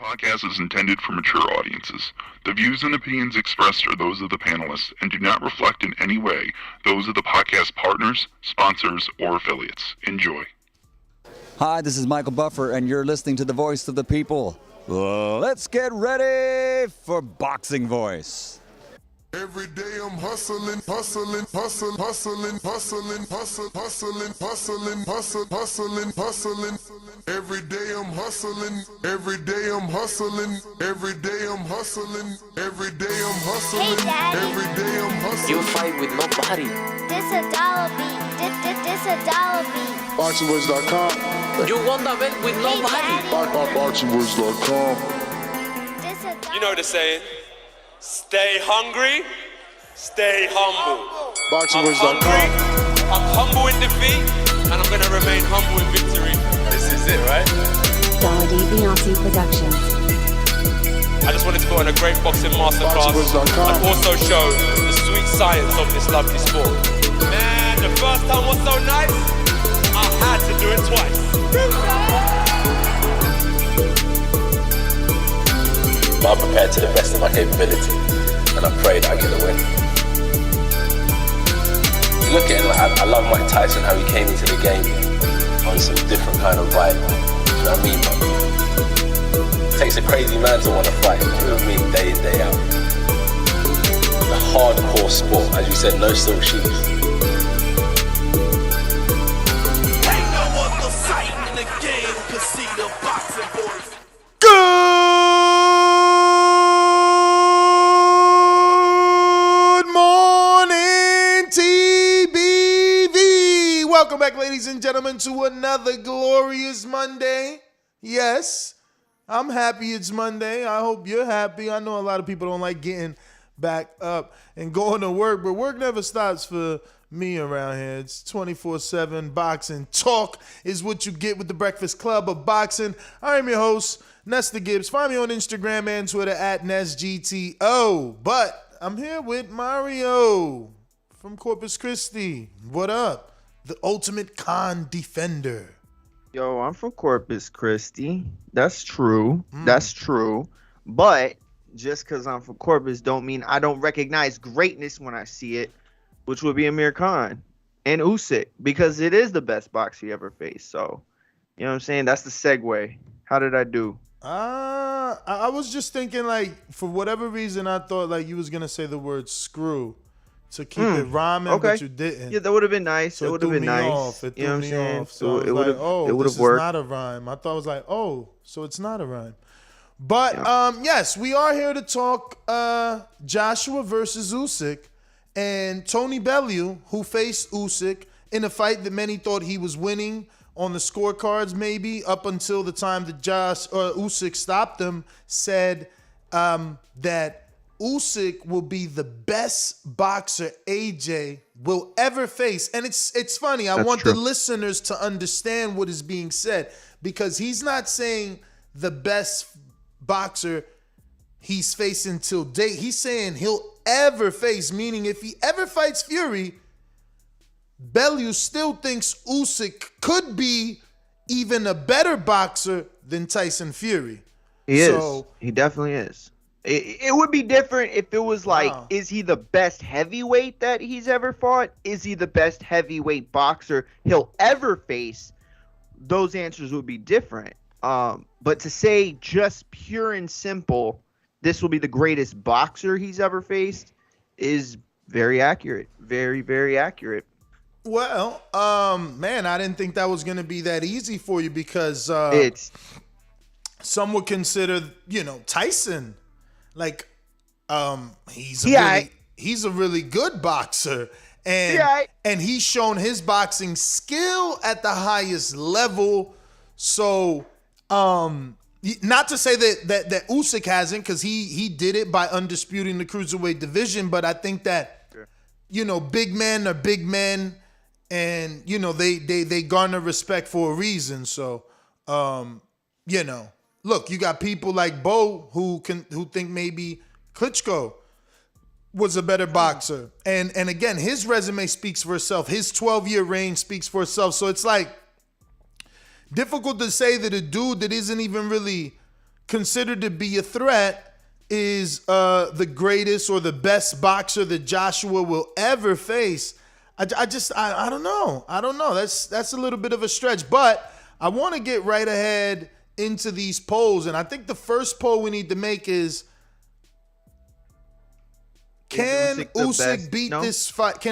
Podcast is intended for mature audiences. The views and opinions expressed are those of the panelists and do not reflect in any way those of the podcast partners, sponsors, or affiliates. Enjoy. Hi, this is Michael Buffer, and you're listening to the Voice of the People. Let's get ready for Boxing Voice. Every day I'm hustling, hustling, hustling, hustling, hustling, hustling, hustling, hustling, hustling, hustling, hustling. Every day I'm hustling, every day I'm hustling, every day I'm hustling, every day I'm hustling, Hey, Daddy. every day I'm hustling. You fight with nobody. This a dollar beat. This a dollar beat. BoxingWords.com. You won the bet with Hey, nobody. Daddy. BoxingWords.com. This a dollar. You know the saying, stay hungry, stay humble. I'm hungry, BoxingWords.com. I'm humble in defeat, and I'm gonna remain humble in victory. This is it, right? Dollar D Beyonce Productions. I just wanted to put on a great boxing masterclass BoxingWords.com. and also show the sweet science of this lovely sport. Man, the first time was so nice, I had to do it twice. I'm prepared to the best of my capability, and I pray that I get the win. You look at it, like, I love Mike Tyson, how he came into the game on some different kind of vibe. You know what I mean? But it takes a crazy man to want to fight, you know what I mean, day in, day out. The hardcore sport, as you said, no silk shoes. Good morning, TBV. Welcome back, ladies and gentlemen, to another glorious Monday. Yes, I'm happy it's Monday. I hope you're happy. I know a lot of people don't like getting back up and going to work, but work never stops for me around here. It's 24/7 boxing talk is what you get with the Breakfast Club of Boxing. I am your host, Nestor Gibbs. Find me on Instagram and Twitter at NestGTO. But I'm here with Mario from Corpus Christi. What up? The ultimate con defender. Yo, I'm from Corpus Christi. That's true. That's true. But just because I'm from Corpus don't mean I don't recognize greatness when I see it, which would be Amir Khan and Usyk, because it is the best boxer he ever faced. So, you know what I'm saying? That's the segue. How did I do? I was just thinking, like, for whatever reason, I thought, like, you was going to say the word screw to keep it rhyming, Okay. but you didn't. Yeah, that would have been nice. So it would have been nice. Off. It you know threw what I'm me saying? off. So it would have, it would this have worked. is not a rhyme. I thought it was like, oh, so it's not a rhyme. But Yeah. yes, we are here to talk Joshua versus Usyk and Tony Bellew, who faced Usyk in a fight that many thought he was winning on the scorecards, maybe up until the time that Usyk stopped him, said that Usyk will be the best boxer AJ will ever face. And it's funny. I That's want true. the listeners to understand what is being said, because he's not saying the best boxer he's facing till date. He's saying he'll ever face, meaning if he ever fights Fury, Bellew still thinks Usyk could be even a better boxer than Tyson Fury. He is. So- He definitely is. It would be different if it was like, Wow. is he the best heavyweight that he's ever fought? Is he the best heavyweight boxer he'll ever face? Those answers would be different. But to say just pure and simple, this will be the greatest boxer he's ever faced is very accurate. Very, very accurate. Well, man, I didn't think that was going to be that easy for you, because It's some would consider, Tyson, like, he's a Yeah, really, he's a really good boxer, and Yeah, and he's shown his boxing skill at the highest level. So, not to say that Usyk hasn't, because he did it by undisputing the cruiserweight division, but I think that big men are big men, and they garner respect for a reason. So, look, you got people like Bo who think maybe Klitschko was a better boxer. And again, his resume speaks for itself. His 12-year reign speaks for itself. So it's like difficult to say that a dude that isn't even really considered to be a threat is the greatest or the best boxer that Joshua will ever face. I don't know. I don't know. That's a little bit of a stretch, but I want to get right ahead into these polls, and I think the first poll we need to make is: can Usyk beat this fight?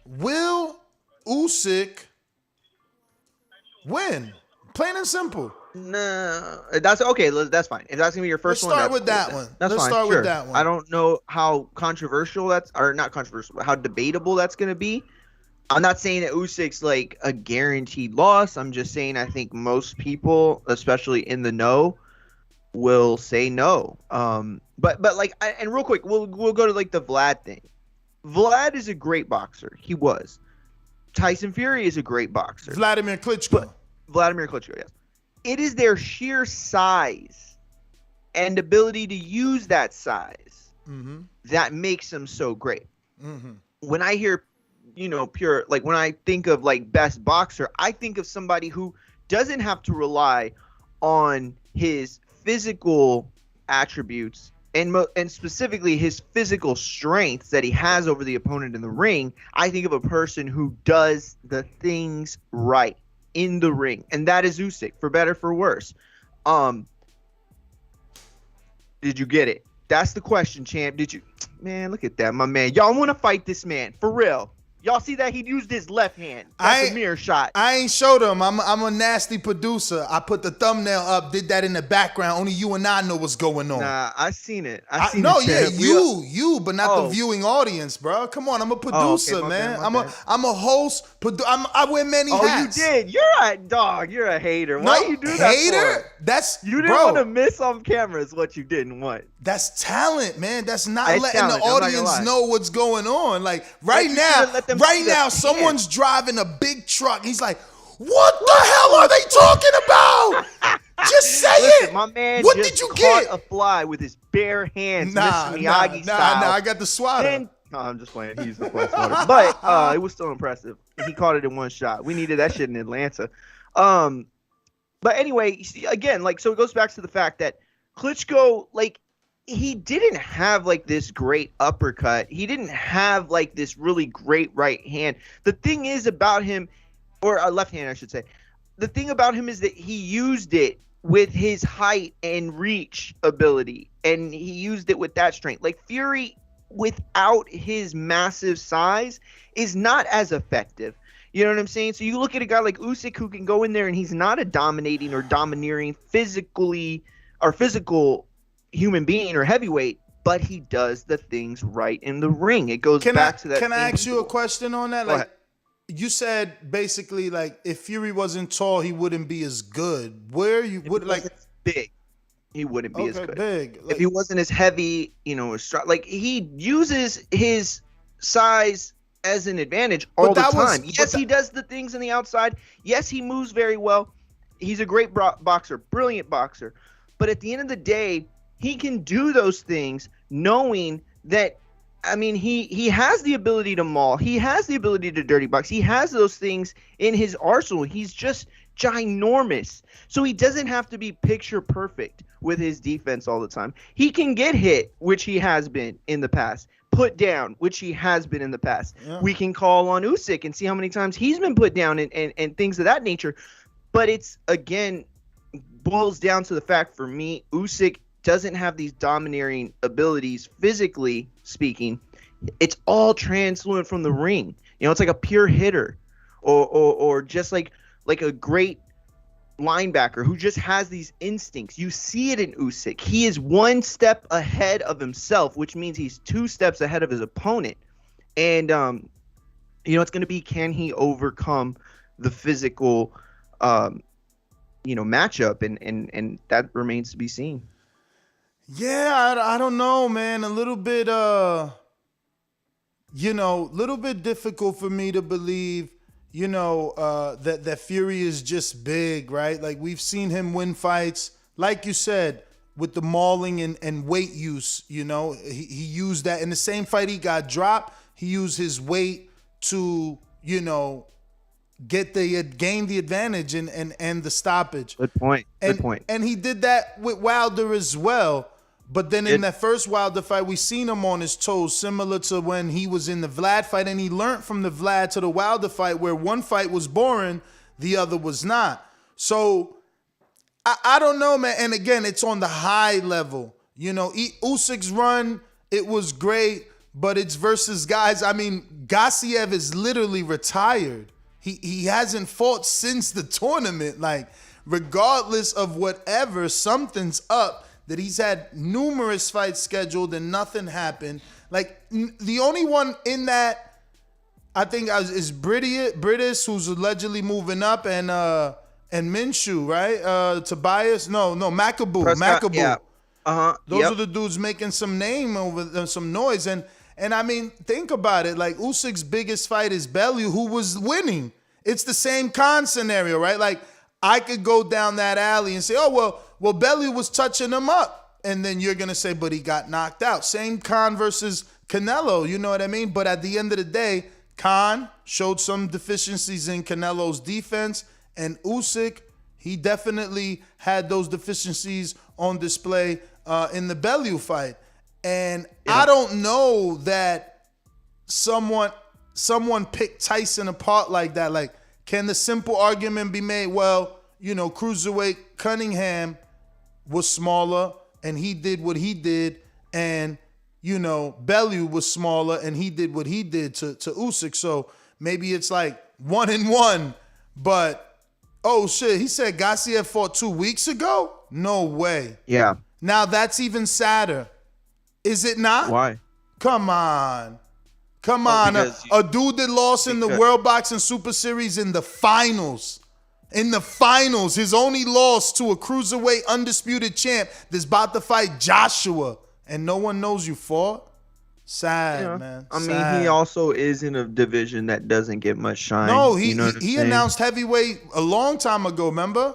Will Usyk win? Plain and simple. No, that's okay. That's fine. If that's gonna be your first Let's one, start with that one. That's Let's fine. start Sure. with that one. I don't know how controversial not controversial, but how debatable that's gonna be. I'm not saying that Usyk's like a guaranteed loss. I'm just saying I think most people, especially in the know, will say no. But like, and real quick, we'll go to like the Vlad thing. Vlad is a great boxer. He was. Tyson Fury is a great boxer. Vladimir Klitschko. Vladimir Klitschko, yes. It is their sheer size and ability to use that size that makes them so great. When I hear, pure, like when I think of like best boxer, I think of somebody who doesn't have to rely on his physical attributes and specifically his physical strengths that he has over the opponent in the ring. I think of a person who does the things right in the ring, and that is Usyk, for better for worse. Did you get it? That's the question, champ. Did you? Man, look at that, my man. Y'all want to fight this man for real? Y'all see that he used his left hand? That's a mirror shot. I ain't showed him. I'm a nasty producer. I put the thumbnail up, did that in the background. Only you and I know what's going on. Nah, I seen it. You, but not the viewing audience, bro. Come on, I'm a producer, man. I'm a host. I wear many hats. You did. You're a dog. You're a hater. Why you do that? Hater? You didn't want to miss on camera. Is what you didn't want. That's talent, man. That's not letting the audience know what's going on. Like right now, someone's driving a big truck. He's like, "What the hell are they talking about?" Just say it. My man, what just did you caught get? A fly with his bare hands, Nah, Mr. Miyagi style. Nah. I got the swatter. No, I'm just playing. He's the fly swatter, but it was still impressive. He caught it in one shot. We needed that shit in Atlanta. But anyway, again, like, so it goes back to the fact that Klitschko, like, he didn't have like this great uppercut. He didn't have like this really great right hand. The thing is about him, or a left hand, I should say. The thing about him is that he used it with his height and reach ability, and he used it with that strength. Like Fury, without his massive size, is not as effective. You know what I'm saying? So you look at a guy like Usyk who can go in there and he's not a dominating or domineering physical human being or heavyweight, but he does the things right in the ring. It goes back to that. Can I ask you a question on that? Like, you said basically like if Fury wasn't tall, he wouldn't be as good. Big, he wouldn't be as good. Big. If he wasn't as heavy, like he uses his size as an advantage all the time. Yes, he does the things on the outside. Yes, he moves very well. He's a great boxer, brilliant boxer. But at the end of the day, he can do those things knowing that, I mean, he has the ability to maul. He has the ability to dirty box. He has those things in his arsenal. He's just ginormous. So he doesn't have to be picture perfect with his defense all the time. He can get hit, which he has been in the past. Put down, which he has been in the past. Yeah. We can call on Usyk and see how many times he's been put down and things of that nature. But it's, again, boils down to the fact for me, Usyk doesn't have these domineering abilities physically speaking. It's all transfluent from the ring. It's like a pure hitter or just like a great linebacker who just has these instincts. You see it in Usyk. He is one step ahead of himself, which means he's two steps ahead of his opponent. And it's going to be, can he overcome the physical matchup, and that remains to be seen. Yeah, I don't know, man. A little bit little bit difficult for me to believe, that Fury is just big, right? Like we've seen him win fights, like you said, with the mauling and weight use, he used that in the same fight he got dropped. He used his weight to, gain the advantage and the stoppage. Good point. And, Good point. And he did that with Wilder as well. But then in that first Wilder fight, we seen him on his toes, similar to when he was in the Vlad fight, and he learned from the Vlad to the Wilder fight, where one fight was boring, the other was not. So I don't know, man. And again, it's on the high level. You know, Usyk's run, it was great, but it's versus guys. I mean, Gassiev is literally retired. He hasn't fought since the tournament. Like, regardless of whatever, something's up. That he's had numerous fights scheduled and nothing happened. Like, the only one in that, I think, is Britis, who's allegedly moving up, and Minshew, right? Tobias, no, Makabu. Prescott, yeah. Those are the dudes making some name over some noise. And I mean, think about it. Like, Usyk's biggest fight is Bellew, who was winning. It's the same Khan scenario, right? Like, I could go down that alley and say, oh, well, Bellew was touching him up. And then you're going to say, but he got knocked out. Same Khan versus Canelo, you know what I mean? But at the end of the day, Khan showed some deficiencies in Canelo's defense. And Usyk, he definitely had those deficiencies on display in the Bellew fight. And I don't know that someone picked Tyson apart like that. Like, can the simple argument be made, well, you know, cruiserweight Cunningham was smaller and he did what he did, and, you know, Bellew was smaller and he did what he did to Usyk. So maybe it's like 1-1, but, oh shit, he said Gassiev fought 2 weeks ago? No way. Yeah. Now that's even sadder. Is it not? Why? Come on. A dude that lost in the World Boxing Super Series in the finals. In the finals, his only loss to a cruiserweight undisputed champ that's about to fight Joshua, and no one knows you fought. Sad, man. I mean, he also is in a division that doesn't get much shine. No, he announced heavyweight a long time ago, remember?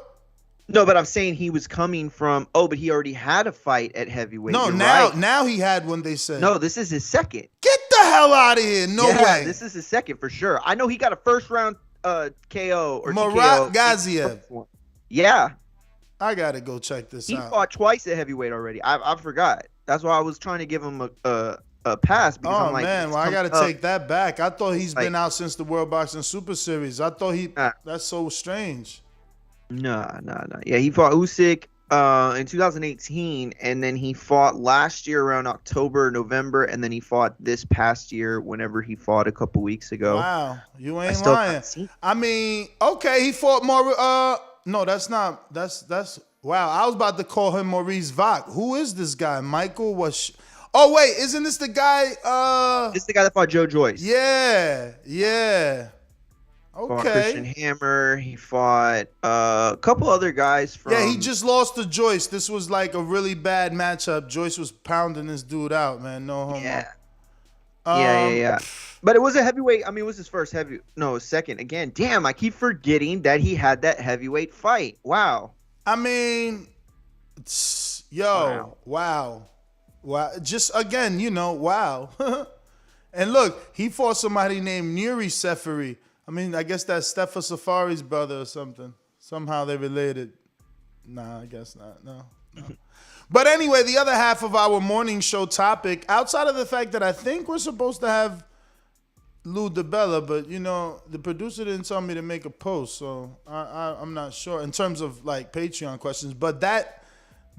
No, but I'm saying he was coming from, but he already had a fight at heavyweight. No, now he had one, they said. No, this is his second. Get the hell out of here. No way. This is his second for sure. I know he got a first round KO or Murat Gaziev. Yeah. I got to go check this out. He fought twice at heavyweight already. I forgot. That's why I was trying to give him a pass. Because I'm like, man, well, I got to take that back. I thought he's been out since the World Boxing Super Series. I thought that's so strange. No. Yeah, he fought Usyk in 2018, and then he fought last year around October, November, and then he fought this past year whenever he fought a couple weeks ago. Wow, you ain't lying. I mean, okay, he fought more. No, that's wow. I was about to call him Maurice Vach. Who is this guy? Michael was. Oh wait, isn't this the guy? This is the guy that fought Joe Joyce. Yeah. Okay. Fought Christian Hammer. He fought a couple other guys from. Yeah, he just lost to Joyce. This was like a really bad matchup. Joyce was pounding this dude out, man. No homo. Yeah. Yeah. But it was a heavyweight. I mean, it was his first second. Again, damn, I keep forgetting that he had that heavyweight fight. Wow. I mean, wow. Just again, wow. And look, he fought somebody named Nuri Seferi. I mean, I guess that's Stefa Safari's brother or something. Somehow they're related. Nah, I guess not. No. But anyway, the other half of our morning show topic, outside of the fact that I think we're supposed to have Lou DiBella, but, the producer didn't tell me to make a post, so I'm not sure in terms of, like, Patreon questions. But that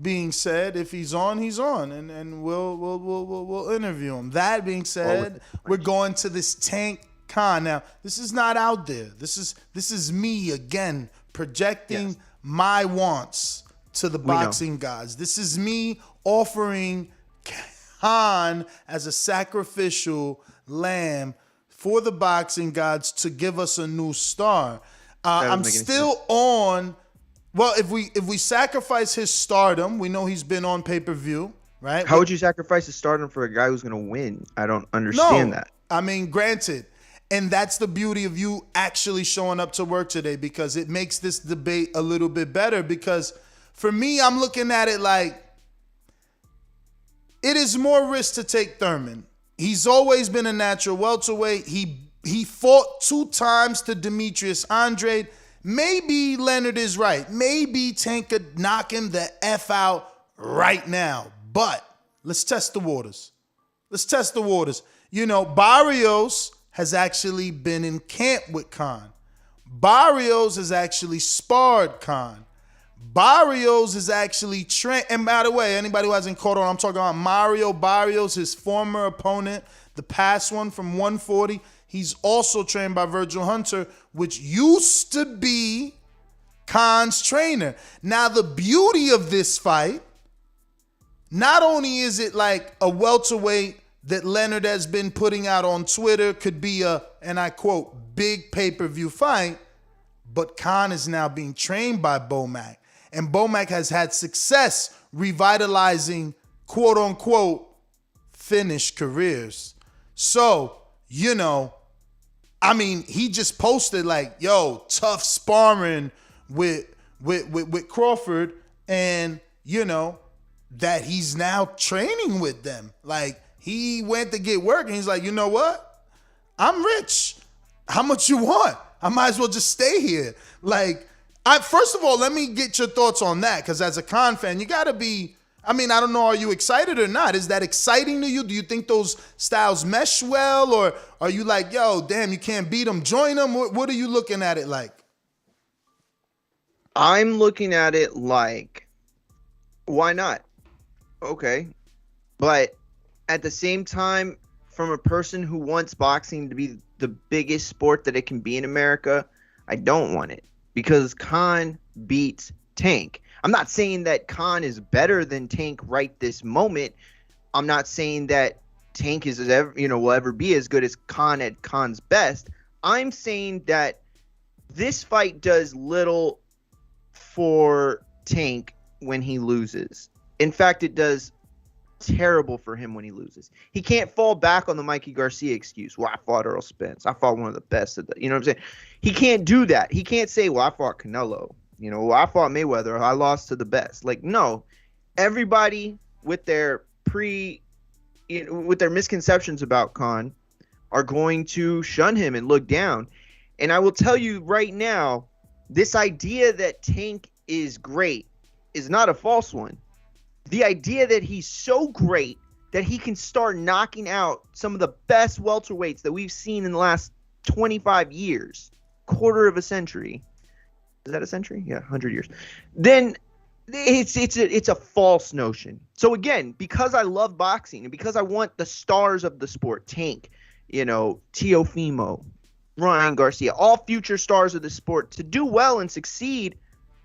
being said, if he's on, he's on, and we'll interview him. That being said, we're going to this Tank Khan. Now, this is not out there. This is me again projecting my wants to the boxing gods. This is me offering Khan as a sacrificial lamb for the boxing gods to give us a new star. I'm still on. Well, if we sacrifice his stardom, we know he's been on pay-per-view, right? How would you sacrifice his stardom for a guy who's going to win? I don't understand that. I mean, granted. And that's the beauty of you actually showing up to work today, because it makes this debate a little bit better. Because for me, I'm looking at it like it is more risk to take Thurman. He's always been a natural welterweight. He he fought 2 times to Demetrius Andrade. Maybe Leonard is right. Maybe Tank could knock him the F out right now. But let's test the waters. You know, Barrios has actually been in camp with Khan. Barrios has actually sparred Khan. Barrios is actually trained. And by the way, anybody who hasn't caught on, I'm talking about Mario Barrios, his former opponent, the past one from 140. He's also trained by Virgil Hunter, which used to be Khan's trainer. Now, the beauty of this fight, not only is it like a welterweight that Leonard has been putting out on Twitter, could be a, and I quote, big pay-per-view fight, but Khan is now being trained by Bomac. And Bomac has had success revitalizing, quote unquote, finished careers. So, you know, I mean, he just posted like, yo, tough sparring with Crawford, and, you know, that he's now training with them. Like, he went to get work, and he's like, you know what? I'm rich. How much you want? I might as well just stay here. Like, first of all, let me get your thoughts on that, because as a Khan fan, you got to be, I mean, I don't know, are you excited or not? Is that exciting to you? Do you think those styles mesh well, or are you like, yo, damn, you can't beat them, join them? What are you looking at it like? I'm looking at it like, why not? Okay. But at the same time, from a person who wants boxing to be the biggest sport that it can be in America, I don't want it, because Khan beats Tank. I'm not saying that Khan is better than Tank right this moment. I'm not saying that Tank is ever, will ever be as good as Khan at Khan's best. I'm saying that this fight does little for Tank when he loses. In fact, it does terrible for him when he loses. He can't fall back on the Mikey Garcia excuse. Well, I fought Earl Spence. I fought one of the best of the, you know what I'm saying? He can't do that. He can't say, well, I fought Canelo. I fought Mayweather. I lost to the best. Like, no. Everybody with their with their misconceptions about Khan are going to shun him and look down. And I will tell you right now, this idea that Tank is great is not a false one. The idea that he's so great that he can start knocking out some of the best welterweights that we've seen in the last 25 years, quarter of a century. Is that a century? Yeah, 100 years. Then it's a false notion. So again, because I love boxing and because I want the stars of the sport, Tank, Teofimo, Ryan Garcia, all future stars of the sport to do well and succeed.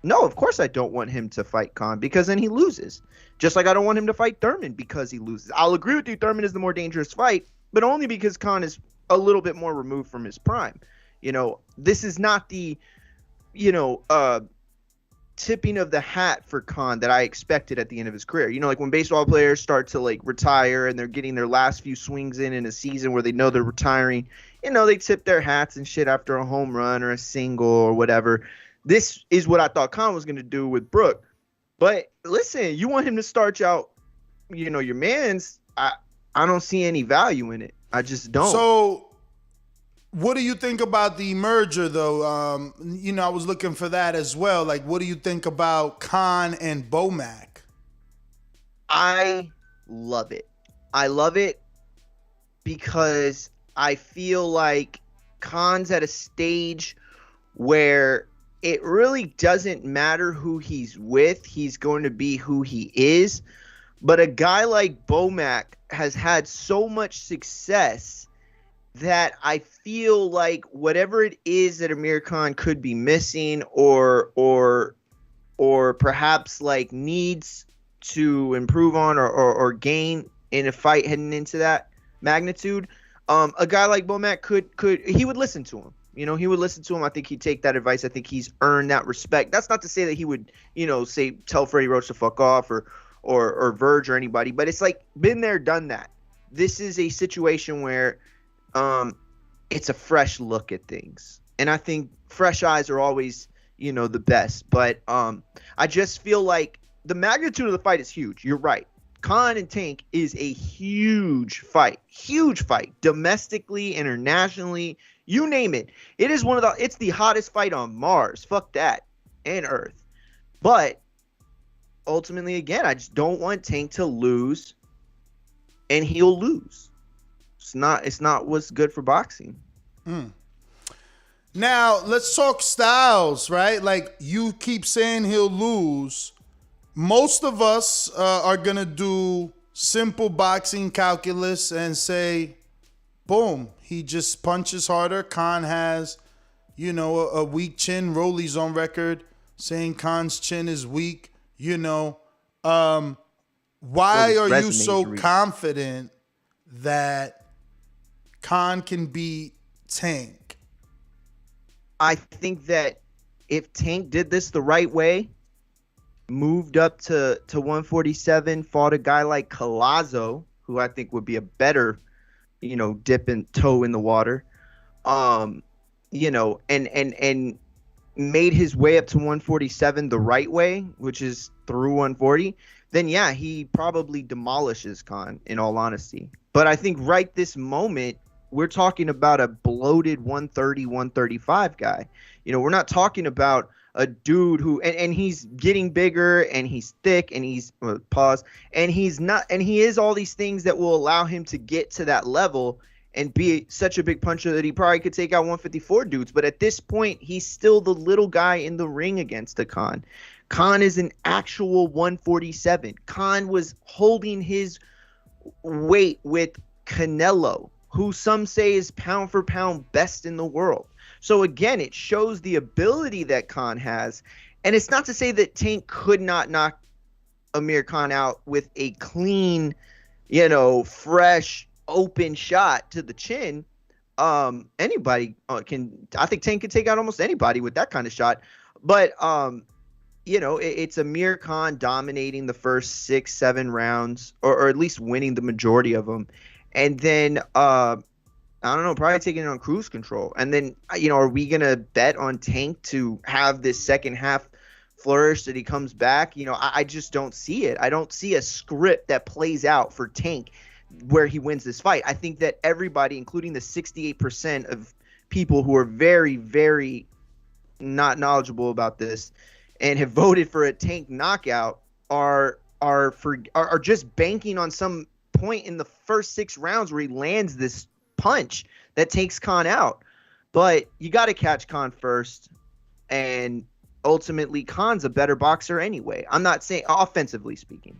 No, of course I don't want him to fight Khan, because then he loses. Just like I don't want him to fight Thurman because he loses. I'll agree with you, Thurman is the more dangerous fight, but only because Khan is a little bit more removed from his prime. This is not the, tipping of the hat for Khan that I expected at the end of his career. Like when baseball players start to like retire and they're getting their last few swings in a season where they know they're retiring, they tip their hats and shit after a home run or a single or whatever. This is what I thought Khan was going to do with Brook. But listen, you want him to starch out, your mans. I don't see any value in it. I just don't. So what do you think about the merger, though? I was looking for that as well. Like, what do you think about Khan and Bomac? I love it. I love it because I feel like Khan's at a stage where it really doesn't matter who he's with. He's going to be who he is. But a guy like Bomac has had so much success that I feel like whatever it is that Amir Khan could be missing or perhaps like needs to improve on or gain in a fight heading into that magnitude, a guy like Bomac he would listen to him. He would listen to him. I think he'd take that advice. I think he's earned that respect. That's not to say that he would, tell Freddie Roach to fuck off or Verge or anybody, but it's like been there, done that. This is a situation where it's a fresh look at things. And I think fresh eyes are always, the best. But I just feel like the magnitude of the fight is huge. You're right. Khan and Tank is a huge fight. Huge fight. Domestically, internationally. You name it. It is it's the hottest fight on Mars. Fuck that. And Earth. But ultimately, again, I just don't want Tank to lose, and he'll lose. It's not what's good for boxing. Now, let's talk styles, right? Like, you keep saying he'll lose. Most of us are going to do simple boxing calculus and say, boom, he just punches harder. Khan has, a weak chin. Rolly's on record saying Khan's chin is weak. Why are you so confident that Khan can beat Tank? I think that if Tank did this the right way, moved up to 147, fought a guy like Collazo, who I think would be a better, dipping toe in the water, and made his way up to 147 the right way, which is through 140, then yeah, he probably demolishes Khan, in all honesty. But I think right this moment, we're talking about a bloated 130, 135 guy. We're not talking about a dude who, and he's getting bigger and he's thick and he's, and he's not, and he is all these things that will allow him to get to that level and be such a big puncher that he probably could take out 154 dudes. But at this point, he's still the little guy in the ring against the Khan. Khan is an actual 147. Khan was holding his weight with Canelo, who some say is pound for pound best in the world. So again, it shows the ability that Khan has. And it's not to say that Tank could not knock Amir Khan out with a clean, fresh, open shot to the chin. Anybody can. I think Tank can take out almost anybody with that kind of shot. But, it's Amir Khan dominating the first 6-7 rounds, or at least winning the majority of them. And then, I don't know, probably taking it on cruise control. And then, are we going to bet on Tank to have this second half flourish that he comes back? I just don't see it. I don't see a script that plays out for Tank where he wins this fight. I think that everybody, including the 68% of people who are very, very not knowledgeable about this and have voted for a Tank knockout, are just banking on some point in the first 6 rounds where he lands this punch that takes Khan out. But you got to catch Khan first, and ultimately Khan's a better boxer anyway. I'm not saying offensively speaking.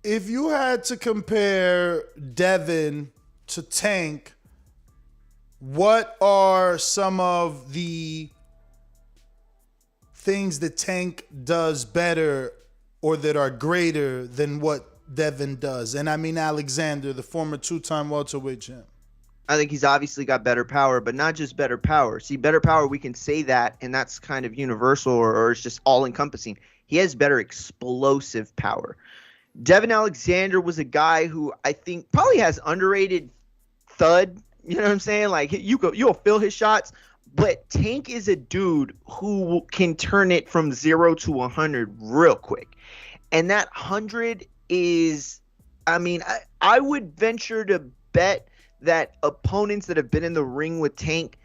If you had to compare Devin to Tank, what are some of the things that Tank does better or that are greater than what Devin does? And I mean Alexander, the former 2-time welterweight champ. I think he's obviously got better power, but not just better power. See, better power, we can say that, and that's kind of universal, or it's just all-encompassing. He has better explosive power. Devin Alexander was a guy who I think probably has underrated thud. You know what I'm saying? Like, you'll feel his shots, but Tank is a dude who can turn it from 0 to 100 real quick. And that 100 is, I would venture to bet that opponents that have been in the ring with Tank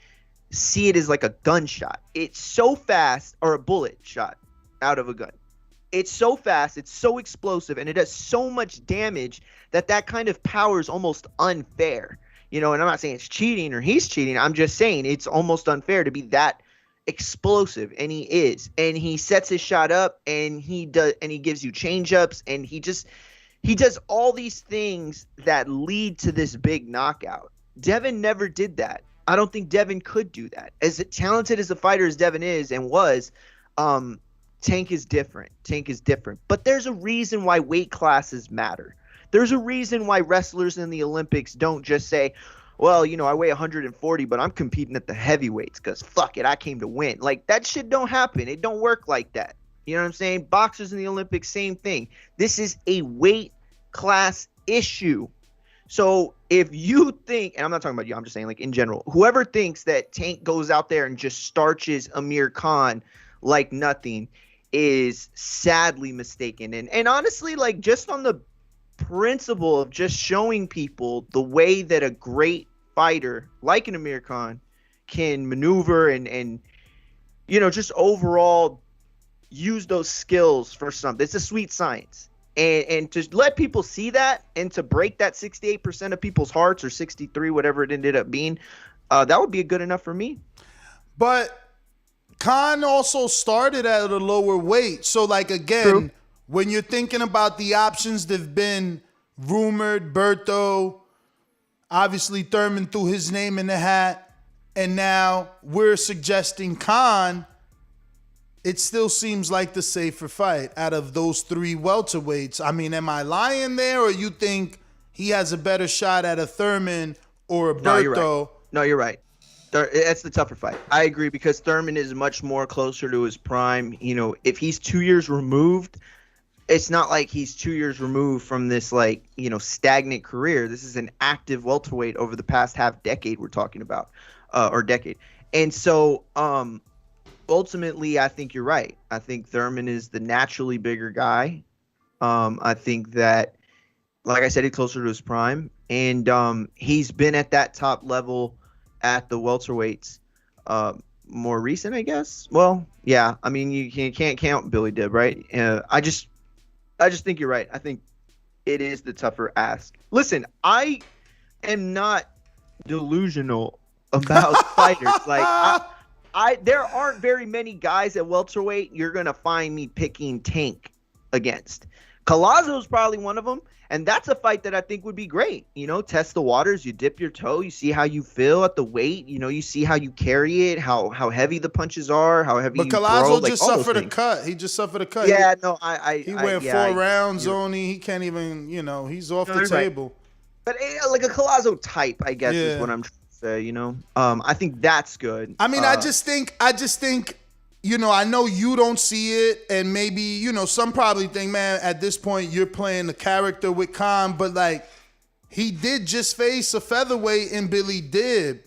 see it as like a gunshot. It's so fast, or a bullet shot out of a gun. It's so fast, it's so explosive, and it does so much damage that kind of power is almost unfair. And I'm not saying it's cheating or he's cheating. I'm just saying it's almost unfair to be that explosive, and he is. And he sets his shot up, and he gives you change-ups, and he does all these things that lead to this big knockout. Devin never did that. I don't think Devin could do that. As talented as a fighter as Devin is and was, Tank is different. Tank is different. But there's a reason why weight classes matter. There's a reason why wrestlers in the Olympics don't just say, well, I weigh 140, but I'm competing at the heavyweights because fuck it, I came to win. Like, that shit don't happen. It don't work like that. You know what I'm saying? Boxers in the Olympics, same thing. This is a weight class issue. So if you think, and I'm not talking about you, I'm just saying like in general, whoever thinks that Tank goes out there and just starches Amir Khan like nothing is sadly mistaken. And honestly, like, just on the principle of just showing people the way that a great fighter like an Amir Khan can maneuver and just overall use those skills for something. It's a sweet science. And to let people see that and to break that 68% of people's hearts, or 63, whatever it ended up being, that would be good enough for me. But Khan also started at a lower weight. So, like, again, True. when you're thinking about the options that have been rumored, Berto, obviously Thurman threw his name in the hat, and now we're suggesting Khan, it still seems like the safer fight out of those three welterweights. I mean, am I lying there, or you think he has a better shot at a Thurman or a Berto? No, you're right. That's the tougher fight. I agree, because Thurman is much more closer to his prime. If he's 2 years removed, it's not like he's 2 years removed from this stagnant career. This is an active welterweight over the past half decade we're talking about, or decade. And so ultimately, I think you're right. I think Thurman is the naturally bigger guy. I think that, like I said, he's closer to his prime, and he's been at that top level at the welterweights more recent, I guess. Well, yeah. I mean, you can't count Billy Dib, right? I just think you're right. I think it is the tougher ask. Listen, I am not delusional about fighters. Like, there aren't very many guys at welterweight you're gonna find me picking Tank against. Collazo's probably one of them, and that's a fight that I think would be great. Test the waters. You dip your toe. You see how you feel at the weight. You see how you carry it, how heavy the punches are, how heavy. But you Collazo throw, just suffered a cut. He just suffered a cut. Yeah, no, he went 4 rounds only. He can't even. He's off the table. But like a Collazo type, I guess, is what I'm trying to say. I think that's good. I mean, I just think. I know you don't see it, and maybe, some probably think, man, at this point you're playing the character with Khan, but like, he did just face a featherweight in Billy Dib,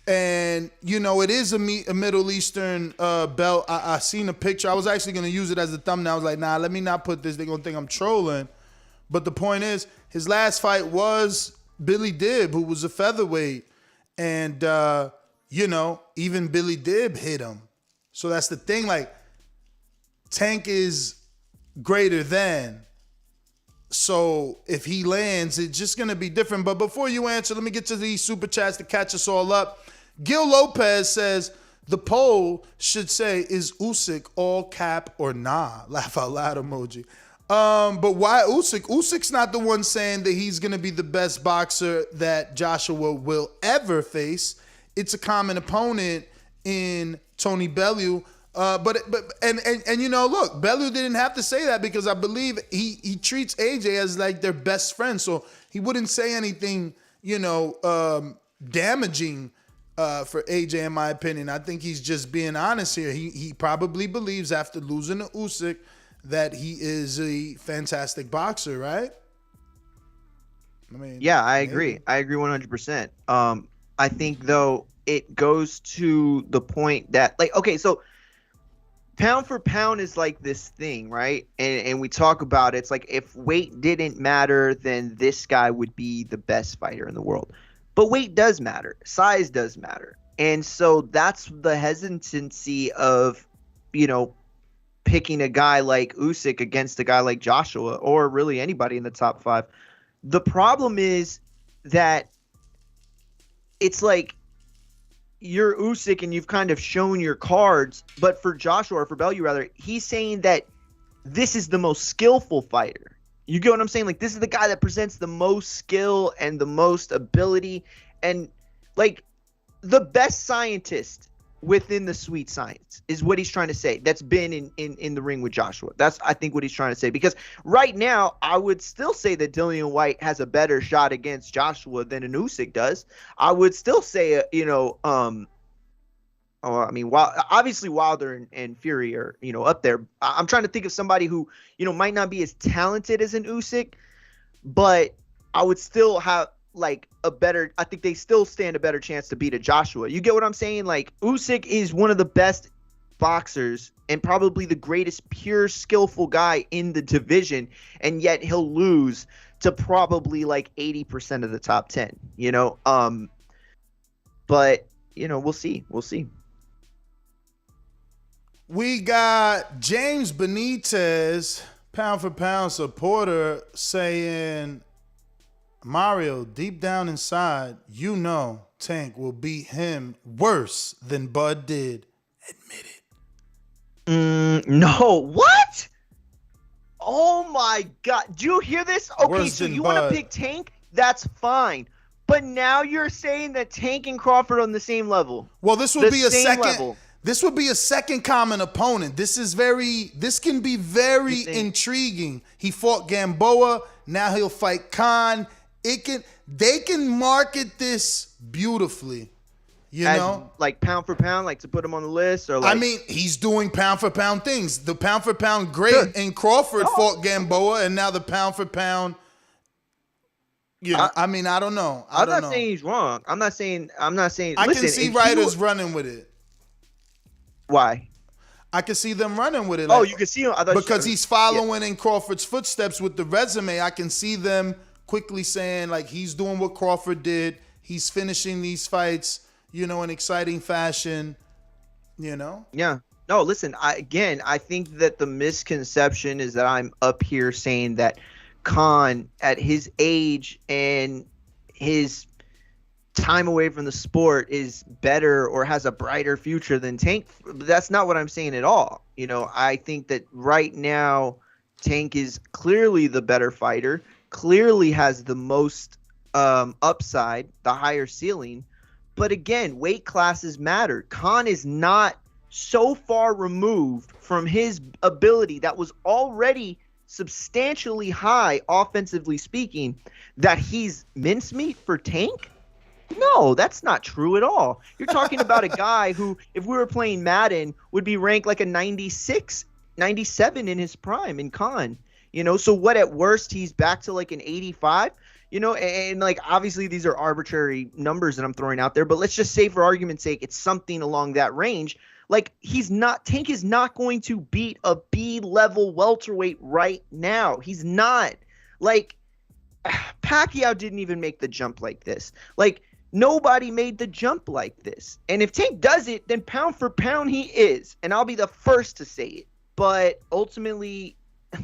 and it is a Middle Eastern belt. I seen a picture. I was actually gonna use it as a thumbnail. I was like, nah, let me not put this. They're gonna think I'm trolling. But the point is, his last fight was Billy Dib, who was a featherweight, and even Billy Dib hit him. So that's the thing, like, Tank is greater than. So if he lands, it's just going to be different. But before you answer, let me get to these super chats to catch us all up. Gil Lopez says, the poll should say, is Usyk all cap or nah? Laugh out loud emoji. But why Usyk? Usyk's not the one saying that he's going to be the best boxer that Joshua will ever face. It's a common opponent in Tony Bellew, look, Bellew didn't have to say that, because I believe he treats AJ as like their best friend, so he wouldn't say anything, damaging for AJ, in my opinion. I think he's just being honest here. He probably believes, after losing to Usyk, that he is a fantastic boxer, right? I mean, yeah, I agree. I agree 100%. I think, though, it goes to the point that, like, okay, so pound for pound is like this thing, right? And we talk about it. It's like, if weight didn't matter, then this guy would be the best fighter in the world. But weight does matter. Size does matter. And so that's the hesitancy of, picking a guy like Usyk against a guy like Joshua, or really anybody in the top 5. The problem is that it's like, you're Usyk and you've kind of shown your cards, but for Joshua, or for Bellew rather, he's saying that this is the most skillful fighter. You get what I'm saying? Like, this is the guy that presents the most skill and the most ability, and like the best scientist within the sweet science is what he's trying to say. That's been in the ring with Joshua. That's, I think, what he's trying to say. Because right now, I would still say that Dillian Whyte has a better shot against Joshua than an Usyk does. I would still say, obviously Wilder and Fury are, up there. I'm trying to think of somebody who, might not be as talented as an Usyk, but I would still have I think they still stand a better chance to beat a Joshua. You get what I'm saying? Like, Usyk is one of the best boxers and probably the greatest pure skillful guy in the division, and yet he'll lose to probably like 80% of the top 10, But we'll see. We'll see. We got James Benitez, pound for pound supporter, saying, Mario, deep down inside, Tank will beat him worse than Bud did. Admit it. No. What? Oh my God. Do you hear this? Okay, Worse so than you want to Bud. pick Tank? That's fine. But now you're saying that Tank and Crawford are on the same level. Well, this would The be a same second. level. This would be a second common opponent. This can be very intriguing. He fought Gamboa. Now he'll fight Khan. They can market this beautifully. As, like pound for pound, like to put him on the list, or like. I mean, he's doing pound for pound things. The pound for pound great in Crawford fought Gamboa, and now the pound for pound. I mean, I don't know. I'm not saying he's wrong. I'm not saying. I Listen, can see writers running with it. Why? I can see them running with it. Oh, you can see him because he's following in Crawford's footsteps with the resume. I can see them quickly saying like he's doing what Crawford did. He's finishing these fights, in exciting fashion. Yeah. No, listen. I think that the misconception is that I'm up here saying that Khan, at his age and his time away from the sport, is better or has a brighter future than Tank. That's not what I'm saying at all. I think that right now Tank is clearly the better fighter, clearly has the most upside, the higher ceiling. But again, weight classes matter. Khan is not so far removed from his ability that was already substantially high, offensively speaking, that he's mincemeat for Tank. No, that's not true at all. You're talking about a guy who, if we were playing Madden, would be ranked like a 96, 97 in his prime in Khan. So what, at worst, he's back to like an 85? And like, obviously these are arbitrary numbers that I'm throwing out there, but let's just say for argument's sake, it's something along that range. Like, Tank is not going to beat a B-level welterweight right now. He's not. Like, Pacquiao didn't even make the jump like this. Like, nobody made the jump like this. And if Tank does it, then pound for pound he is. And I'll be the first to say it. But ultimately,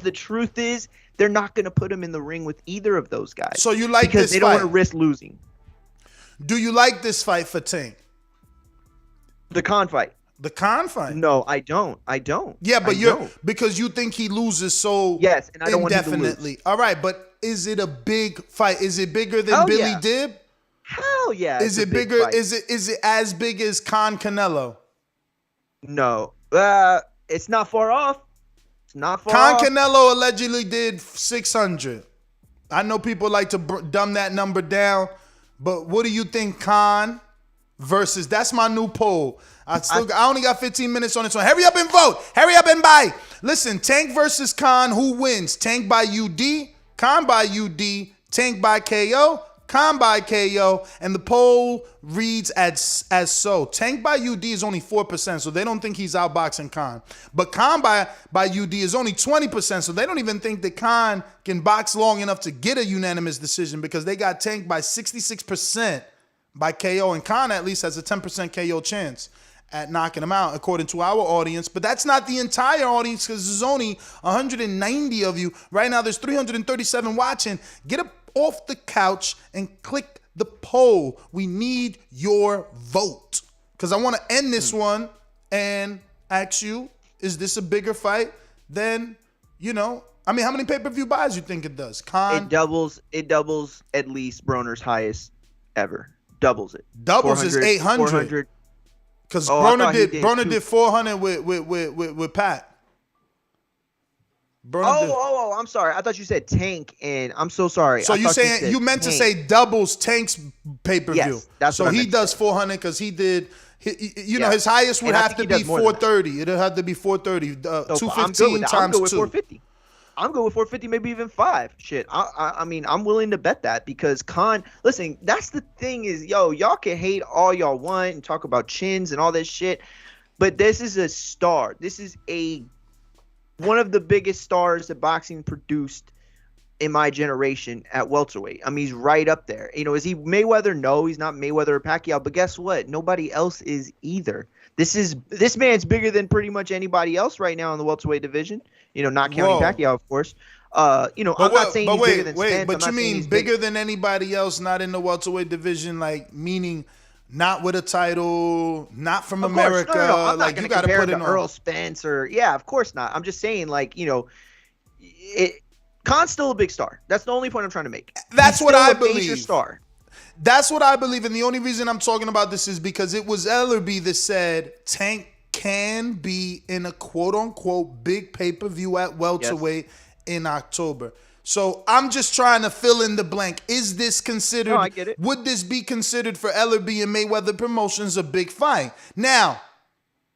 the truth is, they're not going to put him in the ring with either of those guys. So you like because this they don't fight? want to risk losing. Do you like this fight for Tank? The Khan fight. The Khan fight? No, I don't. Yeah, but because you think he loses so yes, and I don't want him to indefinitely. lose. All right, but is it a big fight? Is it bigger than Billy Dib? Hell yeah. Is it bigger? Is it as big as Khan Canelo? No. It's not far off. It's not far Khan off. Canelo allegedly did 600. I know people like to dumb that number down, but what do you think Khan versus? That's my new poll. I only got 15 minutes on it, so hurry up and vote. Hurry up and buy. Listen, Tank versus Khan, who wins? Tank by UD, Khan by UD, Tank by KO, Khan by KO, and the poll reads as so. Tank by UD is only 4%, so they don't think he's outboxing Khan. But Khan by UD is only 20%, so they don't even think that Khan can box long enough to get a unanimous decision because they got Tank by 66% by KO, and Khan at least has a 10% KO chance at knocking him out, according to our audience. But that's not the entire audience because there's only 190 of you. Right now, there's 337 watching. Get up off the couch and click the poll. We need your vote because I want to end this one and ask you, is this a bigger fight than, I mean, how many pay-per-view buys you think it does? It doubles at least Broner's highest ever. Doubles it. Doubles is 800. Because Broner did 400 with Pat. I'm sorry. I thought you said Tank, and I'm so sorry. So you meant to say doubles Tank's pay-per-view. Yes, that's so what I he meant to does say. 400 because he did. His highest would And I have think to he be does more than that. 430. It'll have to be 430. So 215 times I'm good with 2. 450. I'm good with 450, maybe even 5. Shit. I mean, I'm willing to bet that because Khan. Listen, that's the thing is, y'all can hate all y'all want and talk about chins and all this shit, but this is a star. This is one of the biggest stars that boxing produced in my generation at welterweight. I mean, he's right up there. You know, is he Mayweather? No, he's not Mayweather or Pacquiao. But guess what? Nobody else is either. This man's bigger than pretty much anybody else right now in the welterweight division. You know, not counting Pacquiao, of course. You know, I'm not saying he's bigger than Spence. But you mean bigger than anybody else, not in the welterweight division, like meaning not with a title, not from America. No. I'm not going to compare put to Earl Spence or of course not. I'm just saying, like, you know, Khan's still a big star. That's the only point I'm trying to make. That's what I believe. Major star. That's what I believe, and the only reason I'm talking about this is because it was Ellerby that said Tank can be in a quote-unquote big pay-per-view at welterweight in October. So I'm just trying to fill in the blank. Is this considered? No, I get it. Would this be considered for Ellerby and Mayweather Promotions a big fight? Now,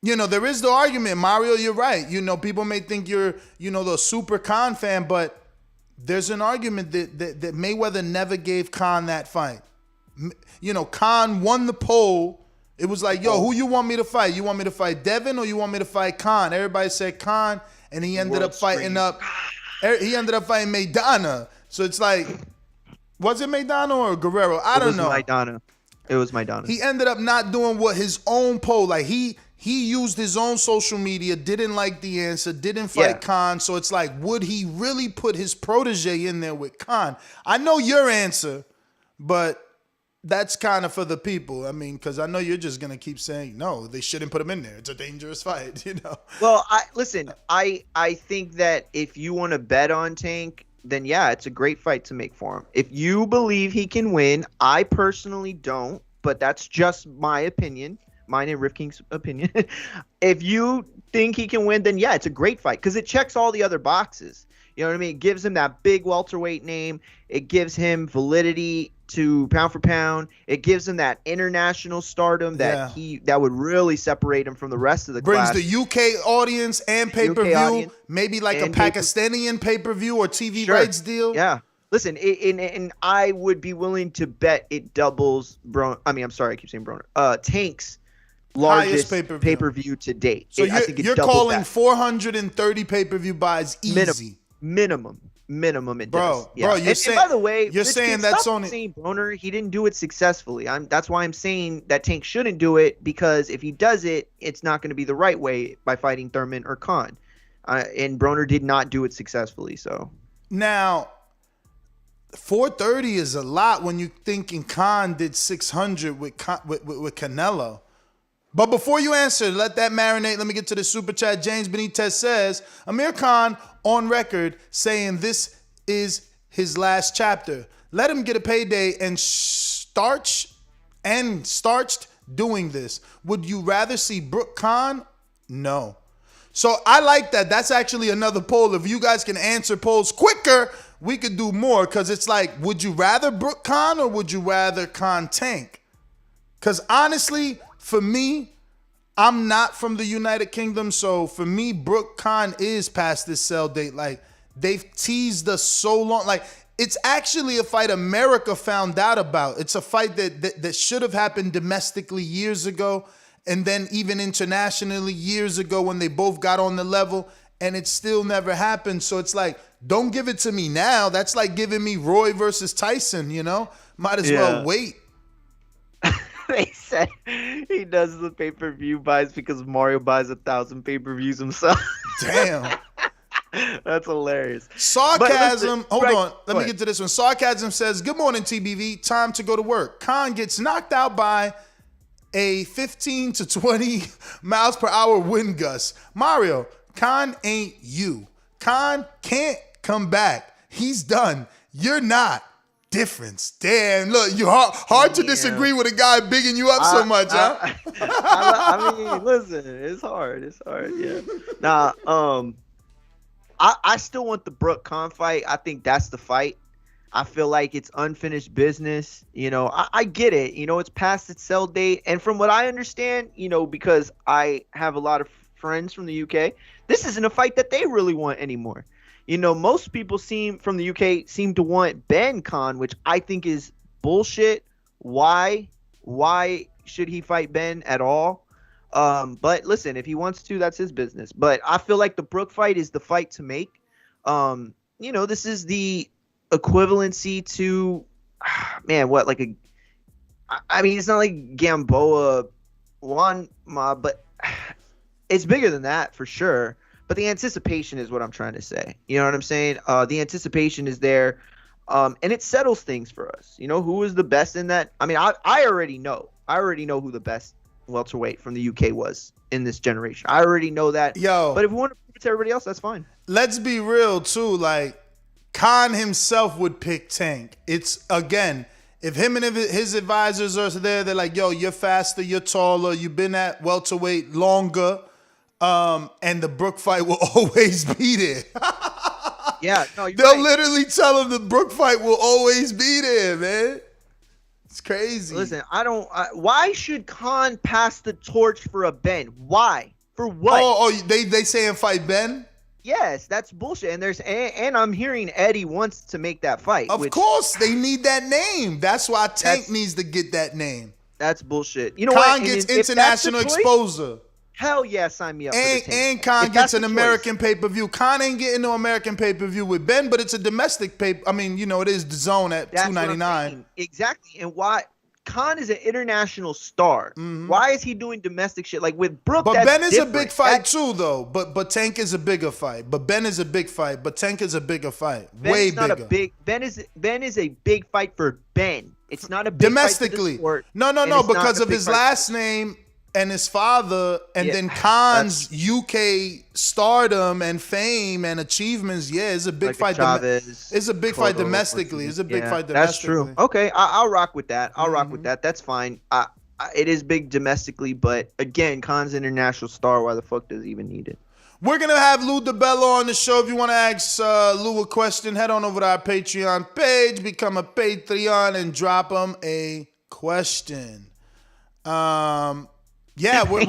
you know, there is the argument, Mario, you're right. You know, people may think you're, you know, the super Khan fan, but there's an argument that Mayweather never gave Khan that fight. You know, Khan won the poll. It was like, yo, who you want me to fight? You want me to fight Devin or you want me to fight Khan? Everybody said Khan, and he ended up fighting Maidana. So it's like, was it Maidana or Guerrero? I don't know. It was Maidana. He ended up not doing what his own poll, like he used his own social media, didn't like the answer, didn't fight Khan. So it's like, would he really put his protege in there with Khan? I know your answer, but that's kind of for the people. I mean, because I know you're just going to keep saying, no, they shouldn't put him in there. It's a dangerous fight, you know? Well, I think that if you want to bet on Tank, then yeah, it's a great fight to make for him. If you believe he can win, I personally don't, but that's just my opinion. Mine and Riff King's opinion. If you think he can win, then yeah, it's a great fight because it checks all the other boxes. You know what I mean? It gives him that big welterweight name. It gives him validity to pound for pound. It gives him that international stardom that would really separate him from the rest of the class. Brings the UK audience and pay-per-view, maybe like a Pakistani pay-per-view or TV rights deal. Yeah. Listen, and I would be willing to bet it doubles I keep saying Broner. Tank's largest pay-per-view to date. So you're calling 430 pay-per-view buys easy. Minimum it does. Bro, you're saying, by the way, you're saying that's only saying Broner, he didn't do it successfully. That's why I'm saying that Tank shouldn't do it, because if he does it, it's not going to be the right way by fighting Thurman or Khan. And Broner did not do it successfully. So now 430 is a lot when you're thinking Khan did 600 with Canelo. But before you answer, let that marinate. Let me get to the super chat. James Benitez says, Amir Khan on record saying this is his last chapter. Let him get a payday and starched doing this. Would you rather see Brooke Khan? No. So I like that. That's actually another poll. If you guys can answer polls quicker, we could do more, because it's like, would you rather Brooke Khan or would you rather Khan Tank? Because honestly, for me, I'm not from the United Kingdom, so for me, Brooke Khan is past this sell date. Like, they've teased us so long. Like, it's actually a fight America found out about. It's a fight that should have happened domestically years ago, and then even internationally years ago when they both got on the level, and it still never happened. So it's like, don't give it to me now. That's like giving me Roy versus Tyson, you know? Might as well wait. They said he does the pay-per-view buys because Mario buys 1,000 pay-per-views himself. Damn. That's hilarious. Sarcasm. Hold on. Let me get to this one. Sarcasm says, good morning, TBV. Time to go to work. Khan gets knocked out by a 15 to 20 miles per hour wind gust. Mario, Khan ain't you. Khan can't come back. He's done. You're not. Difference. Damn, look, you hard to disagree with a guy bigging you up so much, huh? I mean, listen, it's hard, yeah. Nah, I still want the Brooke Khan fight. I think that's the fight. I feel like it's unfinished business. You know, I get it. You know, it's past its sell date. And from what I understand, you know, because I have a lot of friends from the UK, this isn't a fight that they really want anymore. You know, most people from the UK seem to want Ben Khan, which I think is bullshit. Why should he fight Ben at all? But listen, if he wants to, that's his business. But I feel like the Brooke fight is the fight to make. You know, this is the equivalency to, man, what, like I mean, it's not like Gamboa Wanma, but it's bigger than that for sure. But the anticipation is what I'm trying to say. You know what I'm saying? The anticipation is there, and it settles things for us. You know, who is the best in that? I mean, I already know. I already know who the best welterweight from the UK was in this generation. I already know that. But if we want to prove it to everybody else, that's fine. Let's be real too. Like, Khan himself would pick Tank. It's, again, if him and his advisors are there, they're like, yo, you're faster, you're taller, you've been at welterweight longer, and the Brook fight will always be there. Yeah, no, you're They'll right. literally tell him the Brook fight will always be there, man. It's crazy. Listen, why should Khan pass the torch for a Ben? Why? For what? They saying fight Ben? Yes, that's bullshit. And I'm hearing Eddie wants to make that fight. Of course, they need that name. That's why Tank needs to get that name. That's bullshit. You know Khan what? gets If that's the international choice, exposure. Hell yeah, sign me up. And Khan gets an American pay-per-view. Khan ain't getting no American pay-per-view with Ben, but it's a domestic I mean, you know, it is the zone at $2.99. Exactly. And why? Khan is an international star. Mm-hmm. Why is he doing domestic shit? Like with Brook, But that's Ben is different. a big fight too, though. But Tank is a bigger fight. But Ben is a big fight. But Tank is a bigger fight. Way bigger. Ben is a big fight for Ben. It's not a big domestically. fight for the sport, No, and it's because not a of big his fight- last name and his father, and Yeah, then Khan's UK stardom and fame and achievements. Yeah, it's a big like fight. Chavez, It's a big fight Cotto, domestically. It's a big yeah, fight That's domestically. true. Okay, I'll rock with that. I'll rock with that. That's fine. It is big domestically, but again, Khan's an international star. Why the fuck does he even need it? We're going to have Lou DeBello on the show. If you want to ask Lou a question, head on over to our Patreon page, become a Patreon, and drop him a question. Yeah, we're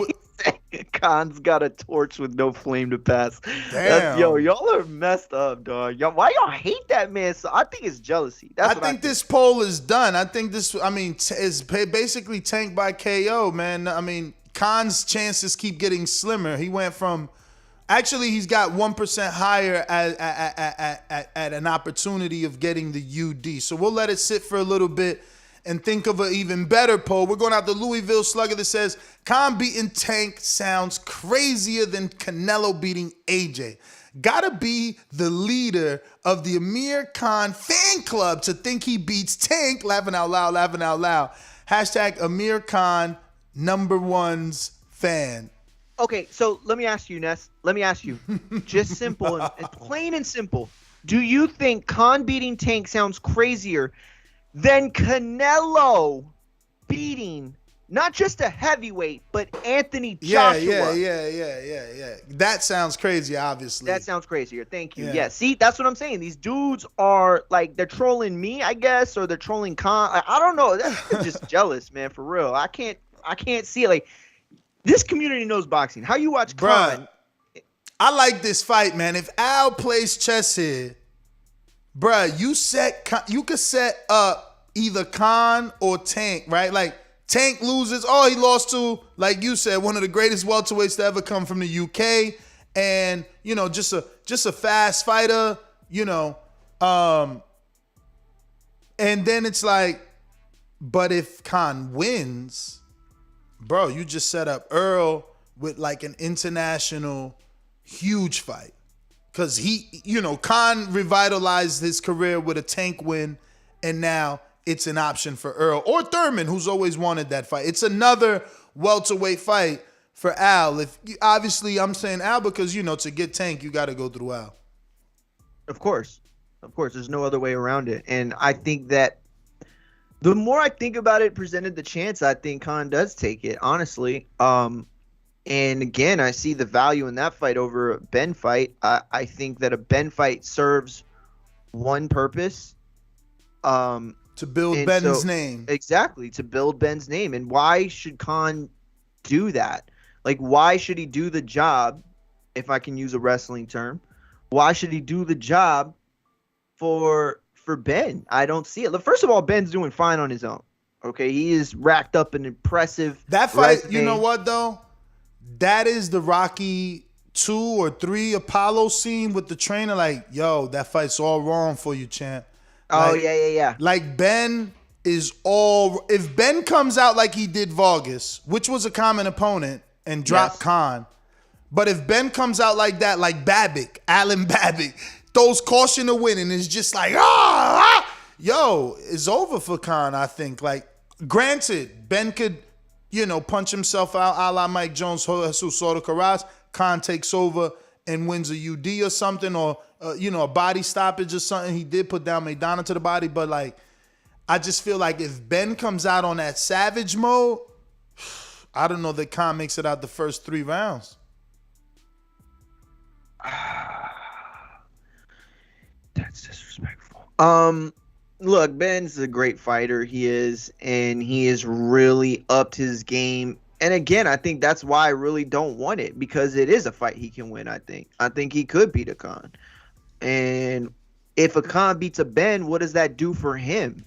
Khan's got a torch with no flame to pass. Damn. Y'all are messed up, dog. Why y'all hate that man? So I think it's jealousy. I think this poll is done. I think this, is basically Tank by KO, man. I mean, Khan's chances keep getting slimmer. He went from, actually, he's got 1% higher at an opportunity of getting the UD. So we'll let it sit for a little bit and think of an even better poll. We're going out the Louisville Slugger that says, Khan beating Tank sounds crazier than Canelo beating AJ. Gotta be the leader of the Amir Khan fan club to think he beats Tank. Laughing out loud, laughing out loud. Hashtag Amir Khan #1's fan. Okay, so let me ask you, Ness. Let me ask you, just simple and plain and simple. Do you think Khan beating Tank sounds crazier than Canelo beating not just a heavyweight, but Anthony Joshua? Yeah. That sounds crazy, obviously. That sounds crazier. Thank you. Yeah. Yeah. See, that's what I'm saying. These dudes are like, they're trolling me, I guess, or they're trolling Khan. I don't know. They're just jealous, man. For real. I can't see it. Like, this community knows boxing. How you watch Khan? I like this fight, man. If Al plays chess here, bruh, you could set up either Khan or Tank, right? Like, Tank loses. Oh, he lost to, like you said, one of the greatest welterweights to ever come from the UK, and you know, just a fast fighter, you know. And then it's like, but if Khan wins, bro, you just set up Earl with like an international huge fight. Because Khan revitalized his career with a Tank win, and now it's an option for Earl or Thurman, who's always wanted that fight. It's another welterweight fight for Al. Obviously, I'm saying Al because, to get Tank, you got to go through Al. Of course. There's no other way around it. And I think that the more I think about it, presented the chance, I think Khan does take it, honestly. And again, I see the value in that fight over a Ben fight. I think that a Ben fight serves one purpose. To build Ben's name. Exactly, to build Ben's name. And why should Khan do that? Like, why should he do the job, if I can use a wrestling term? Why should he do the job for Ben? I don't see it. First of all, Ben's doing fine on his own. Okay, he is racked up an impressive That fight, resume. you know what, though? That is the Rocky 2 or 3 Apollo scene with the trainer. Like, yo, that fight's all wrong for you, champ. Oh, Like- yeah. Like Ben is all. If Ben comes out like he did Vargas, which was a common opponent, and dropped Yes. Khan, but if Ben comes out like that, like Babbitt, Alan Babbitt, throws caution to win and is just like, yo, it's over for Khan, I think. Like, granted, Ben could, punch himself out a la Mike Jones, Jesus Soto Carras. Khan takes over and wins a UD or something, or, a body stoppage or something. He did put down Maidana to the body, but, like, I just feel like if Ben comes out on that savage mode, I don't know that Khan makes it out the first 3 rounds. That's disrespectful. Look, Ben's a great fighter. He is, and he has really upped his game. And again, I think that's why I really don't want it, because it is a fight he can win. I think he could beat a Khan. And if a Khan beats a Ben, what does that do for him?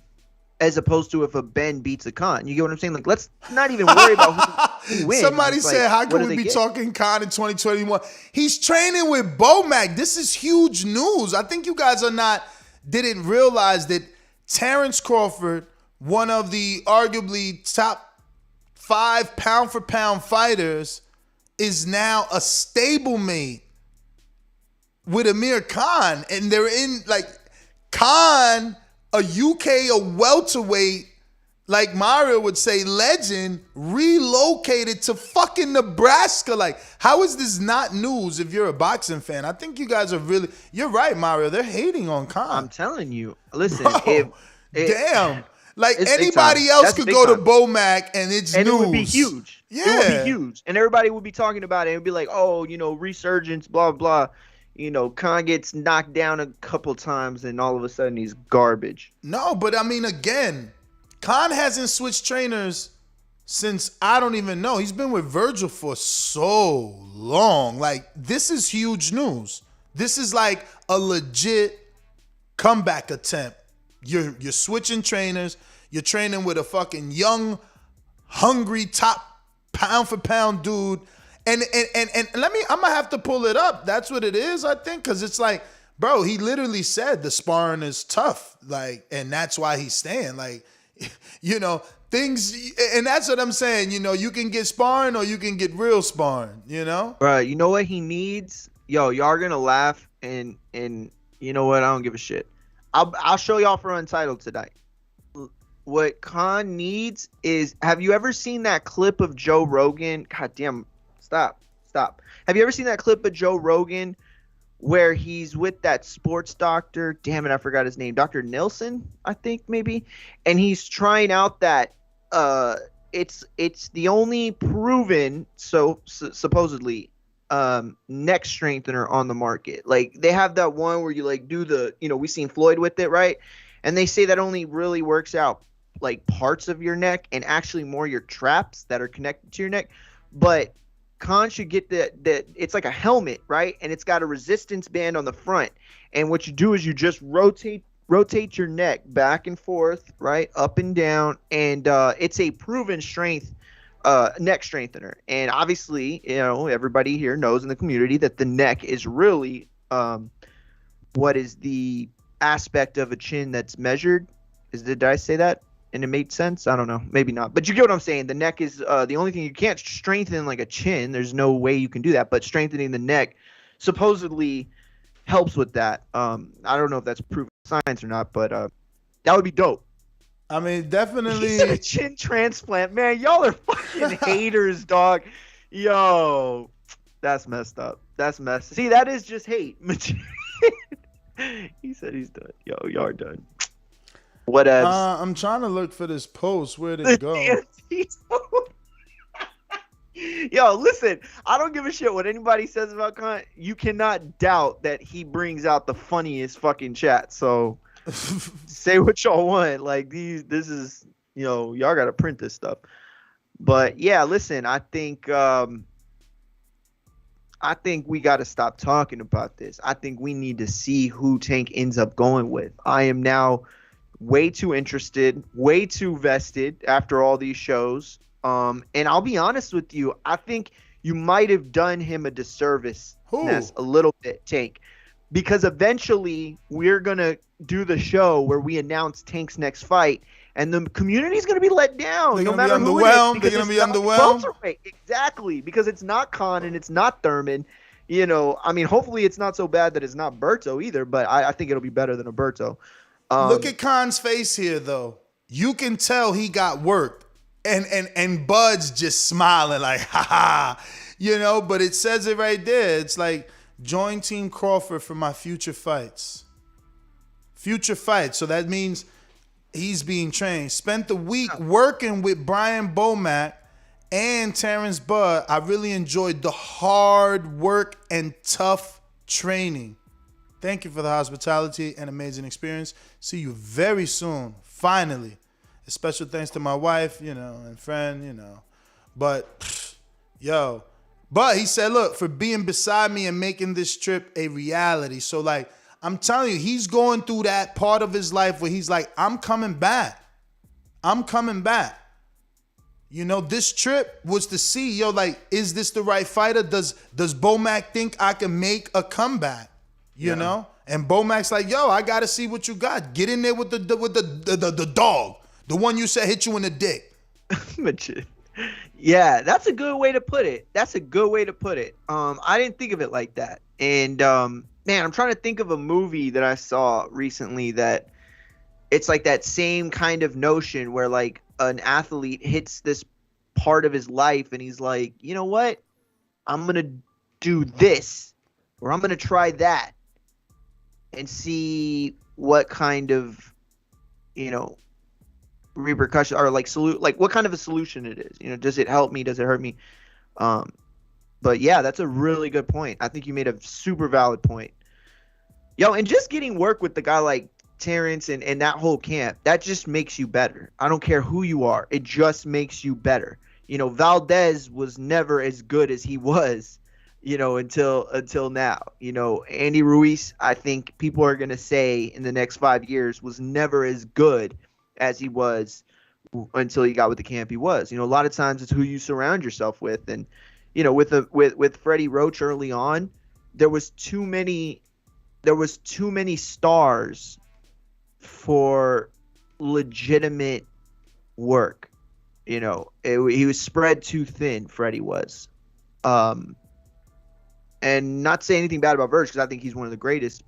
As opposed to if a Ben beats a Khan. You get what I'm saying? Like, let's not even worry about who wins. Somebody It's said, like, how what can do we they be get? talking Khan in 2021? He's training with Bomac. This is huge news. I think you guys didn't realize that Terrence Crawford, one of the arguably top 5 pound-for-pound fighters, is now a stablemate with Amir Khan. And they're in, like, Khan, a UK, a welterweight, like Mario would say, legend, relocated to fucking Nebraska. Like, how is this not news if you're a boxing fan? I think you guys are really, you're right, Mario. They're hating on Khan. I'm telling you. Listen, Bro, damn. Like, it's big anybody time. else That's could big go to time. Bomac and it's And news. it would be huge. Yeah. It would be huge. And everybody would be talking about it and be like, oh, resurgence, blah, blah. Khan gets knocked down a couple times and all of a sudden he's garbage. No, but I mean, again, Khan hasn't switched trainers since I don't even know. He's been with Virgil for so long. Like, this is huge news. This is like a legit comeback attempt. You're switching trainers. You're training with a fucking young, hungry, top pound for pound dude. And I'm gonna have to pull it up. That's what it is, I think, because it's like, bro, he literally said the sparring is tough, like, and that's why he's staying. Like, things, and that's what I'm saying. You can get sparring or you can get real sparring. Bro, you know what he needs? Yo, y'all are gonna laugh, and you know what? I don't give a shit. I'll show y'all for Untitled tonight. What Khan needs is, have you ever seen that clip of Joe Rogan? God damn, stop. Have you ever seen that clip of Joe Rogan where he's with that sports doctor? Damn it, I forgot his name. Dr. Nelson, I think, maybe. And he's trying out that it's the only proven, supposedly, neck strengthener on the market. Like, they have that one where you like do the, we seen Floyd with it, right? And they say that only really works out like parts of your neck and actually more your traps that are connected to your neck. But Khan should get that it's like a helmet, right? And it's got a resistance band on the front. And what you do is you just rotate your neck back and forth, right? Up and down. And it's a proven strength neck strengthener. And obviously, everybody here knows in the community that the neck is really what is the aspect of a chin that's measured. Did I say that and it made sense? I don't know, maybe not, but you get what I'm saying. The neck is the only thing you can't strengthen, like a chin. There's no way you can do that, but strengthening the neck supposedly helps with that. I don't know if that's proven science or not, but that would be dope. I mean, He definitely. said a chin transplant. Man, y'all are fucking haters, dog. Yo, that's messed up. That's messed. See, that is just hate. He said he's done. Yo, y'all are done. Whatever. I'm trying to look for this post. Where'd it go? Yo, listen, I don't give a shit what anybody says about Khan. You cannot doubt that he brings out the funniest fucking chat. So say what y'all want. Like, this is, y'all got to print this stuff. But yeah, listen, I think we got to stop talking about this. I think we need to see who Tank ends up going with. I am now way too interested, way too vested after all these shows. And I'll be honest with you, I think you might have done him a disservice. Who? Ness, a little bit, Tank, because eventually we're going to do the show where we announce Tank's next fight, and the community's going to be let down. They're no gonna be matter who it is, underwhelmed. They're because gonna be it's not underwhelmed. welterweight. Exactly, because it's not Khan and it's not Thurman. You know, I mean, hopefully it's not so bad that it's not Berto either, but I think it'll be better than a Berto. Look at Khan's face here, though. You can tell he got worked. And Bud's just smiling like, ha ha. You know, but it says it right there. It's like, join Team Crawford for my future fights. Future fights. So that means he's being trained. Spent the week working with Brian Bomack and Terrence Bud. I really enjoyed the hard work and tough training. Thank you for the hospitality and amazing experience. See you very soon, finally. A special thanks to my wife, you know, and friend, you know. But, but he said, look, for being beside me and making this trip a reality. So, like, I'm telling you, he's going through that part of his life where he's like, I'm coming back. I'm coming back. You know, this trip was to see, like, is this the right fighter? Does Bomack think I can make a comeback? You know? And Bomack's like, I got to see what you got. Get in there with the dog. The one you said hit you in the dick. Yeah, that's a good way to put it. I didn't think of it like that. And man, I'm trying to think of a movie that I saw recently that it's like that same kind of notion where like an athlete hits this part of his life and he's like, you know what? I'm going to do this or I'm going to try that and see what kind of, you know, repercussion or like what kind of a solution it is. You know, does it help me? Does it hurt me? But yeah, that's a really good point. I think you made a super valid point. And just getting work with the guy like Terrence and that whole camp, that just makes you better. I don't care who you are. It just makes you better. You know, Valdez was never as good as he was, you know, until now. You know, Andy Ruiz, I think people are going to say in the next 5 years was never as good as he was until he got with the camp he was. You know, a lot of times it's who you surround yourself with. And, you know, with Freddie Roach early on, there was too many stars for legitimate work. You know, he was spread too thin, Freddie was. And not say anything bad about Verge because I think he's one of the greatest.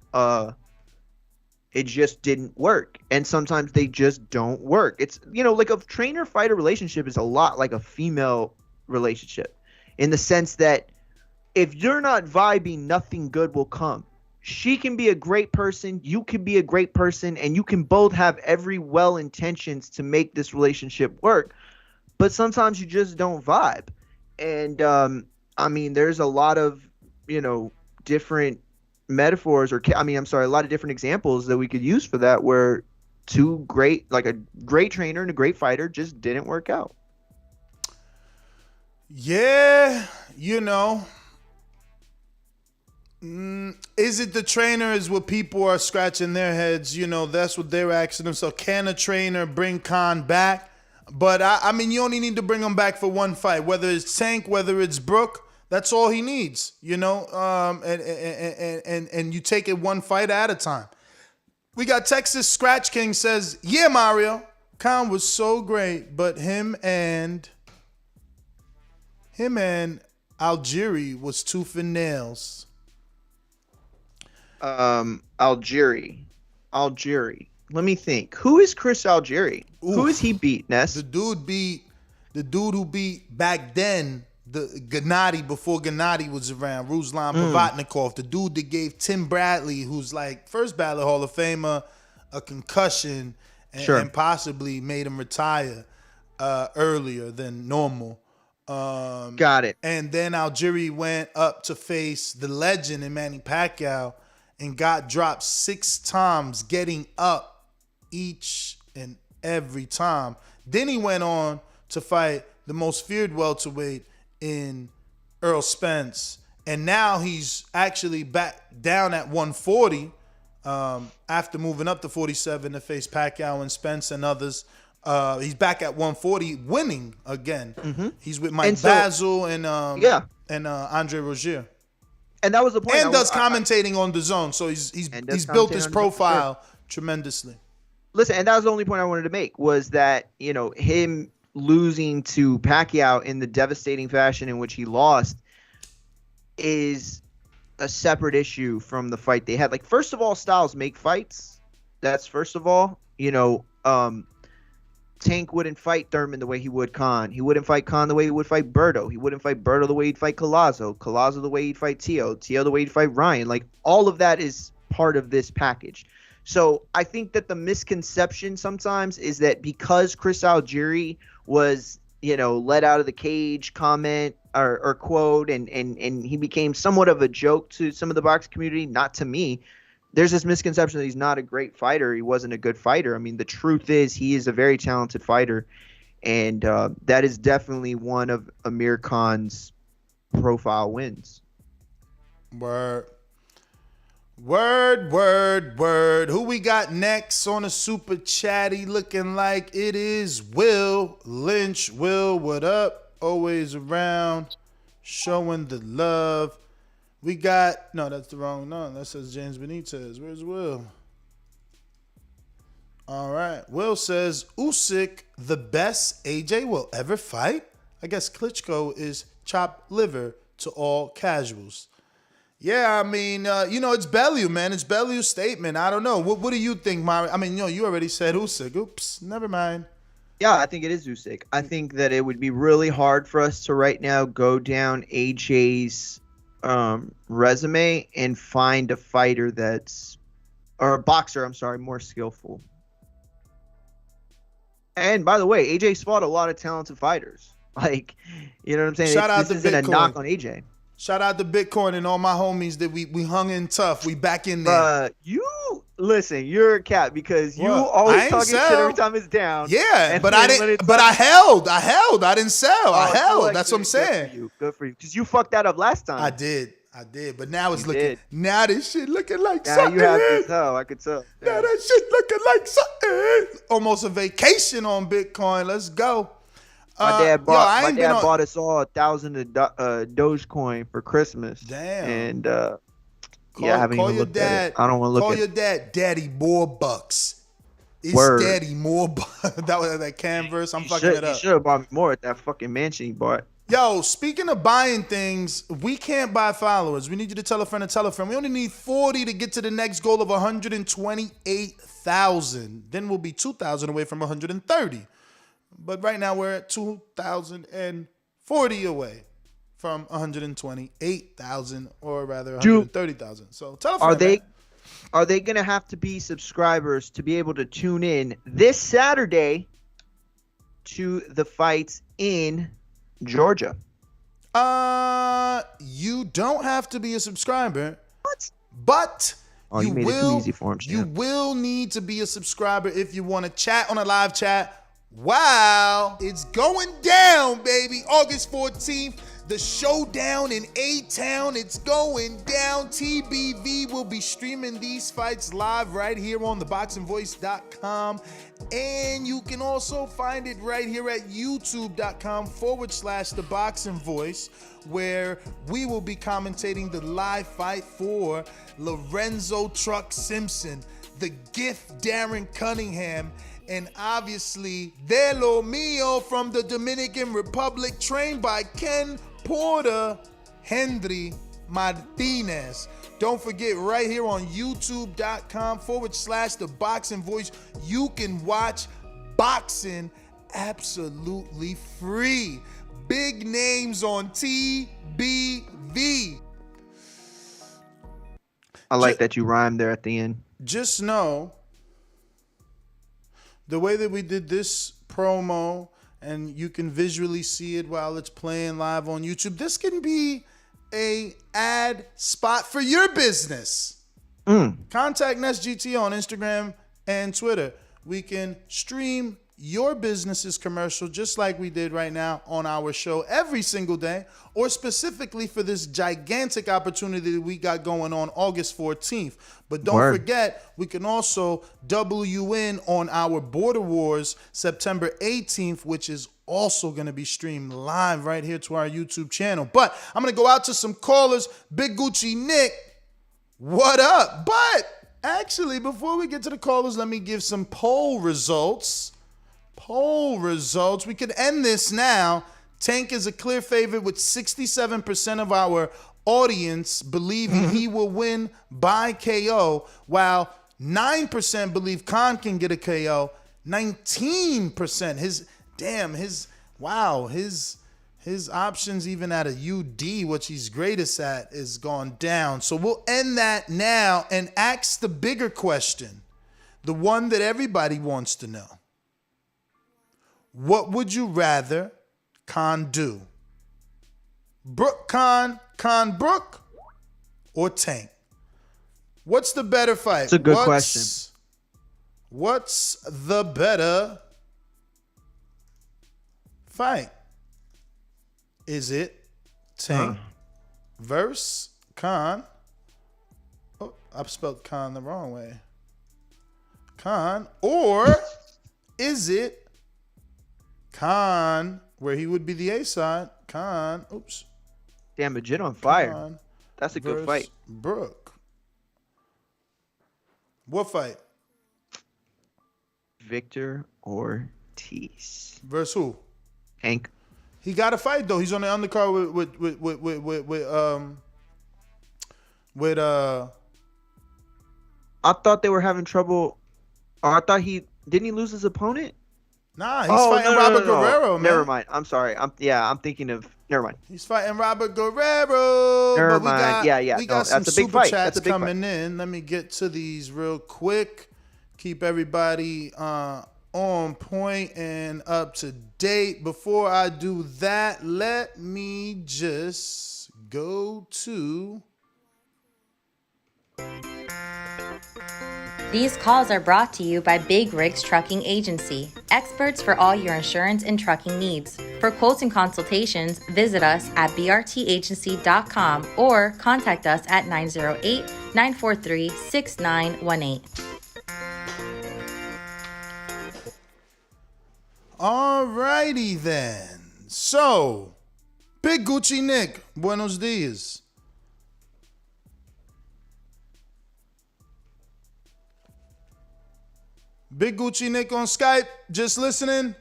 It just didn't work. And sometimes they just don't work. It's, you know, like a trainer-fighter relationship is a lot like a female relationship in the sense that if you're not vibing, nothing good will come. She can be a great person. You can be a great person. And you can both have every well intentions to make this relationship work. But sometimes you just don't vibe. And, I mean, there's a lot of, you know, different metaphors a lot of different examples that we could use for that where a great trainer and a great fighter just didn't work out. Yeah, you know. Is it the trainer is what people are scratching their heads? You know, that's what they're asking themselves. Can a trainer bring Khan back? But I mean, you only need to bring him back for one fight, whether it's Tank, whether it's Brook. That's all he needs, you know, and you take it one fight at a time. We got Texas Scratch King says, yeah, Mario, Khan was so great, but him and Algieri was tooth and nails. Algieri. Let me think. Who is Chris Algieri? Who is he beat, Ness? The dude who beat back then the Gennady before Gennady was around, Ruslan Pavatnikov, the dude that gave Tim Bradley, who's like first ballot Hall of Famer, a concussion and possibly made him retire earlier than normal. Got it. And then Algieri went up to face the legend in Manny Pacquiao and got dropped 6 times, getting up each and every time. Then he went on to fight the most feared welterweight in Earl Spence, and now he's actually back down at 140 after moving up to 47 to face Pacquiao and Spence and others. He's back at 140 winning again. He's with Mike Basil and Andre Rozier. And that was the point. And does commentating on the zone, so he's built his profile tremendously. Listen, and that was the only point I wanted to make, was that, you know, him losing to Pacquiao in the devastating fashion in which he lost is a separate issue from the fight they had. Like, first of all, styles make fights. That's first of all. You know, Tank wouldn't fight Thurman the way he would Khan. He wouldn't fight Khan the way he would fight Berto. He wouldn't fight Berto the way he'd fight Collazo. Collazo the way he'd fight Tio. Tio the way he'd fight Ryan. Like, all of that is part of this package. So I think that the misconception sometimes is that because Chris Algieri was, you know, let out of the cage comment or quote, and he became somewhat of a joke to some of the boxing community, not to me. There's this misconception that he's not a great fighter. He wasn't a good fighter. I mean, the truth is he is a very talented fighter, and that is definitely one of Amir Khan's profile wins. Word. Who we got next on the super chatty? Looking like it is Will Lynch. Will, what up? Always around, showing the love. We got, no, that's the wrong one. That says James Benitez. Where's Will? All right. Will says, Usyk, the best AJ will ever fight? I guess Klitschko is chopped liver to all casuals. Yeah, I mean, you know, it's Bellew, man. It's Bellew's statement. I don't know. What do you think, Mari? I mean, you know, you already said Usyk. Oops, never mind. Yeah, I think it is Usyk. I think that it would be really hard for us to right now go down AJ's resume and find a fighter or a boxer, I'm sorry, more skillful. And by the way, AJ's fought a lot of talented fighters. Like, you know what I'm saying? This isn't a knock on AJ. Shout out to Bitcoin and all my homies that we hung in tough. We back in there. Listen, you're a cat because you always talking shit every time it's down. Yeah, but I didn't. But I held. I didn't sell. I held. That's what I'm saying. Good for you. Because you fucked that up last time. I did. But now it's looking. Now this shit looking like now something. You have to tell. I could tell. Yeah. Now that shit looking like something. Almost a vacation on Bitcoin. Let's go. My dad bought us all 1,000 Dogecoin for Christmas. Damn. And I haven't even looked at it. I don't want to look at it. Call your dad, Daddy, more bucks. It's Word. Daddy, more bucks. That was that Canvas. I'm fucking it up. You should have bought me more at that fucking mansion you bought. Yo, speaking of buying things, we can't buy followers. We need you to tell a friend to tell a friend. We only need 40 to get to the next goal of 128,000. Then we'll be 2,000 away from 130. But right now we're at 2,040 away from 128,000, or rather 130,000. So tell a friend. Are they going to have to be subscribers to be able to tune in this Saturday to the fights in Georgia? You don't have to be a subscriber. What? But you made it too easy for him. You will need to be a subscriber if you want to chat on a live chat. Wow, it's going down, baby. August 14th, the showdown in A-Town. It's going down. TBV will be streaming these fights live right here on theboxingvoice.com. And you can also find it right here at youtube.com/theboxingvoice, where we will be commentating the live fight for Lorenzo Truck Simpson, the gift Darren Cunningham, and obviously, De Lo Mio from the Dominican Republic, trained by Ken Porter, Hendry Martinez. Don't forget, right here on youtube.com/theboxingvoice, you can watch boxing absolutely free. Big names on TBV. I like that you rhymed there at the end. Just know, the way that we did this promo, and you can visually see it while it's playing live on YouTube, this can be a ad spot for your business. Contact NestGT on Instagram and Twitter. We can stream your business's commercial just like we did right now on our show every single day, or specifically for this gigantic opportunity that we got going on August 14th. But don't forget, we can also double you in on our Border Wars September 18th, which is also going to be streamed live right here to our YouTube channel. But I'm going to go out to some callers. Big Gucci Nick, what up? But actually, before we get to the callers, let me give some poll results. We can end this now. Tank is a clear favorite with 67% of our audience believing he will win by KO, while 9% believe Khan can get a KO. 19%, his options even at a UD, which he's greatest at, is gone down. So we'll end that now and ask the bigger question, the one that everybody wants to know. What would you rather Khan do? Brook Khan, Khan Brook, or Tank? What's the better fight? It's a good question. What's the better fight? Is it Tank versus Khan? Oh, I've spelled Khan the wrong way. Khan, or is it Khan, where he would be the A side? Khan, oops. Damn, Majid on fire. Khan That's a good fight. Brook. What fight? Victor Ortiz. Versus who? Tank. He got a fight though. He's on the undercard with I thought they were having trouble. Or I thought didn't he lose his opponent? Nah, he's fighting Robert Guerrero, man. Never mind. I'm sorry. I'm thinking of. Never mind. He's fighting Robert Guerrero. Never mind. We got some super chats coming in. Let me get to these real quick. Keep everybody on point and up to date. Before I do that, let me just go to... These calls are brought to you by Big Rigs Trucking Agency, experts for all your insurance and trucking needs. For quotes and consultations, visit us at brtagency.com or contact us at 908-943-6918. Alrighty then. So, Big Gucci Nick, buenos dias. Big Gucci Nick on Skype, just listening.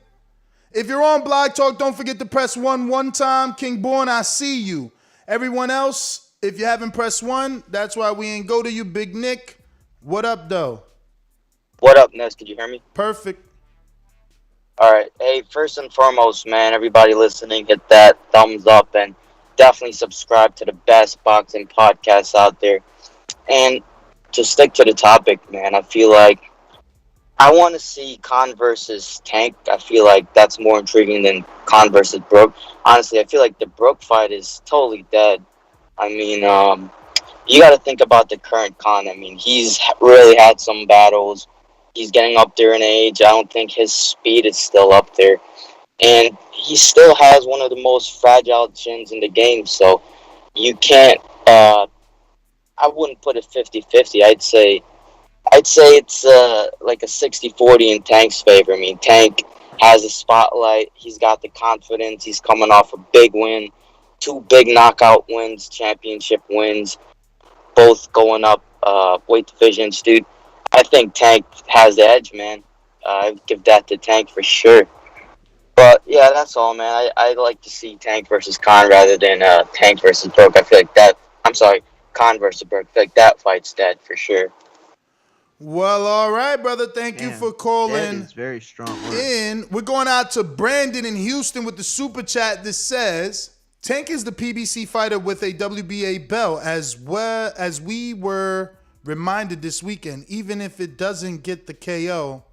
If you're on Blog Talk, don't forget to press 1 time. King Born, I see you. Everyone else, if you haven't pressed 1, that's why we ain't go to you, Big Nick. What up, though? What up, Ness? Could you hear me? Perfect. All right. Hey, first and foremost, man, everybody listening, hit that thumbs up and definitely subscribe to the best boxing podcasts out there. And to stick to the topic, man, I feel like I want to see Khan versus Tank. I feel like that's more intriguing than Khan versus Brook. Honestly, I feel like the Brook fight is totally dead. I mean, you got to think about the current Khan. I mean, he's really had some battles. He's getting up there in age. I don't think his speed is still up there. And he still has one of the most fragile chins in the game. So you can't, I wouldn't put it 50-50. I'd say it's like a 60-40 in Tank's favor. I mean, Tank has the spotlight. He's got the confidence. He's coming off a big win, 2 big knockout wins, championship wins, both going up weight divisions, dude. I think Tank has the edge, man. I'd give that to Tank for sure. But, yeah, that's all, man. I'd like to see Tank versus Khan rather than Tank versus Brook. I feel like that – I'm sorry, Khan versus Brook. I feel like that fight's dead for sure. Well, all right, brother. Thank you for calling. That is very strong in. We're going out to Brandon in Houston with the super chat that says, Tank is the PBC fighter with a WBA belt, as well as we were reminded this weekend. Even if it doesn't get the KO,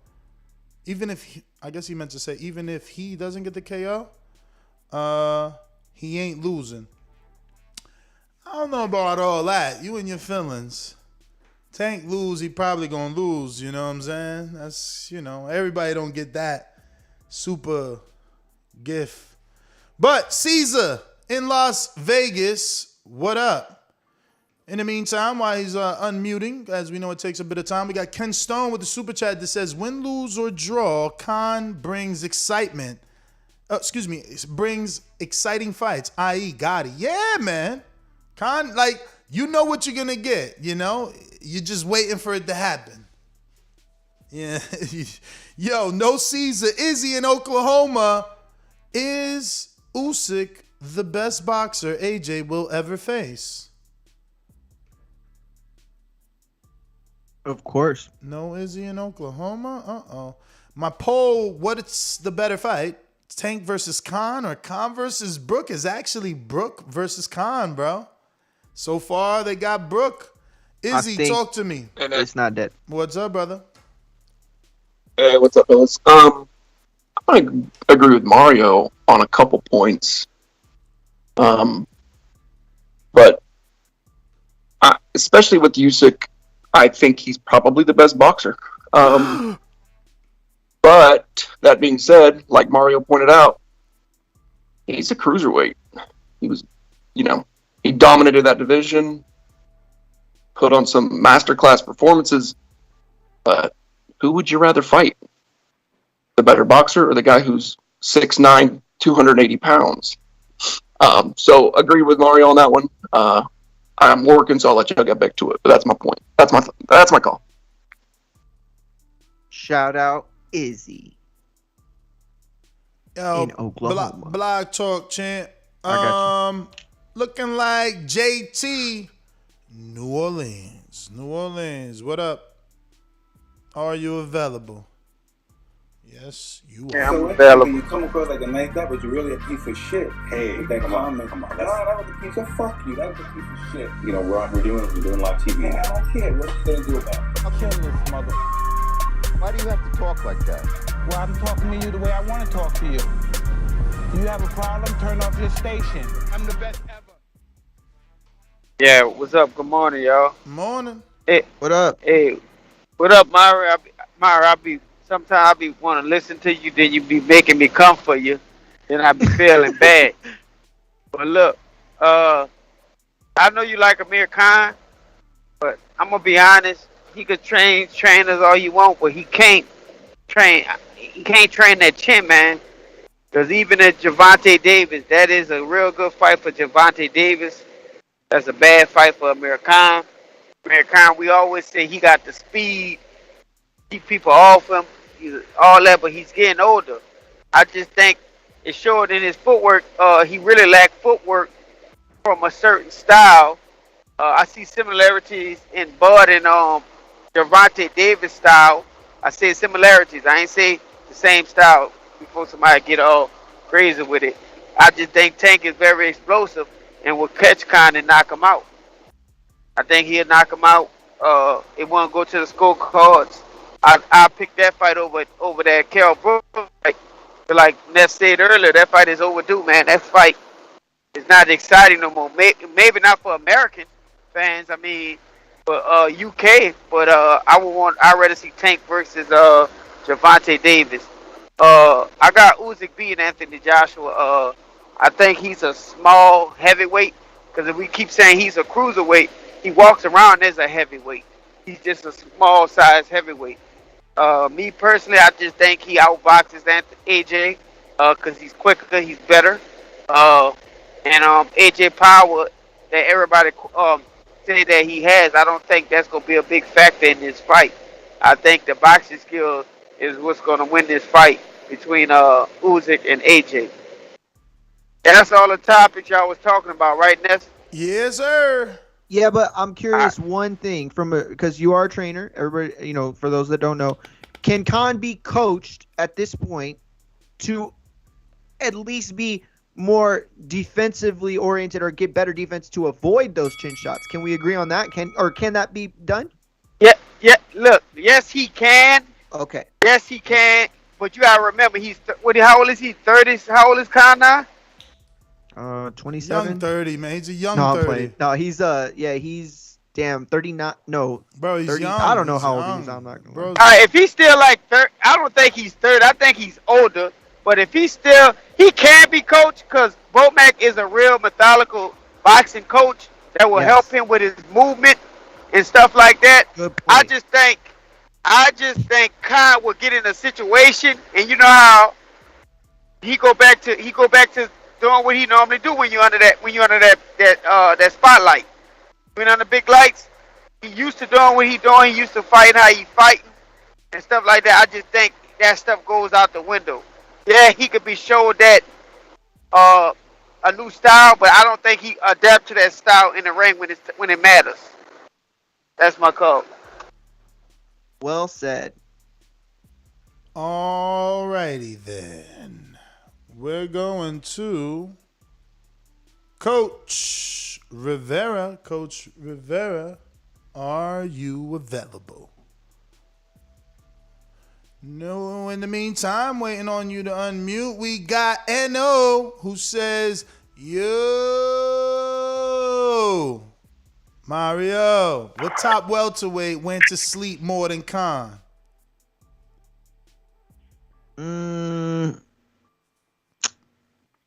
even if I guess he meant to say even if he doesn't get the KO, he ain't losing. I don't know about all that. You and your feelings. Tank lose, he probably gonna lose. You know what I'm saying? That's, everybody don't get that. super gift. But Caesar in Las Vegas, what up? In the meantime, while he's unmuting, as we know it takes a bit of time, we got Ken Stone with the super chat that says, win, lose, or draw, Khan brings excitement. Brings exciting fights, i.e. Gotti. Yeah, man. Khan, like, you know what you're going to get, you know? You're just waiting for it to happen. Yeah. Yo, no Caesar. Izzy in Oklahoma. Is Usyk the best boxer AJ will ever face? Of course. No Izzy in Oklahoma? Uh-oh. My poll, what's the better fight? Tank versus Khan or Khan versus Brook is actually Brook versus Khan, bro. So far, they got Brook. Izzy, talk to me. It's not dead. What's up, brother? Hey, what's up, fellas? I agree with Mario on a couple points. But especially with Usyk, I think he's probably the best boxer. But that being said, like Mario pointed out, he's a cruiserweight. He was, he dominated that division, put on some masterclass performances. But who would you rather fight? The better boxer or the guy who's 6'9", 280 pounds? So agree with Mario on that one. I'm working, so I'll let you get back to it. But that's my point. That's my call. Shout out Izzy. Yo, in Oklahoma. Blog talk, champ. I got you. Looking like JT, New Orleans. What up? Are you available? Yes, you are. Yeah, I'm available. You come across like a nice guy, but you're really a piece of shit. Hey, that comment. Come on. That was a piece of fuck you. That was a piece of shit. We're doing live TV. Man, I don't care. What you gonna do about it? I'll kill this mother. Why do you have to talk like that? Well, I'm talking to you the way I want to talk to you. You have a problem? Turn off your station. I'm the best ever. Yeah, what's up? Good morning, y'all. Morning. Hey, what up? Hey, what up, Myra? Sometimes I be want to listen to you, then you be making me come for you, then I be feeling bad. But look, I know you like Amir Khan, but I'm gonna be honest. He could train trainers all you want, but he can't train that chin, man. Because even at Gervonta Davis, that is a real good fight for Gervonta Davis. That's a bad fight for Amir Khan. Amir Khan, we always say he got the speed, keep people off him, all that, but he's getting older. I just think it showed in his footwork. He really lacked footwork from a certain style. I see similarities in Bud and Gervonta Davis style. I say similarities. I ain't say the same style before somebody get all crazy with it. I just think Tank is very explosive and will catch Khan and knock him out. I think he'll knock him out. It won't go to the scorecards. I picked that fight over that Carol Brooks fight. But like Ness said earlier, that fight is overdue, man. That fight is not exciting no more. Maybe not for American fans. I mean, for UK. But I'd rather see Tank versus Gervonta Davis. I got Usyk beating Anthony Joshua. I think he's a small heavyweight. Because if we keep saying he's a cruiserweight, he walks around as a heavyweight. He's just a small size heavyweight. Me personally, I just think he outboxes AJ because he's quicker, he's better. And AJ power that everybody say that he has, I don't think that's going to be a big factor in this fight. I think the boxing skill is what's going to win this fight between Usyk and AJ. That's all the topics y'all was talking about, right, Ness? Yes, sir. Yeah, but I'm curious one thing because you are a trainer. Everybody, for those that don't know, can Khan be coached at this point to at least be more defensively oriented or get better defense to avoid those chin shots? Can we agree on that? Can that be done? Yeah. Look, yes, he can. Okay. Yes, he can. But you gotta remember, how old is he? 30? How old is Khan now? 27. Young 30, man. He's a young no, 30. No, he's damn 39. No, bro, he's 30. young. I don't know He's how old young. he is. I'm not gonna. Bro, All right, if he's still like 30, I don't think he's 30. I think he's older. But if he can be coached because Bomac is a real methodical boxing coach that will help him with his movement and stuff like that. I just think Khan will get in a situation, and you know how he go back to doing what he normally do when you're under that spotlight. When under big lights, he used to doing what he doing. He used to fighting how he fighting and stuff like that. I just think that stuff goes out the window. Yeah, he could be showed that a new style, but I don't think he adapt to that style in the ring when it matters. That's my call. Well said. Alrighty then. We're going to Coach Rivera. Coach Rivera, are you available? No, in the meantime, waiting on you to unmute, we got N.O. who says, yo, Mario, what top welterweight went to sleep more than Khan?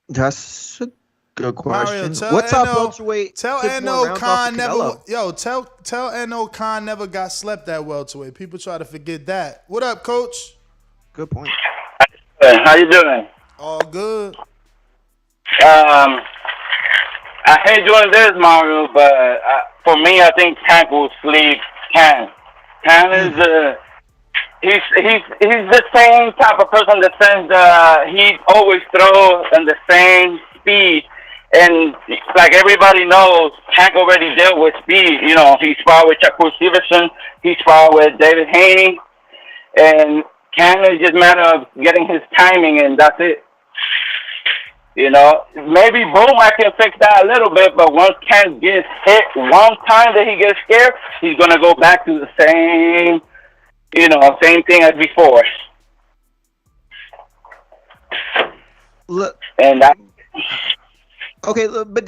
That's a good question. Mario, tell What top N.O. welterweight? Tell took more N.O. rounds Khan off of never. Canelo? Yo, tell N.O. Khan never got slept at welterweight. People try to forget that. What up, Coach? Good point. How you doing? All good. I hate doing this, Mario, but for me, I think Tank will sleep Can. Can is he's the same type of person that says he always throws in the same speed, and like everybody knows, Tank already dealt with speed. You know, he sparred with Shakur Stevenson, he sparred with David Haney, and Can is just a matter of getting his timing, and that's it. You know, maybe Bomac can fix that a little bit, but once Ken gets hit one time that he gets scared, he's going to go back to the same, same thing as before. Look. And that. Okay, but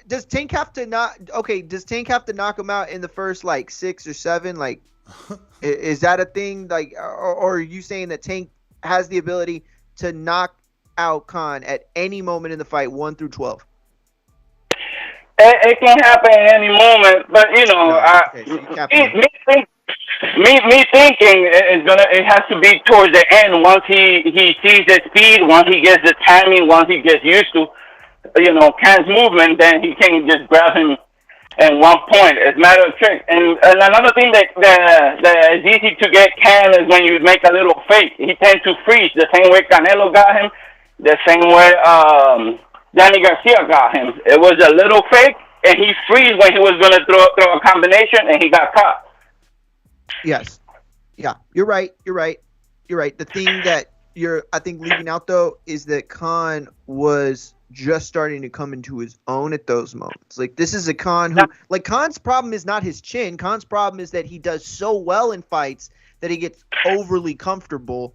does Tank have to knock him out in the first, 6 or 7? Is that a thing? Or are you saying that Tank has the ability to knock out Khan at any moment in the fight, 1 through 12? It can happen at any moment, but me thinking it has to be towards the end. Once he sees the speed, once he gets the timing, once he gets used to Khan's movement, then he can just grab him at one point. It's a matter of trick. And another thing that is easy to get Khan is when you make a little fake. He tends to freeze the same way Canelo got him, the same way Danny Garcia got him. It was a little fake, and he freezed when he was going to throw a combination, and he got caught. Yes. Yeah, you're right. The thing that I think leaving out, though, is that Khan was just starting to come into his own at those moments. This is a Khan who, Khan's problem is not his chin. Khan's problem is that he does so well in fights that he gets overly comfortable,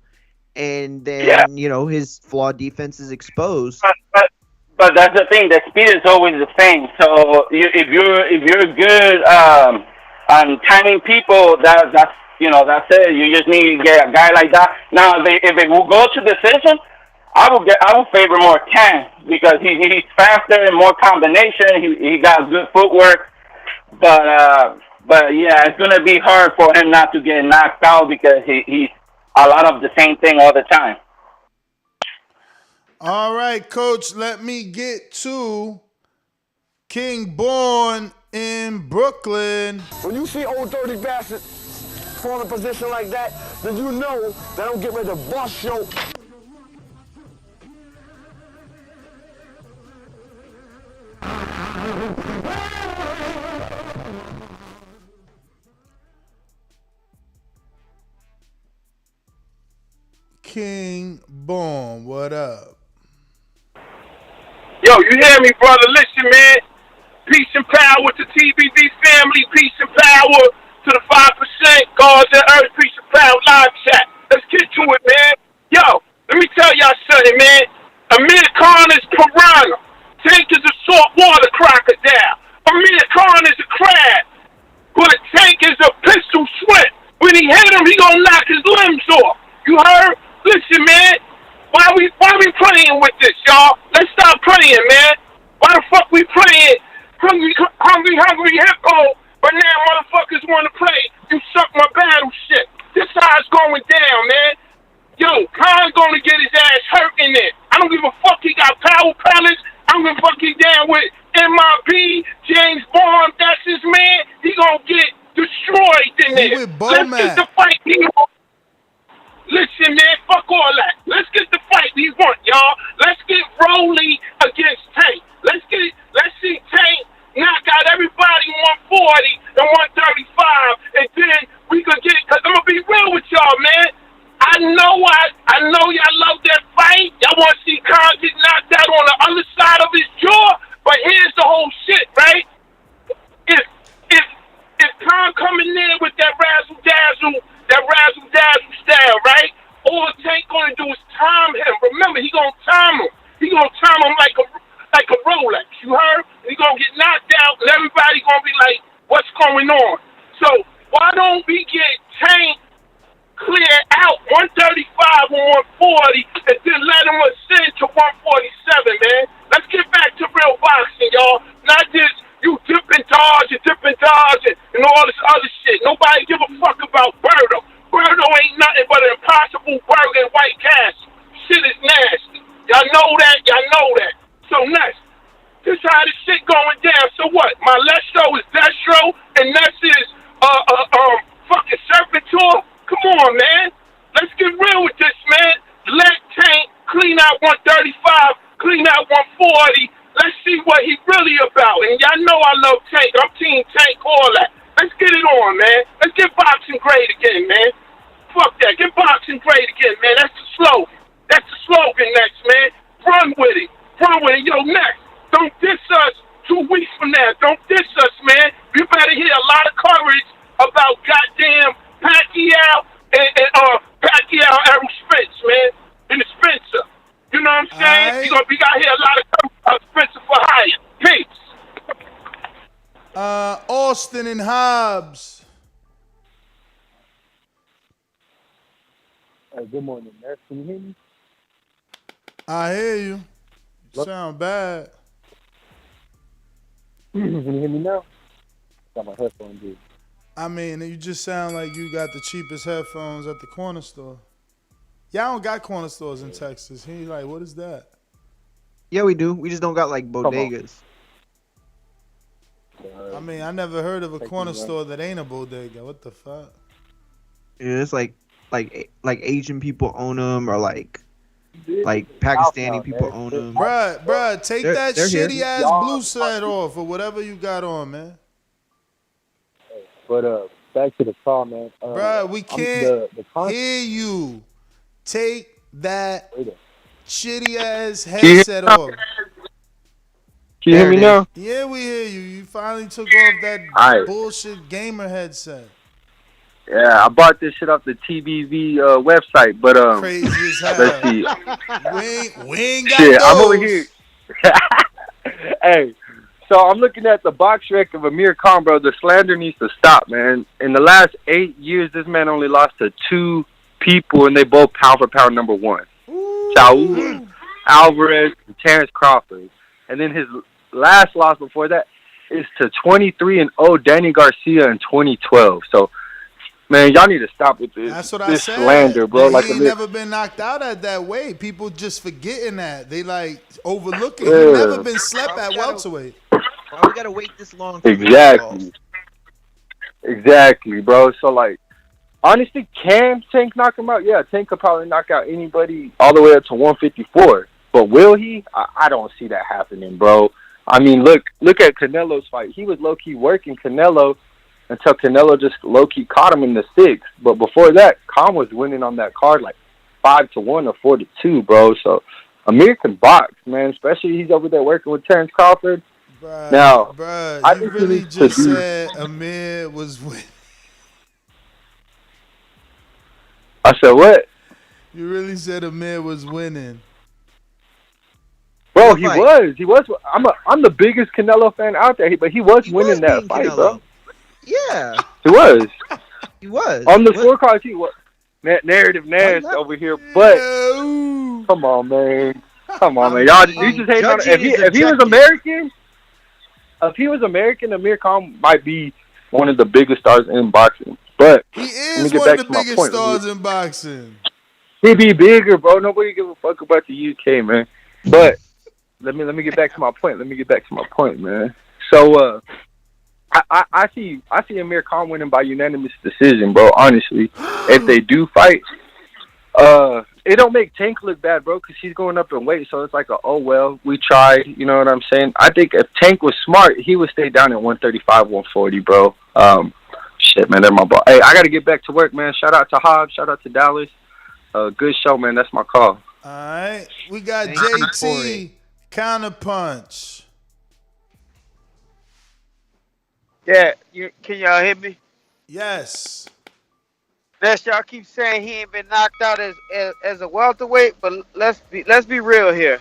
and then his flawed defense is exposed. But that's the thing. The speed is always the same. So if you're good on timing people, that's it. You just need to get a guy like that. Now, if it will go to decision, I will favor more Can, because he's faster and more combination. He got good footwork, but yeah, it's gonna be hard for him not to get knocked out, because he's a lot of the same thing all the time. All right, Coach, let me get to King Born in Brooklyn. When you see old dirty bastard form a position like that, then you know that I'm getting ready to bust your... King Born, what up? Yo, you hear me, brother? Listen, man. Peace and power to TBV family. Peace and power to the 5%. Gods and earth. Peace and power. Live chat. Let's get to it, man. Yo, let me tell y'all something, man. Amir Khan is piranha. Tank is a saltwater crocodile. Amir Khan is a crab. when he hit him, he gonna knock his limbs off. You heard? Listen, man. Why we playing with this, y'all? Let's stop playing, man. Why the fuck we playing hungry hippo, but now motherfuckers want to play you suck my battle shit. This how it's going down, man. Yo, Khan's gonna get his ass hurt in there. I don't give a fuck. He got power palace. I don't give a fuck. He down with MIB, James Bond. That's his man. He gonna get destroyed in there. Let's get the fight, people. Listen, man, fuck all that. Let's get the fight we want, y'all. Let's get Rolly against Tank. Let's see Tank knock out everybody 140 and 135, and then we could get. Cause I'm gonna be real with y'all, man. I know y'all love that fight. Y'all want to see Khan get knocked out on the other side of his jaw. But here's the whole shit, right? If Khan coming in with that razzle dazzle style, right? All Tank gonna do is time him. Remember, he gonna time him. He gonna time him like a Rolex. You heard? He gonna get knocked out, and everybody gonna be like, "What's going on?" So why don't we get Tank clear out 135 or 140, and then let him ascend to 147, man? Let's get back to real boxing, y'all. Not just you dip and dodge and all this other shit. Nobody give a fuck about Birdo. Birdo ain't nothing but an impossible burger in White Castle. Shit is nasty. Y'all know that. So next, this how this shit going down. So what? My left show is Destro, and next is fucking Serpentor. Come on, man. Let's get real with this, man. Let Tank clean out 135, clean out 140. Let's see what he really about. And y'all know I love Tank. I'm Team Tank, all that. Let's get it on, man. Let's get boxing great again, man. Fuck that. Get boxing great again, man. That's the slogan. That's the slogan next, man. Run with it. Yo, next. Don't diss us 2 weeks from now. Don't diss us, man. You better hear a lot of courage about goddamn Pacquiao and Pacquiao Errol Spence, man. And the Spencer. You know what I'm saying? We got to hear a lot of Spencer for hire. Peace. Austin and Hobbs. Hey, good morning, man. Can you hear me? I hear you. You sound bad. Can you hear me now? Got my headphones in. I mean, you just sound like you got the cheapest headphones at the corner store. Y'all don't got corner stores in Texas. He like, what is that? Yeah, we do. We just don't got like bodegas. I mean, I never heard of a corner store that ain't a bodega. What the fuck? Yeah, it's like Asian people own them, or like Pakistani people own them. Bruh, take that shitty here. ass blue set off or whatever you got on, man. But back to the call, man. Bruh, we can't hear you. Take that shitty ass headset off. Can you hear me now? Yeah, we hear you. You finally took off that bullshit gamer headset. Yeah, I bought this shit off the TBV website, but crazy as hell. Let's see. We ain't got shit, those. I'm over here. Hey, so I'm looking at the box rec of Amir Khan, bro. The slander needs to stop, man. In the last 8 years, this man only lost to 2 people, and they both pound for pound number 1. Saul Alvarez and Terrence Crawford. And then his last loss before that is to 23-0 Danny Garcia in 2012. So, man, y'all need to stop with this. That's what this I said. slander, bro. He ain't never been knocked out at that weight. People just forgetting that. They like overlooking. Yeah. He never been slept at welterweight. Why we gotta wait this long? Exactly, bro. So, like, honestly, can Tank knock him out? Yeah, Tank could probably knock out anybody all the way up to 154. But will he? I don't see that happening, bro. I mean, look at Canelo's fight. He was low-key working Canelo until Canelo just low-key caught him in the 6th. But before that, Khan was winning on that card like 5-1 or 4-2, bro. So Amir can box, man. Especially he's over there working with Terrence Crawford. Bruh, now, you really just said Amir was winning. I said what? You really said Amir was winning. Bro, he was. I'm the biggest Canelo fan out there, but he was winning that fight, bro. Yeah. He was. He was. On the scorecard, he was. Narrative Nash over here, but come on, man. Come on, man. Y'all, you just hate on it. If he was American, Amir Khan might be one of the biggest stars in boxing. But he is one of the biggest stars in boxing. He'd be bigger, bro. Nobody give a fuck about the UK, man. But let me get back to my point. Man. So I see Amir Khan winning by unanimous decision, bro. Honestly, if they do fight, it don't make Tank look bad, bro, because he's going up in weight. So it's like oh well, we tried. You know what I'm saying? I think if Tank was smart, he would stay down at 135, 140, bro. Shit, man, they're my ball. Hey, I got to get back to work, man. Shout out to Hobbs. Shout out to Dallas. Good show, man. That's my call. All right. We got JT Counterpunch. Yeah, can y'all hear me? Yes. Yes, y'all keep saying he ain't been knocked out as a welterweight, but let's be real here.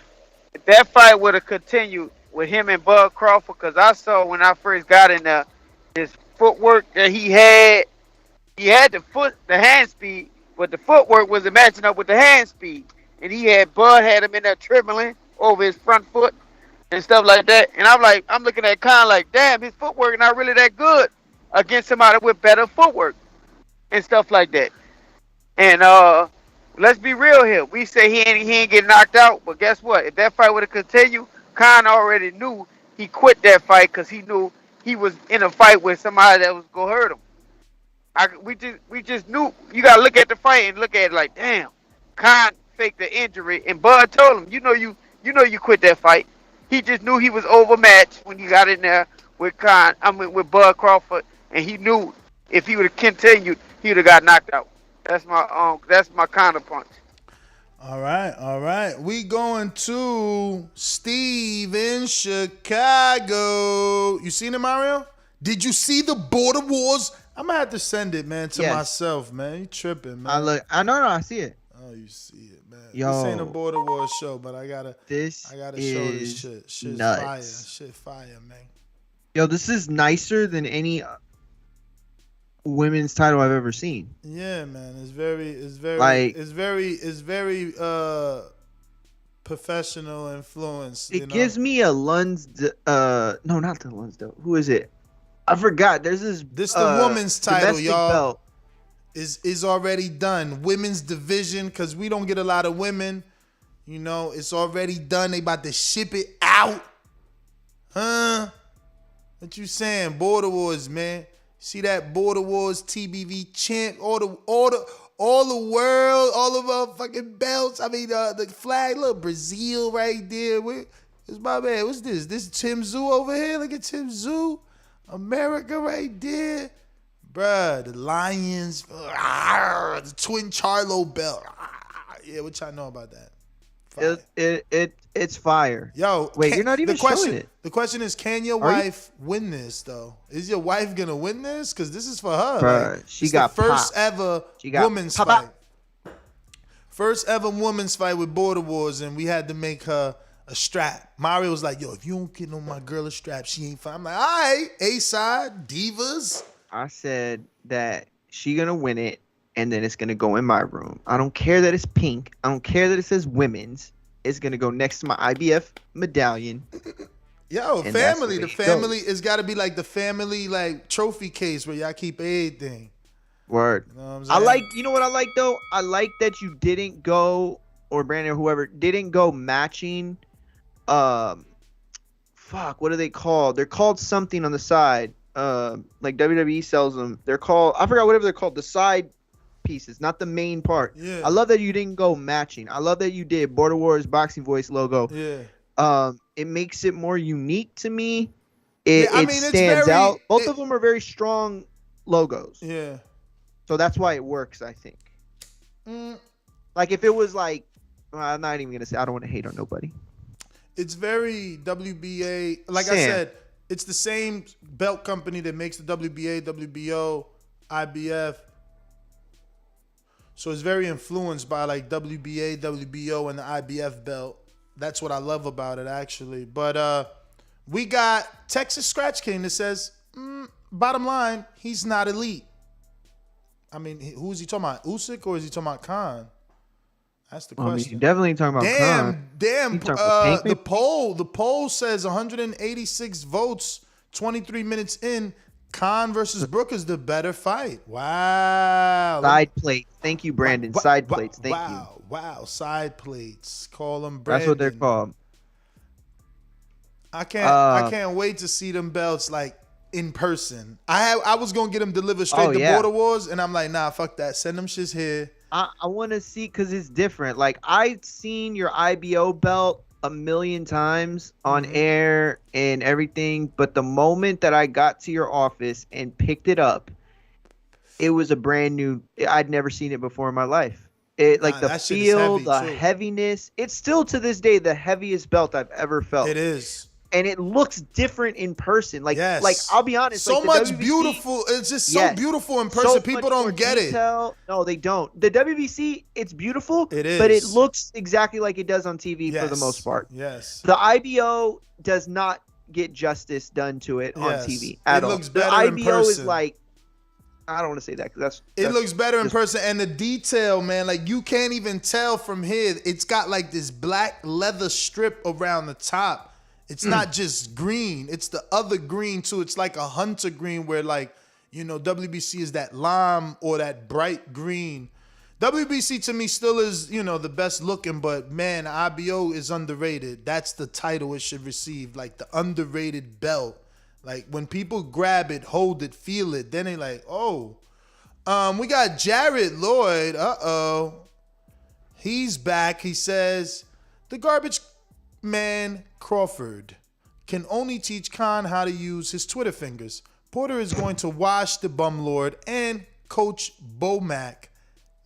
If that fight would have continued with him and Bud Crawford, because I saw when I first got in there, his footwork that he had the hand speed, but the footwork wasn't matching up with the hand speed. And Bud had him in there trembling over his front foot and stuff like that. And I'm looking at Khan like, damn, his footwork not really that good against somebody with better footwork and stuff like that. And let's be real here. We say he ain't get knocked out, but guess what? If that fight would have continued, Khan already knew he quit that fight because he knew he was in a fight with somebody that was gonna hurt him. We just knew. You gotta look at the fight and look at it like, damn, Khan faked the injury, and Bud told him, you know you quit that fight. He just knew he was overmatched when he got in there with with Bud Crawford, and he knew if he would have continued, he would have got knocked out. That's my counterpunch. All right. We going to Steve in Chicago. You seen it, Mario? Did you see the Border Wars? I'm gonna have to send it, man, to myself, man. You tripping, man? I see it. Oh, you see it, man. Yo, this ain't a Border Wars show, but I gotta show this shit. Shit's nuts. fire. Shit fire, man. Yo, this is nicer than any women's title I've ever seen. Yeah, man. It's very professional influence. It gives me a Lunsdale. No, not the Lunsdale. Who is it? I forgot. There's this. The women's title, y'all. Belt. Is already done. Women's division, because we don't get a lot of women. You know, it's already done. They about to ship it out. Huh? What you saying? Border Wars, man. See that Border Wars TBV champ, all the world, all of our fucking belts. I mean, the flag, look, Brazil right there. It's my man. What's this? This Tim Zoo over here. Look at Tim Zoo. America right there. Bruh, the Lions. The Twin Charlo belt. Yeah, what y'all know about that? It's fire. Yo, wait, you're not even showing it. The question is, can your wife win this though? Is your wife gonna win this? Because this is for her. Bruh, like, she got the first ever women's fight. First ever women's fight with Border Wars, and we had to make her a strap. Mario was like, yo, if you don't get on my girl a strap, she ain't fine. I'm like, all right, A-side, divas. I said that she gonna win it, and then it's gonna go in my room. I don't care that it's pink. I don't care that it says women's. It's gonna go next to my IBF medallion. Yo, family. The family has got to be like the family like trophy case where y'all keep everything. Word. You know what I'm saying? I like. You know what I like though? I like that you didn't go, or Brandon or whoever didn't go matching. Fuck. What are they called? They're called something on the side. Like WWE sells them. They're called. I forgot whatever they're called. The side pieces, not the main part. Yeah. I love that you didn't go matching. I love that you did Border Wars Boxing Voice logo. Yeah. It makes it more unique to me. It stands very, out. Both of them are very strong logos. Yeah. So that's why it works, I think. Like if it was like, well, I'm not even gonna say. I don't want to hate on nobody. It's very WBA. Like I said, it's the same belt company that makes the WBA, WBO, IBF. So it's very influenced by like WBA, WBO, and the IBF belt. That's what I love about it, actually. But we got Texas Scratch King that says, bottom line, he's not elite. I mean, who is he talking about? Usyk or is he talking about Khan? That's the I mean, question. you're definitely talking about Khan. Damn. You talking about Tank, The poll says 186 votes, 23 minutes in. Khan versus Brook is the better fight. Wow. Side plates. Thank you, Brandon. Side plates. Thank you. Wow. Side plates. Call them Brandon. That's what they're called. I can't wait to see them belts like in person. I was gonna get them delivered straight to Border Wars, and I'm like, nah, fuck that. Send them shits here. I want to see because it's different. Like I've seen your IBO belt a million times on air and everything, but the moment that I got to your office and picked it up, it was a brand new. I'd never seen it before in my life. It like the feel, the heaviness. It's still to this day the heaviest belt I've ever felt. It is. And it looks different in person. Like I'll be honest. So like much WBC, beautiful. It's just so beautiful in person. People don't get it. No, they don't. The WBC, it's beautiful. It is. But it looks exactly like it does on TV for the most part. Yes. The IBO does not get justice done to it on TV at all. It looks better the in IBO person. is like, I don't want to say that because it looks better in person, and the detail, man, like you can't even tell from here. It's got like this black leather strip around the top. It's not just green. It's the other green too. It's like a hunter green where like, you know, WBC is that lime or that bright green. WBC to me still is, you know, the best looking, but man, IBO is underrated. That's the title it should receive, like the underrated belt. Like when people grab it, hold it, feel it, then they like, oh. We got Jared Lloyd. He's back. He says, the garbage man Crawford can only teach Khan how to use his Twitter fingers. Porter is going to wash the bum lord, and Coach Bomac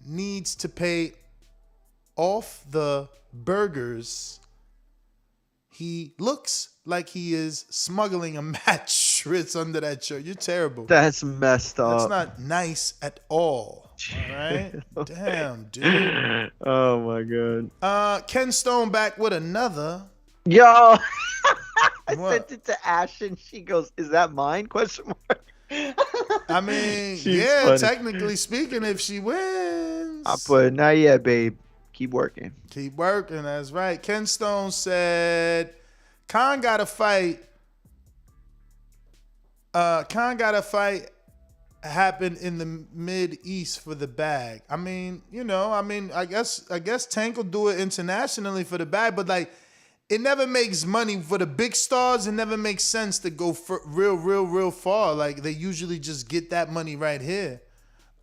needs to pay off the burgers. He looks like he is smuggling a mattress under that shirt. You're terrible. That's messed up. That's not nice at all. All right? Damn, dude. Oh my god. Ken Stone back with another. Yo. I sent it to Ash and she goes, "Is that mine?" Question mark. I mean, She's funny. technically speaking, if she wins. I put, not yet, babe. Keep working. Keep working, that's right. Ken Stone said, Khan got to fight happen in the Mid-East for the bag. I mean, you know, I guess Tank will do it internationally for the bag, but like, it never makes money for the big stars. It never makes sense to go for real far. Like, they usually just get that money right here.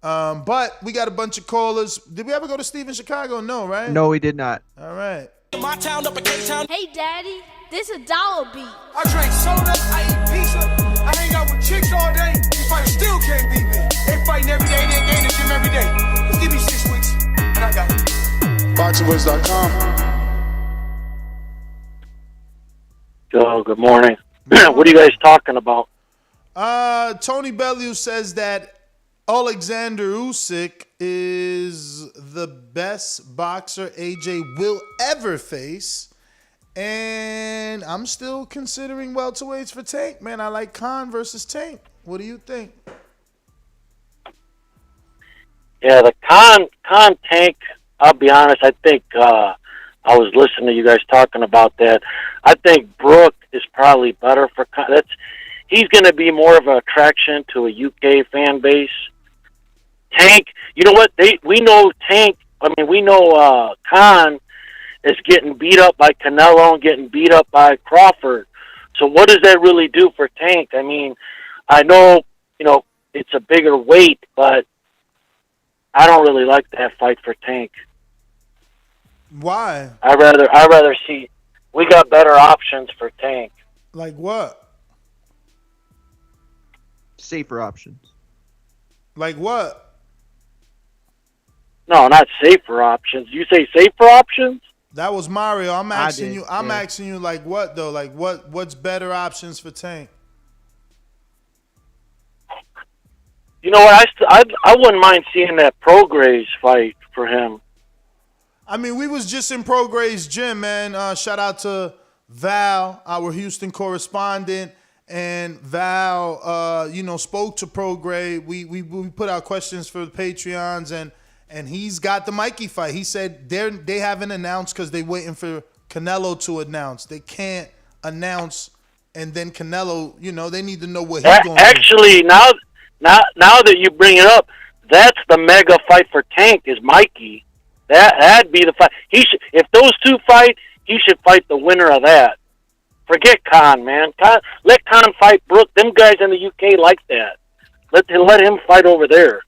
But we got a bunch of callers. Did we ever go to Steve in Chicago? No, right? No, we did not. All right. My town up in K-Town. Hey, Daddy, this a dollar beat. I drink soda, I eat pizza. I hang out with chicks all day. These fighters still can't beat me. They fighting every day, they in the gym every day. Just give me 6 weeks, and I got it. BoxingVoice.com. Yo, good morning. What are you guys talking about? Tony Bellew says that Alexander Usyk is the best boxer AJ will ever face. And I'm still considering welterweights for Tank. Man, I like Khan versus Tank. What do you think? Yeah, the Khan Tank, I'll be honest, I think I was listening to you guys talking about that. I think Brook is probably better for Khan. He's going to be more of an attraction to a UK fan base. Tank, you know what? We know Tank. I mean, we know Khan is getting beat up by Canelo and getting beat up by Crawford. So what does that really do for Tank? I mean, I know, you know, it's a bigger weight, but I don't really like that fight for Tank. Why? I rather see we got better options for Tank. Like what? Safer options. Like what? No, not safer options. You say safer options? That was Mario. I'm asking did, you. I'm asking you like what though? Like what's better options for Tank? You know what? I wouldn't mind seeing that Prograis fight for him. I mean, we was just in Prograis' gym, man. Shout out to Val, our Houston correspondent, and Val, spoke to Prograde. We put out questions for the Patreons, and he's got the Mikey fight. He said they haven't announced because they're waiting for Canelo to announce. They can't announce, and then Canelo, they need to know what he's going to do. Actually, now that you bring it up, that's the mega fight for Tank is Mikey. That'd be the fight. If those two fight, he should fight the winner of that. Forget Khan, man. Let Khan fight Brook. Them guys in the UK like that. Let him fight over there.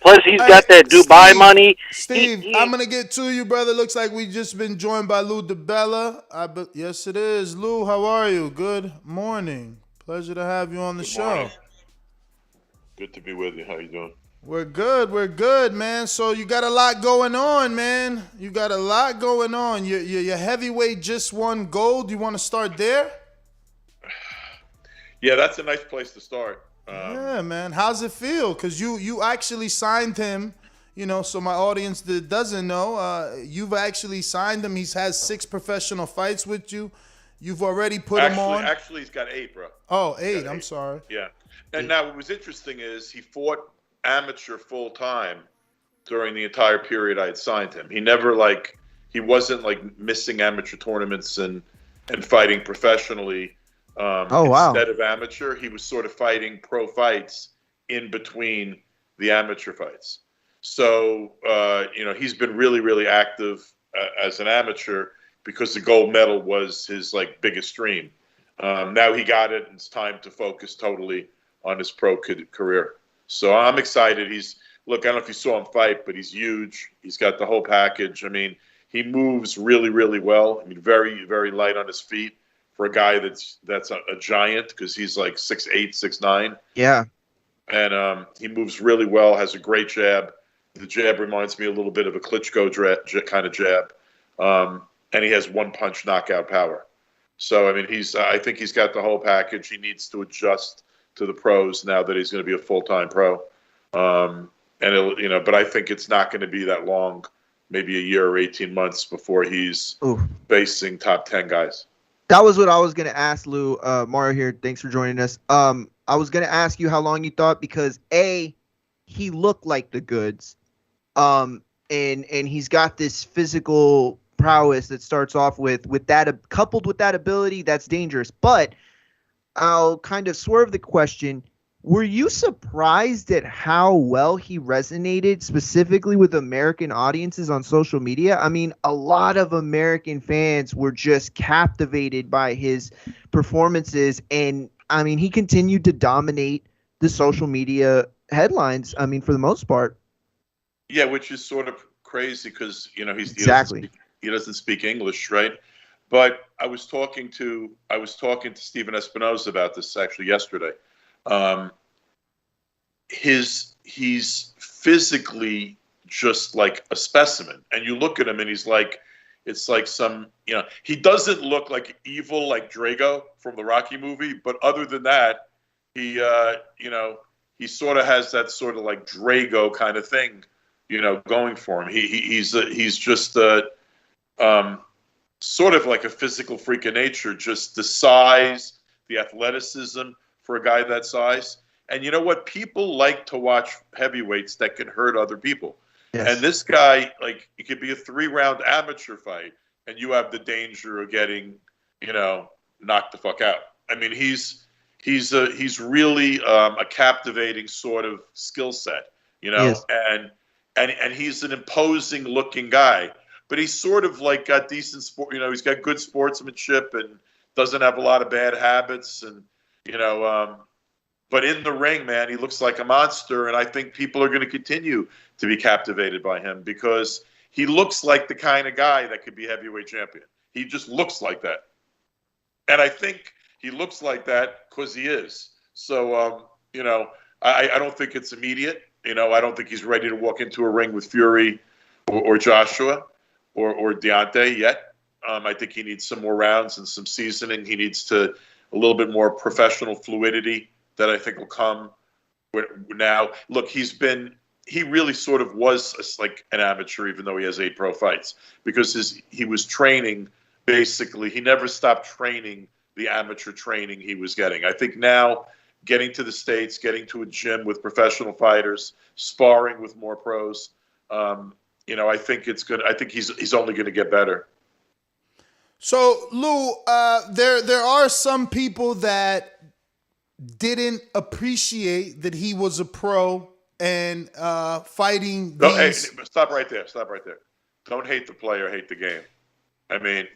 Plus, he's got that Dubai money. Steve, I'm going to get to you, brother. Looks like we just been joined by Lou DiBella. Yes, it is. Lou, how are you? Good morning. Pleasure to have you on the show. Morning. Good to be with you. How you doing? We're good, man. So you got a lot going on, man. You got a lot going on. Your heavyweight just won gold. You want to start there? Yeah, that's a nice place to start. Yeah, man. How's it feel? Because you actually signed him, so my audience that doesn't know, you've actually signed him. He's has 6 professional fights with you. You've already put him on. Actually, he's got 8, bro. Oh, 8. I'm sorry. Yeah. And now what was interesting is he fought amateur full time during the entire period I had signed him. He never he wasn't missing amateur tournaments and fighting professionally. Instead of amateur, he was sort of fighting pro fights in between the amateur fights. So, he's been really, really active as an amateur because the gold medal was his biggest dream. Now he got it, and it's time to focus totally on his pro career. So I'm excited. I don't know if you saw him fight, but he's huge. He's got the whole package. I mean, he moves really, really well. I mean, very, very light on his feet for a guy that's a giant because he's 6'8", 6'9". Yeah. And he moves really well, has a great jab. The jab reminds me a little bit of a Klitschko kind of jab. And he has one-punch knockout power. So, I mean, I think he's got the whole package. He needs to adjust to the pros now that he's going to be a full-time pro. But I think it's not going to be that long, maybe a year or 18 months before he's facing top 10 guys. That was what I was going to ask, Lou. Mario here. Thanks for joining us. I was going to ask you how long you thought because, A, he looked like the goods. And he's got this physical prowess that starts off with that, coupled with that ability, that's dangerous. But I'll kind of swerve the question. Were you surprised at how well he resonated specifically with American audiences on social media? I mean, a lot of American fans were just captivated by his performances. And, I mean, he continued to dominate the social media headlines, I mean, for the most part. Yeah, which is sort of crazy because, he doesn't speak English, right? But I was talking to Stephen Espinoza about this actually yesterday. He's physically just like a specimen, and you look at him and he's it's like some, he doesn't look like evil like Drago from the Rocky movie, but other than that, he sort of has that sort of like Drago kind of thing, going for him. He's just sort of like a physical freak of nature, just the size, the athleticism for a guy that size. And you know what? People like to watch heavyweights that can hurt other people. Yes. And this guy, it could be a 3-round amateur fight, and you have the danger of getting, knocked the fuck out. I mean, he's really a captivating sort of skill set, yes. and he's an imposing looking guy. But he's sort of got decent sport, he's got good sportsmanship and doesn't have a lot of bad habits. And, but in the ring, man, he looks like a monster. And I think people are going to continue to be captivated by him because he looks like the kind of guy that could be heavyweight champion. He just looks like that. And I think he looks like that because he is. So, I don't think it's immediate. I don't think he's ready to walk into a ring with Fury or Joshua. Or Deontay yet. I think he needs some more rounds and some seasoning. He needs a little bit more professional fluidity that I think will come now. Look, he really sort of was like an amateur, even though he has 8 pro fights, because he was training basically. He never stopped training the amateur training he was getting. I think now getting to the States, getting to a gym with professional fighters, sparring with more pros, I think it's good. I think he's only going to get better. So, Lou, there are some people that didn't appreciate that he was a pro and fighting. No, hey, stop right there. Don't hate the player, hate the game. I mean,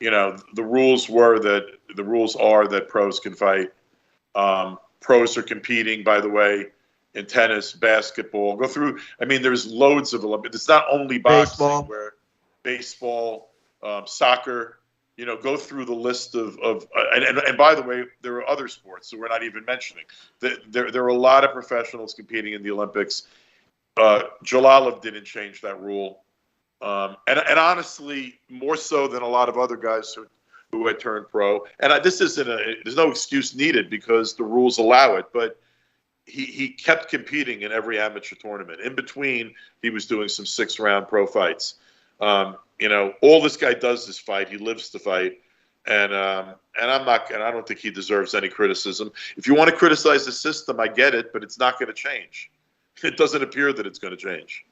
the rules are that pros can fight. Pros are competing, by the way, in tennis, basketball. Go through. I mean, there's loads of Olympics. It's not only boxing, baseball, soccer. Go through the list of and by the way, there are other sports that we're not even mentioning. There are a lot of professionals competing in the Olympics. Jalalov didn't change that rule, and honestly, more so than a lot of other guys who had turned pro. And there's no excuse needed because the rules allow it, but he kept competing in every amateur tournament. In between, he was doing some 6-round pro fights. All this guy does is fight. He lives to fight, and I don't think he deserves any criticism. If you want to criticize the system, I get it, but it's not going to change. It doesn't appear that it's going to change.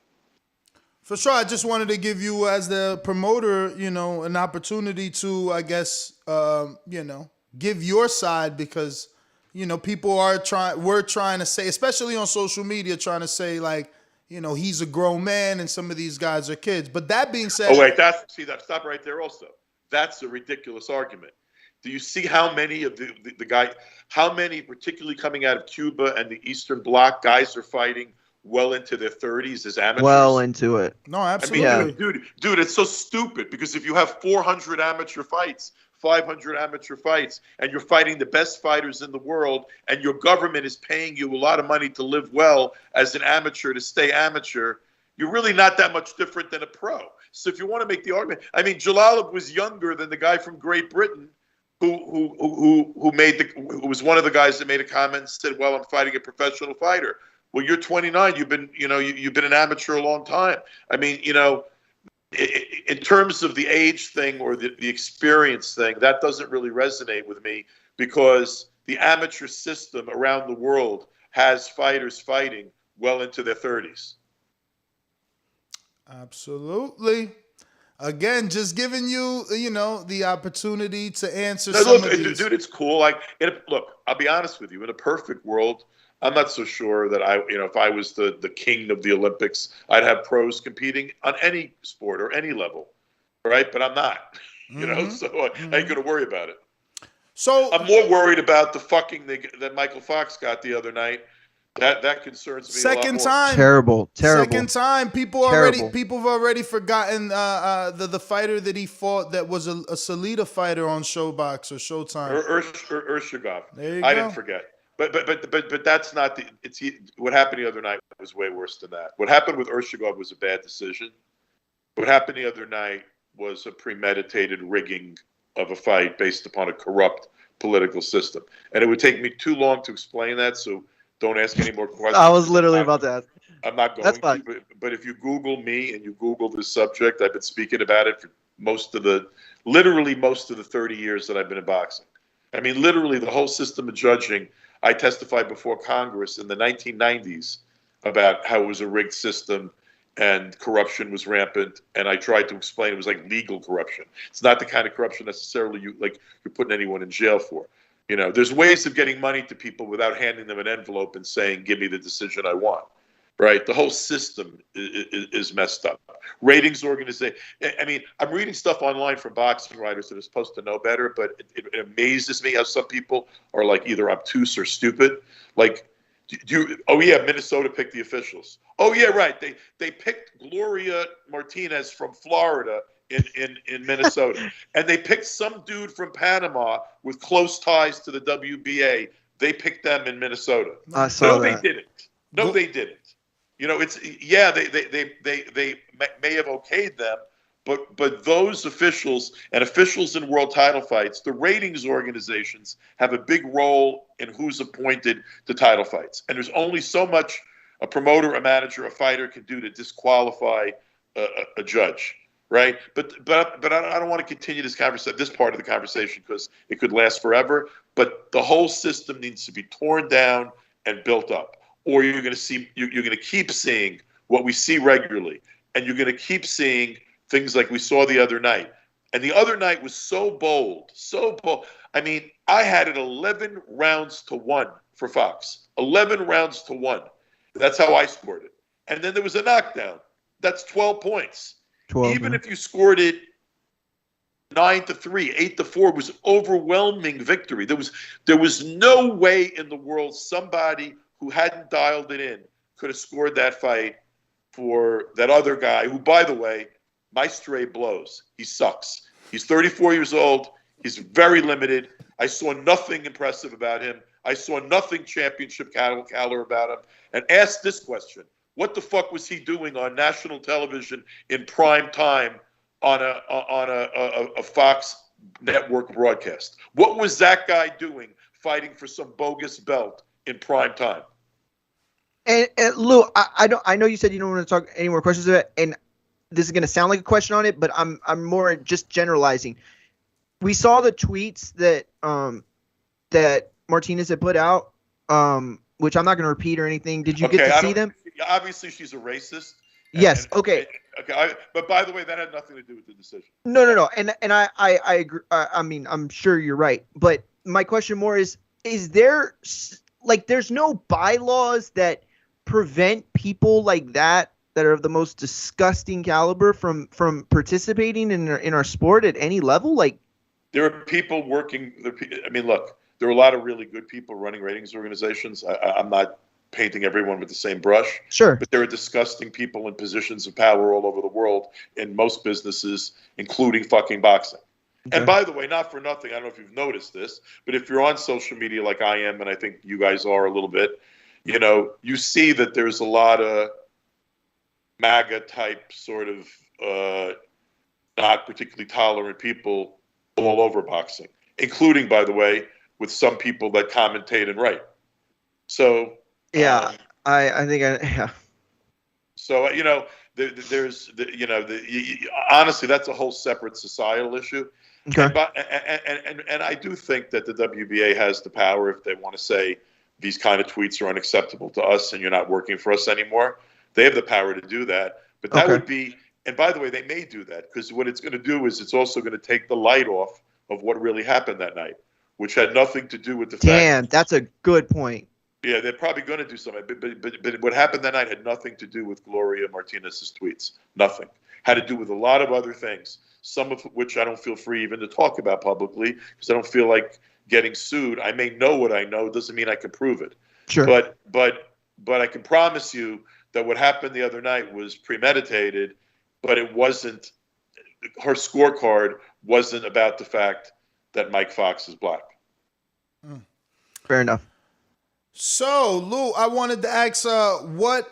For sure, I just wanted to give you, as the promoter, an opportunity to, I guess, give your side, because, people we're trying to say, especially on social media, trying to say like, he's a grown man and some of these guys are kids. But that being said, stop right there. Also, that's a ridiculous argument. Do you see how many of how many, particularly coming out of Cuba and the Eastern Bloc, guys are fighting well into their 30s as amateurs? Well into it. No, absolutely. I mean, dude, it's so stupid, because if you have 400 amateur fights, 500 amateur fights, and you're fighting the best fighters in the world, and your government is paying you a lot of money to live well as an amateur, to stay amateur, you're really not that much different than a pro. So if you want to make the argument, I mean, Jalalov was younger than the guy from Great Britain who was one of the guys that made a comment and said, "Well, I'm fighting a professional fighter." Well, you're 29. You've been an amateur a long time. I mean, in terms of the age thing or the experience thing, that doesn't really resonate with me, because the amateur system around the world has fighters fighting well into their 30s. Absolutely. Again, just giving you, the opportunity to answer some of these. Dude, it's cool. Look, I'll be honest with you. In a perfect world, I'm not so sure that if I was the king of the Olympics, I'd have pros competing on any sport or any level, right? But I'm not, so I ain't going to worry about it. So I'm more worried about the fucking that Michael Fox got the other night. That concerns me. Second a lot more. time, terrible. Second time, people have already forgotten the fighter that he fought that was a Salida fighter on Showbox or Showtime. Urshigov. There you I go. didn't forget. But that's not what happened the other night was way worse than that. What happened with Urshigov was a bad decision. What happened the other night was a premeditated rigging of a fight based upon a corrupt political system. And it would take me too long to explain that, so don't ask any more questions. I was literally about to ask. I'm not going to. But if you Google me and you Google this subject, I've been speaking about it for literally most of the 30 years that I've been in boxing. I mean, literally the whole system of judging. I testified before Congress in the 1990s about how it was a rigged system and corruption was rampant, and I tried to explain it was like legal corruption. It's not the kind of corruption necessarily you're putting anyone in jail for. There's ways of getting money to people without handing them an envelope and saying, "Give me the decision I want." Right? The whole system is messed up. Ratings organization. I mean, I'm reading stuff online from boxing writers that are supposed to know better, but it amazes me how some people are like either obtuse or stupid. Like, Minnesota picked the officials. Oh yeah, right. They picked Gloria Martinez from Florida in Minnesota, and they picked some dude from Panama with close ties to the WBA. They picked them in Minnesota. I saw that. They didn't. No, they didn't. They may have okayed them, but those officials and officials in world title fights, the ratings organizations have a big role in who's appointed to title fights. And there's only so much a promoter, a manager, a fighter can do to disqualify a judge. right? But I don't want to continue this part of the conversation because it could last forever. But the whole system needs to be torn down and built up, or you're going to keep seeing what we see regularly, and you're going to keep seeing things like we saw the other night. And the other night was so bold, so bold. I mean, I had it 11 rounds to 1 for Fox. 11 rounds to 1. That's how I scored it. And then there was a knockdown. That's 12 points. 12, Even if you scored it 9-3, 8-4, was overwhelming victory. There was no way in the world somebody who hadn't dialed it in could have scored that fight for that other guy who, by the way, my stray blows. He sucks. He's 34 years old. He's very limited. I saw nothing impressive about him. I saw nothing championship caliber about him. And ask this question. What the fuck was he doing on national television in prime time on a Fox network broadcast? What was that guy doing fighting for some bogus belt in prime time? And Lou, I know you said you don't want to talk any more questions about it, and this is going to sound like a question on it, but I'm more just generalizing. We saw the tweets that that Martinez had put out, which I'm not going to repeat or anything. Did you get to see them? Obviously, she's a racist. Yes. Okay. Okay. But by the way, that had nothing to do with the decision. No. And I agree. I mean, I'm sure you're right. But my question more is there there's no bylaws that prevent people like that are of the most disgusting caliber from participating in our sport at any level? Like, there are people working. I mean, look, there are a lot of really good people running ratings organizations. I'm not painting everyone with the same brush. Sure. But there are disgusting people in positions of power all over the world in most businesses, including fucking boxing. Okay. And by the way, not for nothing, I don't know if you've noticed this, but if you're on social media like I am, and I think you guys are a little bit, you see that there's a lot of MAGA type sort of not particularly tolerant people all over boxing, including, by the way, with some people that commentate and write. So yeah, I think yeah. So there's honestly, that's a whole separate societal issue. Okay. And I do think that the WBA has the power, if they want to say these kind of tweets are unacceptable to us and you're not working for us anymore, they have the power to do that. But that would be, and by the way, they may do that because what it's going to do is it's also going to take the light off of what really happened that night, which had nothing to do with the fact. Damn, that's a good point. Yeah, they're probably going to do something. But what happened that night had nothing to do with Gloria Martinez's tweets. Nothing. Had to do with a lot of other things, some of which I don't feel free even to talk about publicly because I don't feel like getting sued. I may know what I know. Doesn't mean I can prove it. Sure. But I can promise you that what happened the other night was premeditated, but it wasn't. Her scorecard wasn't about the fact that Mike Fox is black. Fair enough. So, Lou, I wanted to ask, what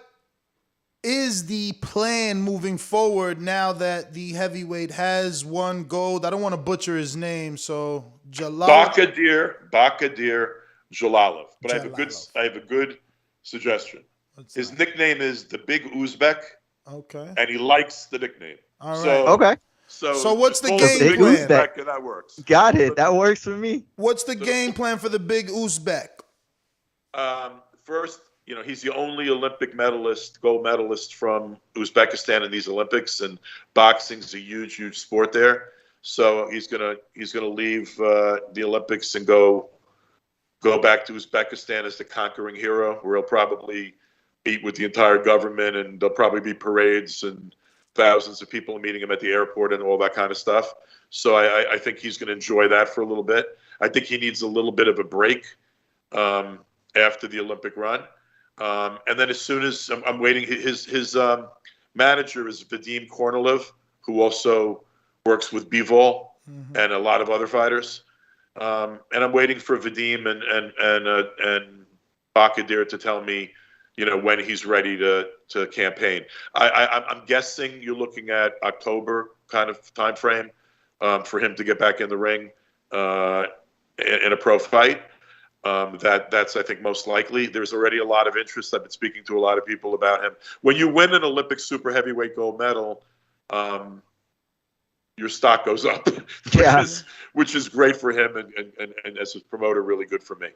is the plan moving forward now that the heavyweight has won gold? I don't want to butcher his name, so Bakhtir Jalilov. But I have a good suggestion. His nickname is the Big Uzbek. Okay. And he likes the nickname. All right. Okay. So what's the game plan? That works. Got it. That works for me. What's the game plan for the Big Uzbek? First, he's the only Olympic medalist, gold medalist from Uzbekistan in these Olympics, and boxing's a huge, huge sport there. So he's gonna leave the Olympics and go back to Uzbekistan as the conquering hero, where he'll probably meet with the entire government, and there'll probably be parades and thousands of people meeting him at the airport and all that kind of stuff. So I think he's going to enjoy that for a little bit. I think he needs a little bit of a break after the Olympic run. And then as soon as I'm waiting, his manager is Vadim Kornilov, who also works with Bivol and a lot of other fighters. And I'm waiting for Vadim and Bakhtir to tell me, when he's ready to campaign. I'm guessing you're looking at October kind of time frame for him to get back in the ring in a pro fight. That's I think most likely. There's already a lot of interest. I've been speaking to a lot of people about him. When you win an Olympic super heavyweight gold medal, your stock goes up, which is great for him, and as a promoter, really good for me.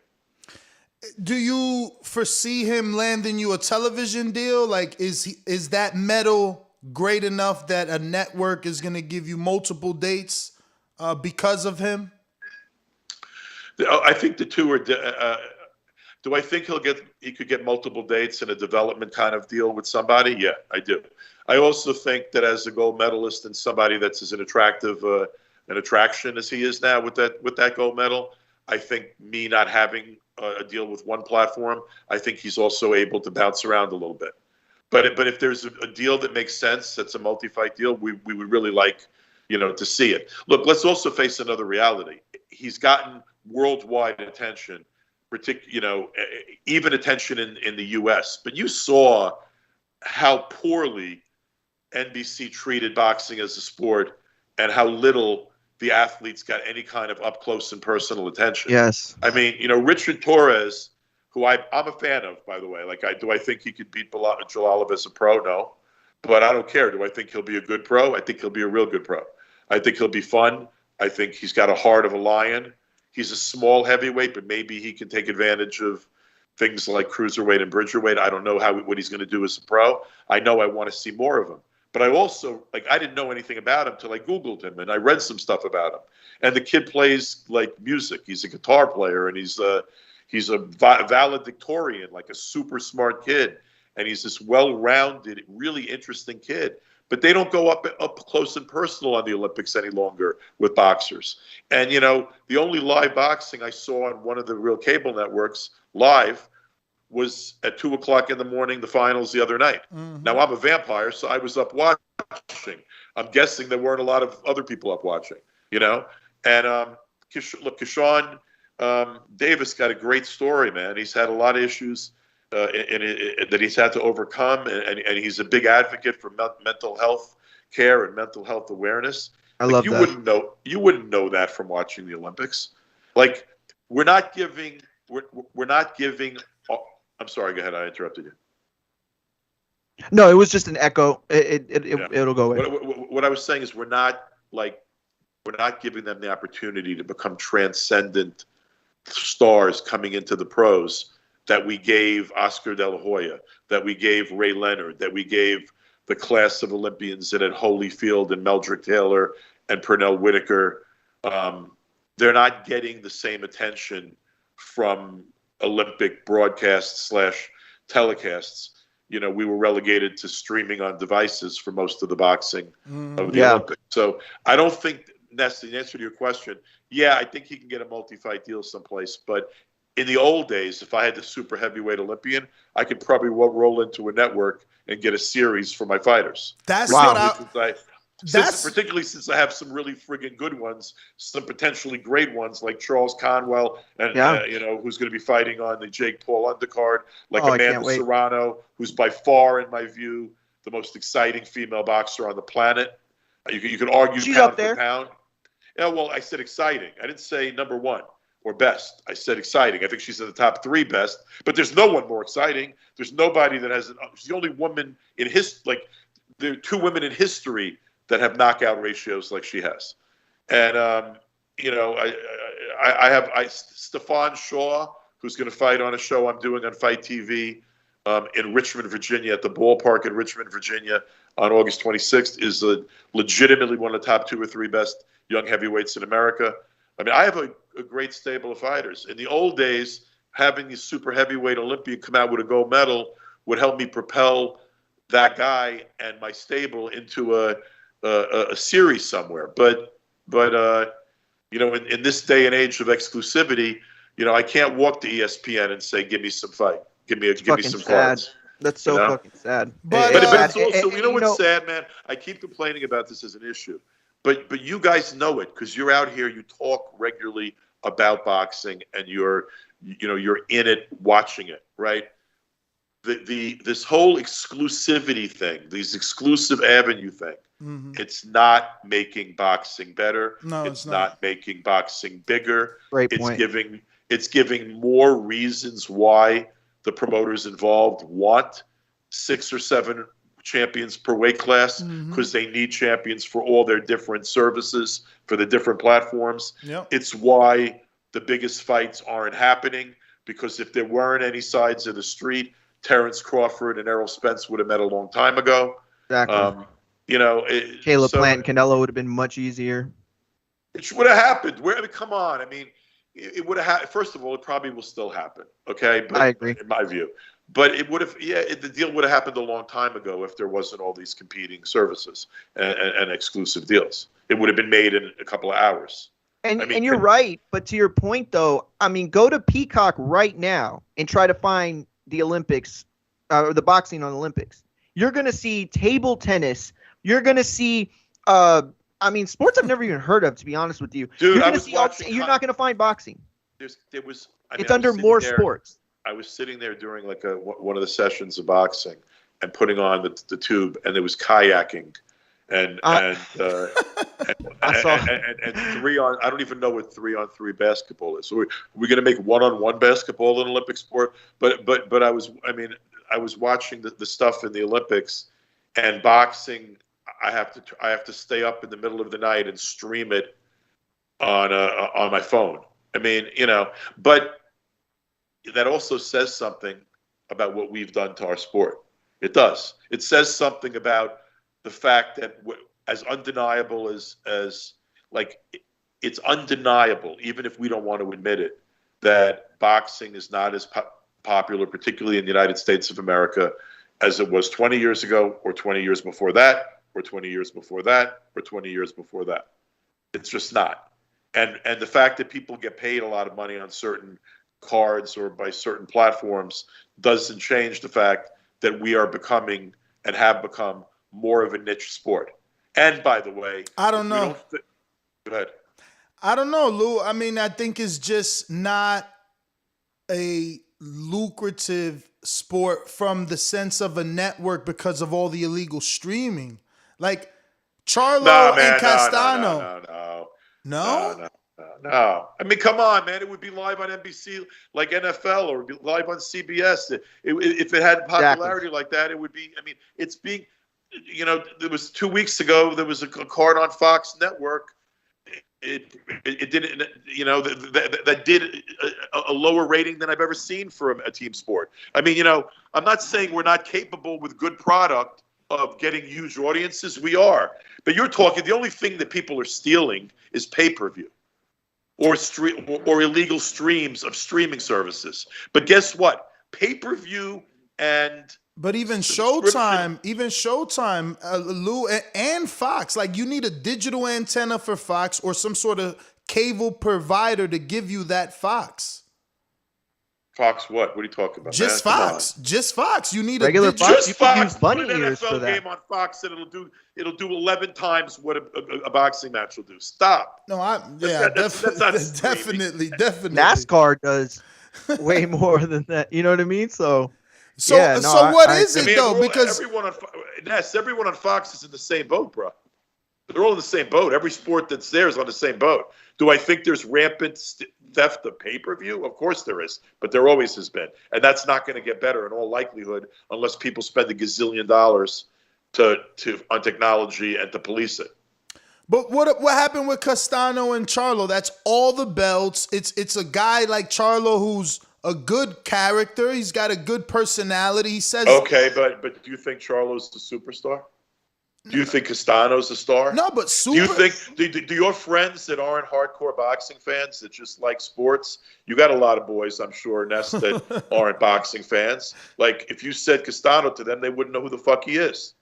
Do you foresee him landing you a television deal? Like, is that medal great enough that a network is going to give you multiple dates because of him? I think the two are. Do I think he could get multiple dates in a development kind of deal with somebody? Yeah, I do. I also think that as a gold medalist and somebody that's as an attractive an attraction as he is now with that gold medal, I think me not having a deal with one platform, I think he's also able to bounce around a little bit. But if there's a deal that makes sense, that's a multi-fight deal, we would really like, to see it. Look, let's also face another reality. He's gotten worldwide attention, even attention in the U.S. But you saw how poorly NBC treated boxing as a sport and how little the athletes got any kind of up close and personal attention. Yes. I mean, Richard Torres, who I'm a fan of, by the way. Do I think he could beat Jalal as a pro? No. But I don't care. Do I think he'll be a good pro? I think he'll be a real good pro. I think he'll be fun. I think he's got a heart of a lion. He's a small heavyweight, but maybe he can take advantage of things like cruiserweight and bridgerweight. I don't know what he's going to do as a pro. I know I want to see more of him. But I also, I didn't know anything about him till I Googled him, and I read some stuff about him. And the kid plays, music. He's a guitar player, and he's a valedictorian, like a super smart kid. And he's this well-rounded, really interesting kid. But they don't go up close and personal on the Olympics any longer with boxers. And, the only live boxing I saw on one of the real cable networks live was at 2:00 in the morning, the finals the other night. Mm-hmm. Now, I'm a vampire, so I was up watching. I'm guessing there weren't a lot of other people up watching, And look, Keyshawn Davis got a great story, man. He's had a lot of issues that he's had to overcome, and he's a big advocate for mental health care and mental health awareness. I love that. You wouldn't know that from watching the Olympics. We're not giving. I'm sorry. Go ahead. I interrupted you. No, it was just an echo. It'll go away. What I was saying is we're not giving them the opportunity to become transcendent stars coming into the pros that we gave Oscar De La Hoya, that we gave Ray Leonard, that we gave the class of Olympians that had Holyfield and Meldrick Taylor and Pernell Whitaker. They're not getting the same attention from Olympic broadcasts / telecasts. We were relegated to streaming on devices for most of the boxing of the Olympics. So I don't think that's the answer to your question. Yeah, I think he can get a multi-fight deal someplace. But in the old days, if I had the super heavyweight Olympian, I could probably roll into a network and get a series for my fighters. Particularly since I have some really friggin' good ones, some potentially great ones like Charles Conwell, and who's going to be fighting on the Jake Paul undercard, like Amanda Serrano, who's by far, in my view, the most exciting female boxer on the planet. You could argue she's pound up there. For pound. Yeah, well, I said exciting. I didn't say number one or best. I said exciting. I think she's in the top 3 best, but there's no one more exciting. There's nobody that has. She's the only woman in there are 2 women in history that have knockout ratios like she has. And, I have Stefan Shaw, who's going to fight on a show I'm doing on Fight TV in Richmond, Virginia, at the ballpark in Richmond, Virginia on August 26th, is legitimately one of the top 2 or 3 best young heavyweights in America. I mean, I have a great stable of fighters. In the old days, having the super heavyweight Olympian come out with a gold medal would help me propel that guy and my stable into a series somewhere. But in this day and age of exclusivity, I can't walk to ESPN and say, give me some fight. Give me some cards. That's so fucking sad. But it's also, what's sad, man? I keep complaining about this as an issue. But you guys know it because you're out here, you talk regularly about boxing, and you're in it, watching it, right? This whole exclusivity thing, these exclusive avenue thing, it's not making boxing better. No, it's not making boxing bigger. Great point. It's giving more reasons why the promoters involved want 6 or 7 champions per weight class because they need champions for all their different services, for the different platforms. Yep. It's why the biggest fights aren't happening, because if there weren't any sides of the street, Terrence Crawford and Errol Spence would have met a long time ago. Exactly. Caleb Plant and Canelo would have been much easier. It would have happened. Come on. I mean, it would have happened. First of all, it probably will still happen. Okay, but I agree. In my view, but it would have. The deal would have happened a long time ago if there wasn't all these competing services and exclusive deals. It would have been made in a couple of hours. And you're right, but to your point though, I mean, go to Peacock right now and try to find the Olympics or the boxing on Olympics. You're gonna see table tennis. You're gonna see. Sports I've never even heard of, to be honest with you. Dude, you're gonna see you're not going to find boxing. It's under more sports. I was sitting there during like one of the sessions of boxing and putting on the tube, and there was kayaking, and 3-on. I don't even know what 3-on-3 basketball is. So we're going to make 1-on-1 basketball an Olympic sport. But I was watching the stuff in the Olympics, and boxing. I have to stay up in the middle of the night and stream it on my phone. I mean, but that also says something about what we've done to our sport. It does. It says something about the fact that as undeniable as it's undeniable, even if we don't want to admit it, that boxing is not as popular, particularly in the United States of America, as it was 20 years ago or 20 years before that. Or 20 years before that, or 20 years before that. It's just not. And the fact that people get paid a lot of money on certain cards or by certain platforms doesn't change the fact that we are becoming and have become more of a niche sport. And by the way, I don't know. Go ahead. I don't know, Lou. I mean, I think it's just not a lucrative sport from the sense of a network because of all the illegal streaming. Like Charlo and Castano. No. I mean, come on, man. It would be live on NBC like NFL, or be live on CBS. If it had popularity like that, it would be. I mean, it's being. There was 2 weeks ago. There was a card on Fox Network. It didn't. That did a lower rating than I've ever seen for a team sport. I mean, I'm not saying we're not capable with good product of getting huge audiences. We are, but you're talking. The only thing that people are stealing is pay-per-view, or illegal streams of streaming services. But guess what? Pay-per-view But even Showtime, Lou, and Fox, like you need a digital antenna for Fox or some sort of cable provider to give you that Fox. Fox what? What are you talking about? Just Fox. Just Fox. You need regular a Fox. Just you Fox. can use bunny Put an ears NFL for that. game on Fox, and it'll do 11 times what a boxing match will do. Stop. No, That's not definitely. NASCAR does way more than that. You know what I mean? So what is it though? Because everyone on Fox is in the same boat, bro. They're all in the same boat. Every sport that's there is on the same boat. Do I think there's rampant theft of pay-per-view? Of course there is, but there always has been. And that's not going to get better in all likelihood unless people spend $1 gazillion on technology and to police it. But what happened with Castano and Charlo? That's all the belts. It's a guy like Charlo who's a good character. He's got a good personality. He says okay, but do you think Charlo's the superstar? Do you think Castano's a star? No, but do you think do your friends that aren't hardcore boxing fans that just like sports? You got a lot of boys, I'm sure, Ness, that aren't boxing fans. Like if you said Castano to them, they wouldn't know who the fuck he is.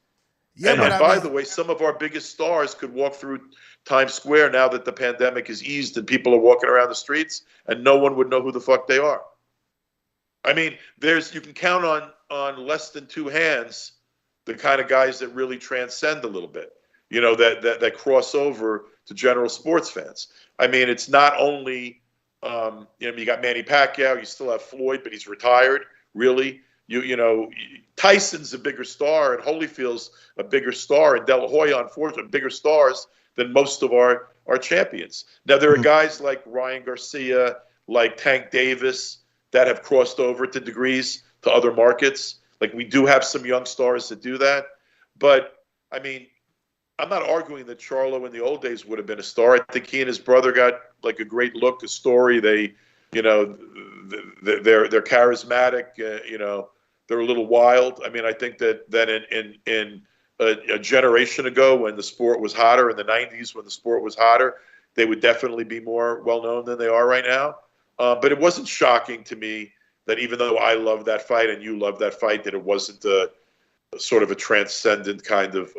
Yeah, and by the way, some of our biggest stars could walk through Times Square now that the pandemic is eased and people are walking around the streets, and no one would know who the fuck they are. I mean, you can count on less than two hands the kind of guys that really transcend a little bit, that cross over to general sports fans. I mean, it's not only, you got Manny Pacquiao, you still have Floyd, but he's retired, really. Tyson's a bigger star, and Holyfield's a bigger star, and De La Hoya, unfortunately, bigger stars than most of our champions. Now, there are guys like Ryan Garcia, like Tank Davis, that have crossed over to degrees to other markets. Like we do have some young stars that do that, But I mean, I'm not arguing that Charlo in the old days would have been a star. I think he and his brother got like a great look, a story. They, you know, they're charismatic. You know, they're a little wild. I mean, I think that in a generation ago, when the sport was hotter, in the '90s when the sport was hotter, they would definitely be more well known than they are right now. But it wasn't shocking to me that even though I love that fight and you love that fight, that it wasn't a sort of a transcendent kind of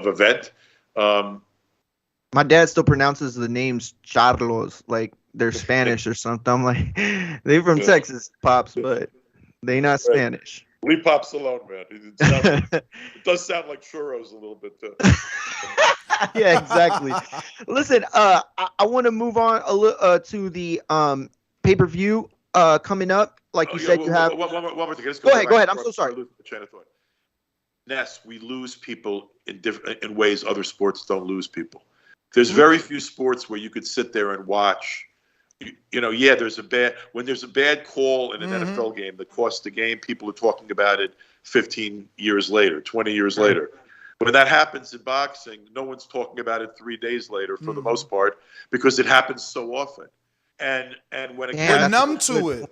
event. My dad still pronounces the names Charlos like they're Spanish or something. I'm like, they from Texas, Pops, but they not Spanish. Leave Pops alone, man. It does sound like churros a little bit, too. Yeah, exactly. Listen, I want to move on a little to the pay-per-view coming up. Like you said, you have. One more thing. Go ahead. I'm so sorry. Chain of thought. Ness, we lose people in ways other sports don't lose people. There's very few sports where you could sit there and watch. You know, yeah, when there's a bad call in an NFL game that costs the game, people are talking about it 15 years later, 20 years later. When that happens in boxing, no one's talking about it 3 days later for the most part because it happens so often. And when we're numb to it.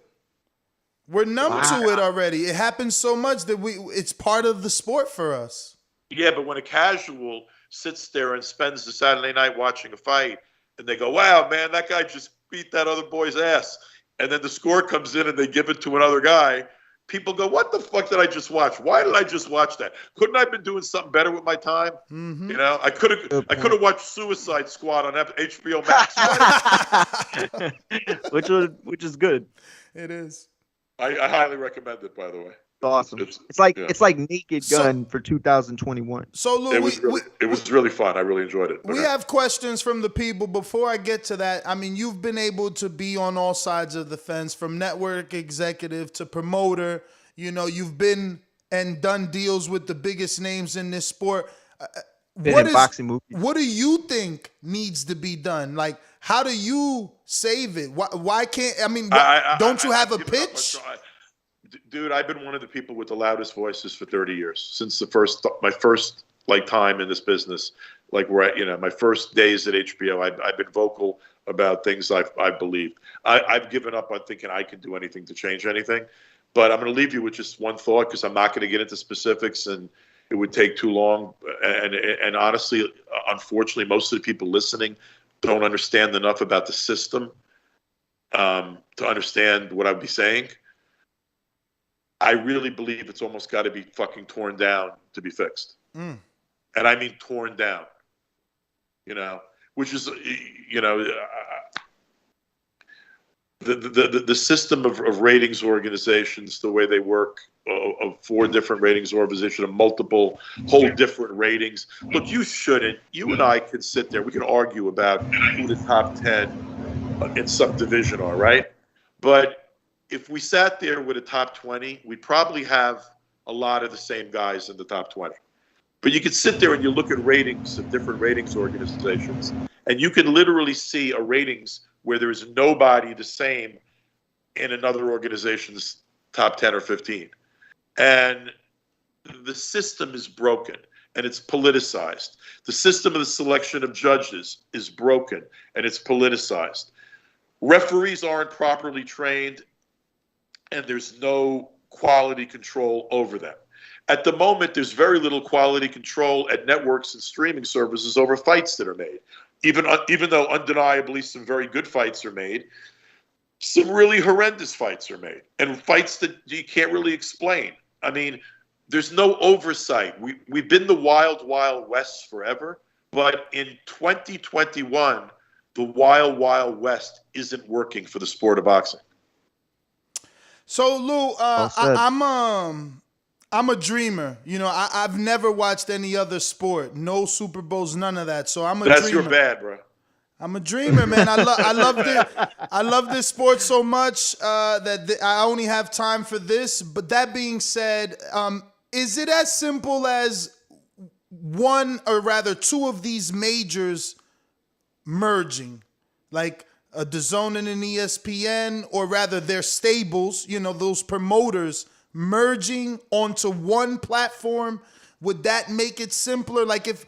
We're numb to it already. It happens so much that it's part of the sport for us. Yeah, but when a casual sits there and spends the Saturday night watching a fight and they go, wow, man, that guy just beat that other boy's ass. And then the score comes in and they give it to another guy. People go, what the fuck did I just watch? Why did I just watch that? Couldn't I have been doing something better with my time? Mm-hmm. You know, I could have watched Suicide Squad on HBO Max. which is good. It is. I highly recommend it, by the way. Awesome. It's like Naked Gun for 2021. So Lou, it was really fun. I really enjoyed it. We have questions from the people. Before I get to that, I mean, you've been able to be on all sides of the fence, from network executive to promoter. You know, you've been and done deals with the biggest names in this sport. What do you think needs to be done? Like, how do you save it? Why can't, I mean, don't you have a pitch? Dude, I've been one of the people with the loudest voices for 30 years since my first like time in this business. Like my first days at HBO, I've been vocal about things I've believed. I've given up on thinking I can do anything to change anything. But I'm going to leave you with just one thought because I'm not going to get into specifics and it would take too long. And honestly, unfortunately, most of the people listening don't understand enough about the system to understand what I'd be saying. I really believe it's almost got to be fucking torn down to be fixed. And I mean torn down, you know, which is, you know, the system of ratings organizations, the way they work, of 4 different ratings organizations, of multiple whole different ratings. Look, you and I could sit there, we can argue about who the top 10 in some division are, right? But if we sat there with a top 20, we'd probably have a lot of the same guys in the top 20. But you could sit there and you look at ratings of different ratings organizations, and you can literally see a ratings where there is nobody the same in another organization's top 10 or 15. And the system is broken and it's politicized. The system of the selection of judges is broken and it's politicized. Referees aren't properly trained and there's no quality control over them. At the moment, there's very little quality control at networks and streaming services over fights that are made. Even though undeniably some very good fights are made, some really horrendous fights are made, and fights that you can't really explain. I mean, there's no oversight. We've been the wild, wild west forever, but in 2021, the wild, wild west isn't working for the sport of boxing. So Lou, I'm a dreamer. You know, I've never watched any other sport, no Super Bowls, none of that. So I'm a dreamer. That's your bad, bro. I'm a dreamer, man. I love this sport so much that I only have time for this. But that being said, is it as simple as one or rather 2 of these majors merging, like a DAZN and an ESPN, or rather their stables, you know, those promoters merging onto one platform would that make it simpler? Like, if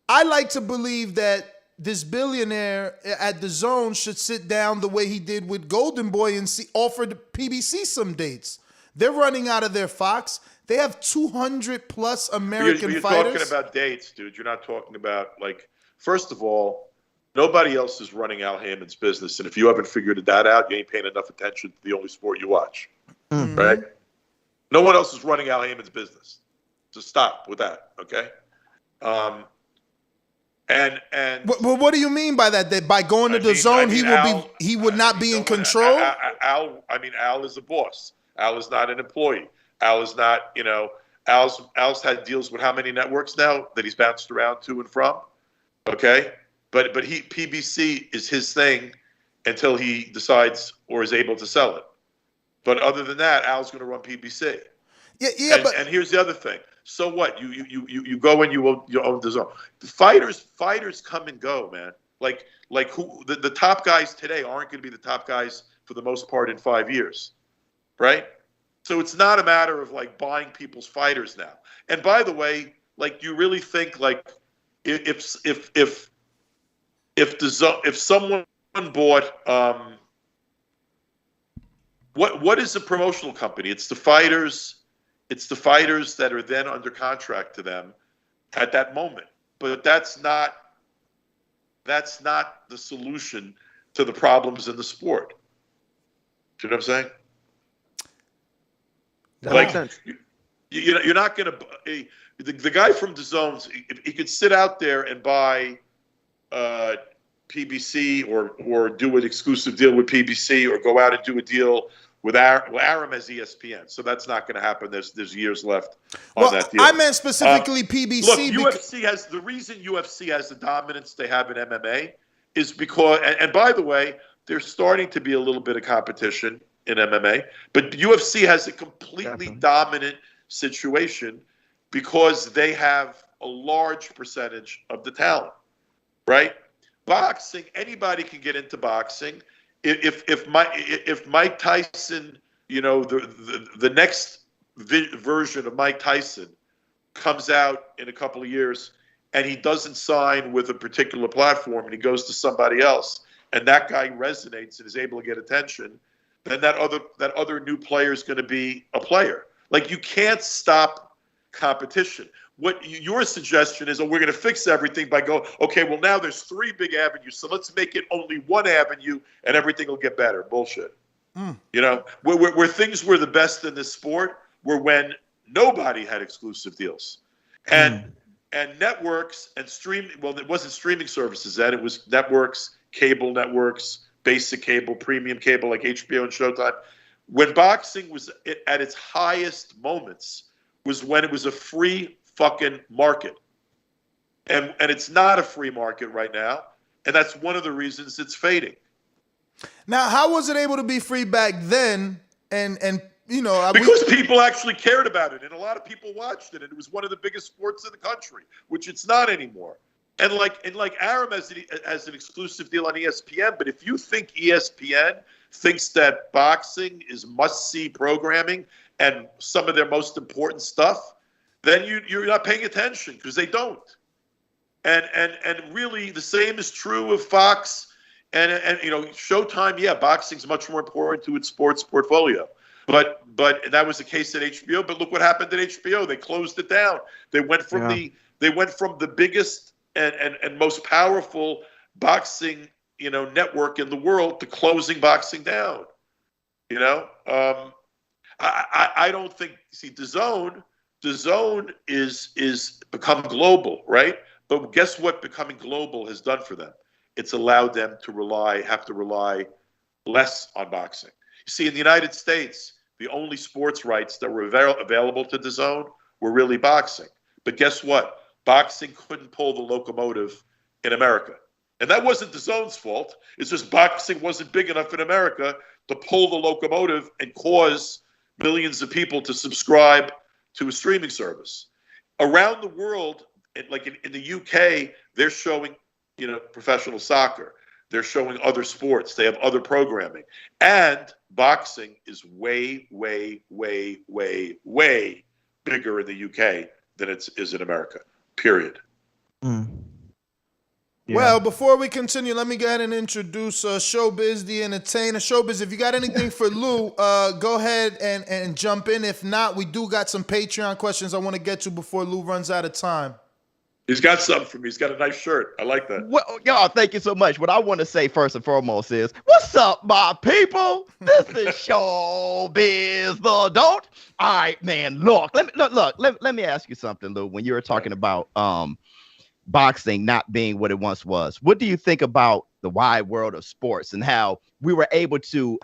I like to believe that this billionaire at the Zone should sit down the way he did with Golden Boy and offer the PBC some dates. They're running out of their Fox. They have 200 plus American you're fighters. You're talking about dates, dude. You're not talking about, like, first of all, nobody else is running Al Haymond's business. And if you haven't figured that out, you ain't paying enough attention to the only sport you watch. Mm-hmm. Right? No one else is running Al Haymond's business. So stop with that, okay? But what do you mean by that? That by going to the Zone, he would not be in control? Al is a boss. Al is not an employee. Al is not, Al's had deals with how many networks now that he's bounced around to and from? Okay? But PBC is his thing until he decides or is able to sell it. But other than that, Al's going to run PBC. And here's the other thing. So what? You go and you own the Zone. Fighters come and go, man. Like who the top guys today aren't going to be the top guys for the most part in 5 years, right? So it's not a matter of like buying people's fighters now. And by the way, like, you really think like if someone bought what is a promotional company? It's the fighters. It's the fighters that are then under contract to them at that moment. But that's not the solution to the problems in the sport. Do you know what I'm saying? That makes sense. You're not going to the guy from the Zones. He could sit out there and buy PBC or do an exclusive deal with PBC or go out and do a deal with Aram as ESPN. So that's not going to happen. There's years left on that deal. I meant specifically PBC. Look, UFC has the reason UFC has the dominance they have in MMA is because, and by the way, there's starting to be a little bit of competition in MMA, but UFC has a completely dominant situation because they have a large percentage of the talent, right? Boxing, anybody can get into boxing. If Mike Tyson, the next version of Mike Tyson comes out in a couple of years and he doesn't sign with a particular platform and he goes to somebody else and that guy resonates and is able to get attention, then that other new player is going to be a player. Like, you can't stop competition. What your suggestion is, we're going to fix everything by going, okay, well, now there's 3 big avenues, so let's make it only one avenue and everything will get better. Bullshit. Where things were the best in this sport were when nobody had exclusive deals. And networks and it wasn't streaming services then, it was networks, cable networks, basic cable, premium cable like HBO and Showtime. When boxing was at its highest moments was when it was a free fucking market. And it's not a free market right now. And that's one of the reasons it's fading. Now, how was it able to be free back then? Because people actually cared about it and a lot of people watched it and it was one of the biggest sports in the country, which it's not anymore. And like Aram has an exclusive deal on ESPN, but if you think ESPN thinks that boxing is must-see programming and some of their most important stuff, then you're not paying attention because they don't. And really the same is true of Fox and Showtime. Yeah, boxing's much more important to its sports portfolio. But that was the case at HBO. But look what happened at HBO. They closed it down. They went from the biggest and most powerful boxing network in the world to closing boxing down. I don't think. See, DAZN is become global, right? But guess what? Becoming global has done for them. It's allowed them to have to rely less on boxing. You see, in the United States, the only sports rights that were available to DAZN were really boxing. But guess what? Boxing couldn't pull the locomotive in America. And that wasn't DAZN's fault. It's just boxing wasn't big enough in America to pull the locomotive and cause millions of people to subscribe to a streaming service. Around the world, like in the UK, they're showing, professional soccer. They're showing other sports. They have other programming. And boxing is way, way, way, way, way bigger in the UK than it is in America. Period. Well, before we continue, let me go ahead and introduce Showbiz, the entertainer. Showbiz, if you got anything for Lou, go ahead and jump in. If not, we do got some Patreon questions I want to get to before Lou runs out of time. He's got something for me. He's got a nice shirt. I like that. Well, y'all, thank you so much. What I want to say first and foremost is, what's up, my people? This is Showbiz the Don't. All right, man. Look, let me ask you something, Lou. When you were talking about boxing not being what it once was, what do you think about the wide world of sports and how we were able to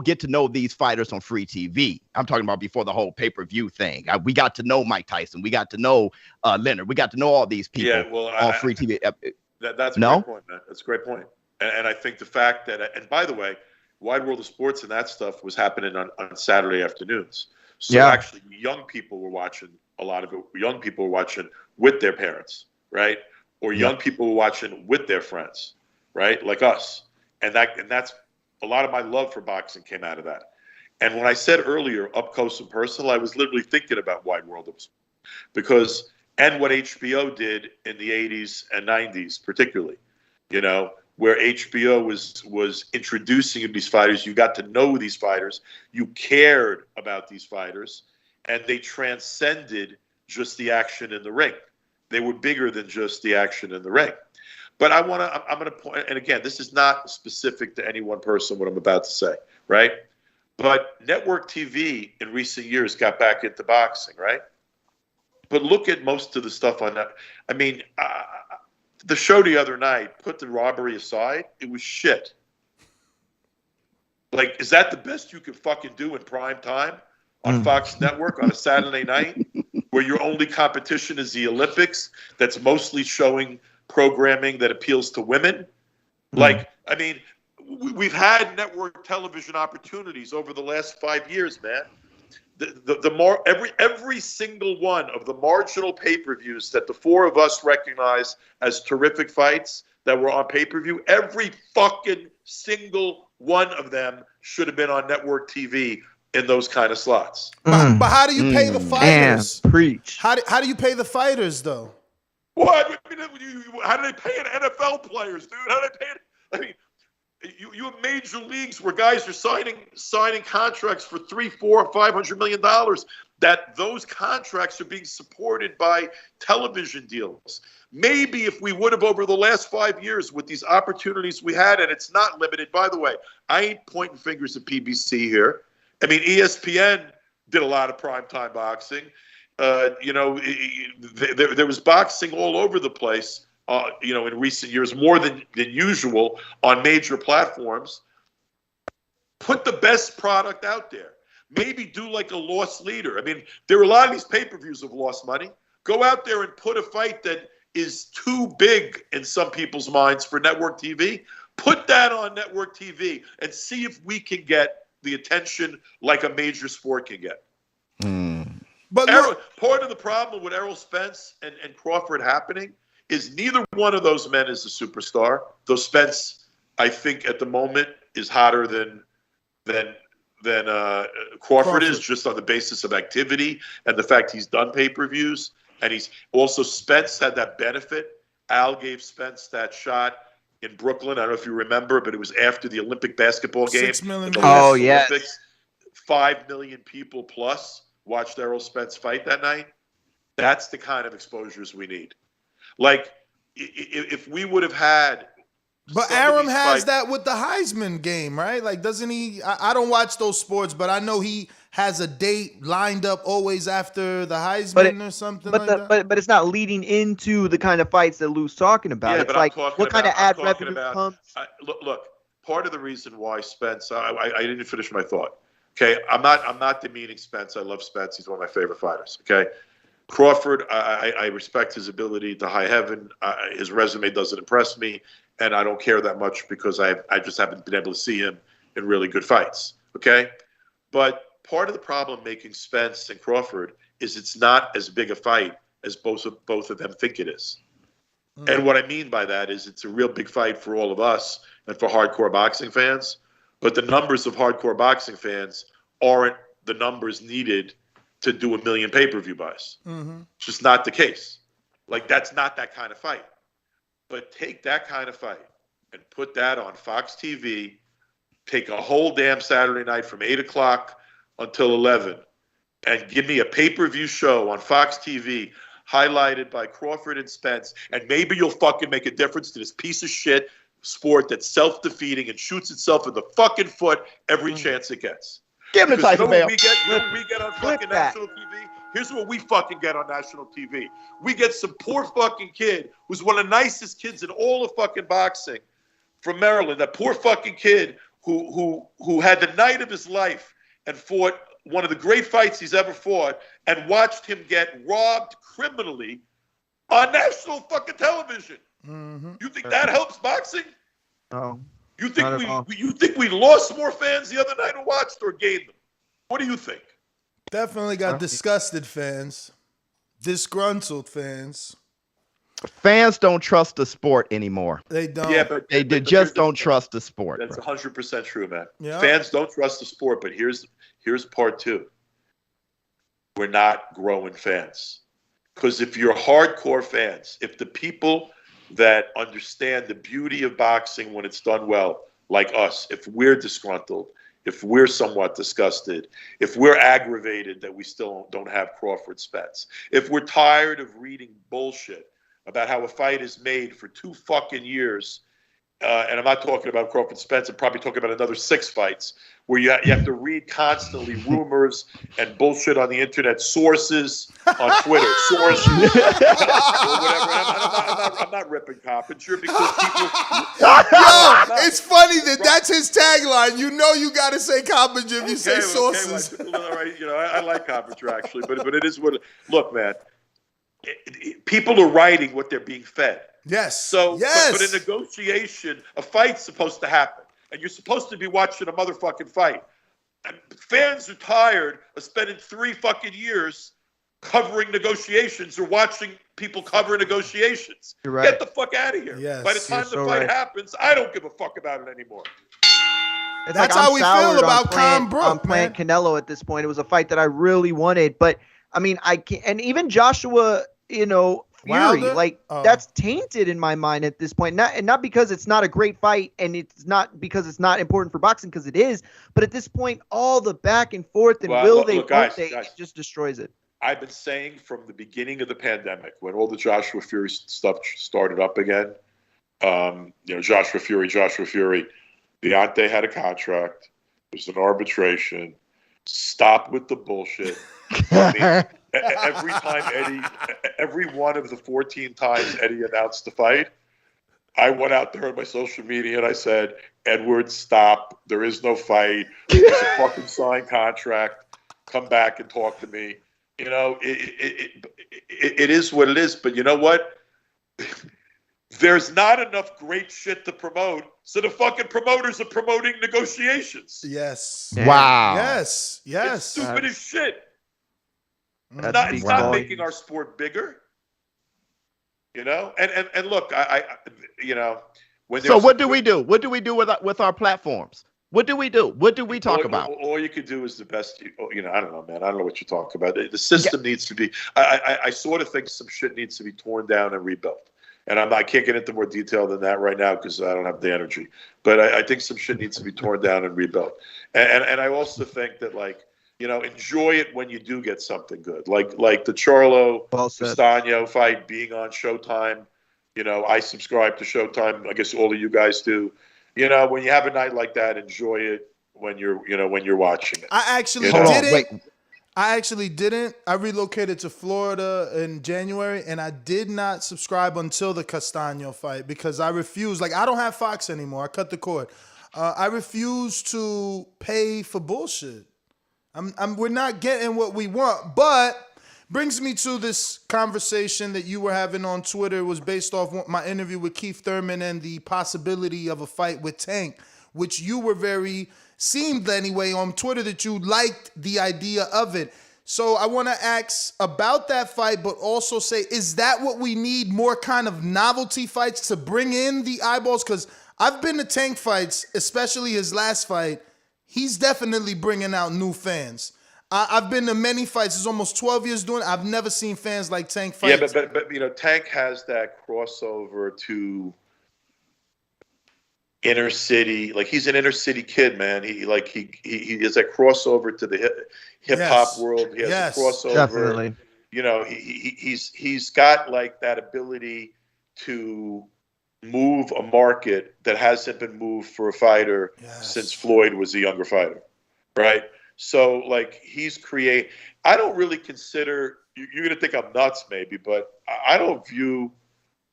get to know these fighters on free TV? I'm talking about before the whole pay-per-view thing. We got to know Mike Tyson. We got to know Leonard. We got to know all these people on free TV. That's a great point, man. That's a great point. And I think the fact that, and by the way, Wide World of Sports and that stuff was happening on Saturday afternoons. So actually young people were watching a lot of it. Young people were watching with their parents, right? Or young people were watching with their friends, right? Like us. And that's a lot of my love for boxing came out of that. And when I said earlier, up close and personal, I was literally thinking about Wide World of Sports because, and what HBO did in the 80s and 90s, particularly, you know, where HBO was introducing these fighters. You got to know these fighters. You cared about these fighters, and they transcended just the action in the ring. They were bigger than just the action in the ring. But I'm going to point, and again, this is not specific to any one person, what I'm about to say, right? But network TV in recent years got back into boxing, right? But look at most of the stuff on that. I mean, the show the other night, put the robbery aside, it was shit. Like, is that the best you can fucking do in prime time on Fox Network on a Saturday night where your only competition is the Olympics that's mostly showing programming that appeals to women? Like, I mean, we've had network television opportunities over the last 5 years, man. Every single one of the marginal pay-per-views that the four of us recognize as terrific fights that were on pay-per-view, every fucking single one of them should have been on network TV in those kind of slots. But how do you pay the fighters? Preach. How do you pay the fighters though? What? I mean, how do they pay NFL players, dude? How do they pay? I mean, you have major leagues where guys are signing contracts for $300, $400, $500 million. That those contracts are being supported by television deals. Maybe if we would have over the last 5 years with these opportunities we had, and it's not limited. By the way, I ain't pointing fingers at PBC here. I mean, ESPN did a lot of primetime boxing. You know, there was boxing all over the place. You know, in recent years, more than usual on major platforms. Put the best product out there. Maybe do like a lost leader. I mean, there are a lot of these pay-per-views have lost money. Go out there and put a fight that is too big in some people's minds for network TV. Put that on network TV and see if we can get the attention like a major sport can get. But part of the problem with Errol Spence and Crawford happening is neither one of those men is a superstar. Though Spence, I think, at the moment is hotter than Crawford is, just on the basis of activity and the fact he's done pay-per-views. And he's also, Spence had that benefit. Al gave Spence that shot in Brooklyn. I don't know if you remember, but it was after the Olympic basketball game. 6 million. Oh, yes. Olympics. 5 million people plus watched Errol Spence fight that night. That's the kind of exposures we need. Like, if we would have had... But Aram has that with the Heisman game, right? Like, doesn't he? I don't watch those sports, but I know he has a date lined up always after the Heisman or something like that. But it's not leading into the kind of fights that Lou's talking about. Yeah, it's like, what kind of ad revenue comes? Look, part of the reason why Spence... I didn't finish my thought. Okay, I'm not demeaning Spence. I love Spence. He's one of my favorite fighters. Okay. Crawford, I respect his ability to high heaven. His resume doesn't impress me, and I don't care that much because I just haven't been able to see him in really good fights. Okay, but part of the problem making Spence and Crawford is it's not as big a fight as both of them think it is. And what I mean by that is it's a real big fight for all of us and for hardcore boxing fans, but the numbers of hardcore boxing fans aren't the numbers needed to do 1 million pay-per-view buys. Mm-hmm. It's just not the case. Like, that's not that kind of fight. But take that kind of fight and put that on Fox TV, take a whole damn Saturday night from 8 o'clock until 11, and give me a pay-per-view show on Fox TV highlighted by Crawford and Spence, and maybe you'll fucking make a difference to this piece of shit sport that's self-defeating and shoots itself in the fucking foot every chance it gets. Give him the Because Tyson Bale. we get on fucking national TV? Here's what we fucking get on national TV. We get some poor fucking kid who's one of the nicest kids in all of fucking boxing from Maryland. That poor fucking kid who had the night of his life and fought one of the great fights he's ever fought, and watched him get robbed criminally on national fucking television. Mm-hmm. You think that helps boxing? No. You think we lost more fans the other night who watched or gained them? What do you think? Definitely got disgusted fans, disgruntled fans. Fans don't trust the sport anymore. They don't. Yeah, but They just don't trust the sport. That's 100% true, man. Yeah. Fans don't trust the sport, but here's part two. We're not growing fans. Because if you're hardcore fans, if the people that understand the beauty of boxing when it's done well, like us, if we're disgruntled, if we're somewhat disgusted, if we're aggravated that we still don't have Crawford Spence, if we're tired of reading bullshit about how a fight is made for 2 fucking years, and I'm not talking about Crawford Spence, I'm probably talking about another 6 fights, where you have to read constantly rumors and bullshit on the internet, sources on Twitter, sources, or whatever. I'm not ripping Coppinger because people... It's funny that's his tagline. You know you got to say Coppinger if you say sources. Okay, all right, I like Coppinger actually, but it is what... Look, man, people are writing what they're being fed. Yes. So, yes. But in negotiation, a fight's supposed to happen, and you're supposed to be watching a motherfucking fight. And fans are tired of spending 3 fucking years covering negotiations or watching people cover negotiations. You're right. Get the fuck out of here. Yes, By the time the so fight right. happens, I don't give a fuck about it anymore. It's That's like how I'm we feel soured on about playing- Con Brook, on playing Canelo at this point. It was a fight that I really wanted, but I mean, I can't, and even Joshua, Fury, Wilder? like Oh. that's tainted in my mind at this point. Not because it's not a great fight, and it's not because it's not important for boxing, because it is. But at this point, all the back and forth and Well, will look, they, look, won't guys, they, guys. it just destroys it. I've been saying from the beginning of the pandemic, when all the Joshua Fury stuff started up again, Joshua Fury, Deontay had a contract. There's an arbitration. Stop with the bullshit. I mean, every one of the 14 times Eddie announced the fight, I went out there on my social media and I said, Edward, stop. There is no fight. There's a fucking signed contract. Come back and talk to me. It is what it is. But you know what? There's not enough great shit to promote, so the fucking promoters are promoting negotiations. Yes. Wow. Yes. It's Yes. stupid as shit. That's It's not volumes. making our sport bigger. And look, I when So there's what do we do? What do we do with our platforms? What do we do? What do we talk about? All you could do is the best. I don't know, man. I don't know what you're talking about. The system needs to be. I sort of think some shit needs to be torn down and rebuilt. And I can't get into more detail than that right now because I don't have the energy. But I think some shit needs to be torn down and rebuilt. And I also think that enjoy it when you do get something good, like the Charlo Castaño fight being on Showtime. I subscribe to Showtime. I guess all of you guys do. When you have a night like that, enjoy it when you're watching it. I actually didn't. I actually didn't. I relocated to Florida in January, and I did not subscribe until the Castaño fight because I refused. I don't have Fox anymore. I cut the cord. I refuse to pay for bullshit. We're not getting what we want, but brings me to this conversation that you were having on Twitter. It was based off my interview with Keith Thurman and the possibility of a fight with Tank, which you were seemed anyway on Twitter that you liked the idea of it. So I want to ask about that fight, but also say, is that what we need? More kind of novelty fights to bring in the eyeballs? Because I've been to Tank fights, especially his last fight. He's definitely bringing out new fans. I've been to many fights. It's almost 12 years doing it. I've never seen fans like Tank fight. Yeah, but you know, Tank has that crossover to inner city. Like he's an inner city kid, man. He is that crossover to the hip hop world. He has a crossover. Definitely. You know, he's got like that ability to move a market that hasn't been moved for a fighter since Floyd was a younger fighter, right? So like I don't really consider, you're gonna think I'm nuts maybe, but I don't view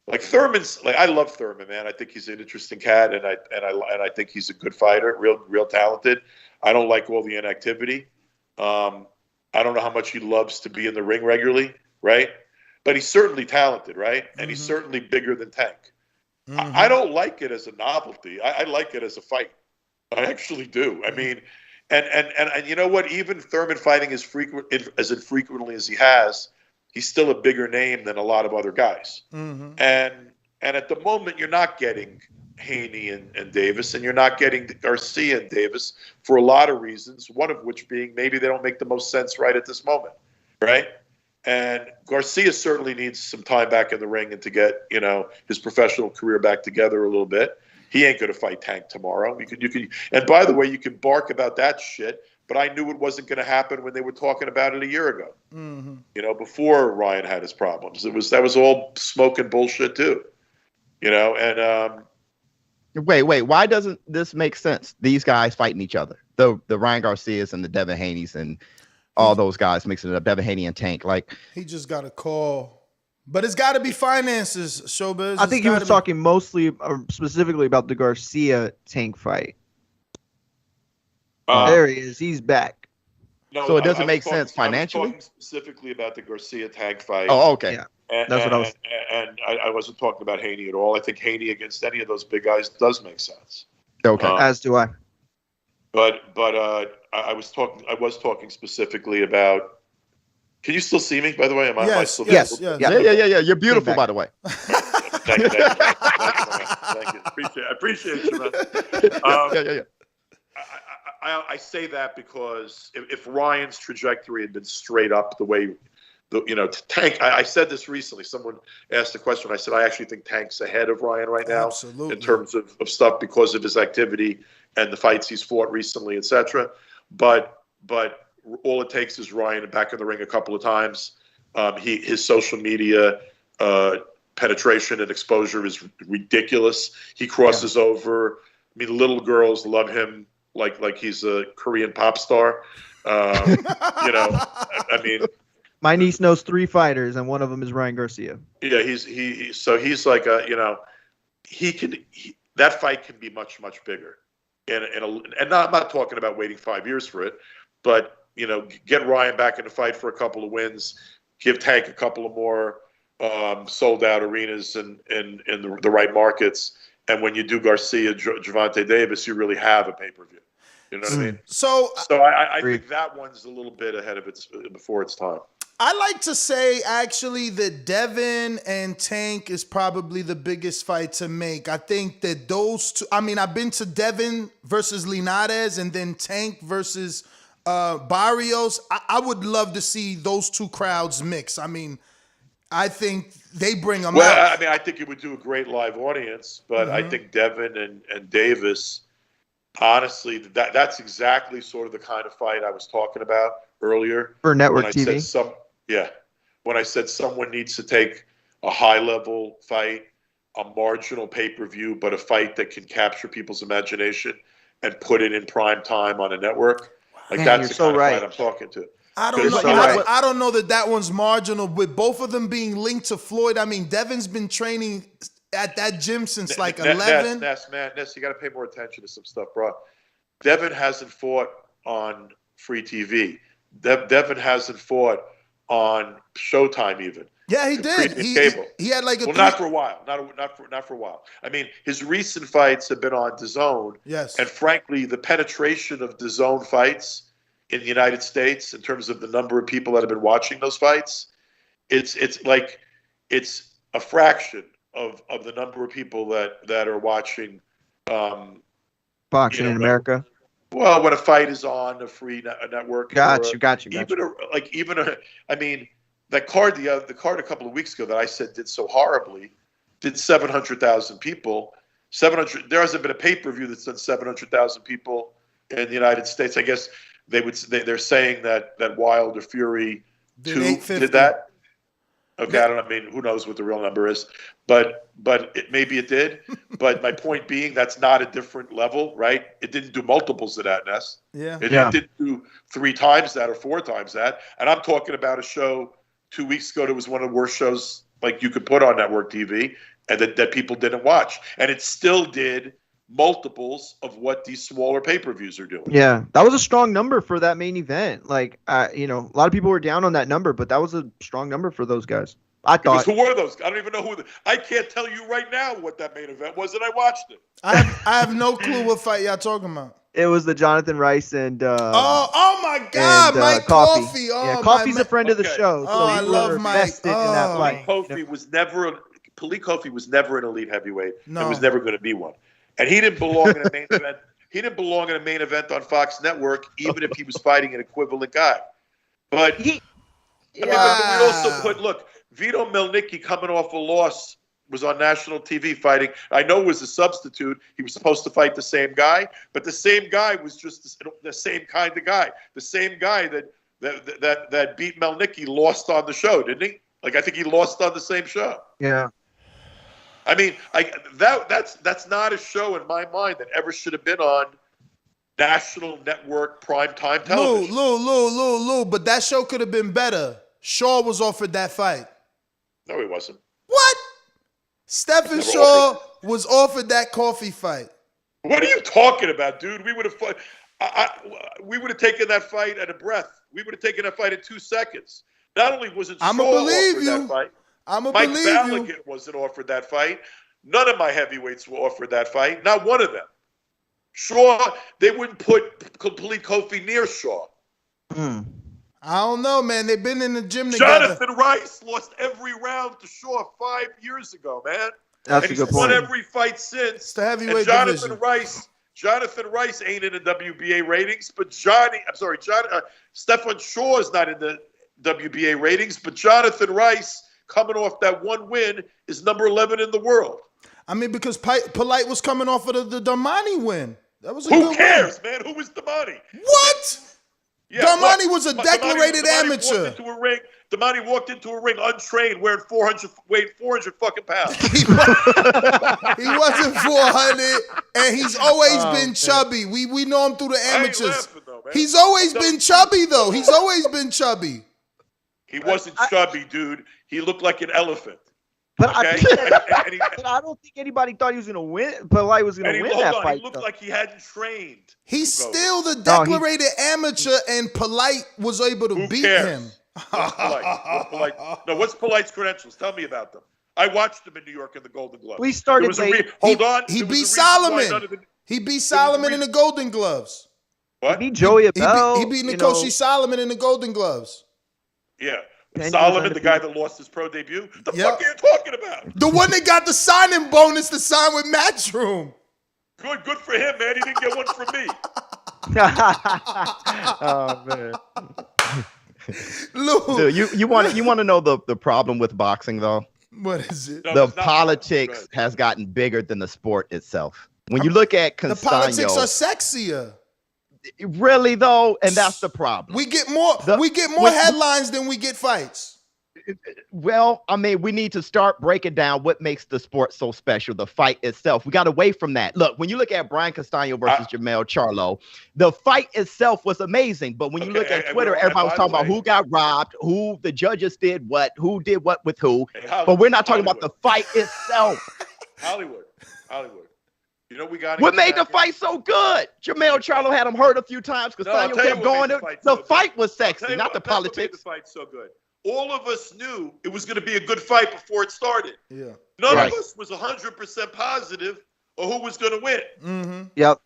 like Thurman's, like I love Thurman, man. I think he's an interesting cat, and I think he's a good fighter, real talented. I don't like all the inactivity. I don't know how much he loves to be in the ring regularly, right? But he's certainly talented, right? And he's certainly bigger than Tank. I don't like it as a novelty. I like it as a fight. I actually do. I mean, and you know what? Even Thurman fighting as infrequently as he has, he's still a bigger name than a lot of other guys. And at the moment, you're not getting Haney and Davis, and you're not getting Garcia and Davis for a lot of reasons, one of which being maybe they don't make the most sense right at this moment, right? And Garcia certainly needs some time back in the ring and to get, you know, his professional career back together a little bit. He ain't going to fight Tank tomorrow. You can, and by the way, you can bark about that shit, but I knew it wasn't going to happen when they were talking about it a year ago. You know, before Ryan had his problems, that was all smoke and bullshit too. You know, and wait, why doesn't this make sense? These guys fighting each other, the Ryan Garcias and the Devin Haney's and all those guys mixing it up, Devin Haney and Tank. Like he just got a call. But it's got to be finances, Showbiz. I think he was talking mostly specifically about the Garcia Tank fight. There he is. He's back. No, so it doesn't make sense financially? I was talking specifically about the Garcia Tank fight. Oh, okay. Yeah. That's what I was. And I wasn't talking about Haney at all. I think Haney against any of those big guys does make sense. Okay. As do I. But I was talking specifically about. Can you still see me, by the way? Am I still yes. Yeah. You're beautiful, by the way. Thank you. Thank you. I appreciate you, man. I say that because if Ryan's trajectory had been straight up the way, Tank. I said this recently. Someone asked a question. I said I actually think Tank's ahead of Ryan right now in terms of stuff because of his activity and the fights he's fought recently, etc. But all it takes is Ryan back in the ring a couple of times. His social media penetration and exposure is ridiculous. He crosses over. I mean, little girls love him like he's a Korean pop star. I mean, my niece knows 3 fighters, and one of them is Ryan Garcia. Yeah, he's like that fight can be much bigger, and I'm not talking about waiting 5 years for it, but get Ryan back in the fight for a couple of wins, give Tank a couple of more sold out arenas in the right markets, and when you do Garcia, Gervonta Davis, you really have a pay-per-view. You know what I mean? So I think that one's a little bit ahead of before its time. I like to say actually that Devin and Tank is probably the biggest fight to make. I think that those two. I mean, I've been to Devin versus Linares and then Tank versus Barrios. I would love to see those two crowds mix. I mean, I think they bring them out. I mean, I think it would do a great live audience, but I think Devin and Davis, honestly, that's exactly sort of the kind of fight I was talking about earlier. For network TV? When I said someone needs to take a high-level fight, a marginal pay-per-view, but a fight that can capture people's imagination and put it in prime time on a network. Like, that's the kind of fight I'm talking to. I don't know. I don't know that one's marginal. With both of them being linked to Floyd, I mean, Devin's been training at that gym since like 11. Ness, you got to pay more attention to some stuff, bro. Devin hasn't fought on free TV. Devin hasn't fought on Showtime even. Yeah, he did. He had like not for a while. Not for a while. I mean, his recent fights have been on DAZN. Yes. And frankly, the penetration of DAZN fights in the United States, in terms of the number of people that have been watching those fights, it's a fraction of the number of people that are watching boxing in America. Well, when a fight is on a free network. Got you. I mean, that card, the card a couple of weeks ago that I said did so horribly, did 700,000 people. 700. There hasn't been a pay-per-view that's done 700,000 people in the United States. I guess they're saying that Wilder Fury 2 did that. Okay, I don't know. I mean, who knows what the real number is? But maybe it did. But my point being, that's not a different level, right? It didn't do multiples of that, Ness. Yeah. It didn't do 3 times that or 4 times that. And I'm talking about a show 2 weeks ago that was one of the worst shows like you could put on network TV, and that people didn't watch. And it still did multiples of what these smaller pay-per-views are doing. Yeah, that was a strong number for that main event. Like, a lot of people were down on that number, but that was a strong number for those guys. I thought. Who were those? I don't even know who. I can't tell you right now what that main event was, and I watched it. I have no clue what fight y'all talking about. It was the Jonathan Rice and oh my God, Mike Coffey. Oh, yeah, Coffey's a friend of the show. So I love Mike. In that fight. Kofi was never an elite heavyweight. No. And was never going to be one. And he didn't belong in a main event. He didn't belong in a main event on Fox Network, even if he was fighting an equivalent guy. But we also put Vito Melnicki coming off a loss was on national TV fighting. I know it was a substitute. He was supposed to fight the same guy, but the same guy was just the same kind of guy. The same guy that beat Melnicki lost on the show, didn't he? Like, I think he lost on the same show. Yeah. I mean, that's not a show in my mind that ever should have been on national network primetime television. Lou, but that show could have been better. Shaw was offered that fight. No, he wasn't. What? Stephen Shaw was offered that Coffey fight. What are you talking about, dude? We would have taken that fight at a breath. We would have taken that fight in 2 seconds. Not only was it Shaw offered that fight, Mike Balogun wasn't offered that fight. None of my heavyweights were offered that fight. Not one of them. Shaw, they wouldn't put complete Kofi near Shaw. I don't know, man. They've been in the gym together. Jonathan Rice lost every round to Shaw 5 years ago, man. That's and a good he's won point. every fight since. It's the heavyweight Jonathan division. Jonathan Rice ain't in the WBA ratings, but Stefan Shaw is not in the WBA ratings, but Jonathan Rice, coming off that one win, is number 11 in the world. I mean, because Polite was coming off of the Damani win. That was a Who good cares, win. man? Who was Damani? What? Yeah, Damani was a decorated amateur. Damani walked into a ring untrained, weighed 400 fucking pounds. He wasn't 400, and he's always been chubby. We know him through the amateurs. Laughing, though, man. He's always been chubby, though. He's always been chubby. He wasn't chubby, dude. He looked like an elephant. But Okay? I don't think anybody thought he was going to win. Polite was going to win that fight. He looked like he hadn't trained. He's still the decorated amateur, and Polite was able to beat him. What's Polite? No, what's Polite's credentials? Tell me about them. I watched him in New York in the Golden Gloves. We started Hold on. He beat Solomon. He beat Solomon in the Golden Gloves. What? He beat Joey Abel. He beat Nikoshi Solomon in the Golden Gloves. Yeah. Solomon, the guy that lost his pro debut? The fuck are you talking about? The one that got the signing bonus to sign with Matchroom. Good for him, man. He didn't get one from me. Oh, man. Dude, you want to know the problem with boxing, though? What is it? The politics has gotten bigger than the sport itself. When you look at Castaño, the politics are sexier. Really though, and that's the problem. We get more headlines than we get fights. Well, I mean, we need to start breaking down what makes the sport so special, the fight itself. We got away from that. Look, when you look at Brian Castaño versus Jermell Charlo, the fight itself was amazing. But when you look at Twitter, everybody was talking about who got robbed, who the judges did what, who did what with who. But we're not talking about the fight itself. Hollywood. You know we got. What made the fight so good? Jermell Charlo had him hurt a few times. Castaño kept going. The fight was sexy, not the politics. The fight so good. All of us knew it was going to be a good fight before it started. Yeah. None of us was 100% positive of who was going to win. Mm-hmm. Yep.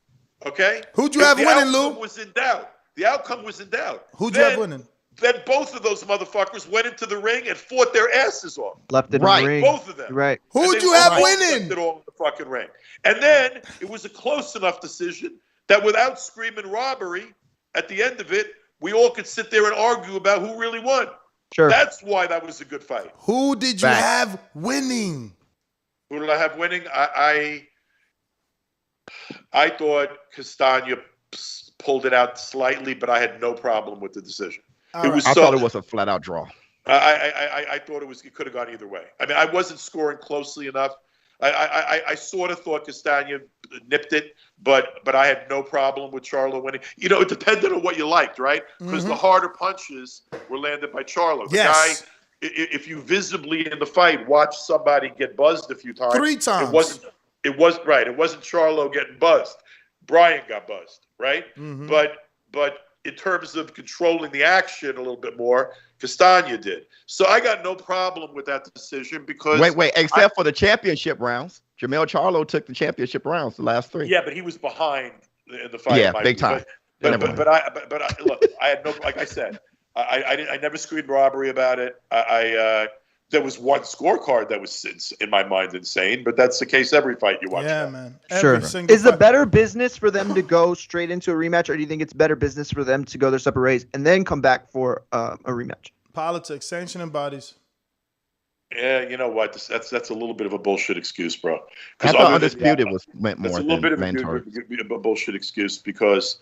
Okay. Who'd you have winning, Lou? The outcome was in doubt. Who'd you have winning? Then both of those motherfuckers went into the ring and fought their asses off. Left in the ring. Both of them. Right. Who'd you have winning? Left it all in the fucking ring. And then it was a close enough decision that without screaming robbery, at the end of it, we all could sit there and argue about who really won. Sure. That's why that was a good fight. Who did you have winning? Who did I have winning? I thought Castagna pulled it out slightly, but I had no problem with the decision. I thought it was a flat-out draw. I thought it could have gone either way. I mean, I wasn't scoring closely enough. I sort of thought Castagna nipped it, but I had no problem with Charlo winning. You know, it depended on what you liked, right? Because the harder punches were landed by Charlo. The guy, if you visibly in the fight watch somebody get buzzed a few times, 3 times. It wasn't Charlo getting buzzed. Brian got buzzed, right? But in terms of controlling the action a little bit more, Castagna did. So I got no problem with that decision because except for the championship rounds. Jermell Charlo took the championship rounds, the last 3. Yeah, but he was behind in the fight. Yeah, big time. But I look, I had no, like I said, I never screamed robbery about it. There was one scorecard that was, in my mind, insane, but that's the case every fight you watch. Yeah, man. Sure. Is it better business for them to go straight into a rematch, or do you think it's better business for them to go their separate ways and then come back for a rematch? Politics, sanctioning bodies. Yeah, you know what? That's a little bit of a bullshit excuse, bro. I thought Undisputed meant more. It's a little bit of a bullshit excuse because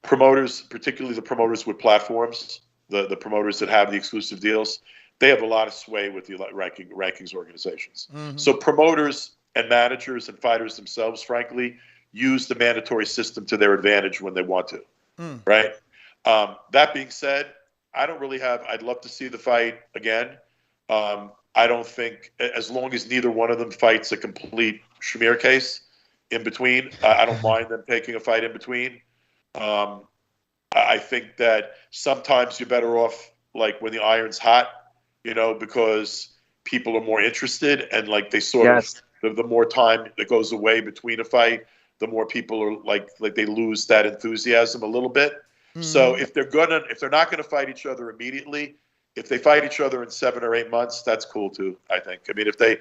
promoters, particularly the promoters with platforms, the promoters that have the exclusive deals, they have a lot of sway with the rankings organizations. So promoters and managers and fighters themselves, frankly, use the mandatory system to their advantage when they want to, right? That being said, I'd love to see the fight again. I don't think, as long as neither one of them fights a complete Shamir case in between, I don't mind them taking a fight in between. I think that sometimes you're better off like when the iron's hot, you know, because people are more interested and like they sort of, the more time that goes away between a fight, the more people are like they lose that enthusiasm a little bit. So if they're not gonna fight each other immediately, if they fight each other in 7 or 8 months, that's cool too, I think. I mean, if they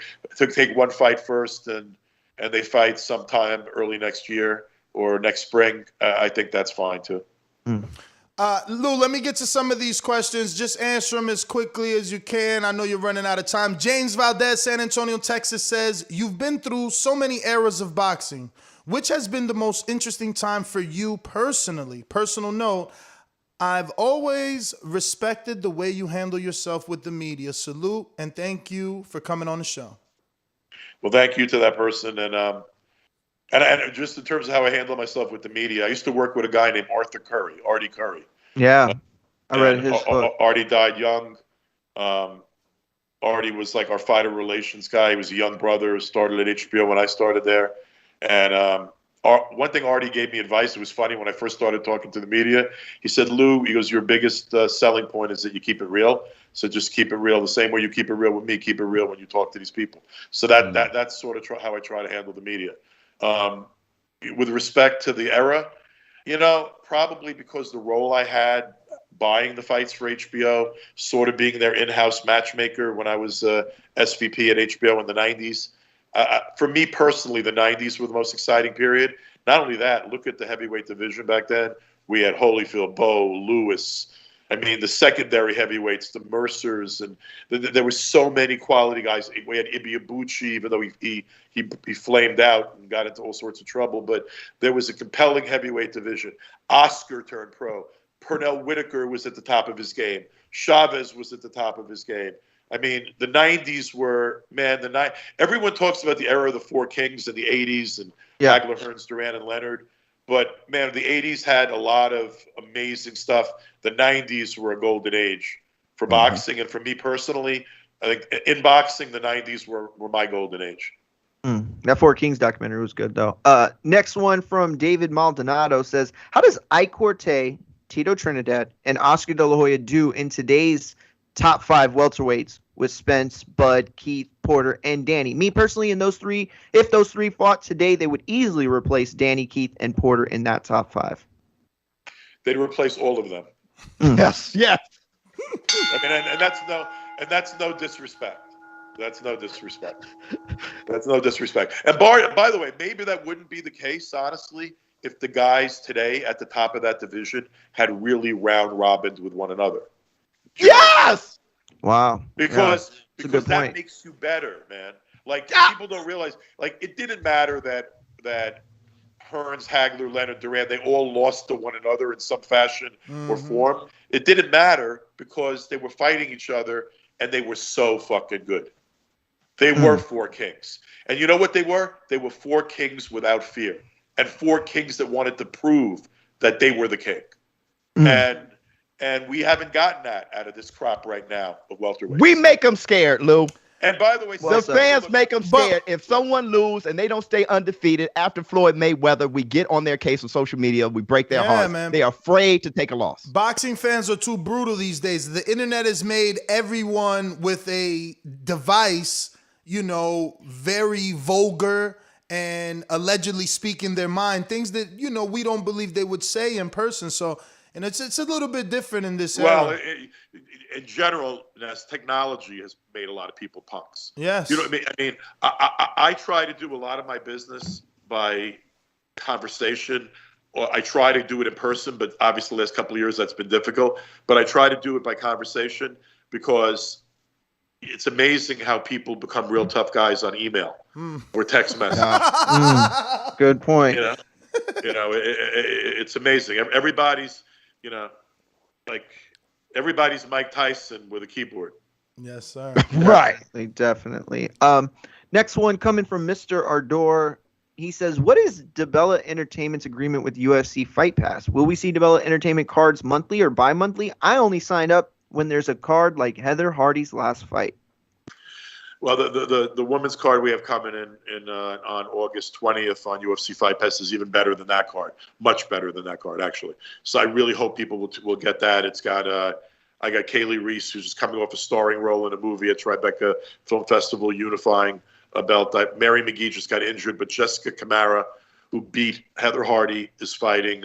take one fight first and they fight sometime early next year or next spring, I think that's fine too. Lou, let me get to some of these questions. Just answer them as quickly as you can. I know you're running out of time. James Valdez, San Antonio, Texas says, you've been through so many eras of boxing. Which has been the most interesting time for you personally? Personal note, I've always respected the way you handle yourself with the media. Salute and thank you for coming on the show. Well, thank you to that person. And just in terms of how I handle myself with the media, I used to work with a guy named Artie Curry. Yeah, I read his book. Artie died young. Artie was like our fighter relations guy. He was a young brother, started at HBO when I started there. And one thing Artie gave me advice, it was funny when I first started talking to the media. He said, Lou, he goes, your biggest selling point is that you keep it real. So just keep it real. The same way you keep it real with me, keep it real when you talk to these people. So that's sort of how I try to handle the media. With respect to the era, you know, probably because the role I had buying the fights for HBO, sort of being their in-house matchmaker when I was SVP at HBO in the 90s. For me personally, the 90s were the most exciting period. Not only that, look at the heavyweight division back then. We had Holyfield, Bo, Lewis. I mean, the secondary heavyweights, the Mercers, and there were so many quality guys. We had Ibushi, even though he flamed out and got into all sorts of trouble. But there was a compelling heavyweight division. Oscar turned pro. Pernell Whitaker was at the top of his game. Chavez was at the top of his game. I mean, the 90s were, everyone talks about the era of the Four Kings in the 80s and Hagler, Hearns, Duran, and Leonard. But, man, the 80s had a lot of amazing stuff. The 90s were a golden age for boxing. And for me personally, I think in boxing, the 90s were my golden age. That Four Kings documentary was good, though. Next one from David Maldonado says, how does Ike Corte, Tito Trinidad, and Oscar De La Hoya do in today's top 5 welterweights with Spence, Bud, Keith, Porter, and Danny? Me personally, if those three fought today, they would easily replace Danny, Keith, and Porter in that top 5. They'd replace all of them. Yes. I mean, and that's no disrespect. That's no disrespect. And by the way, maybe that wouldn't be the case, honestly, if the guys today at the top of that division had really round robined with one another. Yes. Wow. Because a good that point. makes you better, man. Like people don't realize, like it didn't matter that Hearns, Hagler, Leonard, Durant, they all lost to one another in some fashion or form. It didn't matter because they were fighting each other and they were so fucking good. They were four kings. And you know what they were? They were four kings without fear. And four kings that wanted to prove that they were the king. And we haven't gotten that out of this crop right now of welterweights. We make them scared, Lou. And by the way, the fans make them scared. If someone lose and they don't stay undefeated after Floyd Mayweather, we get on their case on social media. We break their hearts. Man. They are afraid to take a loss. Boxing fans are too brutal these days. The internet has made everyone with a device, very vulgar and allegedly speaking their mind, things that, we don't believe they would say in person. So, and it's a little bit different in this Well, era. in general, as technology has made a lot of people punks. Yes. You know what I mean? I try to do a lot of my business by conversation, or I try to do it in person, but obviously the last couple of years that's been difficult. But I try to do it by conversation because it's amazing how people become real tough guys on email or text message. Good point. It's amazing. Everybody's, everybody's Mike Tyson with a keyboard. Yes, sir. Right. Definitely. Next one coming from Mr. Ardor. He says, what is DeBella Entertainment's agreement with UFC Fight Pass? Will we see DeBella Entertainment cards monthly or bi-monthly? I only signed up when there's a card like Heather Hardy's last fight. Well, the women's card we have coming in on August 20th on UFC Fight Pass is even better than that card. Much better than that card, actually. So I really hope people will get that. It's got I got Kaylee Reese, who's just coming off a starring role in a movie at Tribeca Film Festival, unifying a belt. Mary McGee just got injured, but Jessica Camara, who beat Heather Hardy, is fighting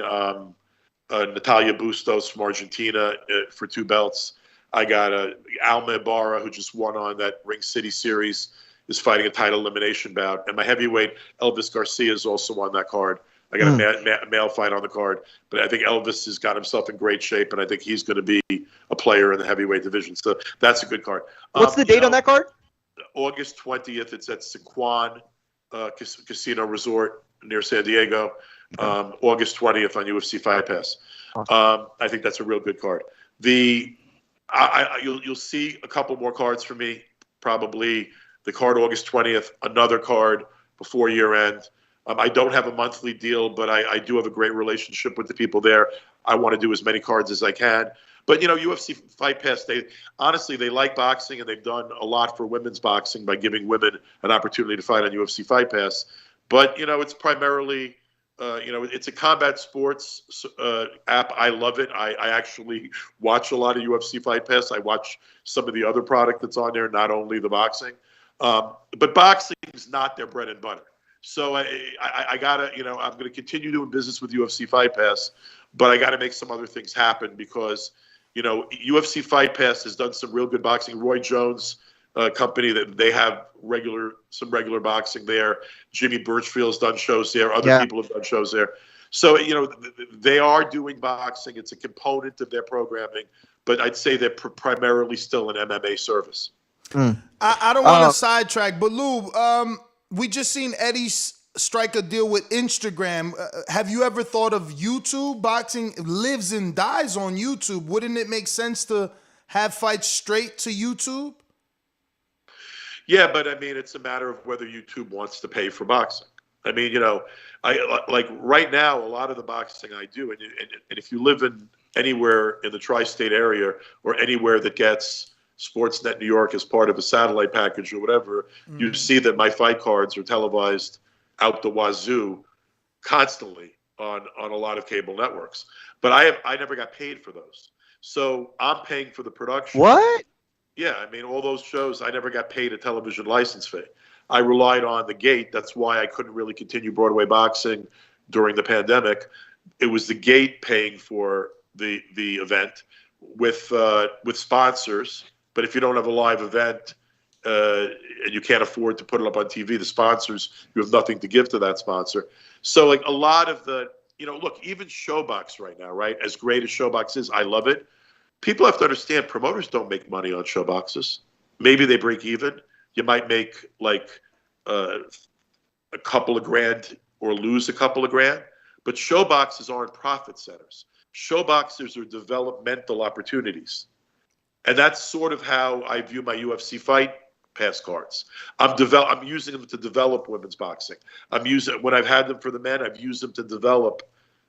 Natalia Bustos from Argentina for 2 belts. I got Alma Ibarra, who just won on that Ring City series, is fighting a title elimination bout. And my heavyweight, Elvis Garcia, is also on that card. I got a male fight on the card. But I think Elvis has got himself in great shape, and I think he's going to be a player in the heavyweight division. So that's a good card. What's the date on that card? August 20th. It's at Sequan Casino Resort near San Diego. August 20th on UFC Fight Pass. I think that's a real good card. You'll see a couple more cards from me, probably the card August 20th, another card before year end. I don't have a monthly deal, but I do have a great relationship with the people there. I want to do as many cards as I can. But, UFC Fight Pass, they like boxing, and they've done a lot for women's boxing by giving women an opportunity to fight on UFC Fight Pass. But, it's primarily... it's a combat sports app. I love it. I actually watch a lot of UFC Fight Pass. I watch some of the other product that's on there, not only the boxing. But boxing is not their bread and butter. So I gotta, I'm going to continue doing business with UFC Fight Pass, but I got to make some other things happen because, UFC Fight Pass has done some real good boxing. Roy Jones company, that they have some regular boxing there. Jimmy Birchfield's done shows there. Other people have done shows there. So, they are doing boxing. It's a component of their programming, but I'd say they're primarily still an MMA service. I don't want to sidetrack, but Lou, we just seen Eddie strike a deal with Instagram. Have you ever thought of YouTube? Boxing lives and dies on YouTube. Wouldn't it make sense to have fights straight to YouTube? Yeah, but it's a matter of whether YouTube wants to pay for boxing. I like right now, a lot of the boxing I do, and if you live in anywhere in the tri-state area or anywhere that gets Sportsnet New York as part of a satellite package or whatever, you see that my fight cards are televised out the wazoo constantly on a lot of cable networks. But I never got paid for those. So I'm paying for the production. What? Yeah, all those shows, I never got paid a television license fee. I relied on the gate. That's why I couldn't really continue Broadway boxing during the pandemic. It was the gate paying for the event with sponsors. But if you don't have a live event and you can't afford to put it up on TV, the sponsors, you have nothing to give to that sponsor. So a lot of the look, even Showbox right now, right? As great as Showbox is, I love it. People have to understand promoters don't make money on Showboxes. Maybe they break even. You might make like a couple of grand or lose a couple of grand, but Showboxes aren't profit centers. Showboxes are developmental opportunities. And that's sort of how I view my UFC fight pass cards. I'm using them to develop women's boxing. When I've had them for the men, I've used them to develop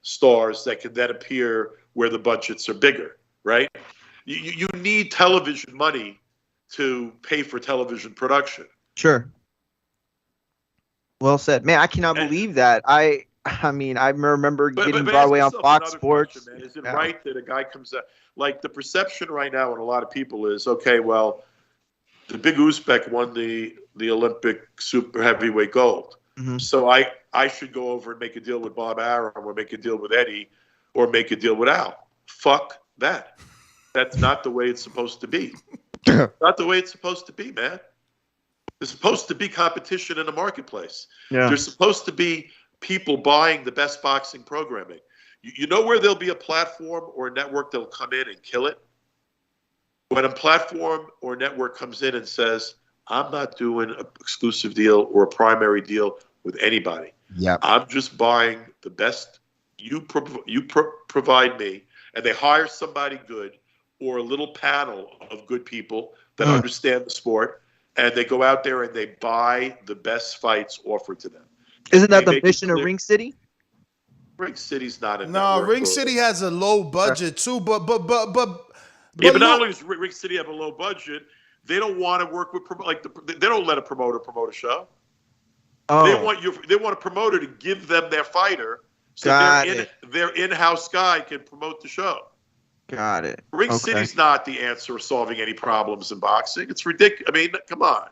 stars that can then appear where the budgets are bigger, right? You need television money to pay for television production. Sure. Well said, man. I cannot believe that. I mean, I remember getting Broadway on Fox Sports. Question, is it right that a guy comes out? Like, the perception right now in a lot of people is, okay, well, the big Uzbek won the Olympic super heavyweight gold. Mm-hmm. So I should go over and make a deal with Bob Arum or make a deal with Eddie or make a deal with Al. Fuck that. That's not the way it's supposed to be. Not the way it's supposed to be, man. There's supposed to be competition in the marketplace. Yeah. There's supposed to be people buying the best boxing programming. You know where there'll be a platform or a network that'll come in and kill it? When a platform or network comes in and says, I'm not doing an exclusive deal or a primary deal with anybody. Yeah. I'm just buying the best you provide me, and they hire somebody good or a little panel of good people that understand the sport, and they go out there and they buy the best fights offered to them. Isn't that the mission of Ring City? Ring City's not a No, network. Ring City has a low budget too, but Yeah, but not only does Ring City have a low budget, they don't want to work with they don't let a promoter promote a show. Oh. They want a promoter to give them their fighter, so their in-house guy can promote the show. Got it. Ring City's not the answer of solving any problems in boxing. It's ridiculous. I mean, come on.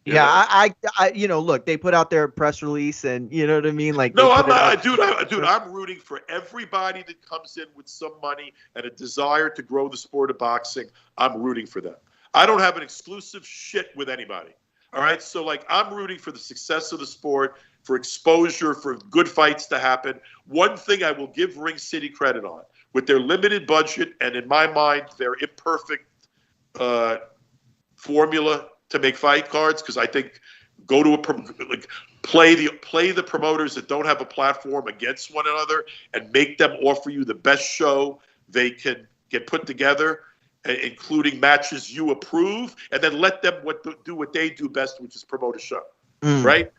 Yeah, I look, they put out their press release, and you know what I mean. Like, no, I'm not, dude. I'm rooting for everybody that comes in with some money and a desire to grow the sport of boxing. I'm rooting for them. I don't have an exclusive shit with anybody. All right, so like, I'm rooting for the success of the sport, for exposure, for good fights to happen. One thing I will give Ring City credit on, with their limited budget and in my mind their imperfect formula to make fight cards, because I think play the promoters that don't have a platform against one another and make them offer you the best show they can get put together, including matches you approve, and then let them do what they do best, which is promote a show, right?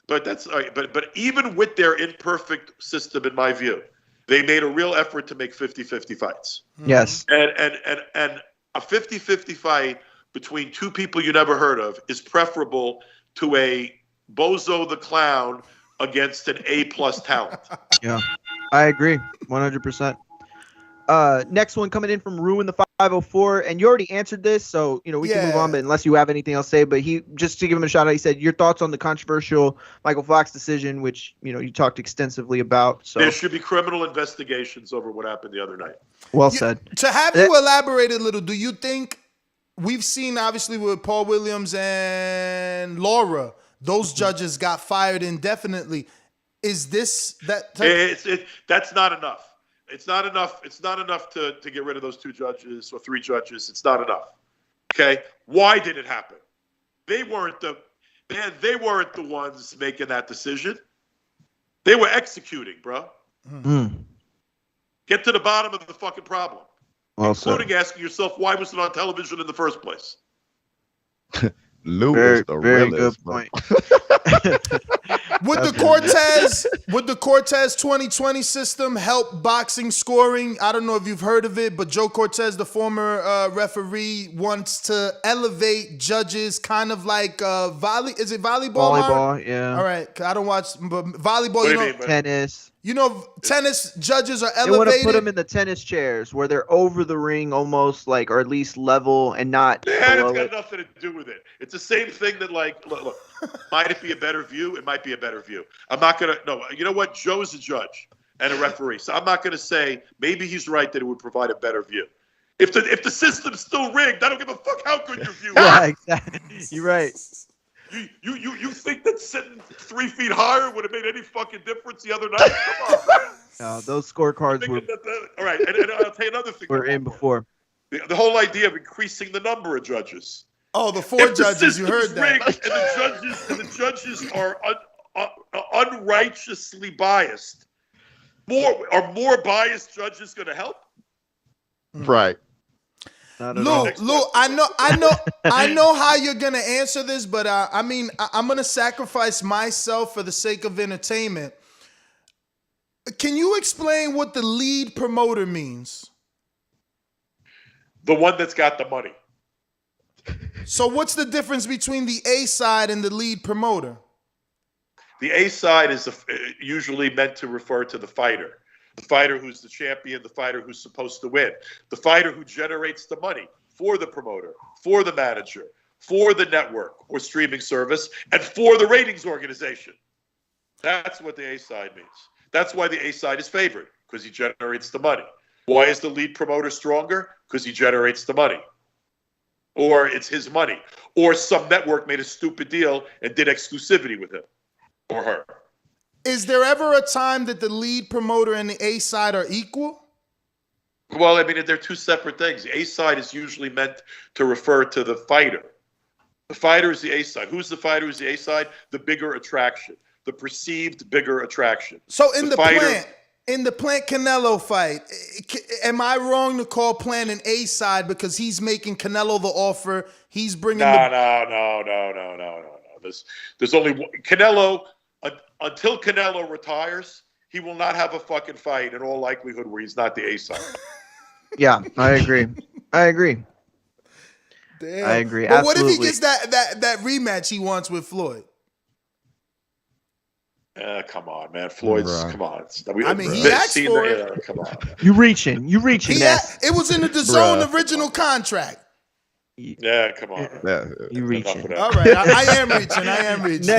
But that's all right. But even with their imperfect system, in my view, they made a real effort to make 50-50 fights. Yes. And a 50-50 fight between two people you never heard of is preferable to a Bozo the Clown against an A-plus talent. Yeah, I agree 100%. Next one coming in from Ruin the 504, and you already answered this, so we can move on. But unless you have anything else to say, but he, just to give him a shout out, he said your thoughts on the controversial Michael Fox decision, which you talked extensively about. So there should be criminal investigations over what happened the other night. Well said. To have you elaborate a little, do you think we've seen obviously with Paul Williams and Laura, those judges got fired indefinitely? Is this that? That's not enough. It's not enough. It's not enough to get rid of those 2 judges or 3 judges. It's not enough. Okay. Why did it happen? They weren't the ones making that decision. They were executing, bro. Get to the bottom of the fucking problem. Including asking yourself, why was it on television in the first place? Lou is the very realest, good point. Would the Cortez 2020 system help boxing scoring? I don't know if you've heard of it, but Joe Cortez, the former referee, wants to elevate judges, kind of like Is it volleyball? Volleyball, yeah. All right, I don't watch, but volleyball. Tennis. Tennis judges are elevated. They want to put them in the tennis chairs where they're over the ring almost, like, or at least level and not. Yeah, it's got nothing to do with it. It's the same thing that, like, look, might it be a better view? It might be a better view. I'm not going to, no, you know what? Joe's a judge and a referee. So I'm not going to say maybe he's right that it would provide a better view. If the system's still rigged, I don't give a fuck how good your view is. Yeah, exactly. You're right. You think that sitting 3 feet higher would have made any fucking difference the other night? Come on, man. No, those scorecards were. All right, and I'll tell you another thing. We're in before. The whole idea of increasing the number of judges. Oh, the 4 judges. You heard that. Rigged, and the judges are unrighteously biased. Are more biased judges going to help? Right. Lou, I know how you're gonna answer this, but I mean, I'm gonna sacrifice myself for the sake of entertainment. Can you explain what the lead promoter means? The one that's got the money. So what's the difference between the A side and the lead promoter? The A side is usually meant to refer to the fighter who's the champion, the fighter who's supposed to win, the fighter who generates the money for the promoter, for the manager, for the network or streaming service, and for the ratings organization. That's what the A side means. That's why the A side is favored, because he generates the money. Why is the lead promoter stronger? Because he generates the money. Or it's his money. Or some network made a stupid deal and did exclusivity with him or her. Is there ever a time that the lead promoter and the A side are equal? Well, I mean, they're two separate things. The A side is usually meant to refer to the fighter. The fighter is the A side. Who's the fighter? Who's the A side? The bigger attraction, the perceived bigger attraction. So in the Plant Canelo fight, am I wrong to call Plant an A side because he's making Canelo the offer? He's bringing No. There's only one. Canelo. Until Canelo retires, he will not have a fucking fight in all likelihood where he's not the A side. Yeah, I agree. Damn. I agree. But Absolutely. what if he gets that rematch he wants with Floyd? Come on, man. Floyd's, come on. He asked for it. Come on. You reaching. It was in the DAZN original contract. Yeah, come on. You reaching. All right, I am reaching.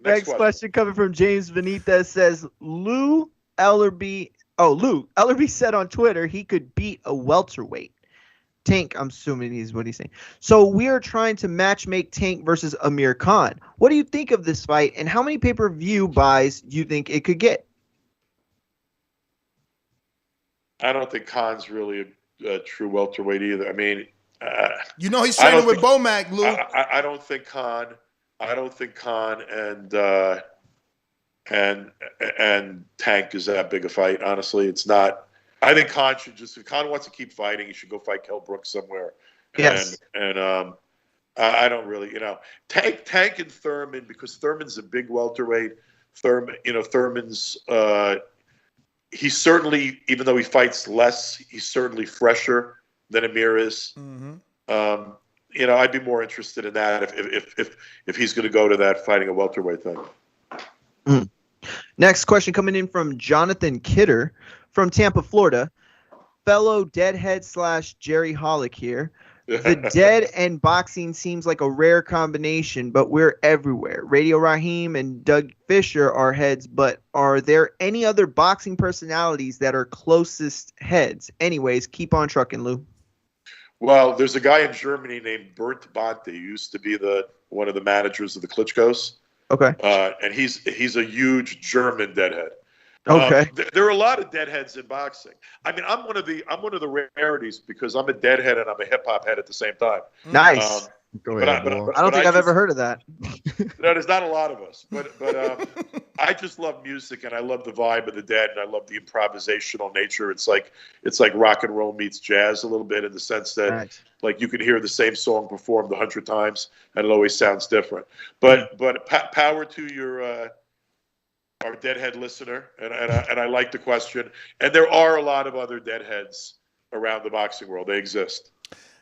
Next question coming from James Benitez says, Lou Ellerby said on Twitter he could beat a welterweight. Tank, I'm assuming is what he's saying. So we are trying to matchmake Tank versus Amir Khan. What do you think of this fight, and how many pay-per-view buys do you think it could get? I don't think Khan's really a true welterweight either. I mean, he's training with Bomac, Lou. I don't think Khan and Tank is that big a fight. Honestly, it's not. I think Khan should if Khan wants to keep fighting, he should go fight Kell Brooks somewhere. Yes. And I don't really, Tank and Thurman, because Thurman's a big welterweight. Thurman's he's certainly, even though he fights less, he's certainly fresher than Amir is. Mm-hmm. I'd be more interested in that if he's going to go to that fighting a welterweight thing. Next question coming in from Jonathan Kidder from Tampa, Florida. Fellow Deadhead / Jerry Hollick here. The Dead and boxing seems like a rare combination, but we're everywhere. Radio Raheem and Doug Fisher are heads, but are there any other boxing personalities that are closest heads? Anyways, keep on trucking, Lou. Well, there's a guy in Germany named Bernd Bonte. He used to be one of the managers of the Klitschko's. Okay. And he's a huge German deadhead. Okay. There are a lot of deadheads in boxing. I mean, I'm one of the rarities because I'm a deadhead and I'm a hip hop head at the same time. Nice. Go ahead, I don't think I've ever heard of that. No, there's not a lot of us, but I just love music and I love the vibe of the Dead and I love the improvisational nature. It's like rock and roll meets jazz a little bit in the sense that like you can hear the same song performed 100 times and it always sounds different. But power to your our Deadhead listener, and I like the question. And there are a lot of other Deadheads around the boxing world. They exist.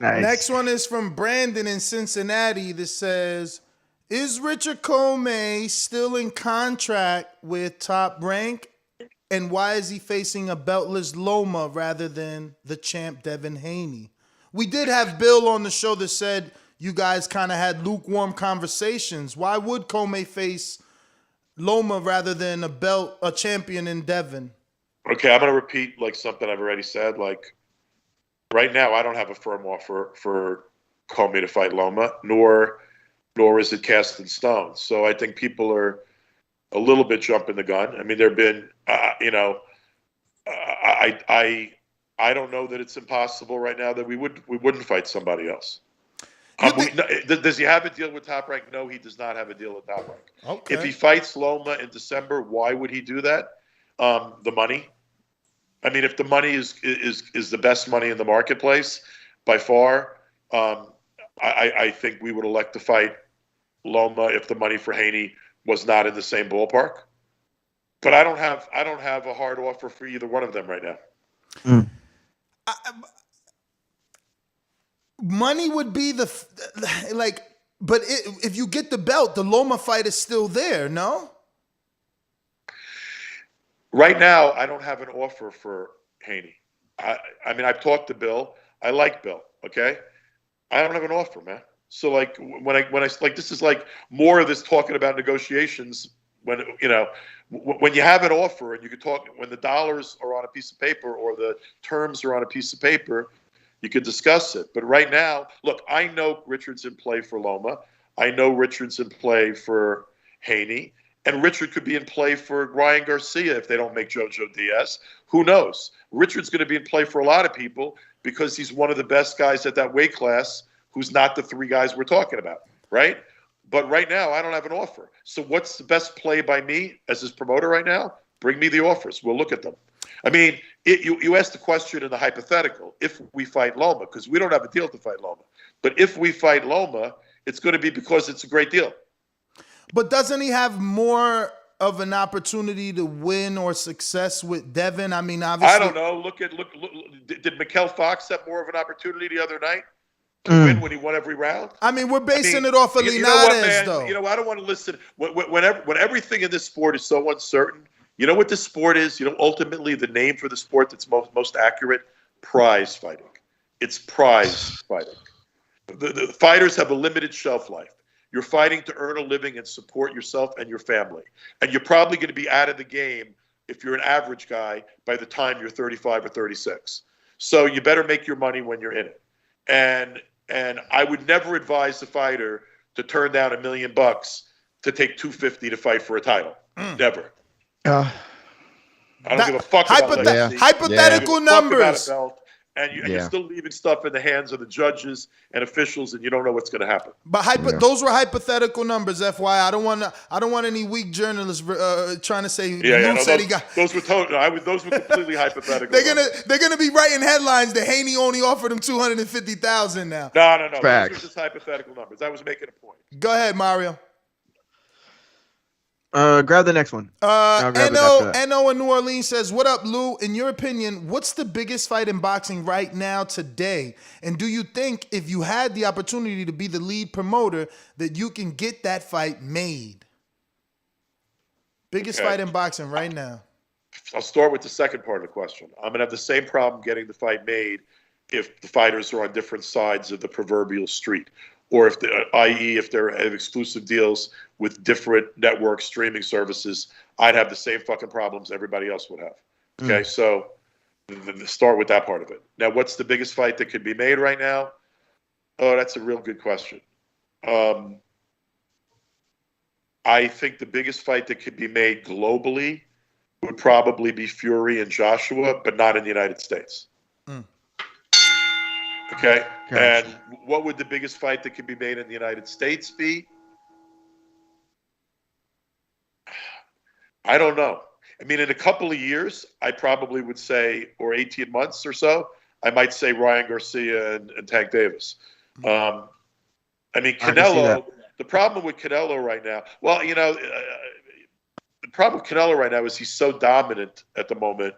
Nice. Next one is from Brandon in Cincinnati that says, is Richard Comey still in contract with Top Rank? And why is he facing a beltless Loma rather than the champ Devin Haney? We did have Bill on the show that said you guys kind of had lukewarm conversations. Why would Comey face Loma rather than a champion in Devin? Okay, I'm going to repeat like something I've already said. Like right now, I don't have a firm offer for Comey to fight Loma, nor nor is it cast in stone. So I think people are a little bit jumping the gun. I mean, there've been, I don't know that it's impossible right now that we wouldn't fight somebody else. Does he have a deal with Top Rank? No, he does not have a deal with Top Rank. Okay. If he fights Loma in December, why would he do that? The money. I mean, if the money is the best money in the marketplace by far, I think we would elect to fight Loma if the money for Haney was not in the same ballpark. But I don't have a hard offer for either one of them right now. Money would be but if you get the belt, the Loma fight is still there, no? Right now, I don't have an offer for Haney. I mean, I've talked to Bill. I like Bill. Okay, I don't have an offer, man. So like when I like, this is like more of this talking about negotiations. When when you have an offer and you can talk, when the dollars are on a piece of paper or the terms are on a piece of paper, you could discuss it. But right now, look, I know Richard's in play for Loma. I know Richard's in play for Haney. And Richard could be in play for Ryan Garcia if they don't make Jojo Diaz. Who knows? Richard's going to be in play for a lot of people because he's one of the best guys at that weight class who's not the three guys we're talking about, right? But right now, I don't have an offer. So what's the best play by me as his promoter right now? Bring me the offers. We'll look at them. I mean, you asked the question in the hypothetical, if we fight Loma, because we don't have a deal to fight Loma. But if we fight Loma, it's going to be because it's a great deal. But doesn't he have more of an opportunity to win or success with Devin? I mean, obviously. I don't know. Look. Did Mikel Fox have more of an opportunity the other night to win when he won every round? I mean, we're basing it off of Linares, though. You know, I don't want to listen. When everything in this sport is so uncertain, you know what this sport is? You know, ultimately, the name for the sport that's most accurate, prize fighting. It's prize fighting. The fighters have a limited shelf life. You're fighting to earn a living and support yourself and your family. And you're probably going to be out of the game if you're an average guy by the time you're 35 or 36. So you better make your money when you're in it. And I would never advise the fighter to turn down $1 million to take $250 to fight for a title. Never. I don't give a fuck about legacy. Hypothetical numbers. And you're still leaving stuff in the hands of the judges and officials, and you don't know what's going to happen. But those were hypothetical numbers, FYI. I don't want any weak journalists trying to say said he got. Those were those were completely hypothetical. They're gonna be writing headlines that Haney only offered him $250,000 now. No. Facts. Those were just hypothetical numbers. I was making a point. Go ahead, Mario. Grab the next one. Eno in New Orleans says, "What up, Lou? In your opinion, what's the biggest fight in boxing right now today? And do you think if you had the opportunity to be the lead promoter that you can get that fight made?" Biggest fight in boxing right now. I'll start with the second part of the question. I'm going to have the same problem getting the fight made if the fighters are on different sides of the proverbial street. Or i.e., if they have exclusive deals with different network streaming services, I'd have the same fucking problems everybody else would have. Okay, so start with that part of it. Now, what's the biggest fight that could be made right now? Oh, that's a real good question. I think the biggest fight that could be made globally would probably be Fury and Joshua, but not in the United States. Okay. Gotcha. And what would the biggest fight that could be made in the United States be? I don't know. I mean, in a couple of years, I probably would say, or 18 months or so, I might say Ryan Garcia and Tank Davis. I mean, Canelo, the problem with Canelo right now, well, you know, the problem with Canelo right now is he's so dominant at the moment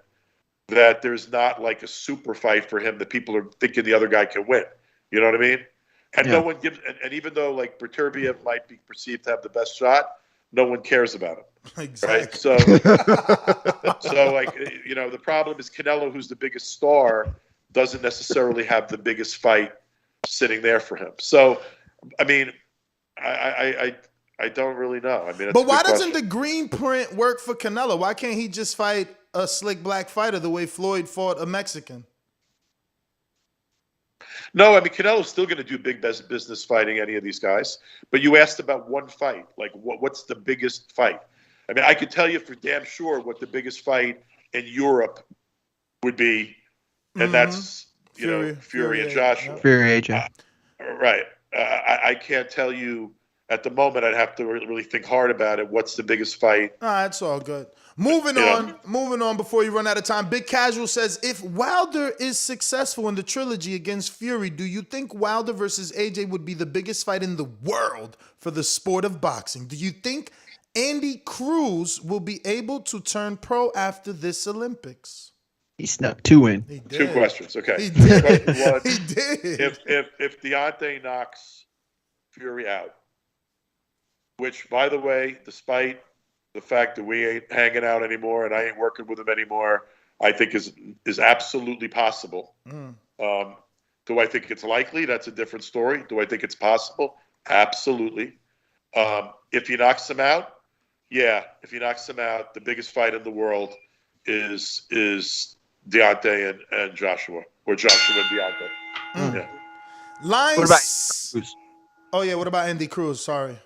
that there's not like a super fight for him that people are thinking the other guy can win. You know what I mean? And no one gives, and even though like Beterbiev might be perceived to have the best shot, no one cares about him. Exactly. Right? So like, you know, the problem is Canelo, who's the biggest star, doesn't necessarily have the biggest fight sitting there for him. So, I mean, I don't really know. I mean, that's but a why good doesn't question. the green print work for Canelo? Why can't he just fight a slick black fighter the way Floyd fought a Mexican? No, I mean Canelo's still going to do big business fighting any of these guys. But you asked about one fight, like what's the biggest fight? I mean, I could tell you for damn sure what the biggest fight in Europe would be, and that's Fury and Joshua. Fury AJ. Right. I can't tell you at the moment. I'd have to really think hard about it. What's the biggest fight? That's all good. Moving on before you run out of time. Big Casual says, if Wilder is successful in the trilogy against Fury, do you think Wilder versus AJ would be the biggest fight in the world for the sport of boxing? Do you think Andy Cruz will be able to turn pro after this Olympics? He snuck 2 in. Two questions. Okay. He did. Question one, He did. If Deontay knocks Fury out, which, by the way, despite the fact that we ain't hanging out anymore and I ain't working with him anymore, I think is absolutely possible. Do I think it's likely? That's a different story. Do I think it's possible? Absolutely. If he knocks him out, yeah. If he knocks him out, the biggest fight in the world is Deontay and Joshua, or Joshua and Deontay. Yeah. Lines. What about Cruz? Oh yeah, what about Andy Cruz? Sorry.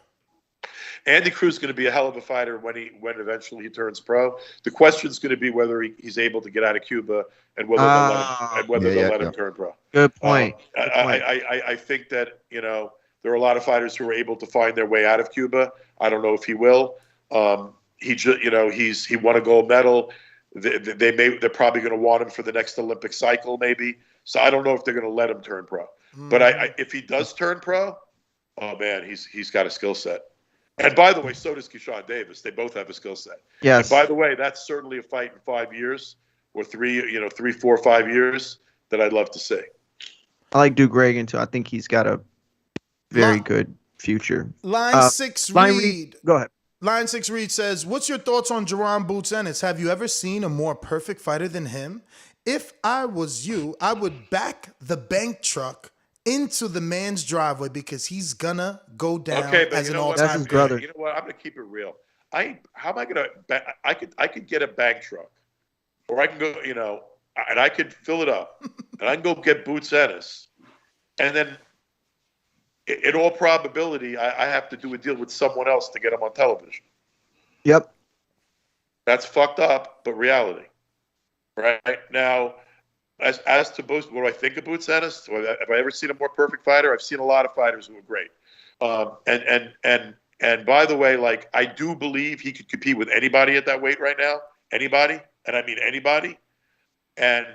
Andy Cruz is going to be a hell of a fighter when eventually he turns pro. The question is going to be whether he's able to get out of Cuba and whether they'll let him turn pro. Good point. I think that there are a lot of fighters who are able to find their way out of Cuba. I don't know if he will. He won a gold medal. They're probably going to want him for the next Olympic cycle, maybe. So I don't know if they're going to let him turn pro. But if he does turn pro, oh man, he's got a skill set. And by the way, so does Keyshawn Davis. They both have a skill set. Yes. And by the way, that's certainly a fight in 5 years or 3, 4, 5 years that I'd love to see. I like Duke Reagan too. I think he's got a very good future. Line 6 Reed. Go ahead. Line 6 Reed says, what's your thoughts on Jerron Boots Ennis? Have you ever seen a more perfect fighter than him? If I was you, I would back the bank truck into the man's driveway because he's gonna go down as an all-time. That's his brother. You know what? I'm gonna keep it real. How am I gonna? I could get a bank truck, or I can go. And I could fill it up, and I can go get Boots Ennis, and then, in all probability, I have to do a deal with someone else to get him on television. Yep. That's fucked up, but reality. Right now. As to Boots, what do I think of Boots Ennis? Have I ever seen a more perfect fighter? I've seen a lot of fighters who are great. And by the way, like I do believe he could compete with anybody at that weight right now. Anybody, and I mean anybody. And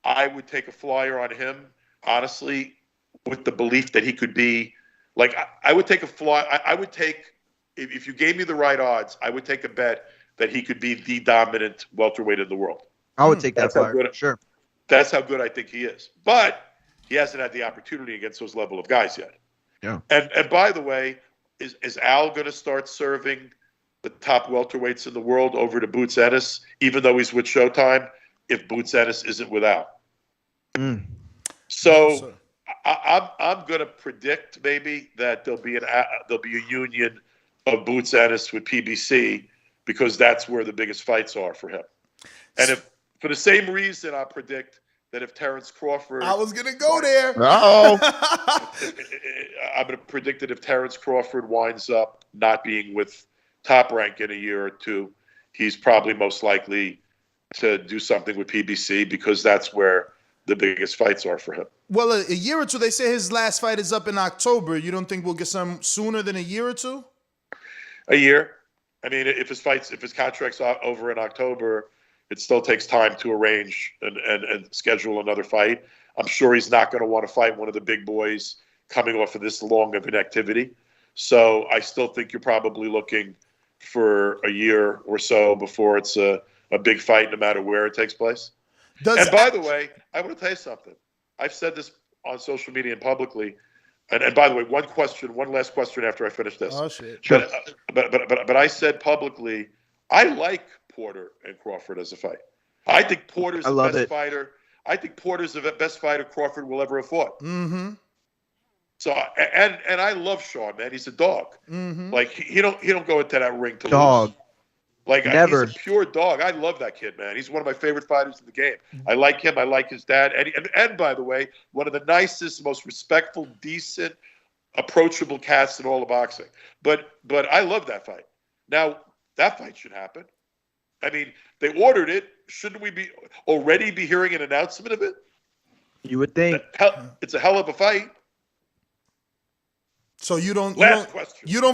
I would take a flyer on him, honestly, with the belief that he could be like I would take a fly. I would take if you gave me the right odds, I would take a bet that he could be the dominant welterweight in the world. I would take that flyer. Sure. That's how good I think he is. But he hasn't had the opportunity against those level of guys yet. Yeah. And by the way, is Al going to start serving the top welterweights in the world over to Boots Ennis, even though he's with Showtime, if Boots Ennis isn't with Al? So I'm going to predict maybe that there'll be a union of Boots Ennis with PBC because that's where the biggest fights are for him. And if for the same reason, I predict that if Terrence Crawford... I was going to go there. I'm going to predict that if Terrence Crawford winds up not being with Top Rank in a year or two, he's probably most likely to do something with PBC because that's where the biggest fights are for him. Well, a year or two, they say his last fight is up in October. You don't think we'll get some sooner than a year or two? A year. I mean, if his contract's over in October... It still takes time to arrange and schedule another fight. I'm sure he's not going to want to fight one of the big boys coming off of this long of an activity. So I still think you're probably looking for a year or so before it's a big fight, no matter where it takes place. And by the way, I want to tell you something. I've said this on social media and publicly. And by the way, one last question after I finish this. Oh, shit. Sure. But I said publicly, I like Porter and Crawford as a fight. I think Porter's the best fighter. I think Porter's the best fighter Crawford will ever have fought. Mm-hmm. So and I love Sean, man. He's a dog. Mm-hmm. Like he don't go into that ring to dog. lose. Like Never. he's a pure dog. I love that kid, man. He's one of my favorite fighters in the game. I like him. I like his dad. And by the way, one of the nicest, most respectful, decent, approachable cats in all of boxing. But I love that fight. Now that fight should happen. I mean, they ordered it. Shouldn't we be already be hearing an announcement of it? You would think. It's a hell of a fight. So you don't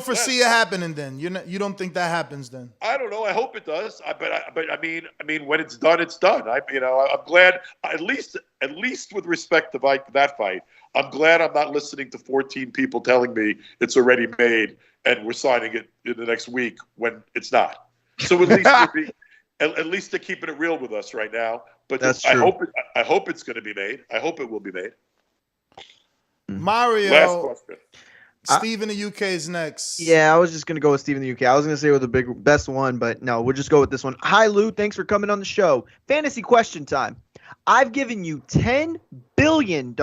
foresee it happening then. You don't think that happens then. I don't know. I hope it does. But I mean, when it's done, it's done. I'm glad. At least with respect to that fight, I'm glad I'm not listening to 14 people telling me it's already made and we're signing it in the next week when it's not. So at least they're keeping it real with us right now. But That's I true. hope it's going to be made. I hope it will be made. Mario. Last question. Steve in the UK is next. Yeah, I was just gonna go with Steve in the UK. I was gonna say with the best one, but no, we'll just go with this one. Hi Lou, thanks for coming on the show. Fantasy question time. I've given you $10 billion.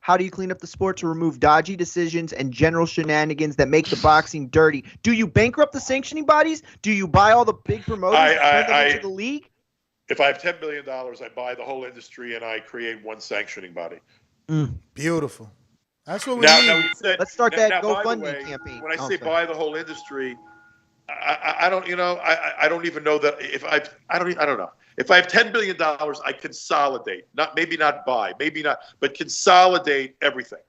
How do you clean up the sport to remove dodgy decisions and general shenanigans that make the boxing dirty? Do you bankrupt the sanctioning bodies? Do you buy all the big promoters and turn them into the league? If I have $10 billion, I buy the whole industry and I create one sanctioning body. Beautiful. That's what we need. Let's start that by the GoFundMe way, campaign. When I say buy the whole industry, I don't, I don't even know that I don't know. If I have $10 billion, I consolidate, maybe not buy, but consolidate everything.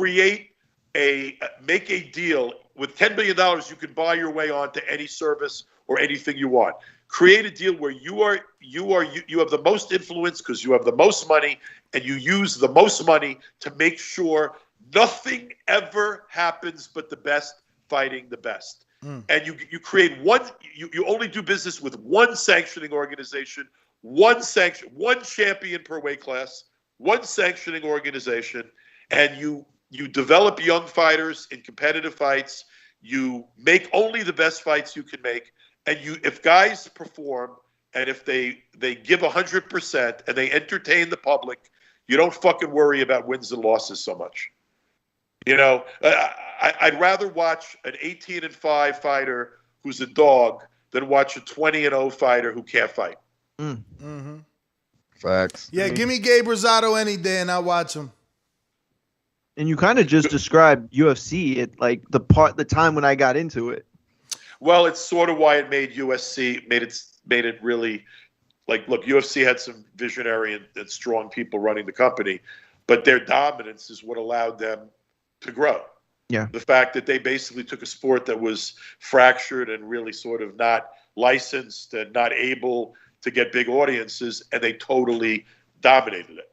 Make a deal with $10 billion. You can buy your way onto any service or anything you want. Create a deal where you have the most influence because you have the most money, and you use the most money to make sure nothing ever happens but the best fighting the best. And you create one. You only do business with one sanctioning organization, one champion per weight class, one sanctioning organization, and you develop young fighters in competitive fights. You make only the best fights you can make, and if guys perform and if they give 100% and they entertain the public, you don't fucking worry about wins and losses so much. I'd rather watch an 18-5 fighter who's a dog than watch a 20-0 fighter who can't fight. Facts. Yeah, give me Gabe Rosado any day and I'll watch him. And you kind of just described UFC at like the time when I got into it. Well, it's sort of why it made it really like, look, UFC had some visionary and strong people running the company, but their dominance is what allowed them to grow. Yeah. The fact that they basically took a sport that was fractured and really sort of not licensed and not able to get big audiences, and they totally dominated it.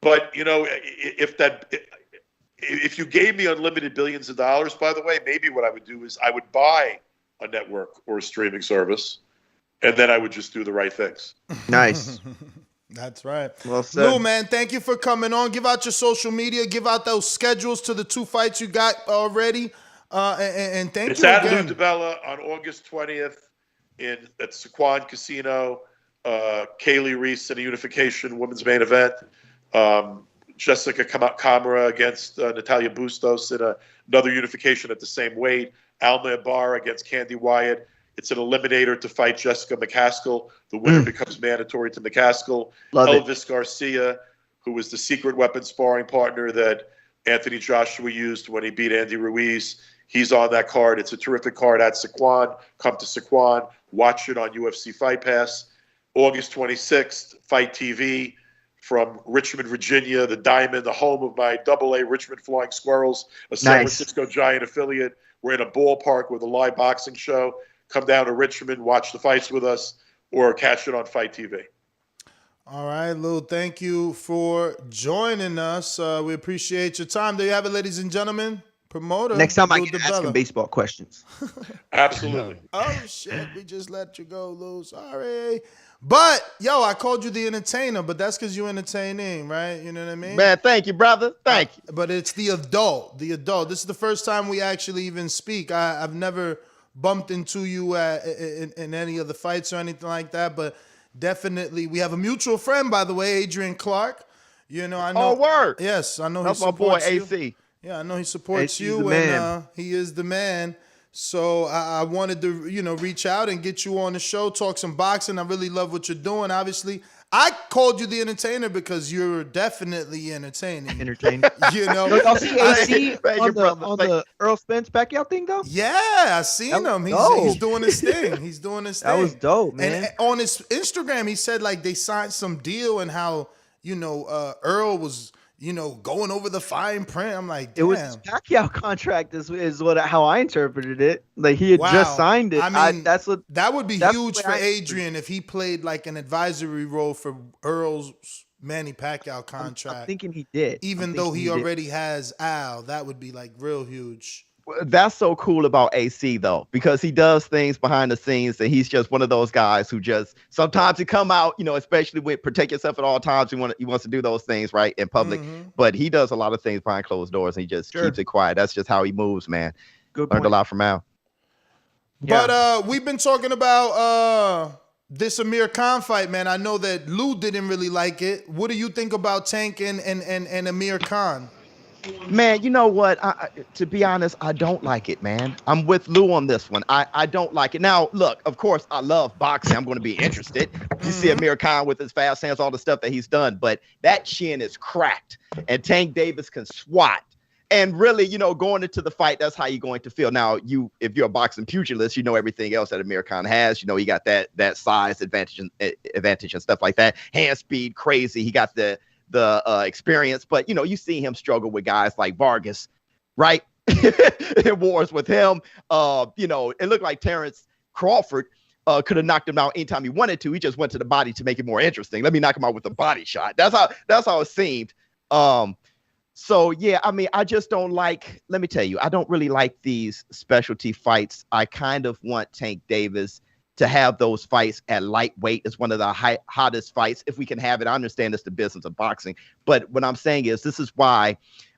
But if you gave me unlimited billions of dollars, by the way, maybe what I would do is I would buy a network or a streaming service, and then I would just do the right things. Nice. That's right. Well said. Lou, man, thank you for coming on. Give out your social media. Give out those schedules to the 2 fights you got already. And thank It's you at again. Lou DiBella on August 20th at Sequan Casino. Kaylee Reese in a unification women's main event. Jessica Camara against Natalia Bustos in another unification at the same weight. Alma Ibarra against Candy Wyatt. It's an eliminator to fight Jessica McCaskill. The winner becomes mandatory to McCaskill. Love it. Elvis Garcia, who was the secret weapon sparring partner that Anthony Joshua used when he beat Andy Ruiz. He's on that card. It's a terrific card at Sequan. Come to Sequan. Watch it on UFC Fight Pass. August 26th, Fight TV from Richmond, Virginia, the Diamond, the home of my AA Richmond Flying Squirrels, a San Francisco Giant affiliate. We're in a ballpark with a live boxing show. Come down to Richmond, watch the fights with us, or catch it on Fight TV. All right, Lou, thank you for joining us. We appreciate your time. There you have it, ladies and gentlemen. Promoter. Next time I Lou can ask DiBella. him baseball questions. Absolutely. Oh, shit. We just let you go, Lou. Sorry. But, yo, I called you the entertainer, but that's because you're entertaining, right? You know what I mean? Man, thank you, brother. Thank you. But it's the adult. The adult. This is the first time we actually even speak. I've never bumped into you in any of the fights or anything like that, but definitely we have a mutual friend, by the way, Adrian Clark. I know. Oh, word. Yes, I know. That's he my boy supports you. AC. Yeah, I know he supports He's you, the man. and he is the man So I wanted to, reach out and get you on the show, talk some boxing. I really love what you're doing. Obviously, I called you the entertainer because you're definitely entertaining. Entertaining. Y'all see AC on the Earl Spence Pacquiao thing though? Yeah, I seen him. He's doing his thing. He's doing his thing. That was dope, man. And on his Instagram, he said like they signed some deal and how Earl was going over the fine print. I'm like, damn. It was his Pacquiao contract is how I interpreted it. Like he had just signed it. I mean, that would be that's huge the for way I- Adrian if he played like an advisory role for Earl's Manny Pacquiao contract. I'm thinking he did. Even though he already has Al, that would be like real huge. That's so cool about AC though, because he does things behind the scenes, and he's just one of those guys who just sometimes he come out, especially with protect yourself at all times. He wants to do those things right in public, but he does a lot of things behind closed doors, and he just keeps it quiet. That's just how he moves, man. Good Learned a lot from Al. But we've been talking about this Amir Khan fight, man. I know that Lou didn't really like it. What do you think about Tank and Amir Khan? Man, you know what? To be honest, I don't like it, man. I'm with Lou on this one. I don't like it. Now, look, of course, I love boxing. I'm going to be interested. You see Amir Khan with his fast hands, all the stuff that he's done, but that chin is cracked, and Tank Davis can swat. And really, going into the fight, that's how you're going to feel. Now, if you're a boxing pugilist, everything else that Amir Khan has. He got that size advantage and stuff like that. Hand speed, crazy. He got the experience, but you see him struggle with guys like Vargas, right? In wars with him. It looked like Terrence Crawford could have knocked him out anytime he wanted to. He just went to the body to make it more interesting. Let me knock him out with a body shot. That's how it seemed. So yeah, I mean, I just don't like, let me tell you, I don't really like these specialty fights. I kind of want Tank Davis to have those fights at lightweight. It's one of the hottest fights. If we can have it, I understand it's the business of boxing. But what I'm saying is this is why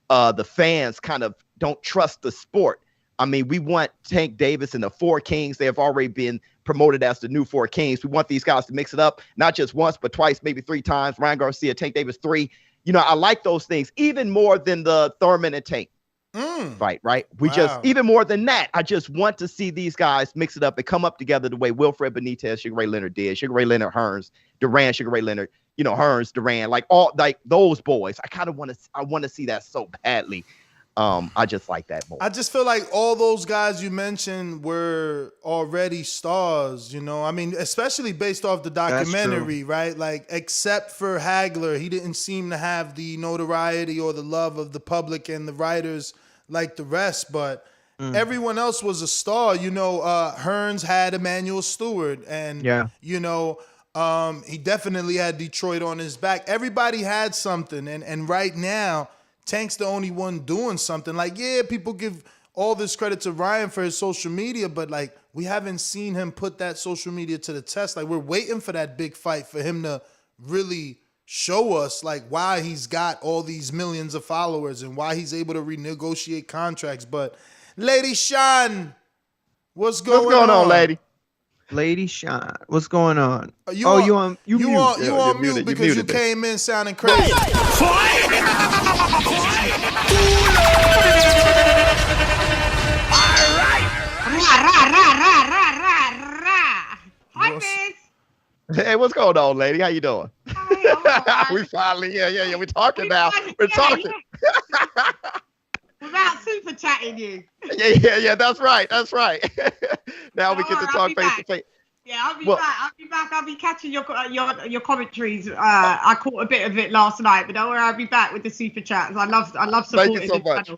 the fans kind of don't trust the sport. I mean, we want Tank Davis and the Four Kings. They have already been promoted as the new Four Kings. We want these guys to mix it up, not just once, but twice, maybe three times. Ryan Garcia, Tank Davis, 3. I like those things even more than the Thurman and Tank fight, right? Even more than that, I just want to see these guys mix it up and come up together the way Wilfred Benitez, Sugar Ray Leonard did. Sugar Ray Leonard, Hearns, Duran, Sugar Ray Leonard, Hearns, Duran, like those boys. I want to see that so badly. I just like that more. I just feel like all those guys you mentioned were already stars, I mean, especially based off the documentary, right? Like, except for Hagler, he didn't seem to have the notoriety or the love of the public and the writers like the rest, but everyone else was a star. Hearns had Emmanuel Stewart, and he definitely had Detroit on his back. Everybody had something, and right now, Tank's the only one doing something. Like, yeah, people give all this credit to Ryan for his social media, but like, we haven't seen him put that social media to the test. Like, we're waiting for that big fight for him to really show us like why he's got all these millions of followers and why he's able to renegotiate contracts. But Lady Sean, what's going on, lady? Lady Sean, what's going on? You on mute because you came in sounding crazy. Hey, what's going on, lady? How you doing? We finally, yeah. We're talking now. We're talking. Without super chatting you. Yeah. That's right. Now we get to talk face to face. Yeah, I'll be back. I'll be catching your commentaries. I caught a bit of it last night, but don't worry, I'll be back with the super chats. I love supporting Thank you so much.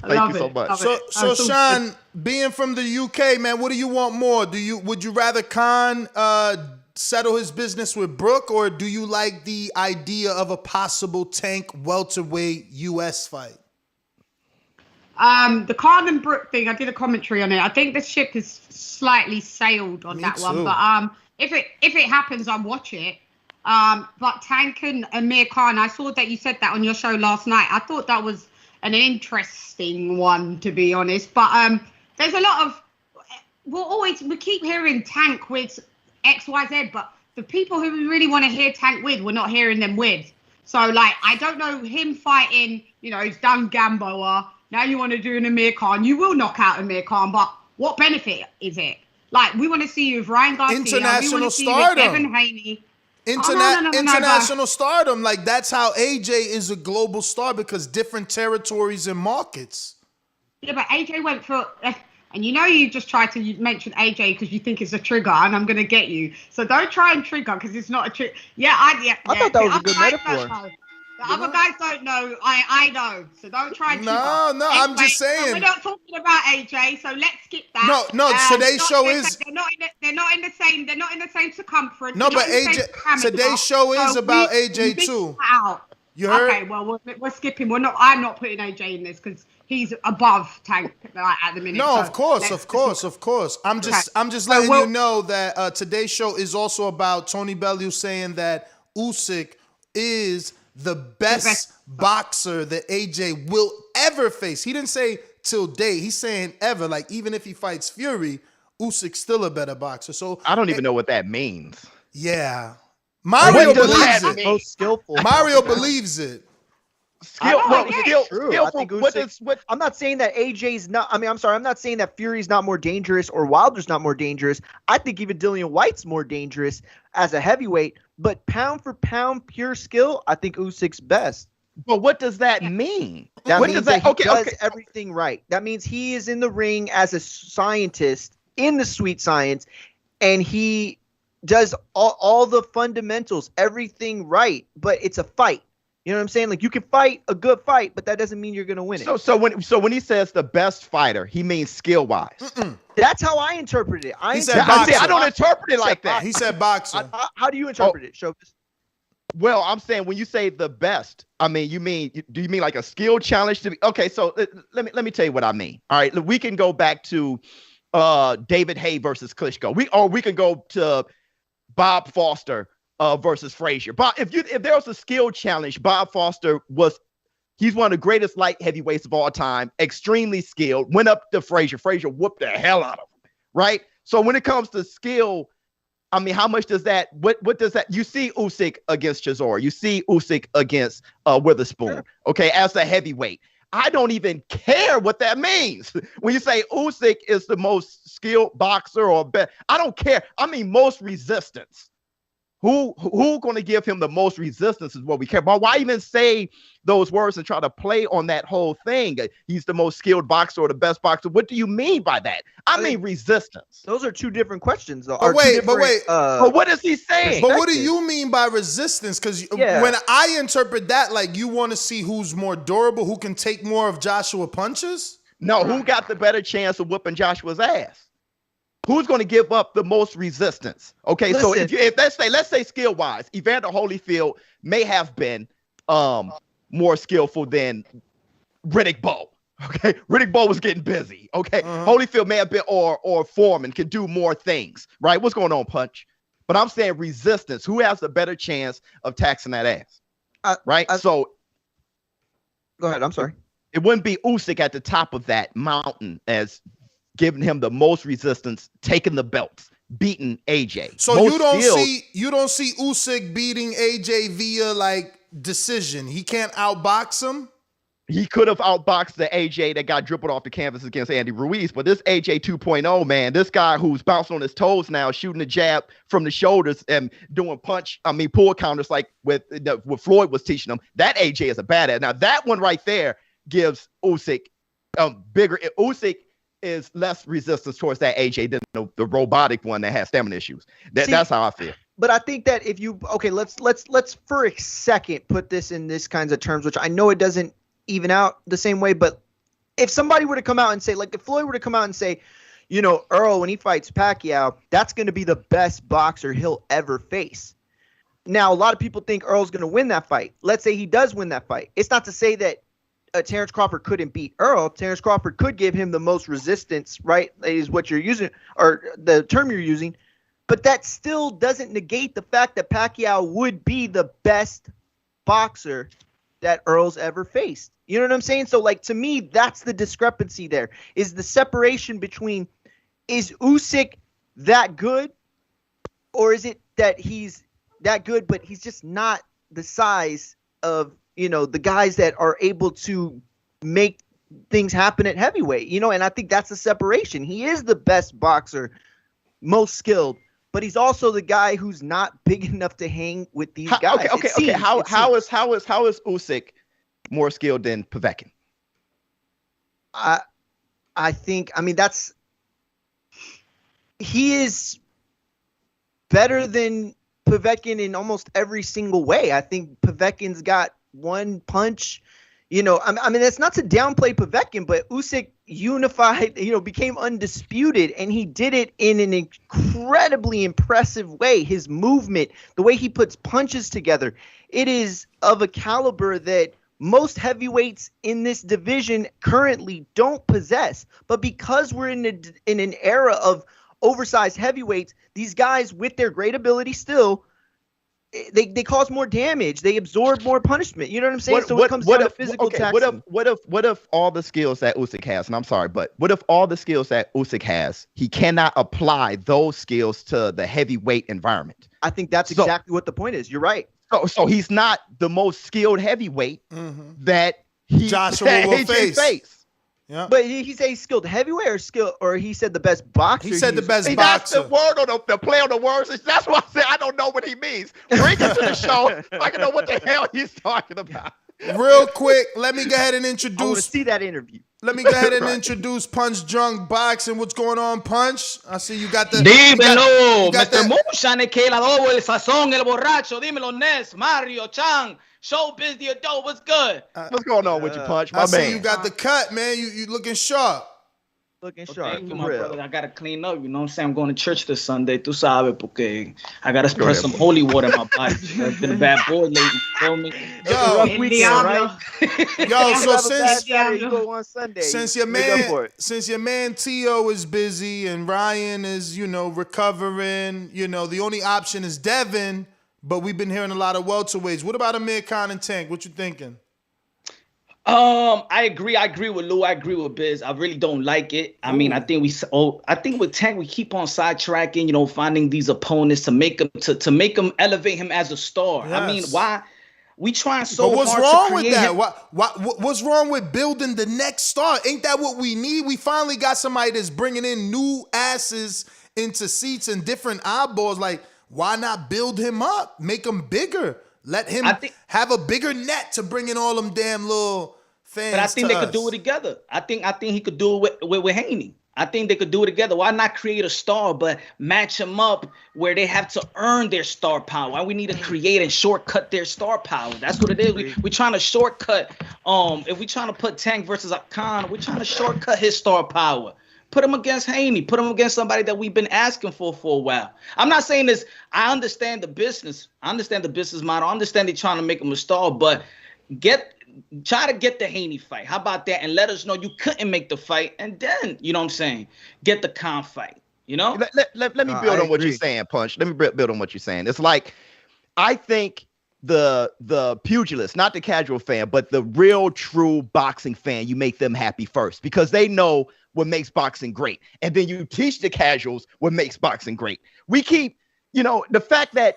Thank you so much. So Sean, being from the UK, man, what do you want more? Would you rather Khan settle his business with Brook, or do you like the idea of a possible Tank welterweight US fight? The Khan and Brook thing, I did a commentary on it. I think the ship has slightly sailed on that one, but if it happens, I'll watch it. But Tank and Amir Khan, I saw that you said that on your show last night. I thought that was an interesting one, to be honest. But there's a lot of we keep hearing Tank with XYZ, but the people who we really want to hear Tank with, we're not hearing them with. So like, I don't know him fighting. He's done Gamboa. Now you want to do an Amir Khan. You will knock out Amir Khan, but what benefit is it? Like, we want to see you with Ryan Garcia. International we want to see stardom. you with Devin Haney. International stardom. Like, that's how AJ is a global star, because different territories and markets. Yeah, but AJ went for, and you know you just tried to mention AJ because you think it's a trigger, and I'm gonna get you. So don't try and trigger because it's not a trigger. I thought that was a good metaphor. The other guys don't know. I know. So don't try and trigger. No, Anyway, I'm just saying. So we're not talking about AJ. So let's skip that. No. Today's show is. They're not in the same. They're not in the same circumference. No, but AJ. Today's show is about AJ too. You heard? Okay, well, we're skipping. I'm not putting AJ in this because he's above Tank at the minute. No, so of course. I'm just letting you know that today's show is also about Tony Bellew saying that Usyk is the best boxer that AJ will ever face. He didn't say till date. He's saying ever. Like, even if he fights Fury, Usyk's still a better boxer. So I don't even know what that means. Yeah. Mario believes it. Most skillful. Mario believes it. I'm not saying that AJ's not. I mean, I'm sorry. I'm not saying that Fury's not more dangerous or Wilder's not more dangerous. I think even Dillian White's more dangerous as a heavyweight. But pound for pound, pure skill, I think Usyk's best. But what does that mean? That means that he does everything right. That means he is in the ring as a scientist in the sweet science, and he does all the fundamentals, everything right. But it's a fight. You know what I'm saying? Like, you can fight a good fight, but that doesn't mean you're gonna win it. So when he says the best fighter, he means skill wise. That's how I interpret it. I don't interpret it like that. He said boxer. How do you interpret it, Showbiz? Well, I'm saying when you say the best, I mean, do you mean like a skill challenge to be? Okay, so let me tell you what I mean. All right, we can go back to David Haye versus Klitschko. We can go to Bob Foster versus Frazier. But if there was a skill challenge, Bob Foster he's one of the greatest light heavyweights of all time, extremely skilled, went up to Frazier. Frazier whooped the hell out of him, right? So when it comes to skill, I mean, how much does that, what does that, you see Usyk against Chisora, you see Usyk against Witherspoon, okay, as a heavyweight. I don't even care what that means. When you say Usyk is the most skilled boxer or I don't care. I mean, most resistance. Who going to give him the most resistance is what we care about. Why even say those words and try to play on that whole thing? He's the most skilled boxer or the best boxer. What do you mean by that? I mean resistance. Those are two different questions, though. But wait. But what is he saying? But what do you mean by resistance? Because when I interpret that, like, you want to see who's more durable, who can take more of Joshua punches? No, who got the better chance of whooping Joshua's ass? Who's going to give up the most resistance? Okay, so if let's say skill wise, Evander Holyfield may have been more skillful than Riddick Bowe. Okay, Riddick Bowe was getting busy. Okay, Holyfield may have been or Foreman can do more things. Right? What's going on, Punch? But I'm saying resistance. Who has the better chance of taxing that ass? Right? So go ahead. I'm sorry. It wouldn't be Usyk at the top of that mountain as giving him the most resistance, taking the belts, beating AJ. So you don't see Usyk beating AJ via like decision. He can't outbox him. He could have outboxed the AJ that got dribbled off the canvas against Andy Ruiz, but this AJ 2.0, man, this guy who's bouncing on his toes now, shooting a jab from the shoulders and doing pull counters like what Floyd was teaching him. That AJ is a badass. Now that one right there gives Usyk bigger. Usyk is less resistance towards that AJ than the robotic one that has stamina issues. That's how I feel. But I think that if you let's for a second put this in this kinds of terms, which I know it doesn't even out the same way, but if somebody were to come out and say, like if Floyd were to come out and say, you know, Earl, when he fights Pacquiao, that's going to be the best boxer he'll ever face. Now, a lot of people think Earl's going to win that fight. Let's say he does win that fight. It's not to say that Terrence Crawford couldn't beat Earl. Terrence Crawford could give him the most resistance, right? Is what you're using, or the term you're using. But that still doesn't negate the fact that Pacquiao would be the best boxer that Earl's ever faced. You know what I'm saying? So, like, to me, that's the discrepancy there, is the separation between, is Usyk that good, or is it that he's that good, but he's just not the size of, you know, the guys that are able to make things happen at heavyweight, and I think that's the separation. He is the best boxer, most skilled, but he's also the guy who's not big enough to hang with these guys. Okay. How is Usyk more skilled than Povetkin? I think, he is better than Povetkin in almost every single way. I think Povetkin's got one punch. That's not to downplay Povetkin, but Usyk unified, became undisputed, and he did it in an incredibly impressive way. His movement, the way he puts punches together, it is of a caliber that most heavyweights in this division currently don't possess. But because we're in an era of oversized heavyweights, these guys with their great ability still, they cause more damage. They absorb more punishment. You know what I'm saying? So it comes down to physical taxing. What if all the skills that Usyk has, and I'm sorry, but what if all the skills that Usyk has, he cannot apply those skills to the heavyweight environment? I think that's exactly what the point is. You're right. So he's not the most skilled heavyweight that Joshua will face. Yeah. But he said he's skilled heavyweight or he said the best boxer. He said the best boxer. That's the word on the play on the words. That's why I said I don't know what he means. Bring him to the show. I can know what the hell he's talking about. Real quick, let me go ahead and introduce. I want to see that interview. Let me go ahead and introduce Punch Drunk Boxing. What's going on, Punch? I see you got the. Dímelo, Mr. Motion, que el adobo, el sazón, el borracho. Dímelo, Ness, Mario, Chang, Showbiz, the adult. What's good? What's going on with you, Punch? My I man. see you got the cut, man. You looking sharp. Looking sharp. Thank you, my brother. I gotta clean up. You know what I'm saying? I'm going to church this Sunday. Tú sabes, porque I gotta spread some holy water in my body. I've been a bad boy lately. You feel me? Since your man Tio is busy and Ryan is, recovering, the only option is Devin, but we've been hearing a lot of welterweights. What about Amir Khan and Tank? What you thinking? I agree with Lou. I agree with Biz. I really don't like it. I mean, I think with Tank we keep on sidetracking, finding these opponents to make him to make him elevate him as a star. Yes. I mean, why we trying so hard to create what's wrong with that? What's wrong with building the next star? Ain't that what we need? We finally got somebody that's bringing in new asses into seats and different eyeballs. Like, why not build him up? Make him bigger. Let him have a bigger net to bring in all them damn little fans. But I think they could do it together. I think he could do it with Haney. I think they could do it together. Why not create a star, but match them up where they have to earn their star power? Why we need to create and shortcut their star power? That's what it is. We trying to shortcut. If we trying to put Tank versus Khan, we're trying to shortcut his star power. Put him against Haney. Put him against somebody that we've been asking for a while. I'm not saying this. I understand the business. I understand the business model. I understand they're trying to make him a star, but try to get the Haney fight. How about that? And let us know you couldn't make the fight, and then get the Khan fight. Let me build on what you're saying, Punch. Let me build on what you're saying. It's like I think the pugilist, not the casual fan, but the real true boxing fan, you make them happy first because they know what makes boxing great. And then you teach the casuals what makes boxing great. We keep, the fact that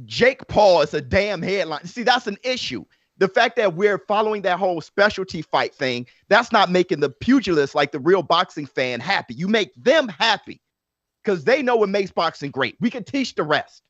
Jake Paul is a damn headline. See, that's an issue. The fact that we're following that whole specialty fight thing, that's not making the pugilist, like the real boxing fan, happy. You make them happy because they know what makes boxing great. We can teach the rest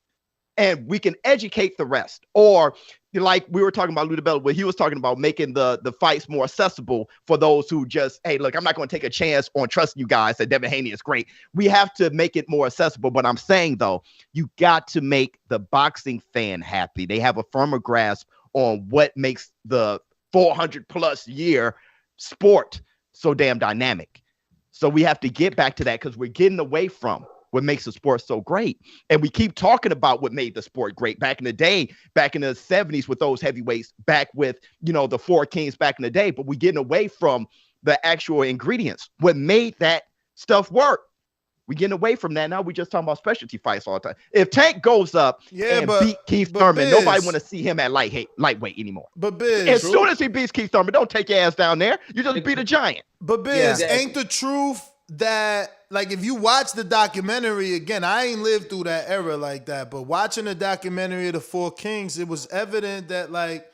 and we can educate the rest. Or like we were talking about Lou DiBella, where he was talking about making the fights more accessible for those who just, hey, look, I'm not going to take a chance on trusting you guys that Devin Haney is great. We have to make it more accessible. But I'm saying, though, you got to make the boxing fan happy. They have a firmer grasp on what makes the 400+ year sport so damn dynamic. So we have to get back to that because we're getting away from what makes the sport so great. And we keep talking about what made the sport great back in the day, back in the 70s with those heavyweights, back with, the Four Kings back in the day, but we're getting away from the actual ingredients, what made that stuff work. We're getting away from that. Now we're just talking about specialty fights all the time. If Tank goes up and beat Keith Thurman, nobody want to see him at lightweight anymore. But Biz, as soon as he beats Keith Thurman, don't take your ass down there. You just beat a giant. But Biz, ain't the truth that, like, if you watch the documentary, again, I ain't lived through that era like that, but watching the documentary of the Four Kings, it was evident that, like,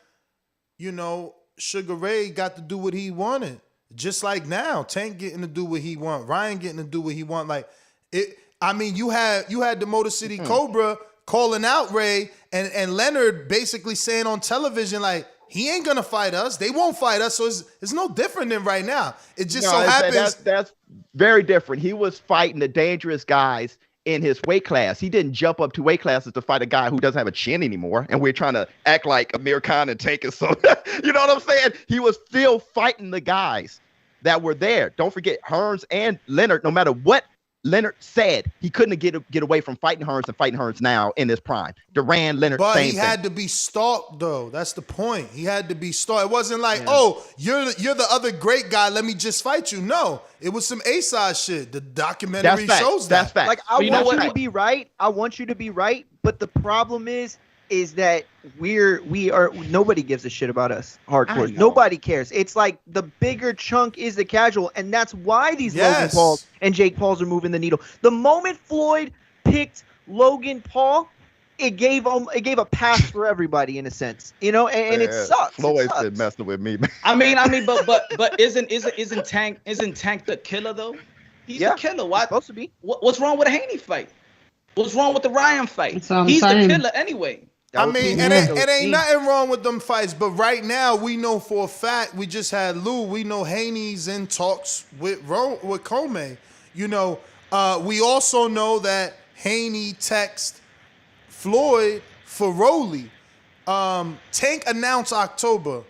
Sugar Ray got to do what he wanted. just like now, Tank getting to do what he want, Ryan getting to do what he want. Like it. I mean, you had the Motor City Cobra calling out Ray and Leonard basically saying on television like he ain't gonna fight us. They won't fight us. So it's no different than right now. It just so happens that's very different. He was fighting the dangerous guys in his weight class. He didn't jump up 2 weight classes to fight a guy who doesn't have a chin anymore. And we're trying to act like Amir Khan and Tank is so, you know what I'm saying? He was still fighting the guys that were there. Don't forget Hearns and Leonard, no matter what Leonard said, he couldn't get away from fighting Hearns and fighting Hearns now in his prime. Duran, Leonard, but same he had to be stalked though. That's the point. He had to be stalked. It wasn't like, oh, you're the other great guy. Let me just fight you. No, it was some A-side shit. The documentary shows that. That's fact. Like I want you to be right. I want you to be right. But the problem is that we are nobody gives a shit about us hardcore. Nobody cares. It's like the bigger chunk is the casual, and that's why these Logan Pauls and Jake Pauls are moving the needle. The moment Floyd picked Logan Paul, it gave a pass for everybody in a sense, you know, and it sucks. Floyd's been messing with me, man. I mean, but isn't Tank the killer though? He's the killer. Why? Supposed to be. What's wrong with the Haney fight? What's wrong with the Ryan fight? He's the killer anyway. I mean, it ain't nothing wrong with them fights, but right now we know for a fact, we just had Lou, we know Haney's in talks with Comey. You know, we also know that Haney texted Floyd for Rolly. Tank announced October.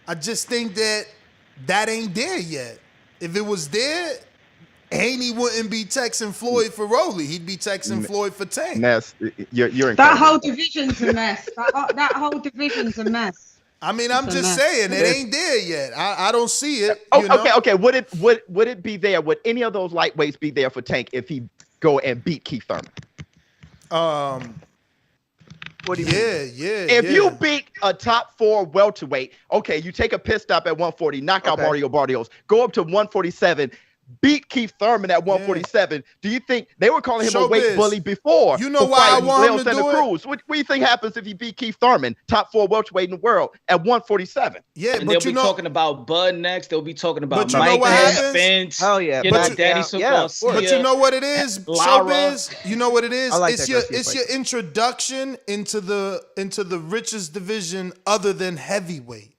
I just think that ain't there yet. If it was there, Haney wouldn't be texting Floyd for Rolly. He'd be texting Floyd for Tank. Mess. You're incredible. That whole division's a mess. That whole division's a mess. I mean, I'm just saying it ain't there yet. I don't see it. You know? Okay. Would it be there? Would any of those lightweights be there for Tank if he go and beat Keith Thurman? What do you mean? If you beat a top 4 welterweight, okay, you take a pit stop at 140, knock out Mario Barrios, go up to 147. Beat Keith Thurman at 147. Do you think they were calling him a weight bully before? You know why I want him to do it? What do you think happens if he beat Keith Thurman, top 4 welterweight in the world, at 147? Yeah, and they'll be talking about Bud next. They'll be talking about but Mike Spence. Oh yeah, Daddy But you know what it is, Showbiz? You know what it is? Like it's your introduction into the richest division other than heavyweight.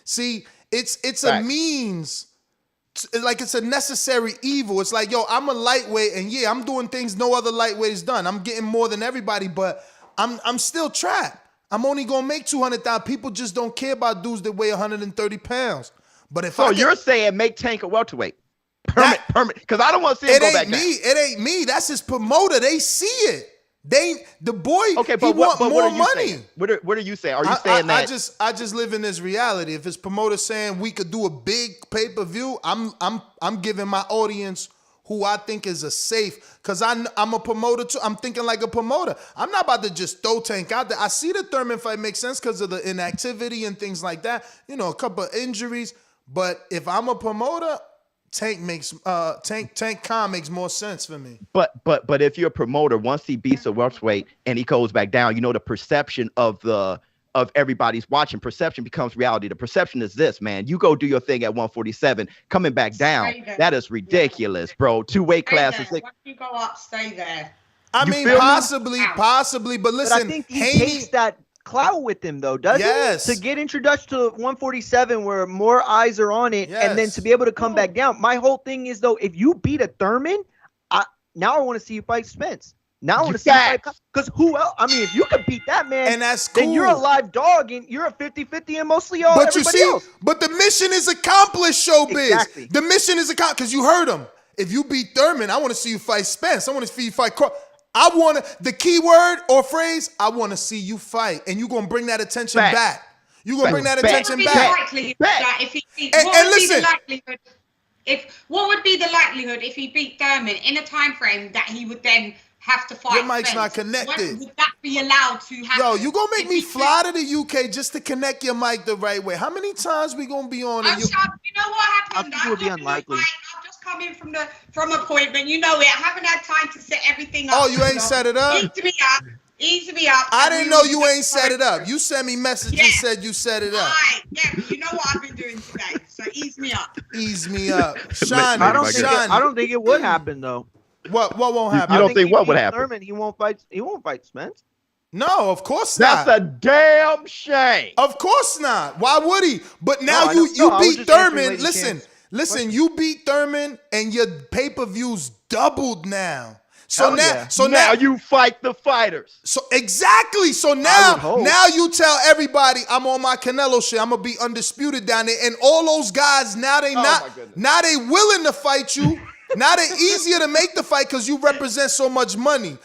See, it's a means. Like it's a necessary evil. It's like, yo, I'm a lightweight, and yeah, I'm doing things no other lightweight has done. I'm getting more than everybody, but I'm still trapped. I'm only gonna make 200,000. People just don't care about dudes that weigh 130 pounds. But if you're saying make Tank a welterweight, permit, because I don't want to see him go back down. It ain't me. That's his promoter. They see it. The boy. Okay, but he want what more are you money. saying? What are you saying? Are you saying that? I just live in this reality. If his promoter saying we could do a big pay-per-view, I'm giving my audience who I think is a safe, because I'm a promoter too. I'm thinking like a promoter. I'm not about to just throw Tank out there. I see the Thurman fight makes sense because of the inactivity and things like that. You know, a couple of injuries. But if I'm a promoter, Tank Khan makes more sense for me. But if you're a promoter, once he beats a welterweight and he goes back down, you know, the perception of everybody's watching, perception becomes reality. The perception is this, man. You go do your thing at 147, coming back down. That is ridiculous, bro. 2 weight classes. Once you go up, stay there. I mean, possibly, but listen, but I think he takes that clout with him though, doesn't he? To get introduced to 147 where more eyes are on it, and then to be able to come back down. My whole thing is though, if you beat a Thurman, now I want to see you fight Spence. Now I want to see you fight, because who else? I mean, if you could beat that man, and that's cool, then you're a live dog, and you're a 50-50, and mostly all. But you see, but the mission is accomplished, Showbiz. Exactly. The mission is accomplished because you heard him. If you beat Thurman, I want to see you fight Spence. I want to see you fight. I want the key word or phrase. I want to see you fight, and you're gonna bring that attention back. You're gonna bring that attention back. What would be the likelihood if he beat Thurman in a time frame that he would then have to fight? Your mic's not connected. Would that be allowed to happen? Yo, you gonna make me fly to the UK just to connect your mic the right way? How many times we gonna be on? You know what happened? I think it would be unlikely. Coming from appointment, you know it. I haven't had time to set everything up. Oh, you ain't set it up? Ease me up. I didn't know you ain't set it up. You sent me messages and said you set it up. Right. Yeah, you know what I've been doing today. So ease me up. Ease me up. Let- Sean, I don't think it would happen though. What won't happen? You don't think he what would beats happen? Thurman, he won't fight Spence. No, of course That's not. a damn shame. Of course not. Why would he? But now No, I you know- no, I was beat just answering Thurman. Lady Listen, Cham's you beat Thurman, and your pay-per-views doubled now. So Hell now, yeah. so now now, you fight the fighters. so exactly. So would now hope. you tell everybody I'm on my Canelo shit. I'm gonna be undisputed down there, and all those guys now they my goodness. now they willing to fight you. Now they easier to make the fight because you represent so much money.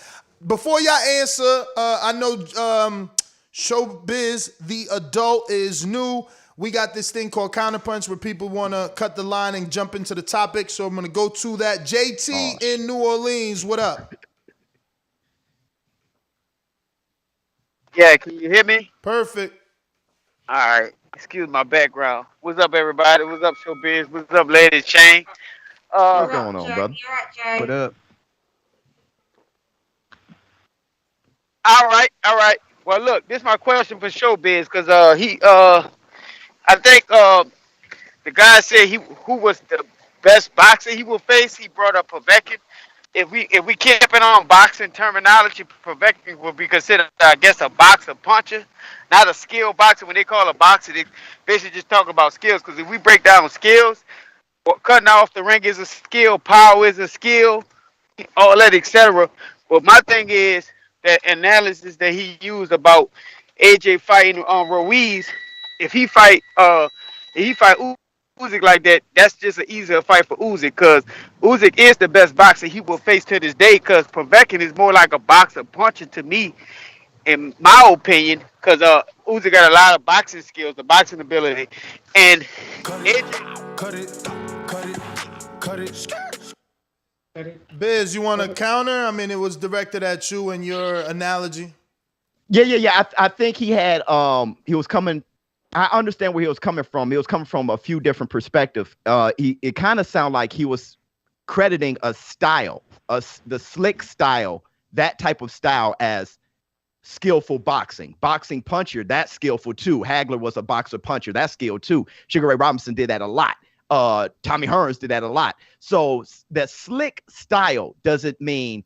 Before y'all answer, I know Showbiz the adult is new. We got this thing called Counterpunch where people want to cut the line and jump into the topic. So I'm gonna go to that. JT in New Orleans, what up? Yeah, can you hear me? Perfect. All right. Excuse my background. What's up, everybody? What's up, Showbiz? What's up, Lady Chain? What's going on, brother? You're right, Jay. What up? All right. Well, look, this is my question for Showbiz because I think the guy said who was the best boxer he will face. He brought up Povetkin. If we kept it on boxing terminology, Povetkin would be considered, I guess, a boxer puncher, not a skill boxer. When they call a boxer, they basically just talk about skills. Because if we break down skills, cutting off the ring is a skill, power is a skill, all that, etc. But my thing is that analysis that he used about AJ fighting Ruiz. If he fight Usyk like that, that's just an easier fight for Usyk because Usyk is the best boxer he will face to this day. Because Povetkin is more like a boxer puncher to me, in my opinion. Because Usyk got a lot of boxing skills, the boxing ability, and Biz, you want to counter? I mean, it was directed at you and your analogy. Yeah. I think he had he was coming. I understand where he was coming from. He was coming from a few different perspectives. It kind of sounded like he was crediting a style, the slick style, that type of style as skillful boxing. Boxing puncher, that's skillful too. Hagler was a boxer puncher, that's skilled too. Sugar Ray Robinson did that a lot. Tommy Hearns did that a lot. So that slick style doesn't mean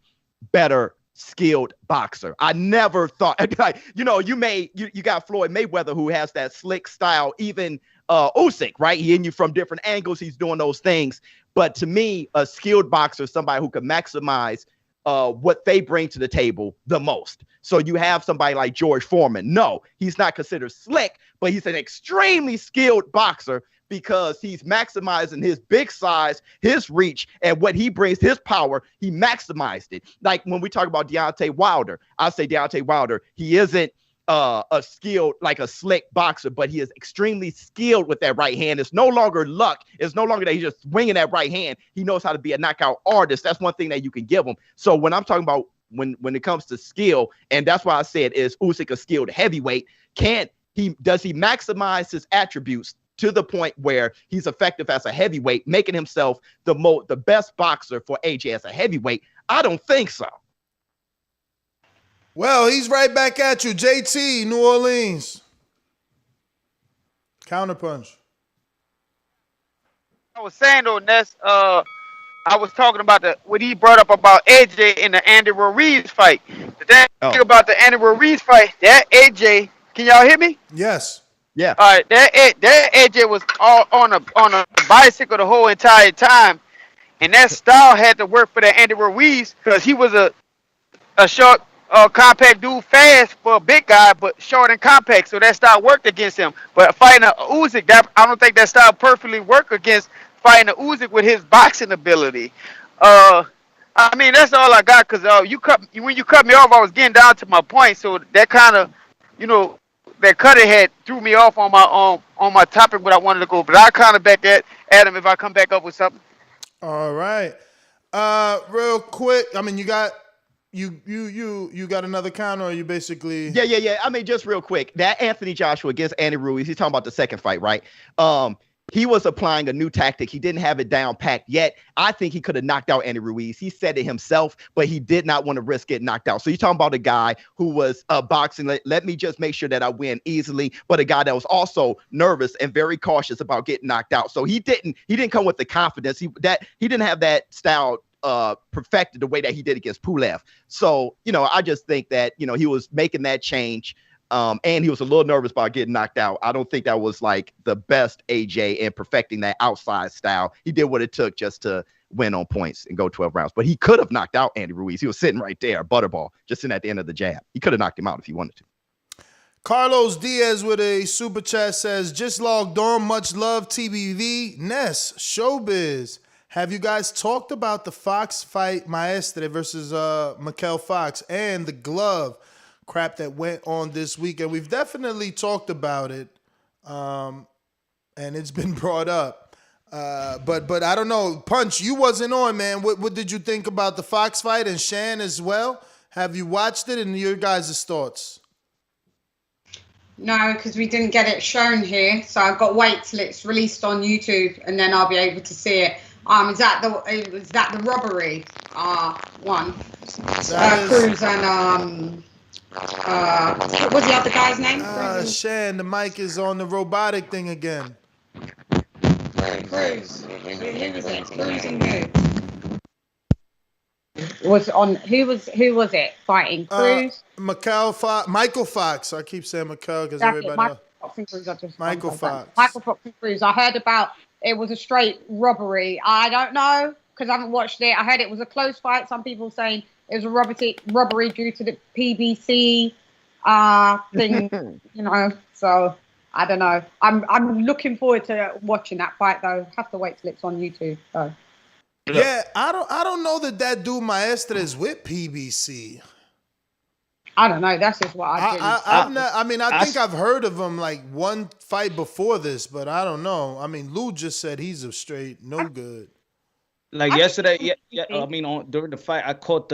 better skilled boxer. I never thought, like, you got Floyd Mayweather who has that slick style, even Usyk, right? He hitting you from different angles, he's doing those things. But to me, a skilled boxer is somebody who can maximize what they bring to the table the most. So you have somebody like George Foreman. No, he's not considered slick, but he's an extremely skilled boxer because he's maximizing his big size, his reach, and what he brings, his power, he maximized it. Like when we talk about Deontay Wilder, I say Deontay Wilder, he isn't a skilled, like a slick boxer, but he is extremely skilled with that right hand. It's no longer luck. It's no longer that he's just swinging that right hand. He knows how to be a knockout artist. That's one thing that you can give him. So when I'm talking about when it comes to skill, and that's why I said is Usyk a skilled heavyweight, does he maximize his attributes to the point where he's effective as a heavyweight, making himself the best boxer for AJ as a heavyweight? I don't think so. Well, he's right back at you. JT, New Orleans. Counterpunch. I was saying though, Ness, I was talking about what he brought up about AJ in the Andy Ruiz fight. The thing about the Andy Ruiz fight, that AJ, can y'all hear me? Yes. Yeah. All right, that AJ was all on a bicycle the whole entire time, and that style had to work for that Andy Ruiz because he was a short, compact dude, fast for a big guy, but short and compact. So that style worked against him. But fighting a Usyk, I don't think that style perfectly worked against fighting a Usyk with his boxing ability. I mean, that's all I got because when you cut me off, I was getting down to my point. So that kind of, that cutting head threw me off on my topic, but I wanted to go. But I'll kind of back at Adam if I come back up with something. All right. Real quick, I mean, you got another counter, or you basically? Yeah. I mean, just real quick, that Anthony Joshua against Andy Ruiz, he's talking about the second fight, right? he was applying a new tactic. He didn't have it down packed yet. I think he could have knocked out Andy Ruiz. He said it himself, but he did not want to risk getting knocked out. So you're talking about a guy who was boxing. Let me just make sure that I win easily, but a guy that was also nervous and very cautious about getting knocked out. So he didn't come with the confidence. He didn't have that style perfected the way that he did against Pulev. So, I just think that, he was making that change. And he was a little nervous about getting knocked out. I don't think that was like the best AJ in perfecting that outside style. He did what it took just to win on points and go 12 rounds. But he could have knocked out Andy Ruiz. He was sitting right there, butterball, just sitting at the end of the jab. He could have knocked him out if he wanted to. Carlos Diaz with a super chat says, just logged on. Much love, TBV. Ness, Showbiz. Have you guys talked about the Fox fight, Maestre versus Mikel Fox, and the glove crap that went on this week? And we've definitely talked about it, and it's been brought up. But I don't know. Punch, you wasn't on, man. What did you think about the Fox fight, and Shan as well? Have you watched it, and your guys' thoughts? No, because we didn't get it shown here, so I've got to wait till it's released on YouTube, and then I'll be able to see it. Is that the robbery one? Cruz and what's the other guy's name? Shan, the mic is on the robotic thing again. Cruz. Cruz and who? Who was it fighting? Cruz? Michael Fox. I keep saying Mikel because everybody else. Michael Fox. Michael Fox and Cruz. I heard about it was a straight robbery. I don't know because I haven't watched it. I heard it was a close fight. Some people saying it was a robbery due to the PBC thing, So I don't know. I'm looking forward to watching that fight though. Have to wait till it's on YouTube though. Yeah, I don't know that dude Maestre is with PBC. I don't know. That's just what I think I've heard of him like one fight before this, but I don't know. I mean, Lou just said he's a straight no good. Like yesterday, during the fight, I caught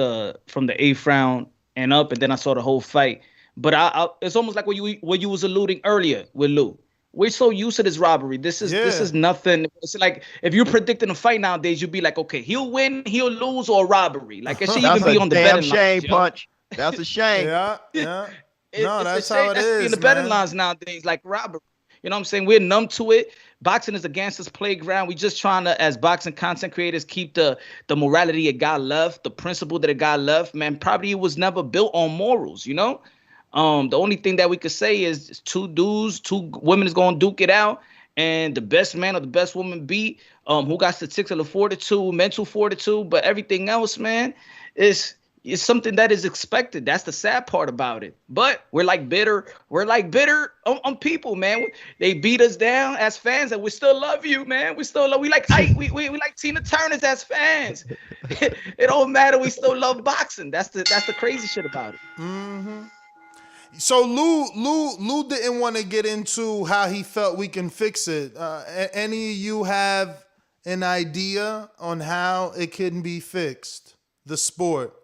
from the 8th round and up, and then I saw the whole fight. But it's almost like what you was alluding earlier with Lou. We're so used to this robbery. This is nothing. It's like if you're predicting a fight nowadays, you'd be like, okay, he'll win, he'll lose, or robbery. Like it should even be on the betting shame, Punch. That's a shame. Yeah. That's how it is. In the betting lines nowadays, like robbery. You know what I'm saying? We're numb to it. Boxing is a gangster's playground. We just trying to, as boxing content creators, keep the morality that God loved, the principle that God loved. Man, probably was never built on morals, The only thing that we could say is two dudes, two women is going to duke it out, and the best man or the best woman beat who got statistical fortitude, mental fortitude, but everything else, man, is something that is expected. That's the sad part about it. But we're like bitter. We're like bitter on people, man. They beat us down as fans, and we still love you, man. We still love. We like Tina Turner's as fans. It don't matter. We still love boxing. That's the crazy shit about it. Mm-hmm. So Lou didn't want to get into how he felt we can fix it. Any of you have an idea on how it can be fixed? The sport.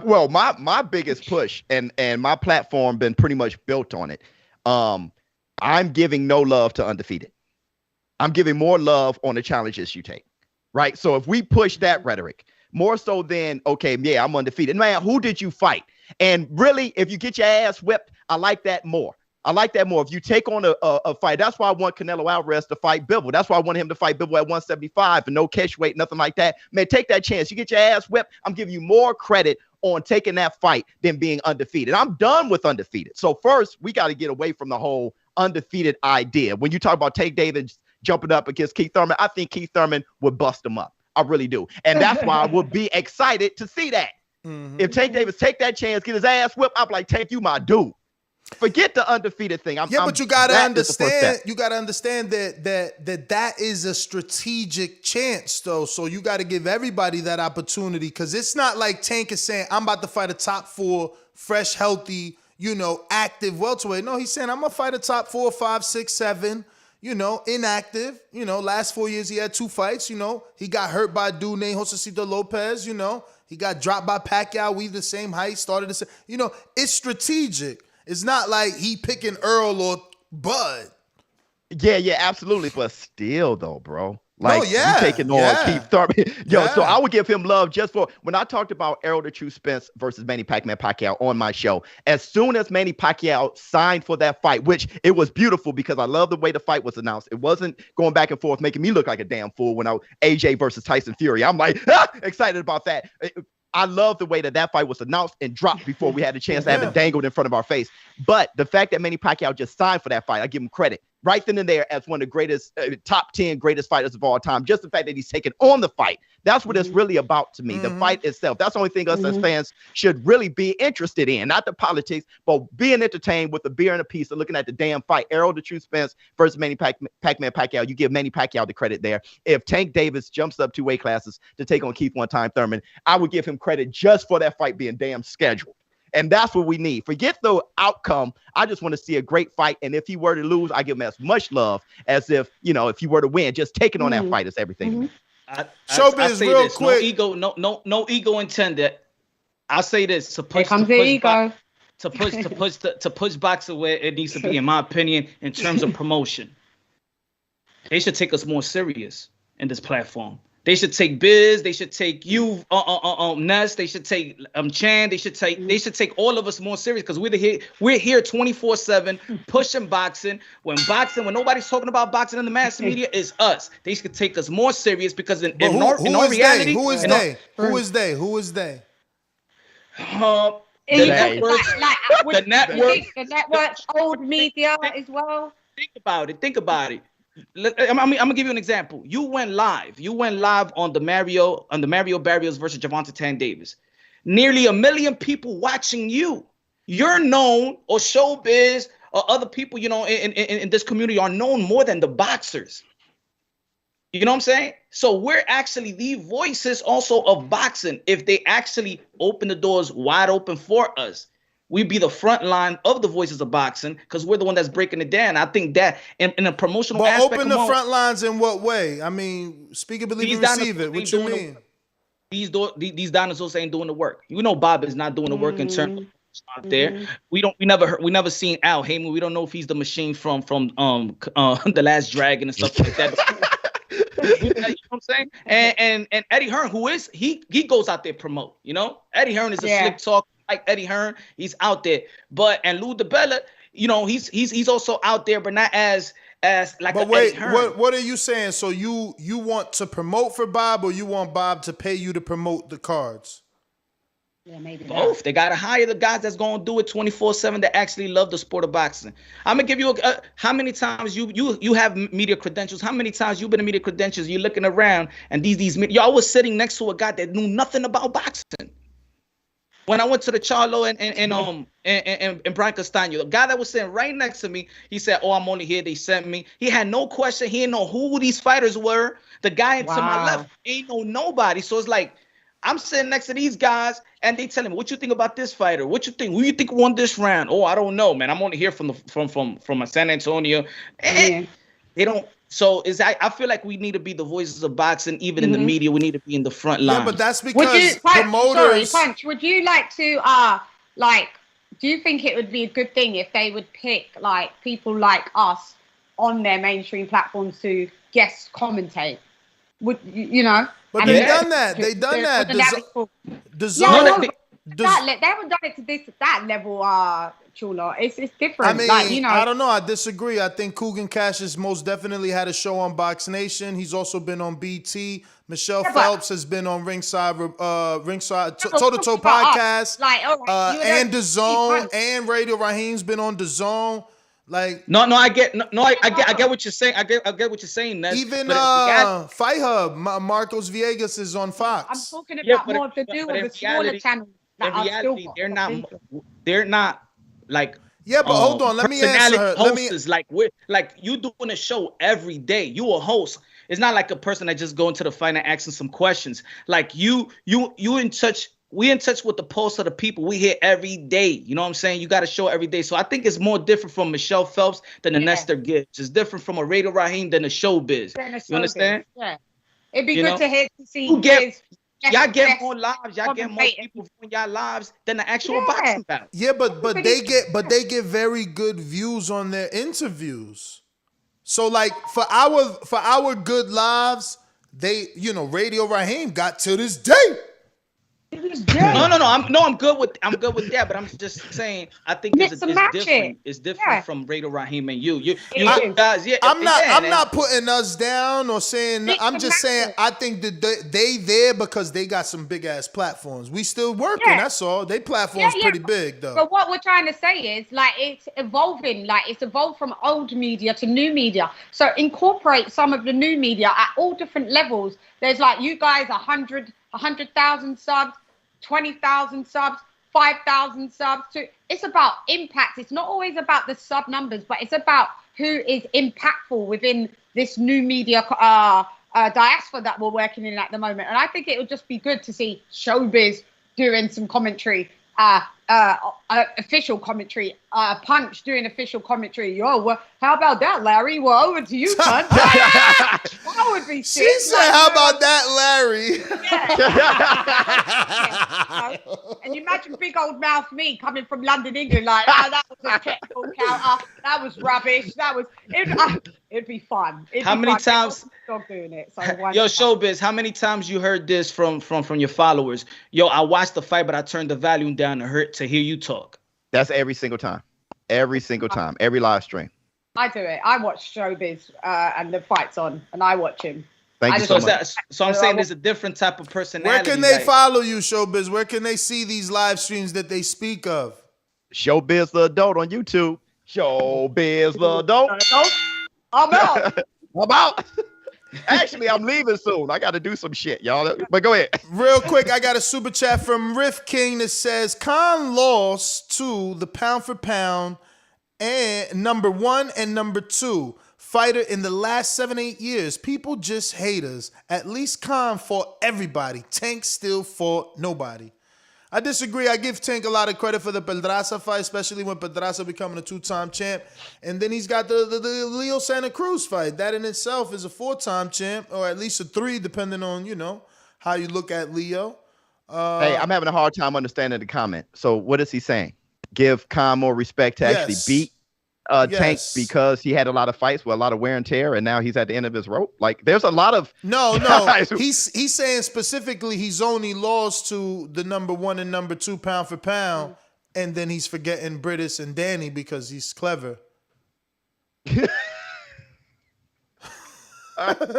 Well, my biggest push and my platform been pretty much built on it. I'm giving no love to undefeated. I'm giving more love on the challenges you take, right? So if we push that rhetoric more so than, okay, yeah, I'm undefeated. Man, who did you fight? And really, if you get your ass whipped, I like that more. If you take on a fight, that's why I want Canelo Alvarez to fight Bivol. That's why I want him to fight Bivol at 175 and no catch weight, nothing like that. Man, take that chance. You get your ass whipped, I'm giving you more credit on taking that fight than being undefeated. I'm done with undefeated. So first, we got to get away from the whole undefeated idea. When you talk about Tank Davis jumping up against Keith Thurman, I think Keith Thurman would bust him up. I really do. And that's why I would be excited to see that. Mm-hmm. If Tank Davis take that chance, get his ass whipped, I'm like, Tank, you my dude. Forget the undefeated thing. But you gotta understand. You gotta understand that is a strategic chance, though. So you got to give everybody that opportunity, because it's not like Tank is saying, "I'm about to fight a top 4, fresh, healthy, active welterweight." No, he's saying, "I'm gonna fight a top 4, 5, 6, 7." Inactive. Last 4 years he had 2 fights. He got hurt by a dude named Josecito Lopez. He got dropped by Pacquiao. We the same height. Started the same. It's strategic. It's not like he picking Earl or Bud. Yeah, absolutely. But still, though, bro. Like, you taking on Keith Thurman. So I would give him love just for when I talked about Errol the True Spence versus Manny Pacquiao on my show. As soon as Manny Pacquiao signed for that fight, which it was beautiful because I love the way the fight was announced. It wasn't going back and forth, making me look like a damn fool when AJ versus Tyson Fury. I'm like, excited about that. I love the way that fight was announced and dropped before we had a chance to have it dangled in front of our face. But the fact that Manny Pacquiao just signed for that fight, I give him credit. Right then and there as one of the greatest, top 10 greatest fighters of all time. Just the fact that he's taken on the fight. That's what it's really about to me, the fight itself. That's the only thing us as fans should really be interested in. Not the politics, but being entertained with a beer and a piece and looking at the damn fight. Errol the True Spence versus Manny Pacquiao. You give Manny Pacquiao the credit there. If Tank Davis jumps up 2 weight classes to take on Keith One-Time Thurman, I would give him credit just for that fight being damn scheduled. And that's what we need. Forget the outcome. I just want to see a great fight. And if he were to lose, I give him as much love as if he were to win. Just taking on that fight is everything to me. Showbiz, real quick. No ego intended. I'll say this. To push boxing where it needs to be, in my opinion, in terms of promotion. They should take us more serious in this platform. They should take Biz. They should take you, Ness. They should take Chan. They should take all of us more serious because we're here 24/7 pushing boxing. When nobody's talking about boxing in the mass media, is us. They should take us more serious because in our reality, who is they? The networks, old media as well. Think about it. I'm gonna give you an example. You went live on the Mario Barrios versus Gervonta Tank Davis. Nearly 1 million people watching you. You're known, or Showbiz, or other people, in this community are known more than the boxers. You know what I'm saying? So we're actually the voices also of boxing. If they actually open the doors wide open for us, we'd be the front line of the voices of boxing because we're the one that's breaking it down. I think that in a promotional aspect. But open the front lines in what way? I mean, speak it, believe it, receive it. What you mean? These dinosaurs ain't doing the work. Bob is not doing the work in terms of out there. We never seen Al Heyman. We don't know if he's the machine from The Last Dragon and stuff like that. You know what I'm saying? And Eddie Hearn, he goes out there promote. Eddie Hearn is a slick talker. Like Eddie Hearn, he's out there. But Lou DiBella, he's also out there, but not as like. But wait, Eddie Hearn. what are you saying? So you want to promote for Bob, or you want Bob to pay you to promote the cards? Yeah, maybe both. They gotta hire the guys that's gonna do it 24/7 that actually love the sport of boxing. I'm gonna give you how many times you have media credentials? How many times you've been in media credentials? You're looking around and these y'all was sitting next to a guy that knew nothing about boxing. When I went to the Charlo and Brian Castano, the guy that was sitting right next to me, he said, "Oh, I'm only here. They sent me." He had no question. He didn't know who these fighters were. The guy to my left ain't know nobody. So it's like I'm sitting next to these guys, and they tell him, "What you think about this fighter? What you think? Who you think won this round?" "Oh, I don't know, man. I'm only here from San Antonio." And they don't. So I feel like we need to be the voices of boxing, even in the media. We need to be in the front line. Yeah, but that's because promoters. Punch, would you like to do you think it would be a good thing if they would pick people like us on their mainstream platforms to guest commentate? Would But they've done that. They've done that. They haven't done it to that level, Chula. It's different. I mean, I don't know. I disagree. I think Kugan Cash has most definitely had a show on Box Nation. He's also been on BT. Michelle Phelps has been on Ringside Toe to Toe Podcast, and DAZN, and Radio Raheem's been on DAZN. I get what you're saying. I get what you're saying. Ness, even Fight Hub, Marcos Viegas is on Fox. I'm talking about more to do with the smaller channels. In reality, they're not like. Yeah, but hold on. Let me answer her. Like you doing a show every day. You a host. It's not like a person that just go into the fight and asking some questions. Like you in touch. We in touch with the pulse of the people. We here every day. You know what I'm saying? You got a show every day. So I think it's more different from Michelle Phelps than the Nestor Gibbs. It's different from a Radio Raheem than a Showbiz. You understand? Yeah. It'd be good to see y'all get more lives. Y'all get more people on y'all lives than the actual boxing battle. Yeah, but they get very good views on their interviews. So like for our good lives, they, Radio Raheem got to this day. No. I'm good with that, but I'm just saying I think it's different. It's different from Radio Raheem and you guys. Yeah, I'm not putting us down or saying. I'm just saying I think that they there because they got some big ass platforms. We still working. Yeah. That's all. They platforms pretty big though. But what we're trying to say is like it's evolving. Like it's evolved from old media to new media. So incorporate some of the new media at all different levels. There's like you guys 100,000 subs. 20,000 subs, 5,000 subs. It's about impact. It's not always about the sub numbers, but it's about who is impactful within this new media diaspora that we're working in at the moment. And I think it would just be good to see Showbiz doing some commentary, official commentary, Punch doing official commentary. Yo, how about that, Larry? Well, over to you, Punch. That would be sick. She said, how about that, Larry? Yeah. And you imagine big old mouth me coming from London, England, like, that was a technical counter. That was rubbish. It'd be fun. How many times? Stop doing it. So Yo, Showbiz, how many times you heard this from your followers? Yo, I watched the fight, but I turned the volume down to hear you talk. That's every single time. Every single time. Every live stream. I do it. I watch Showbiz and the fights on, and I watch him. Thank you so much. So I'm saying there's a different type of personality. Where can they follow you, Showbiz? Where can they see these live streams that they speak of? Showbiz the Adult on YouTube. Showbiz the Adult. I'm out. I'm out. Actually, I'm leaving soon. I got to do some shit, y'all. But go ahead. Real quick, I got a super chat from Riff King that says Khan lost to the pound for pound and number 1 and number 2 fighter in the last 7-8 years. People just hate us. At least Khan fought everybody. Tank still fought nobody. I disagree. I give Tank a lot of credit for the Pedraza fight, especially when Pedraza becoming a 2-time champ. And then he's got the Leo Santa Cruz fight. That in itself is a 4-time champ, or at least a 3, depending on, how you look at Leo. Hey, I'm having a hard time understanding the comment. So what is he saying? Give Khan more respect to actually beat Tank because he had a lot of fights with a lot of wear and tear, and now he's at the end of his rope. Like, there's a lot of no. He's saying specifically he's only lost to the number 1 and number 2 pound for pound, and then he's forgetting Britis and Danny because he's clever.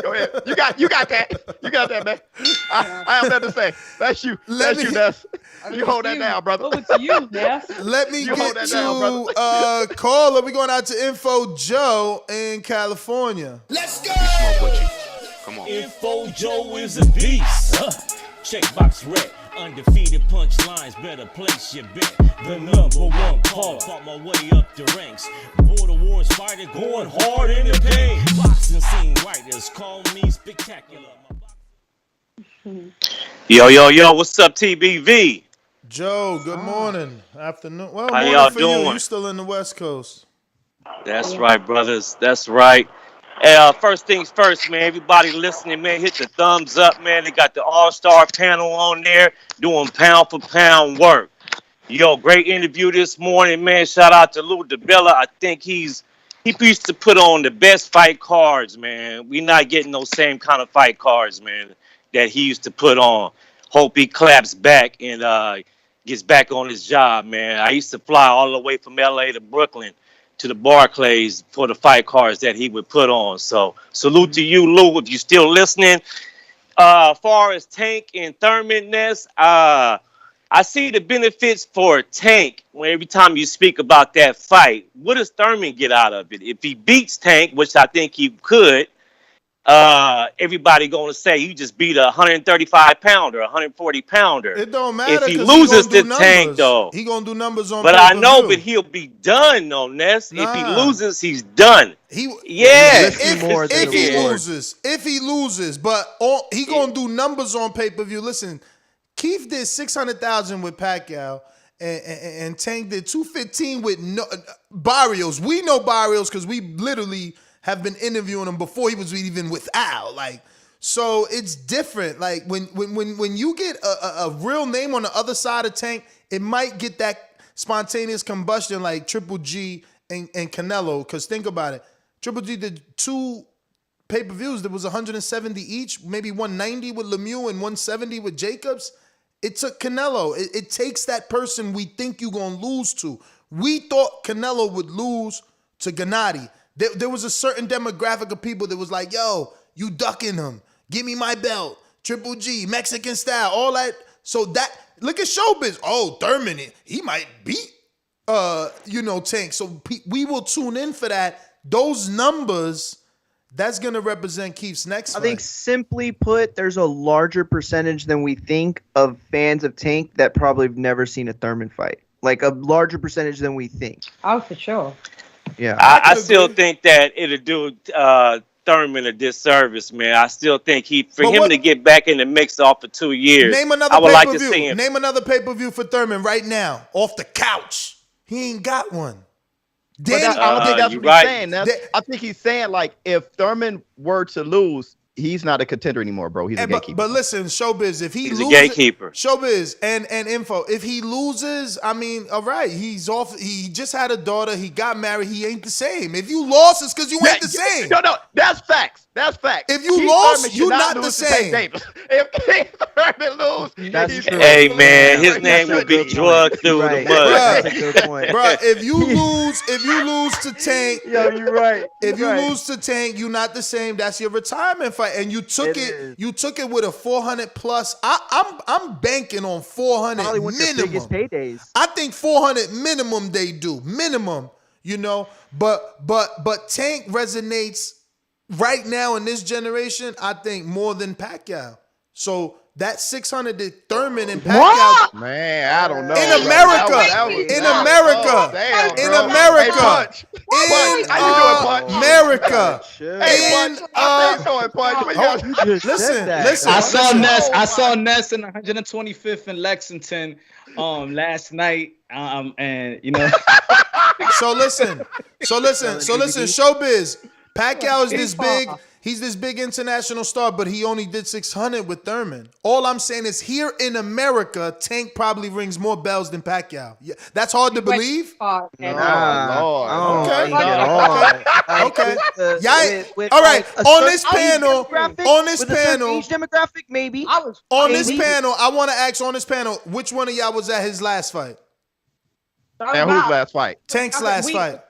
Go ahead. You got that. You got that, man. I have nothing to say. That's you. You hold that down, brother. Over to you, Ness. Let me get to caller. We're going out to Info Joe in California. Let's go. Come on. Info Joe is a beast. Checkbox red. Undefeated punchlines, better place your bet. The number 1 caller, fought my way up the ranks. Border Wars fighter, going hard in the paint. Boxing scene writers call me spectacular. Yo, what's up, TBV? Joe, good morning, afternoon. Well, how morning y'all for doing? You still in the West Coast. That's right, brothers. That's right. Hey, first things first, man. Everybody listening, man, hit the thumbs up, man. They got the all-star panel on there doing pound for pound work. Yo, great interview this morning, man. Shout out to Lou DiBella. I think he used to put on the best fight cards, man. We not getting those same kind of fight cards, man, that he used to put on. Hope he claps back and gets back on his job, man. I used to fly all the way from LA to Brooklyn to the Barclays for the fight cards that he would put on. So salute to you, Lou, if you're still listening. As far as Tank and Thurman Ness, I see the benefits for Tank when every time you speak about that fight. What does Thurman get out of it? If he beats Tank, which I think he could, everybody going to say you just beat a 135 pounder, 140 pounder. It don't matter if he loses to Tank, though. He gonna do numbers on. But I know, but he'll be done, though, Ness. If he loses, he's done. If he loses, but he gonna do numbers on pay-per-view. Listen, Keith did 600,000 with Pacquiao, and Tank did 215 with Barrios. We know Barrios because we literally have been interviewing him before he was even with Al. Like, so it's different. Like when you get a real name on the other side of Tank, it might get that spontaneous combustion like Triple G and Canelo. Because think about it, Triple G did 2 pay-per-views. There was 170 each, maybe 190 with Lemieux and 170 with Jacobs. It took Canelo. It takes that person we think you're going to lose to. We thought Canelo would lose to Gennady. There was a certain demographic of people that was like, yo, you ducking him. Give me my belt. Triple G, Mexican style, all that. So that, look at Showbiz. Oh, Thurman, he might beat, Tank. So we will tune in for that. Those numbers, that's going to represent Keith's next I fight. think simply put, there's a larger percentage than we think of fans of Tank that probably have never seen a Thurman fight. Like a larger percentage than we think. Oh, for sure. Yeah. I still think that it'll do Thurman a disservice, man. I still think for him to get back in the mix off for 2 years, Name another I would like to pay-per-view. see him. Name another pay-per-view for Thurman right now, off the couch. He ain't got one. But I don't think that's you're what he's right. saying. I think he's saying, like, if Thurman were to lose, he's not a contender anymore, bro. He's a gatekeeper. But listen, Showbiz, if he He's loses, a gatekeeper. Showbiz and Info, if he loses, I mean, all right, he's off. He just had a daughter. He got married. He ain't the same. If you lost, it's because you ain't the same. No, that's facts. That's facts. If you Keith lost, Thurman should you're not the lose to Tank same. Davis. If Keith Thurman lose, That's he's true. Hey, man, his That's name a will be good drugged through Right. the mud. That's a good point. Bro, if you lose to Tank, Yo, you're right. if you You're right. lose to Tank, you're not the same. That's your retirement fight, and you took It it. is. You took it with a 400 plus. I'm banking on 400 Probably one of the biggest minimum. paydays. I think 400 minimum they do minimum. But Tank resonates right now in this generation. I think more than Pacquiao. So that 600 that Thurman and Pacquiao. Man, I don't know. In bro. America, That was- in that was- America, oh, damn, in bro. America, Hey, Punch. in How you doing, Punch? America, Hey, in Punch. How you doing, Punch? What you got? listen. I saw listen. Ness. I saw Ness in 125th in Lexington last night. And So listen. Showbiz. Pacquiao is this big. He's this big international star, but he only did 600 with Thurman. All I'm saying is here in America, Tank probably rings more bells than Pacquiao. Yeah, that's hard to believe. Lord. Okay. Okay. Yeah. All right. On this panel, age demographic, maybe. on this panel, I want to ask on this panel, which one of y'all was at his last fight? And whose last fight? Tank's last fight.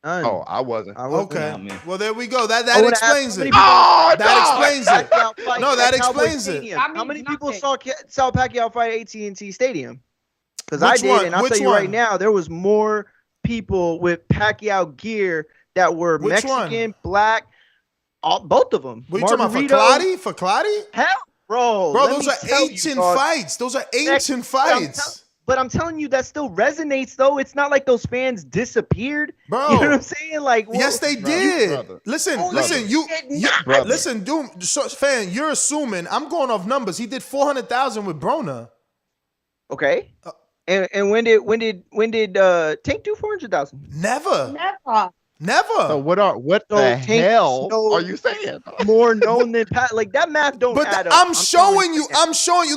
Oh, I wasn't. Okay. Well, there we go. That wanna explains ask it. Oh, That explains it. Pacquiao fight No, that at Cowboy explains it. Stadium. How many people saw Pacquiao fight at AT&T Stadium? Because I Which did, one? and I'll Which tell you right one? now, there was more people with Pacquiao gear that were Which Mexican, black, both of them. What you talking about, for Margarito. Claudia? For Claudia? Hell, bro. Bro, let those me are tell you, ancient dog. fights. Those are ancient But I'm fights. But I'm telling you, that still resonates, though. It's not like those fans disappeared. Bro. You know what I'm saying? Like, Yes, they did. brother. Listen, Oh, listen, no, you, they did you not. Brother. listen, Doom, fan, you're assuming, I'm going off numbers. He did 400,000 with Brona. Okay. And when did Tank do 400,000? Never. Never. So what So the Tank hell no- are you saying? More known than Pat. Like that math don't But add up. I'm showing you.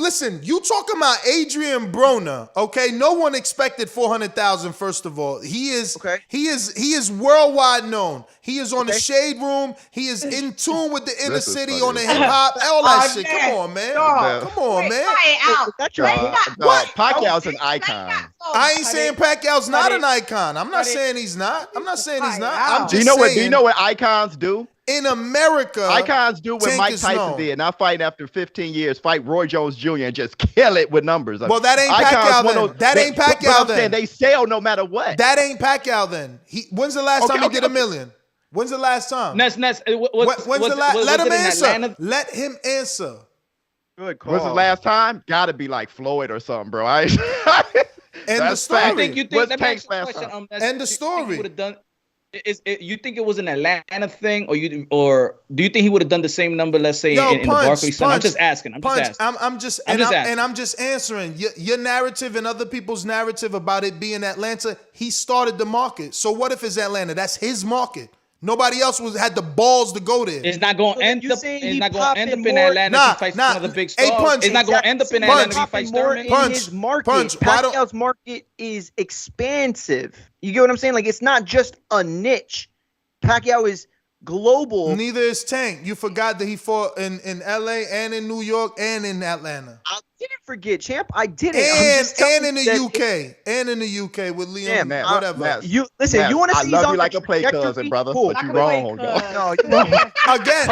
Listen, you talking about Adrian Broner? Okay, no one expected 400,000. First of all, he is. Okay. He is worldwide known. He is on the Shade Room. He is in tune with the inner This is city funny on the as hip fuck. hop. All that Oh, shit. man. Come on, man. Dog. Come on, man. Cut it out. That's your Pacquiao's an icon. I ain't saying Pacquiao's not Cut an it. icon. I'm not Cut it. saying he's not. I'm not saying he's Cut it not. out. I'm Do you just know what? saying. Do you know what icons do? In America, Icons do what Tank Mike is Tyson known. did, not fight after 15 years, fight Roy Jones Jr. and just kill it with numbers. Well, that ain't Icons, Pacquiao one then. of those- That ain't but Pacquiao I'm saying then. they sell no matter what. That ain't Pacquiao then. When's the last Okay, time he okay, did a okay. million? When's the last time? Ness. When's the last? Let him answer. Let him answer. Good call. When's the last time? Gotta be like Floyd or something, bro. End the That's story. fact. You think What's let me Tank's ask you a last question, time? Ness. End the You think story. he would've done? You think it was an Atlanta thing, or do you think he would have done the same number? Let's say Yo, in the Barclays Center. I'm just asking. I'm Punch. just asking. I'm just asking. I'm just answering your narrative and other people's narrative about it being Atlanta. He started the market. So what if it's Atlanta? That's his market. Nobody else had the balls to go there. It's not going to end up. It's not going to end up in Atlanta. Nah, if he fights nah. one of the big Hey, stars. Punch. It's not going to end up in Atlanta if he fights more Thurman. in his market. Punch, why don't- Pacquiao's market is expansive. You get what I'm saying? Like it's not just a niche. Pacquiao is global. Neither is Tank. You forgot that he fought in LA and in New York and in Atlanta. I didn't forget, champ. I didn't. And in the UK. And in the UK with Leon. Yeah, man. Whatever. You listen. You want to see? I love you like a play cousin, brother. Cool. But you wrong. No, Again,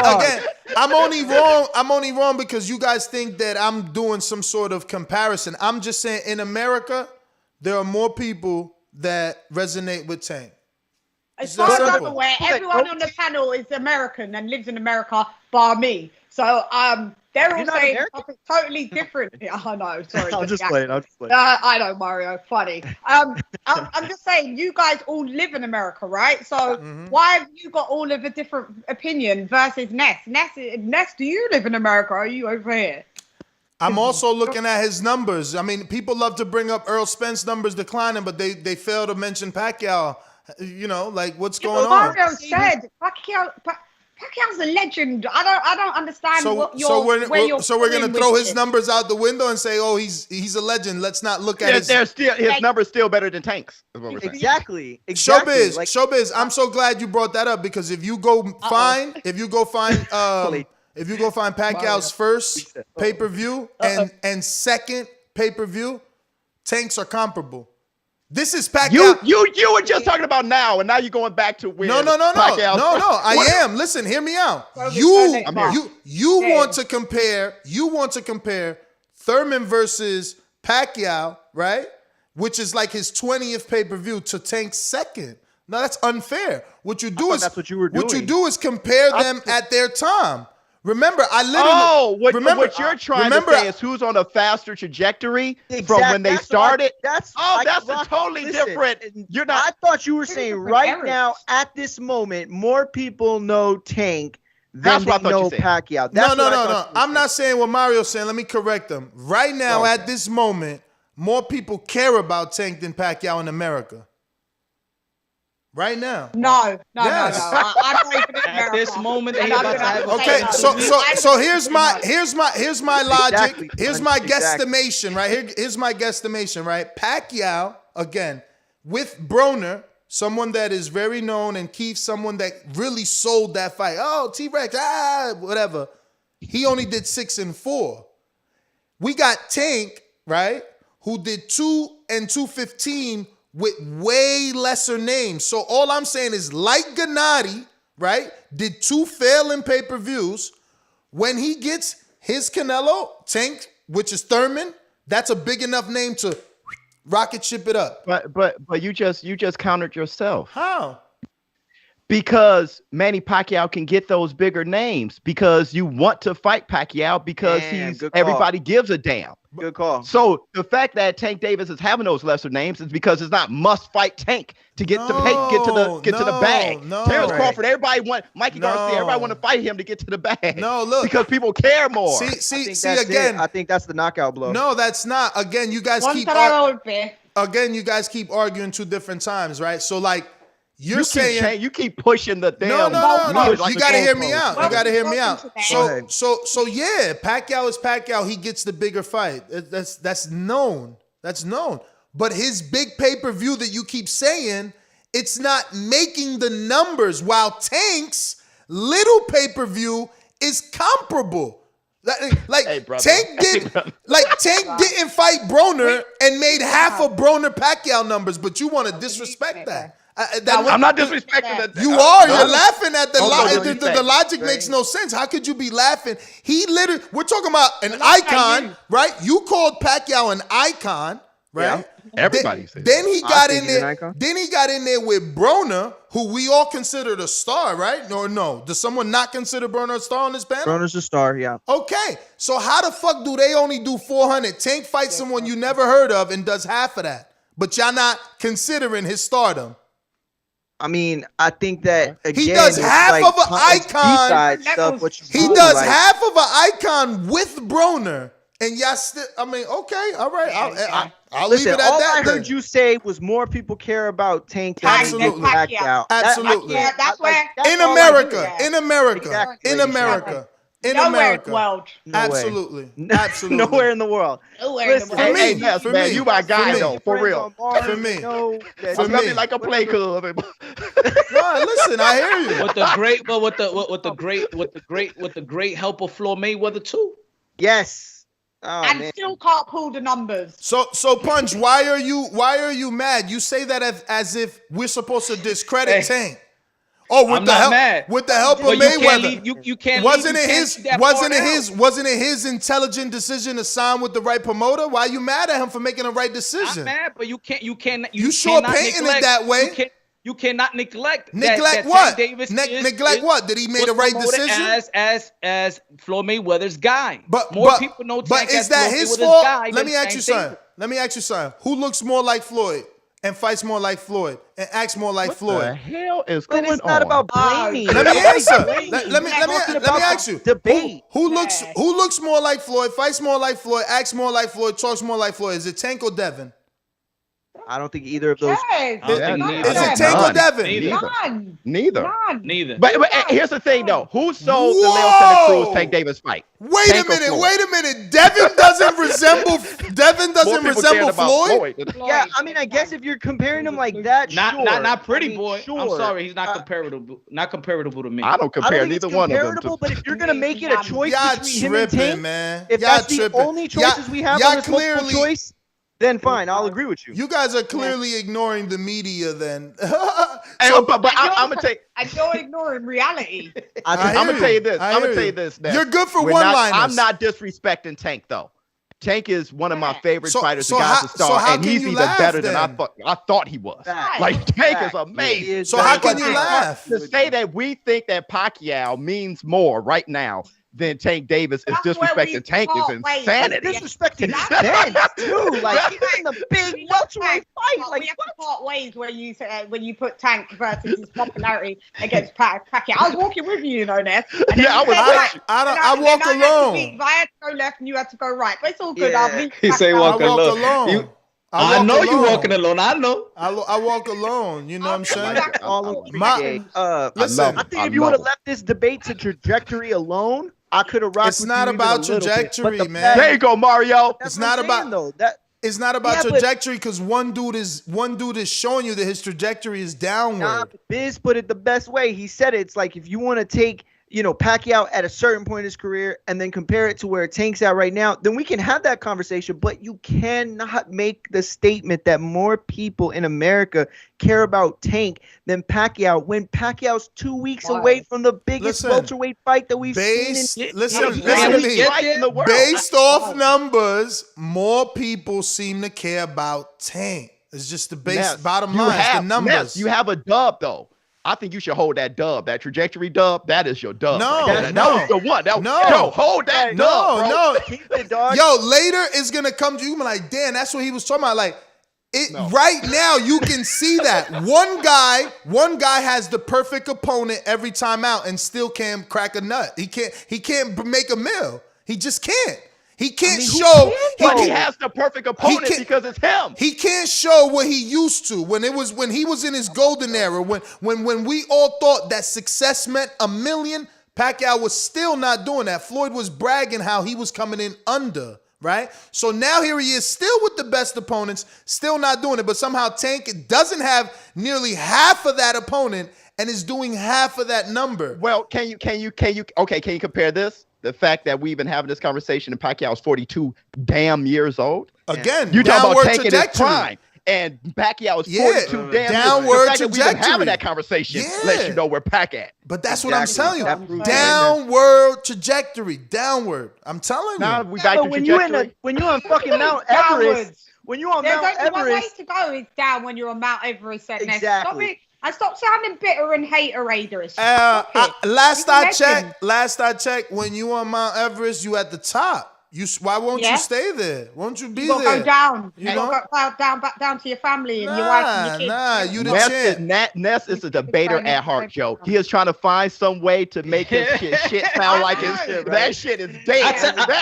I'm only wrong because you guys think that I'm doing some sort of comparison. I'm just saying in America, there are more people that resonate with Tank. As far as I'm aware, everyone on the panel is American and lives in America, bar me. So they're all saying something totally different. Yeah, I know. Sorry. I'm just playing. I know, Mario. Funny. I'm just saying, you guys all live in America, right? So why have you got all of a different opinion versus Ness? Ness, do you live in America? Or are you over here? I'm also looking at his numbers. I mean, people love to bring up Earl Spence numbers declining, but they fail to mention Pacquiao. You know, like what's going on? Mario said Pacquiao's a legend. I don't understand what you're. So we're gonna throw his numbers out the window and say, oh, he's a legend. Let's not look at his numbers still better than Tank's. Exactly. Showbiz. I'm so glad you brought that up because if you go find Pacquiao's first pay-per-view and second pay-per-view, Tanks are comparable. This is Pacquiao. You were just talking about now, and now you're going back to where Pacquiao. No. I am. Listen, hear me out. You want to compare Thurman versus Pacquiao, right? Which is like his 20th pay-per-view to Tank's second. No, that's unfair. What you do is compare them at their time. Remember, what you're trying to say is who's on a faster trajectory from when they started. That's a totally different. You're not. I thought you were saying right now at this moment more people know Tank than they know Pacquiao. No. I'm not saying what Mario's saying. Let me correct them. Right now, at this moment, more people care about Tank than Pacquiao in America. Right now. No. Yes. I don't even in At this moment, they're about to have Okay, so here's my logic. Here's my guesstimation, right? Here's my guesstimation, right? Pacquiao, again, with Broner, someone that is very known, and Keith, someone that really sold that fight. Oh, T-Rex, whatever. He only did 6-4. We got Tank, right, who did 2 and 215 with way lesser names. So all I'm saying is, like Gennady, right, did 2 failing pay-per-views. When he gets his Canelo, Tank, which is Thurman, that's a big enough name to rocket ship it up. But you just countered yourself. How? Because Manny Pacquiao can get those bigger names because you want to fight Pacquiao because everybody gives a damn. Good call. So the fact that Tank Davis is having those lesser names is because it's not must fight Tank to get to the bag. Terrence Crawford, everybody want Mikey Garcia, everybody want to fight him to get to the bag. No, look, because people care more. See again. I think that's the knockout blow. No, that's not. Again, you guys keep arguing 2 different times, right? So like you're saying you keep pushing the damn. No. You gotta hear me out. So yeah, Pacquiao is Pacquiao. He gets the bigger fight. That's known. That's known. But his big pay-per-view that you keep saying, it's not making the numbers. While Tank's little pay-per-view is comparable. Tank didn't fight Broner and made half of Broner Pacquiao numbers, but you want to disrespect that. I'm not disrespecting that. You are. You're laughing at the logic. The logic makes no sense. How could you be laughing? We're talking about an icon, right? You called Pacquiao an icon, right? Yeah. Everybody says. Then he got in there. Then he got in there with Broner, who we all considered a star, right? No. Does someone not consider Broner a star on this panel? Broner's a star, yeah. Okay, so how the fuck do they only do 400? Tank fights someone you never heard of and does half of that, but y'all not considering his stardom. I mean, I think that again, he does half of an icon. He does half of an icon with Broner, and y'all still. I mean, okay, all right. I'll leave it at all that. I heard you say was more people care about Tank than Pacquiao. Absolutely. That's where In America. in Nowhere America. in the world. No way. Absolutely. Absolutely. Nowhere in the world. Nowhere in the Listen, world. Hey, Ness, for man, me, you my guy me. though, for real. For me. I'm For gonna me. be like a play club. No, listen, I hear you. With the great help of Floyd Mayweather too. Yes. Oh, And man. still can't pull the numbers. So Punch, why are you mad? You say that as if we're supposed to discredit Tank. Oh, with I'm the not help mad. with the help of But you can't Mayweather. leave- you can't Wasn't leave- it you his can't leave that wasn't part it his wasn't it his intelligent decision to sign with the right promoter? Why are you mad at him for making the right decision? I'm mad, but you You sure cannot painting it neglect- that way. You cannot neglect Neglect that what? Tank Davis Neglect what? Did he make was the right promoted decision? as Floyd Mayweather's guy. But more people know But Tank is as that Floyd his Mayweather's fault? guy Let than me ask Tank you something. Davis. Let me ask you something. Who looks more like Floyd and fights more like Floyd and acts more like What Floyd? the hell is But going it's not on? about blaming. Let me answer. Blaming. Let me ask you. Debate. Who looks more like Floyd, fights more like Floyd, acts more like Floyd, talks more like Floyd? Is it Tank or Devin? I don't think either of those. Yes. I don't think None neither. Is it of Tank or None. Devin? Neither. None. Neither. None. Neither. But here's the thing though. Who sold the Leo Whoa! Santa Cruz Tank Davis fight? Wait Tank a or minute. Floyd? Wait a minute. Devin doesn't resemble. Devin More doesn't people resemble cared about Floyd. Yeah, I mean, I guess if you're comparing him like that, Not sure. pretty I mean, boy. Sure. I'm sorry, he's not comparable. Not comparable to me. I don't I don't compare think neither it's one of them comparable, to. but if you're gonna make it a choice Y'all between him and tripping, Tank, man. if Y'all that's the tripping. only choices we have y'all on this multiple clearly- choice, then fine, I'll agree with you. You guys are clearly ignoring the media then. Hey, but I'm gonna tell you. And you're ignoring reality. I'm hear gonna you. tell you this. I I'm gonna hear tell you. you this. Ness. You're good for We're not- one-liners. I'm not disrespecting Tank though. Tank is one of my favorite So- fighters. so The guy's how- a star, so how and can he's you even laugh better than then? I thought he was. Fact. Like Tank Fact. is amazing. So how can you But laugh? to say that we think that Pacquiao means more right now than Tank Davis is That's where we disrespecting Tank is part ways. insanity. Disrespecting Spence too. Like he's in the big welterweight fight. But Like we have to part ways when you put Tank versus his popularity against Pacquiao. I was walking with you, Ness. And then Yeah, I you was said, with right, you. I walk and I had to alone. beat- I had to go left and you had to go right. But it's all good. Yeah. I'll meet He say Pacquiao. walk I walk alone. alone. You- I I know walk you alone. walking alone. I know. I walk alone. You know what I'm saying? all My- appreciate. Listen, I think if you would have left this debate to trajectory alone, I could have rocked. It's with not you even about a little bit. trajectory, But the man. fact- There you go, Mario. that's It's what not I'm about- saying, though. That It's not about Yeah, but- trajectory because one dude is showing you that his trajectory is downward. Nah, Biz put it the best way. He said it. It's like if you want to take, Pacquiao at a certain point in his career and then compare it to where Tank's at right now, then we can have that conversation. But you cannot make the statement that more people in America care about Tank than Pacquiao when Pacquiao's 2 weeks away from the biggest Listen, welterweight fight that we've Based, seen. listen to biggest me. fight in the world. Based off numbers, more people seem to care about Tank. It's just the Ness, bottom you line. It's the have- numbers. Ness, you have a dub though. I think you should hold that dub, that trajectory dub. That is your dub. No, right there. no. That was the one. No. Yo, hold that dub, bro. No. Keep it, dog. Yo, later is gonna come to you and be like, damn, that's what he was talking about. Like, right now you can see that. One guy has the perfect opponent every time out and still can't crack a nut. He can't make a meal. He just can't. He can't show. But he has the perfect opponent because it's him. He can't show what he used to when he was in his golden era. When we all thought that success meant a million, Pacquiao was still not doing that. Floyd was bragging how he was coming in under. Right? So now here he is still with the best opponents, still not doing it. But somehow Tank doesn't have nearly half of that opponent and is doing half of that number. Well, can you compare this? The fact that we've been having this conversation and Pacquiao's 42 damn years old. Again, you talking downward about Tank in his trajectory. prime. And Pacquiao is Yeah, 42 damn downward years. The fact that we've been trajectory. having that conversation Yeah. lets you know where Pac at. But that's what I'm telling That you. proves it. Downward trajectory. Downward. I'm telling Now you. we Yeah, back but to when you're trajectory. when you're on fucking Mount Everest, when you're on There's Mount only one way Everest, to go is down when you're on Mount Everest. Exactly. Stop sounding bitter and hater-aderous. Last You're a I legend. checked, when you on Mount Everest, you at the top. Why won't Yeah. you stay there? Won't you be You gotta there? go down. You You know? gotta go back down to your family and your wife and your kids. you the Ness champ. Ness is a debater at heart, Joe. He is trying to find some way to make his shit sound like his shit. That shit is dead.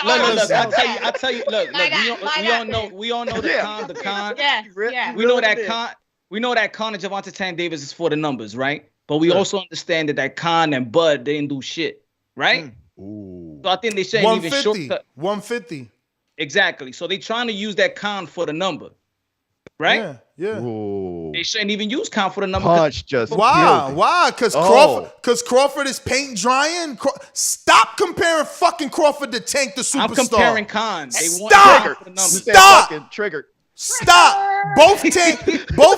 Look, I tell you, look, we all know the con. Yeah. We know that con. We know that Con and Gervonta Tank Davis is for the numbers, right? But we also understand that Con and Bud didn't do shit, right? So I think they shouldn't even 150. shortcut. 150. Exactly. So they trying to use that Khan for the number, right? Yeah. They shouldn't even use Khan for the number. Punch just Why? killed. Why? Because Oh. Crawford is paint drying. Stop comparing fucking Crawford to Tank the Superstar. I'm comparing Khan. They want Stop. Khan for the number. Stop. Fucking triggered. Stop. Both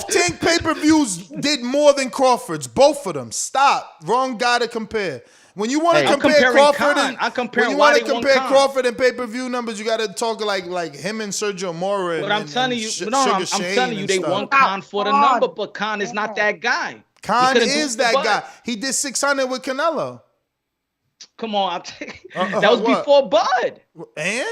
Tank pay-per-views did more than Crawford's. Both of them. Stop. Wrong guy to compare. When you want to Hey, I'm compare comparing Crawford, Khan. I'm comparing when you why want to they want compare Khan. Crawford and pay-per-view numbers, you got to talk like him and Sergio Mora. But I'm telling you, I'm telling you, they want Khan for the number, but Khan is not that guy. Khan He could've is done that the guy. Bud. He did 600 with Canelo. Come on, that was what? before Bud. And?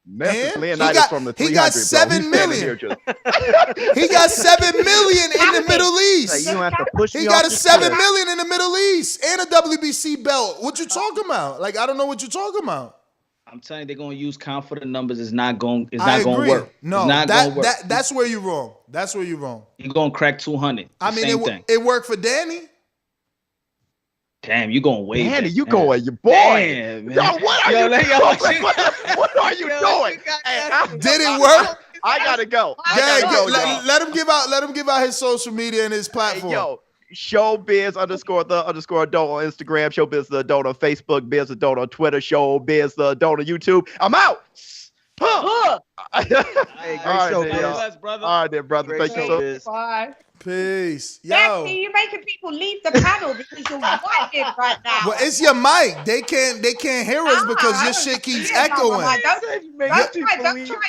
Memphis And Leonidas from the 300. he got bro. 7 He's standing million. here just- He got 7 million in the Middle East. Like, you don't have to push He me got off a the 7 chair. million in the Middle East and a WBC belt. What you talking about? Like, I don't know what you're talking about. I'm telling you, they're gonna use Khan for the numbers. It's not going. It's I not gonna agree. work. No, it's not gonna work. that's where you're wrong. That's where you're wrong. You're gonna crack 200. I mean, same thing. it worked for Danny. Damn, you going way back. Danny, you Damn. going, your boy. Damn, man. Yo, what are Yo, you let- yo, doing? What are you doing? Did it work? I gotta go. Yeah, Y'all. let him give out his social media and his platform. Yo, showbiz _the_adult on Instagram, showbiz the adult on Facebook, biz adult on Twitter, showbiz the adult on YouTube. I'm out. Huh. Hey, great show, then, Biz. y'all. All right, then, brother. Great Thank you show, so Biz. Bye. Peace. Yo. Jesse, you're making people leave the panel because you're whited right now. Well, it's your mic. They can't hear us because your shit keeps echoing.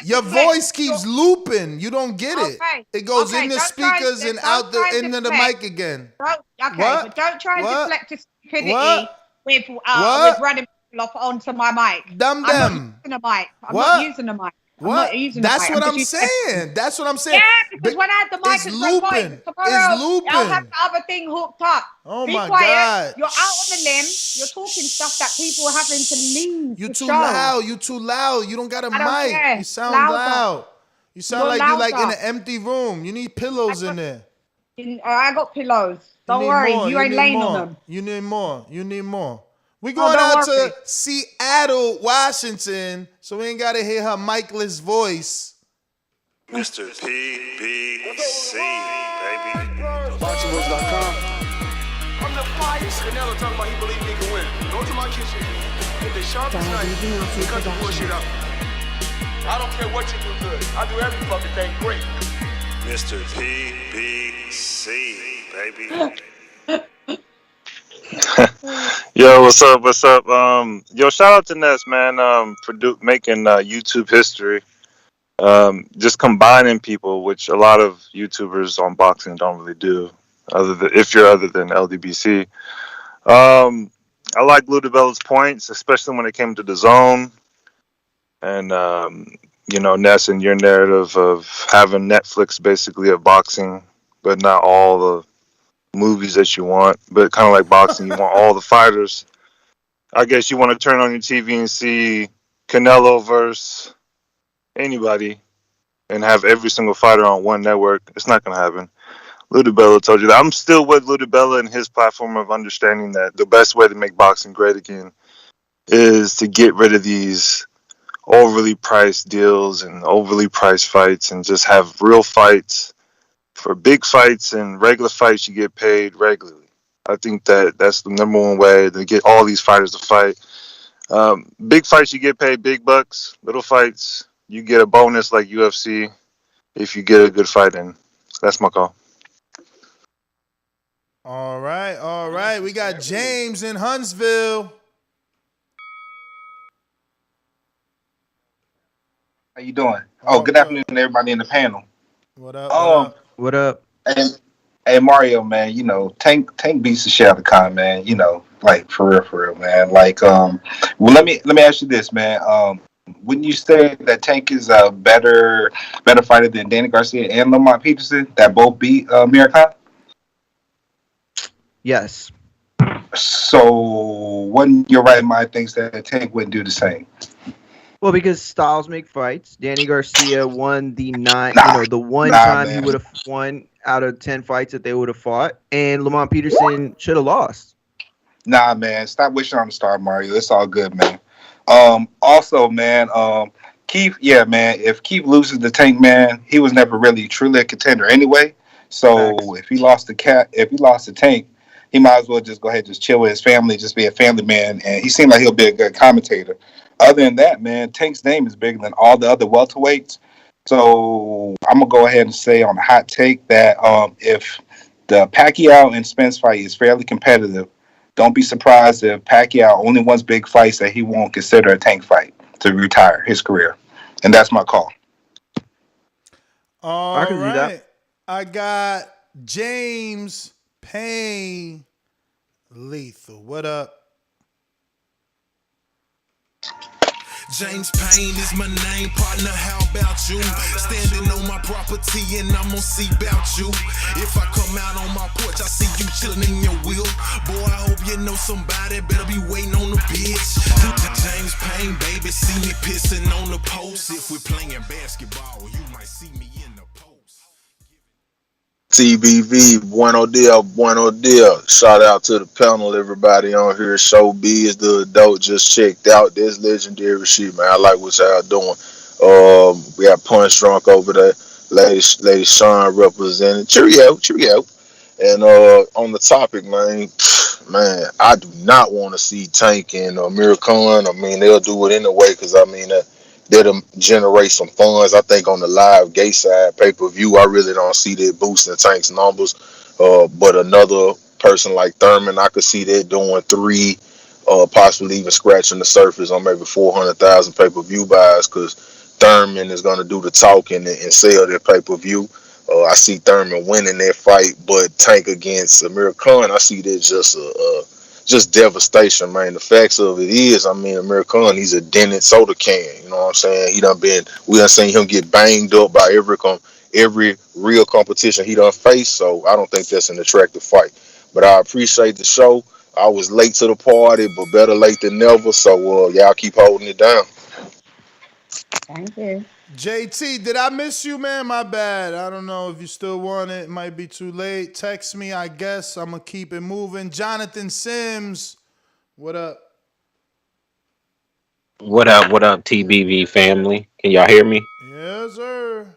Your voice keeps looping. You don't get it. Okay. It goes Okay, in the don't try- speakers and don't out try and into the deflect. mic again. Okay, What? but don't try and What? deflect the stupidity What? with What? running people off onto my mic. Dumb I'm them. not using a mic. I'm What? not using a mic. I'm What? not using a That's mic. what I'm just using- saying. That's what I'm saying. Yeah, because when I had the mic, It's it's looping. looping. Tomorrow, It's looping. I'll have the other thing hooked up. Oh Be my quiet. God. You're out on the limb. You're talking stuff that people are having to leave. You the too show. loud. You too loud. You don't got a I don't mic. care. You sound Louder. loud. You sound You're like you're like in louder. an empty room. You need pillows in there. I got pillows. You Don't need worry. more. You ain't need laying more. on them. You need more. You need more. We Oh, going don't out worry. to Seattle, Washington, so we ain't gotta hear her micless voice. Mr. PBC, baby. BoxingWords.com. I'm the flyest. Canelo talking about he believe he can win. Go to my kitchen. Get the sharpest knife and cut the bullshit out. I don't care what you do good. I do every fucking thing great. Mr. PBC, baby. Yo, what's up? What's up? Yo, shout out to Ness, man, for making YouTube history. Just combining people, which a lot of YouTubers on boxing don't really do, other than LDBC. I like Lou DiBella's points, especially when it came to the zone, and Ness and your narrative of having Netflix basically of boxing, but not all the movies that you want, but kind of like boxing, you want all the fighters. I guess you want to turn on your TV and see Canelo versus anybody and have every single fighter on one network. It's not going to happen. Lou DiBella told you that. I'm still with Lou DiBella and his platform of understanding that the best way to make boxing great again is to get rid of these overly priced deals and overly priced fights and just have real fights. For big fights and regular fights, you get paid regularly. I think that's the number one way to get all these fighters to fight. Big fights, you get paid big bucks. Little fights, you get a bonus like UFC if you get a good fight in. That's my call. All right. We got James in Huntsville. How you doing? Oh, good afternoon to everybody in the panel. What up? What up? Hey Mario, man, Tank beats the shit out of Khan, man. Like for real, man. Like, well, let me ask you this, man. Wouldn't you say that Tank is a better fighter than Danny Garcia and Lamont Peterson that both beat Amir Khan? Yes. So, when your right mind thinks that Tank wouldn't do the same? Well, because styles make fights. Danny Garcia won the one Nah, time he man. would have won out of 10 fights that they would have fought, and Lamont Peterson should have lost. Nah, man. Stop wishing on the star, Mario. It's all good, man. Also, man, Keith, yeah, man. If Keith loses the Tank, man, he was never really truly a contender anyway. So if he lost the Tank, he might as well just go ahead and just chill with his family, just be a family man. And he seemed like he'll be a good commentator. Other than that, man, Tank's name is bigger than all the other welterweights. So I'm gonna go ahead and say on a hot take that if the Pacquiao and Spence fight is fairly competitive, don't be surprised if Pacquiao only wants big fights that he won't consider a Tank fight to retire his career. And that's my call. All right. I got James Payne Lethal. What up? James Payne is my name, partner, how about you? Standing on my property and I'm gonna see about you. If I come out on my porch, I see you chilling in your wheel. Boy, I hope you know somebody better be waiting on the bitch. James Payne, baby, see me pissing on the post. If we're playing basketball, you might see me in the post. TBV, bueno dia. Shout out to the panel, everybody on here. Showbiz, the adult just checked out this legendary shit, man. I like what y'all doing. We got Punch Drunk over there. Lady Sean representing. Cheerio. And on the topic, man, I do not want to see Tank and Amir Khan. I mean, they'll do it anyway because, I mean, that'll generate some funds. I think on the live gay side pay-per-view, I really don't see that boosting Tank's numbers. But another person like Thurman, I could see that doing 3, possibly even scratching the surface on maybe 400,000 pay-per-view buys because Thurman is going to do the talking and sell their pay-per-view. I see Thurman winning that fight, but Tank against Amir Khan, I see that just devastation, man. The facts of it is, I mean, Amir Khan, he's a dented soda can. You know what I'm saying? We done seen him get banged up by every real competition he done faced. So I don't think that's an attractive fight. But I appreciate the show. I was late to the party, but better late than never. So y'all keep holding it down. Thank you. JT, did I miss you, man? My bad. I don't know if you still want it. It might be too late. Text me, I guess. I'm going to keep it moving. Jonathan Sims, what up? What up, TBV family? Can y'all hear me? Yes, sir.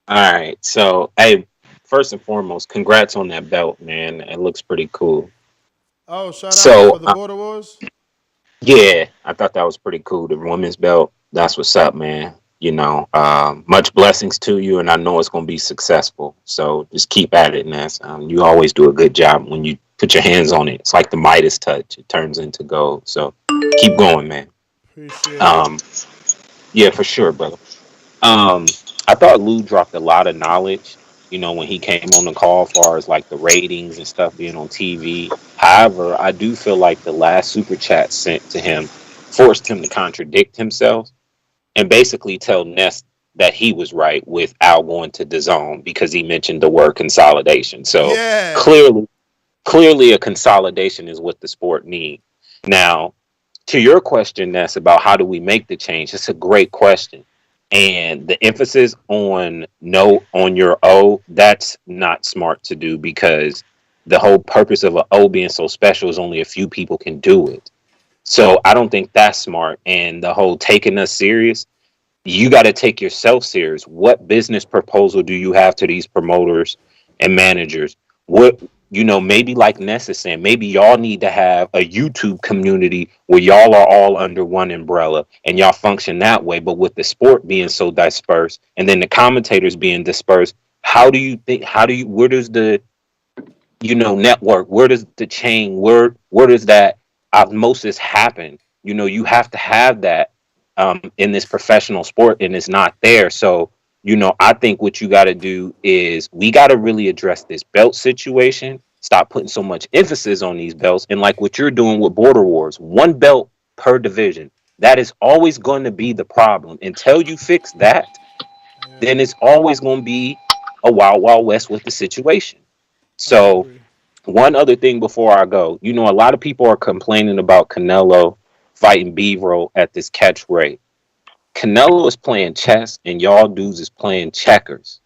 All right. So, hey, first and foremost, congrats on that belt, man. It looks pretty cool. Oh, shout out for the Border Wars? Yeah, I thought that was pretty cool. The women's belt, that's what's up, man. You know, much blessings to you, and I know it's going to be successful. So just keep at it, Ness. You always do a good job when you put your hands on it. It's like the Midas touch. It turns into gold. So keep going, man. Appreciate it. Yeah, for sure, brother. I thought Lou dropped a lot of knowledge, you know, when he came on the call as far as like the ratings and stuff being on TV. However, I do feel like the last super chat sent to him forced him to contradict himself and basically tell Ness that he was right with Al going to DAZN because he mentioned the word consolidation. So clearly a consolidation is what the sport needs. Now, to your question, Ness, about how do we make the change, it's a great question. And the emphasis on your O, that's not smart to do because the whole purpose of an O being so special is only a few people can do it. So I don't think that's smart. And the whole taking us serious, you got to take yourself serious. What business proposal do you have to these promoters and managers? What, you know, maybe like Ness is saying, maybe y'all need to have a YouTube community where y'all are all under one umbrella and y'all function that way. But with the sport being so dispersed and then the commentators being dispersed, where does the, you know, network, where does the chain, where does that osmosis happen? You know, you have to have that in this professional sport, and it's not there. So, you know, I think what you got to do is we got to really address this belt situation, stop putting so much emphasis on these belts. And like what you're doing with Border Wars, 1 belt per division, that is always going to be the problem. Until you fix that, then it's always going to be a wild, wild west with the situation. So one other thing before I go, you know, a lot of people are complaining about Canelo fighting Bivol at this catch weight. Canelo is playing chess and y'all dudes is playing checkers.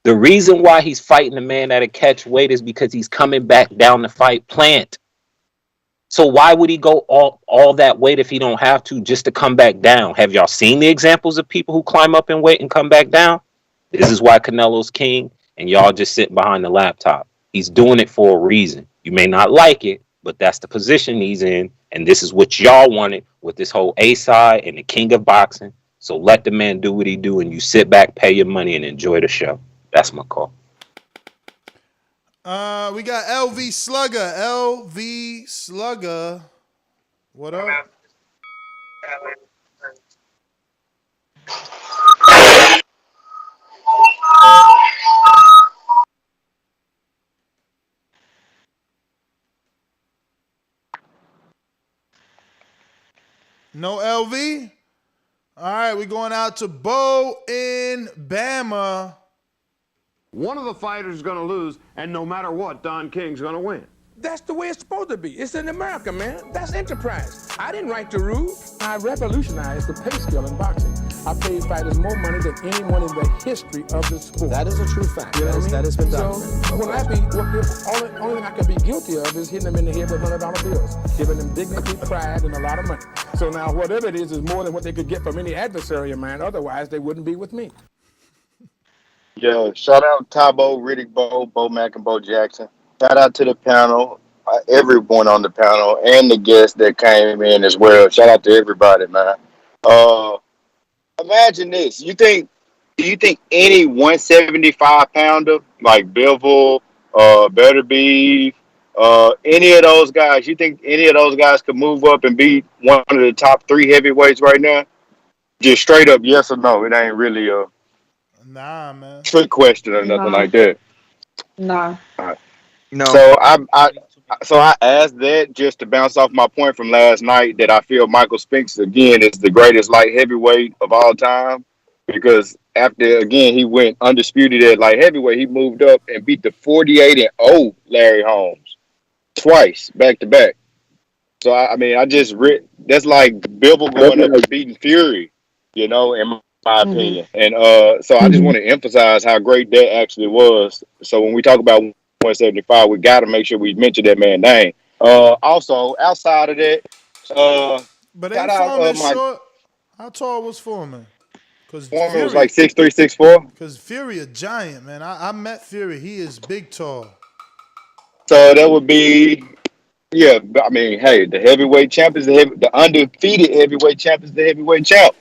The reason why he's fighting a man at a catch weight is because he's coming back down the fight plant. So why would he go all that weight if he don't have to, just to come back down? Have y'all seen the examples of people who climb up in weight and come back down? This is why Canelo's king, and y'all just sit behind the laptop. He's doing it for a reason. You may not like it, but that's the position he's in, and this is what y'all wanted with this whole A-side and the king of boxing. So let the man do what he do, and you sit back, pay your money, and enjoy the show. That's my call. We got LV Slugger. LV Slugger. What up? No LV? All right, we're going out to Bo in Bama. One of the fighters is going to lose, and no matter what, Don King's going to win. That's the way it's supposed to be. It's in America, man. That's enterprise. I didn't write the rules. I revolutionized the pay scale in boxing. I paid fighters more money than anyone in the history of the sport. That is a true fact. You know what I mean? That has been done. So, only thing I can be guilty of is hitting them in the head with $100 bills, giving them dignity, pride, and a lot of money. So now, whatever it is more than what they could get from any adversary of mine. Otherwise, they wouldn't be with me. Yo, shout out Tabo, Riddick Bowe, Bo Mack, and Bo Jackson. Shout out to the panel, everyone on the panel, and the guests that came in as well. Shout out to everybody, man. Imagine this. Do you think any 175 pounder like Bivol, Better Beef, any of those guys, you think any of those guys could move up and be one of the top 3 heavyweights right now? Just straight up yes or no. It ain't really a man. Trick question or nothing like that. No. No. So I asked that just to bounce off my point from last night that I feel Michael Spinks again is the greatest light heavyweight of all time, because after again he went undisputed at light heavyweight, he moved up and beat the 48-0 Larry Holmes twice back to back. So I mean I just that's like Bivol going up and beating Fury, in my opinion. And so I just want to emphasize how great that actually was. So when we talk about 175, we got to make sure we mention that man's name. Also, outside of that, but ain't Foreman short? How tall was Foreman? Because Foreman was like 6'3", 6'4". Because Fury a giant, man. I met Fury. He is big tall. So that would be, yeah. I mean, hey, the heavyweight champ is the undefeated heavyweight champ is the heavyweight champ.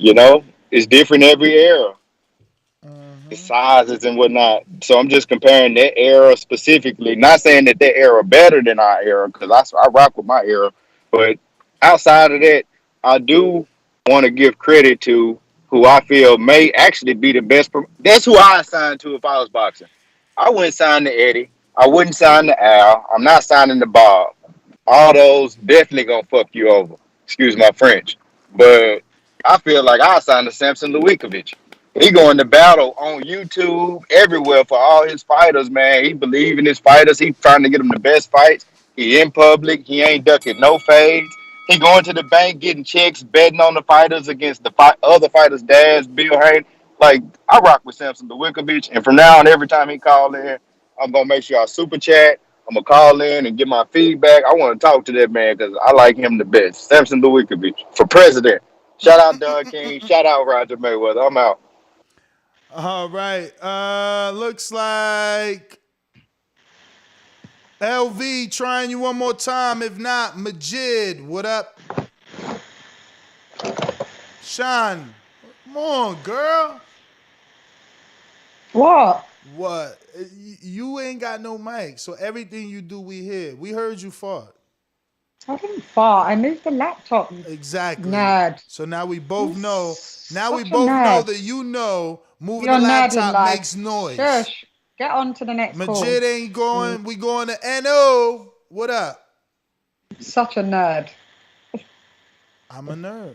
It's different every era. The sizes and whatnot. So I'm just comparing that era specifically. Not saying that era better than our era, because I rock with my era. But outside of that, I do want to give credit to who I feel may actually be the best. That's who I signed to if I was boxing. I wouldn't sign to Eddie. I wouldn't sign to Al. I'm not signing to Bob. All those definitely gonna fuck you over. Excuse my French. But I feel like I signed to Samson Lewikovic. He going to battle on YouTube, everywhere for all his fighters, man. He believe in his fighters. He trying to get them the best fights. He in public. He ain't ducking no fades. He going to the bank, getting checks, betting on the fighters against the other fighters' dads, Bill Hayne. Like, I rock with Samson Lewikovic. And from now on, every time he call in, I'm going to make sure I super chat. I'm going to call in and get my feedback. I want to talk to that man because I like him the best. Samson Lewikovic for president. Shout out Don King. Shout out Roger Mayweather. I'm out. All right. Looks like LV trying you one more time. If not, Majid, what up? Sean, come on, girl. What? What? You ain't got no mic, so everything you do, we hear. We heard you fart. I didn't fart. I moved the laptop. Exactly. Nerd. So now we both know. Now we Such a both nerd. know that moving You're the nerding, laptop lad. makes noise. Shush. Get on to the next call. Majid ain't going. We going to NO. What up? Such a nerd. I'm a nerd.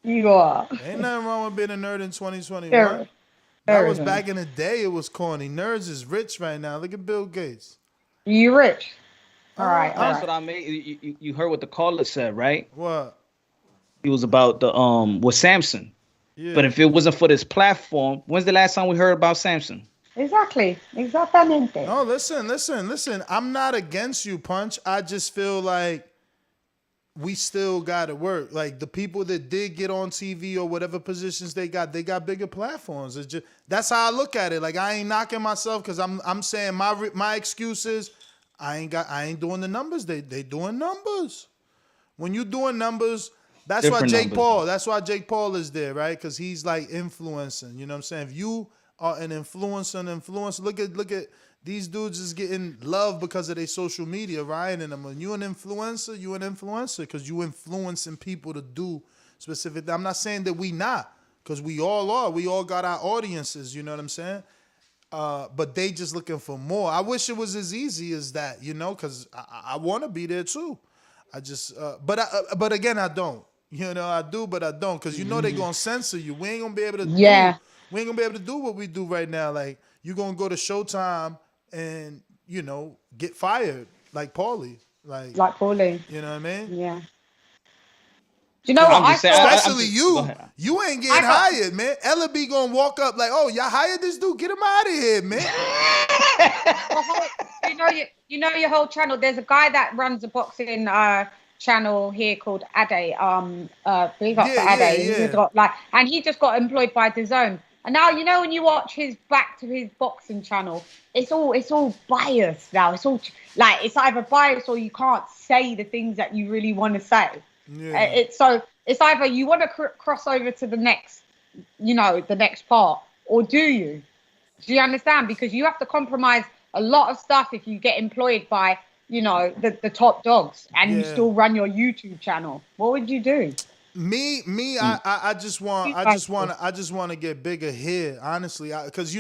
You are. Ain't nothing wrong with being a nerd in 2021. Very That was nice. back in the day. It was corny. Nerds is rich right now. Look at Bill Gates. You rich. All right. All That's right. what I made. You heard what the caller said, right? What? It was about the with Samson. Yeah. But if it wasn't for this platform, when's the last time we heard about Samson? Exactamente. No, listen. I'm not against you, Punch. I just feel like we still got to work. Like the people that did get on TV or whatever positions they got bigger platforms. It's just that's how I look at it. Like I ain't knocking myself because I'm saying my excuse is I ain't doing the numbers. They doing numbers. When you doing numbers, that's why Jake Paul is there, right? Because he's like influencing. You know what I'm saying? If you are an influencer, look at these dudes is getting love because of their social media, right? And when you an influencer because you influencing people to do specific. I'm not saying that we not, because we all are. We all got our audiences, you know what I'm saying? But they just looking for more. I wish it was as easy as that, you know, because I want to be there too. I just, but again, I don't. You know, I do, but I don't, because you know they gonna censor you. We ain't gonna be able to. We ain't gonna be able to do what we do right now. Like you gonna go to Showtime and you know get fired like Paulie, like Paulie. You know what I mean? Yeah. Do you know what? Especially you. You ain't getting hired, man. Ella B gonna walk up like, "Oh, y'all hired this dude? Get him out of here, man." You know your whole channel. There's a guy that runs a boxing channel here called Ade. Big up for Ade. He's got and he just got employed by DAZN. And now you know when you watch his boxing channel, it's all biased now. It's all like it's either biased or you can't say the things that you really want to say. Yeah. It's either you want to cross over to the next, the next part, or do you? Do you understand? Because you have to compromise a lot of stuff if you get employed by, the top dogs and you still run your YouTube channel. What would you do? I just want to get bigger here, honestly, because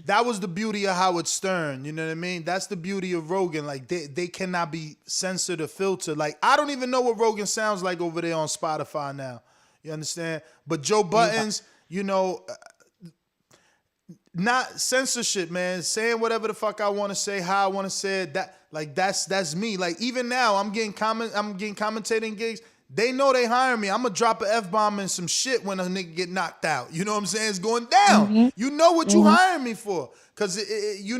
that was the beauty of Howard Stern. You know what I mean? That's the beauty of Rogan. Like they cannot be censored or filtered. Like I don't even know what Rogan sounds like over there on Spotify now. You understand? But Joe Budden's, not censorship, man. Saying whatever the fuck I want to say, how I want to say it. That's me. Like even now, I'm getting commentating gigs. They know they hiring me. I'm going to drop an F-bomb and some shit when a nigga get knocked out. You know what I'm saying? It's going down. Mm-hmm. You know what you hiring me for. Because, if you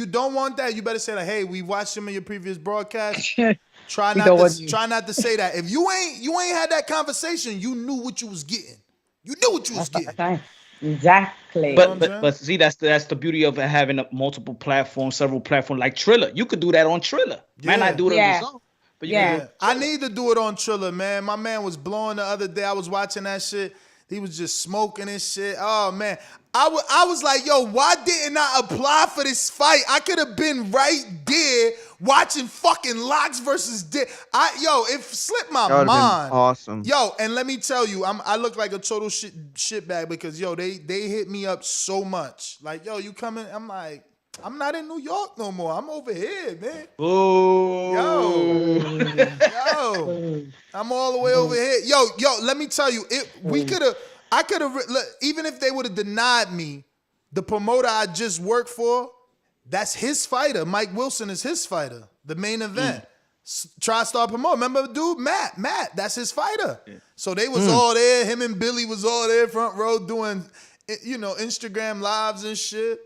don't want that, you better say, like, hey, we watched some of your previous broadcasts. Try not to say that. If you ain't had that conversation, you knew what you was getting. You knew what you was getting. Exactly. But see, that's the beauty of having multiple platforms, several platforms like Triller. You could do that on Triller. Man, I do it on his own. But I need to do it on Triller, man. My man was blowing the other day. I was watching that shit. He was just smoking and shit. Oh, man. I was like, yo, why didn't I apply for this fight? I could have been right there watching fucking Locks versus Dick. It slipped my mind. Awesome. Yo, and let me tell you, I look like a total shitbag because, they hit me up so much. Like, yo, you coming? I'm like, I'm not in New York no more. I'm over here, man. Oh, yo, I'm all the way over here. Yo, let me tell you, I could have, even if they would have denied me, the promoter I just worked for, that's his fighter. Mike Wilson is his fighter. The main event. TriStar Promote. Remember the dude? Matt, that's his fighter. Yeah. So they was all there. Him and Billy was all there front row doing, Instagram lives and shit.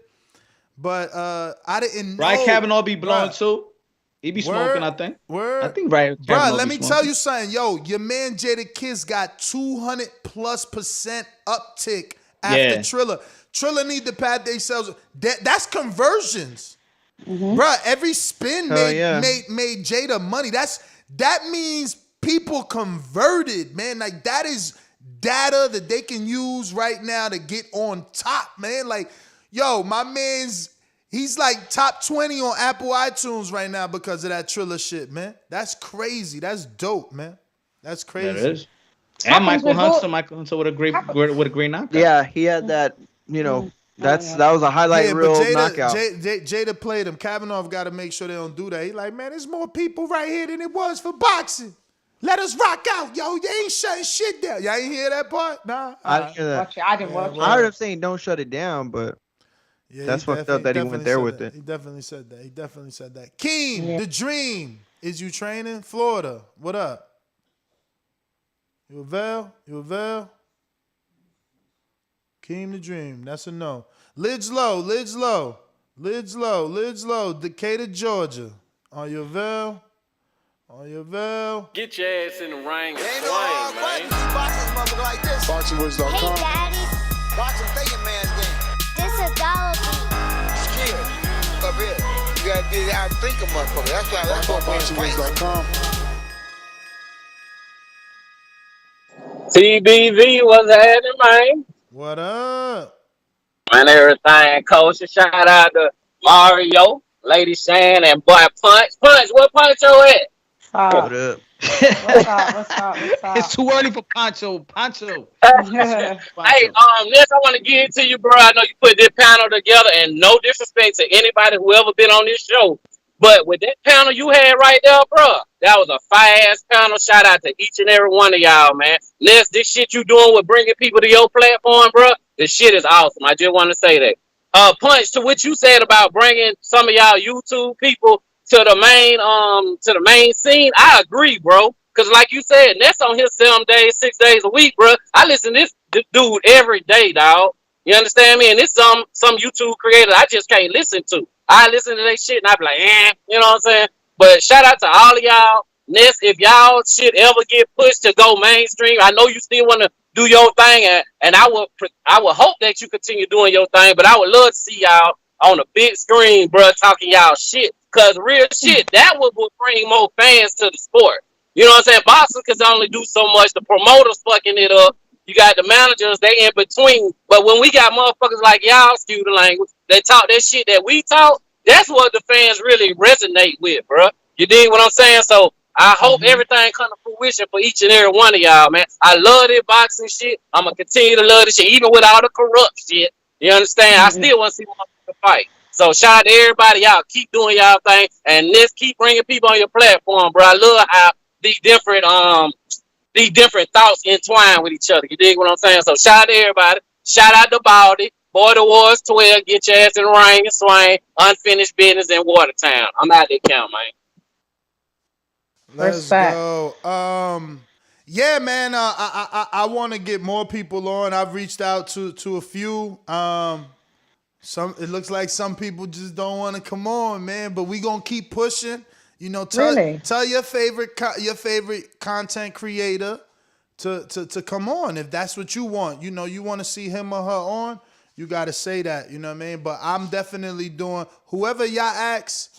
But I didn't know. Ryan Kavanaugh be blowing too. He be smoking, I think. I think Ryan Kavanaugh. Bro, let me tell you something. Yo, your man Jadakiss got 200+% uptick after Triller. Triller need to pat themselves. That's conversions. Mm-hmm. Bro, every spin made Jada money. That means people converted, man. Like that is data that they can use right now to get on top, man. Like, yo, my man's, he's like top 20 on Apple iTunes right now because of that Triller shit, man. That's crazy. That's dope, man. That's crazy. That is. And Michael Hunter with a great knockout. Yeah, he had that, that was a highlight reel knockout. Jada played him. Kavanaugh got to make sure they don't do that. He like, man, there's more people right here than it was for boxing. Let us rock out, yo. You ain't shutting shit down. Y'all ain't hear that part? Nah. I didn't hear that. I didn't watch it. I heard him saying don't shut it down, but that's fucked up that he went there with it. He definitely said that. Keem, the dream. Is you training? Florida. What up? You avail? Keem the Dream. That's a no. Lids low. Decatur, Georgia. Are you available? Get your ass in the ring and Ain't no swing, hard man. button. Boxing motherfucker like this. Hey, Daddy. Boxing thinking man's game. This a dollar beat. Skill. Up here. You gotta get out and think of motherfucker. That's what boxingwiz.com. TBV was happening, man. What up? Man, everything, coach. Shout out to Mario, Lady Shan, and boy Punch. Punch, what Poncho at? What up? What's up? It's too early for Poncho. Hey, Ness, I want to get it to you, bro. I know you put this panel together, and no disrespect to anybody who ever been on this show, but with that panel you had right there, bro, that was a fire-ass panel. Shout out to each and every one of y'all, man. Ness, this shit you doing with bringing people to your platform, bro, this shit is awesome. I just want to say that. Punch, to what you said about bringing some of y'all YouTube people to the main scene, I agree, bro. Cause like you said, Ness on his 7 days, 6 days a week, bro. I listen to this dude every day, dog. You understand me? And it's some YouTube creators I just can't listen to. I listen to that shit and I be like, you know what I'm saying? But shout out to all of y'all. Ness, if y'all shit ever get pushed to go mainstream, I know you still want to do your thing, and I will hope that you continue doing your thing. But I would love to see y'all on a big screen, bro, talking y'all shit. Cause real shit, that would bring more fans to the sport. You know what I'm saying? Boxers can only do so much. The promoters fucking it up. You got the managers, they in between. But when we got motherfuckers like y'all, excuse the language, they talk that shit that we talk, that's what the fans really resonate with, bro. You dig what I'm saying? So I hope everything come to fruition for each and every one of y'all, man. I love this boxing shit. I'm going to continue to love this shit, even with all the corrupt shit. You understand? I still want to see motherfuckers fight. So shout out to everybody. Y'all keep doing y'all thing. And let's keep bringing people on your platform, bro. I love how these different thoughts entwine with each other. You dig what I'm saying? So shout out to everybody. Shout out to Baldy. Border Wars 12. Get your ass in the ring and swing. Unfinished business in Watertown. I'm out there count, man. Let's go. Yeah, man. I want to get more people on. I've reached out to a few. It looks like some people just don't want to come on, man. But we gonna keep pushing. You know, tell your favorite content creator to come on if that's what you want. You know, you want to see him or her on. You got to say that. You know what I mean? But I'm definitely doing whoever y'all ask.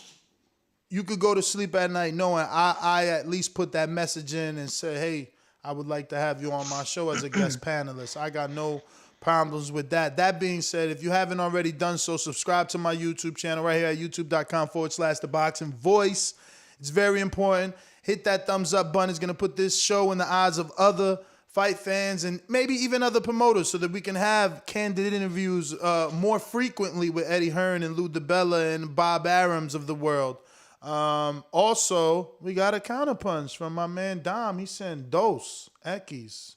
You could go to sleep at night knowing I at least put that message in and say, hey, I would like to have you on my show as a guest panelist. I got no problems with that. That being said, if you haven't already done so, subscribe to my YouTube channel right here at youtube.com/The Boxing Voice. It's very important. Hit that thumbs up button. It's going to put this show in the eyes of other fight fans and maybe even other promoters so that we can have candid interviews more frequently with Eddie Hearn and Lou DiBella and Bob Arams of the world. Also, we got a counterpunch from my man Dom. He sent Dos Ekis.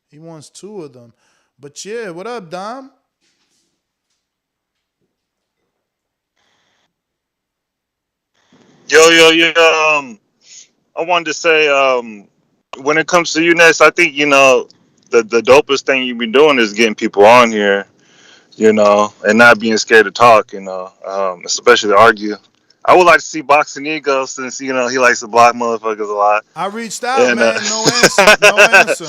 He wants 2 of them. But yeah, what up, Dom? Yo. I wanted to say, when it comes to you, Ness, I think, you know, the dopest thing you've been doing is getting people on here, you know, and not being scared to talk, you know, especially to argue. I would like to see Boxing Ego since, you know, he likes to block motherfuckers a lot. I reached out, and, man. No answer.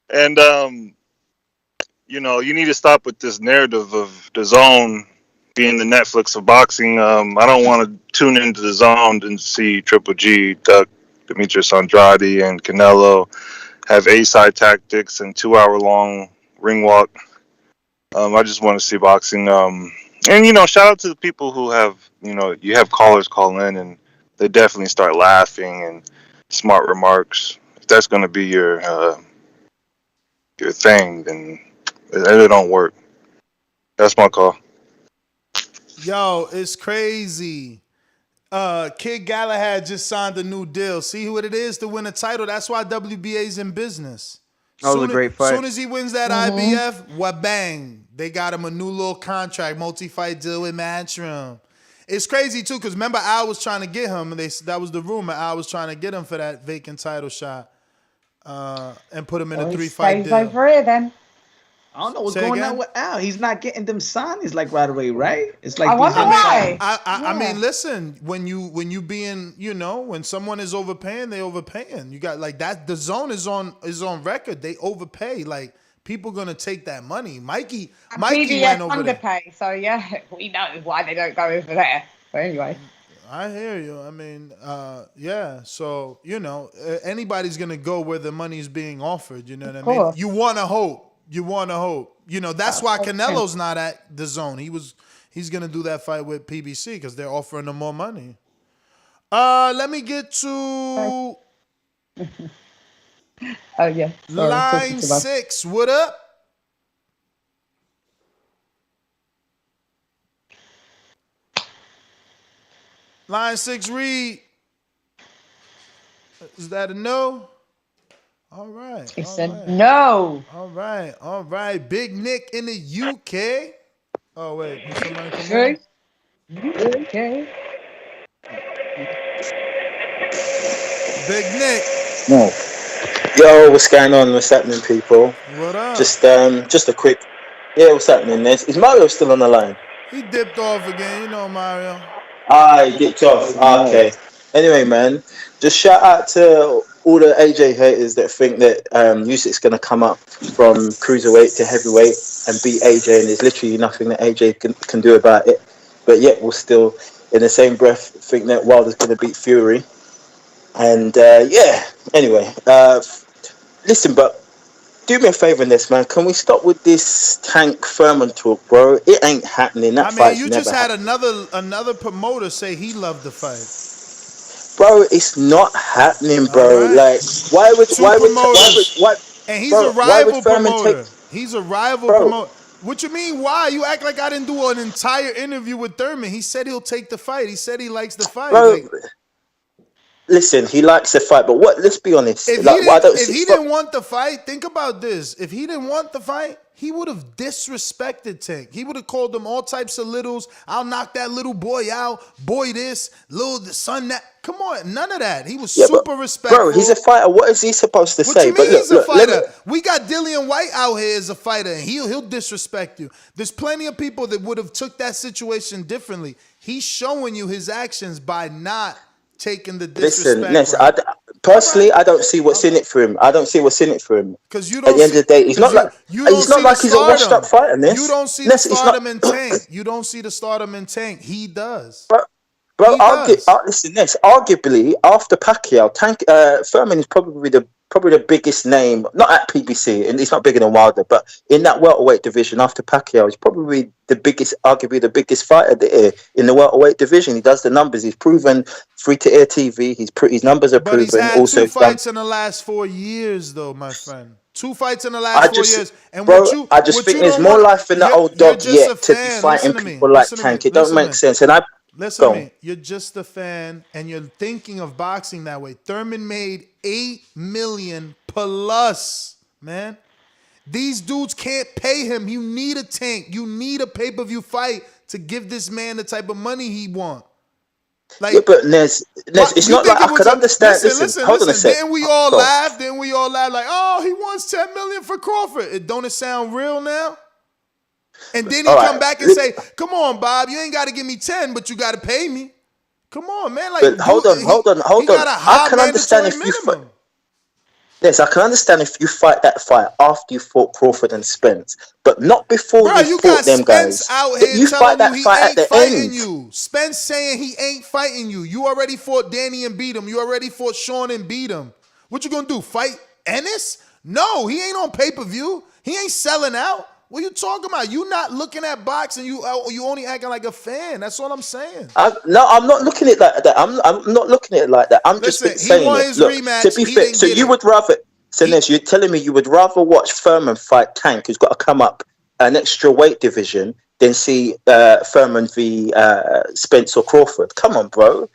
And, you know, you need to stop with this narrative of the Zone being the Netflix of boxing. I don't want to tune into the Zone and see Triple G, Duck, Demetrius Andrade, and Canelo have A-side tactics and 2-hour-long ring walk. I just want to see boxing. And, you know, shout out to the people who have, you know, you have callers call in and they definitely start laughing and smart remarks. If that's going to be your thing, then it don't work. That's my call. Yo, it's crazy. Kid Galahad just signed a new deal. See who it is to win a title. That's why WBA's in business. That was a great fight. As soon as he wins that IBF, bang, they got him a new little contract, multi-fight deal with Matchroom. It's crazy too, because remember Al was trying to get him, and that was the rumor. Al was trying to get him for that vacant title shot, and put him in a 3-fight deal. Over here then. I don't know what's Say going again? on with Al. He's not getting them signings like right away, right? It's like I wonder why. I mean, listen, when you being, when someone is overpaying, they overpaying. You got like that. The Zone is on record. They overpay. Like people gonna take that money. Mikey PBS went over there. underpay, so yeah, we know why they don't go over there. But anyway. I hear you. I mean, yeah. So anybody's gonna go where the money's being offered. You know what I mean? course. You want to hope. That's why Canelo's not at the Zone. He's gonna do that fight with PBC because they're offering him more money. Let me get to Oh yeah. Sorry, line 6. What up? Line 6, read. Is that a no? All right. He said no. All right. Big Nick in the UK. Oh wait, did somebody come Okay. on? Okay. Big Nick. No. Yo, what's going on? What's happening, people? What up? Just a quick. Yeah, what's happening? Is Mario still on the line? He dipped off again. Mario. He dipped off. Okay. Anyway, man, just shout out to all the AJ haters that think that Usyk's gonna come up from cruiserweight to heavyweight and beat AJ, and there's literally nothing that AJ can do about it. But yet we'll still, in the same breath, think that Wilder's gonna beat Fury. And anyway, listen, but do me a favor in this, man. Can we stop with this Tank Furman talk, bro? It ain't happening. That fight's you never just had happened. another promoter say he loved the fight. Bro, it's not happening, bro. Right. Like, why would And he's bro, a why would rival Furman promoter. take- He's a rival Bro. promoter. What you mean? Why? You act like I didn't do an entire interview with Thurman. He said he'll take the fight. He said he likes the fight. Bro, Like, listen, he likes the fight, but let's be honest. if Like, why don't he didn't want the fight, think about this. If he didn't want the fight, he would have disrespected Tank. He would have called him all types of littles. I'll knock that little boy out. Boy this, little son that. Come on, none of that. He was super respectful. Bro, he's a fighter. What is he supposed to What say? you mean he's a let fighter? me- We got Dillian White out here as a fighter, and he'll disrespect you. There's plenty of people that would have took that situation differently. He's showing you his actions by not taking the disrespect. Listen, Ness, route. personally, I don't see what's in it for him. I don't see what's in it for him. Because you At don't the end of the day, he's see- not like you don't he's not see like the he's a washed up stardom. fighter. Ness. You don't see Ness, the it's stardom not- in Tank. You don't see the stardom in Tank. He does. Bro, He does. listen, Ness. Arguably, after Pacquiao, Furman is probably the biggest name, not at PBC, and he's not bigger than Wilder, but in that welterweight division after Pacquiao, he's probably arguably the biggest fighter there in the welterweight division. He does the numbers. He's proven free-to-air TV. His numbers are But proven. he's had Also, two fights in the last 4 years, though, my friend. 2 fights in the last I 4 just, years. And bro, what I just what think you there's don't more want- life in that you're- old you're dog just a yet to be fan. fighting Listen to me. people like Listen to me. Tank. It don't Listen to make me. sense. And Listen go to on. me. You're just a fan, and you're thinking of boxing that way. Thurman made $8 million plus, man. These dudes can't pay him. You need a Tank. You need a pay-per-view fight to give this man the type of money he wants. Like, yeah, but Ness, it's you not think like it I was could understand. Listen, Hold on a sec. Didn't we all Go on. laugh? Didn't we all laugh like, oh, he wants $10 million for Crawford? Don't it sound real now? And then he All come right. back and say, come on, Bob, you ain't got to give me 10, but you got to pay me. Come on, man. Like, But hold on. He got a high I can understand if mandatory you fight. Yes, I can understand if you fight that fight after you fought Crawford and Spence, but not before Bro, you you fought got them Spence guys. out But here you telling fight that you he fight at ain't the fighting end. you. Spence saying he ain't fighting you. You already fought Danny and beat him. You already fought Sean and beat him. What you gonna do? Fight Ennis? No, he ain't on pay-per-view. He ain't selling out. What you talking about? You not looking at boxing. You only acting like a fan. That's all I'm saying. No, I'm not looking at it like that. I'm not looking at it like that. I'm just Listen, he saying won it. his Look, rematch. to be He fair, didn't so get you it. would rather. So Ness, you're telling me you would rather watch Furman fight Tank, who's got to come up an extra weight division, than see Furman v Spence or Crawford? Come on, bro.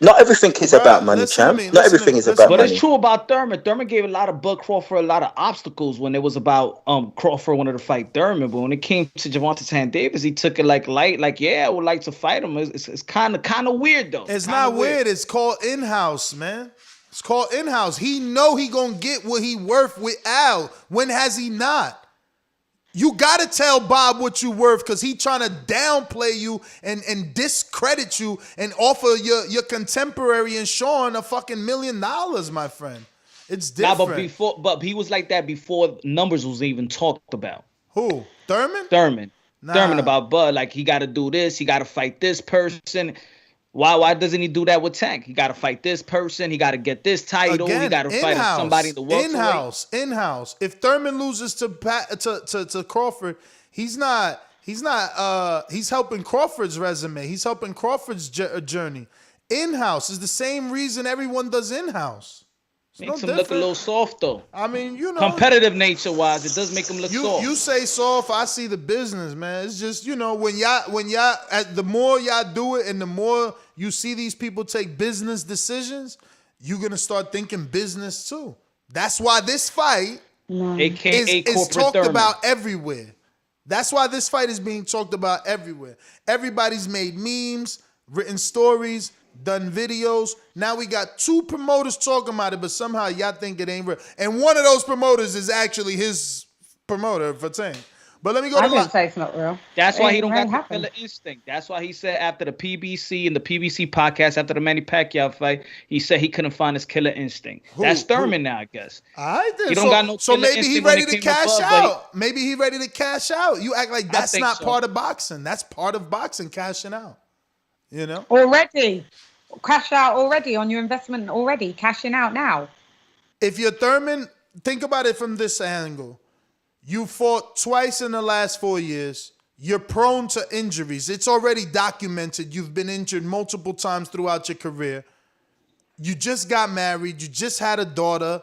Not everything is about money, champ. Not everything is about But money. it's true about Thurman. Thurman gave a lot of Bud Crawford a lot of obstacles when it was about Crawford wanted to fight Thurman. But when it came to Gervonta Tank Davis, he took it like light. Like, yeah, I would like to fight him. It's kind of weird though. It's Kinda not weird. It's called in-house, man. It's called in-house. He know he gonna get what he worth with Al. When has he not? You gotta tell Bob what you worth because he trying to downplay you and discredit you and offer your contemporary and Sean a fucking $1 million, my friend. It's different. But he was like that before numbers was even talked about. Who? Thurman? Thurman Nah. about Bud. Like he got to do this. He got to fight this person. Why doesn't he do that with Tank? He got to fight this person. He got to get this title. Again, he got to fight somebody in the world. In-house. If Thurman loses to Crawford, he's helping Crawford's resume. He's helping Crawford's journey. In-house is the same reason everyone does in-house. Makes him look a little soft though. I mean, competitive nature wise, it does make him look soft. You say soft, I see the business, man. It's just, when y'all the more y'all do it and the more you see these people take business decisions, you're gonna start thinking business too. That's why this fight is talked about everywhere. That's why this fight is being talked about everywhere. Everybody's made memes, written stories, done videos. Now we got 2 promoters talking about it, but somehow y'all think it ain't real. And one of those promoters is actually his promoter for Tank. But let me go to I didn't say it's not real. That's why he don't got the killer instinct. That's why he said after the PBC and the PBC podcast, after the Manny Pacquiao fight, he said he couldn't find his killer instinct. That's Thurman now, I guess. He don't got no so maybe he ready to cash out. Maybe he ready to cash out. You act like that's not part of boxing. That's part of boxing, cashing out. Already. Cash out already on your investment already. Cashing out now. If you're Thurman, think about it from this angle. You fought twice in the last 4 years. You're prone to injuries. It's already documented. You've been injured multiple times throughout your career. You just got married. You just had a daughter.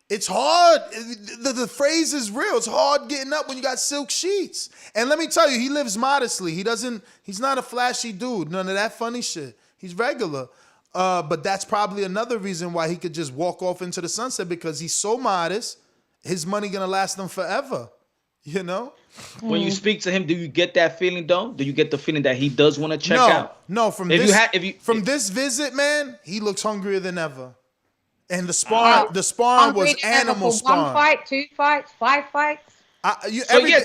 It's hard. The phrase is real. It's hard getting up when you got silk sheets. And let me tell you, he lives modestly. He's not a flashy dude. None of that funny shit. He's regular. But that's probably another reason why he could just walk off into the sunset because he's so modest. His money going to last him forever. When you speak to him, do you get that feeling though? Do you get the feeling that he does want to check out? No, from this visit, man, he looks hungrier than ever. And the sparring was animal sparring. 1 fight, 2 fights, 5 fights.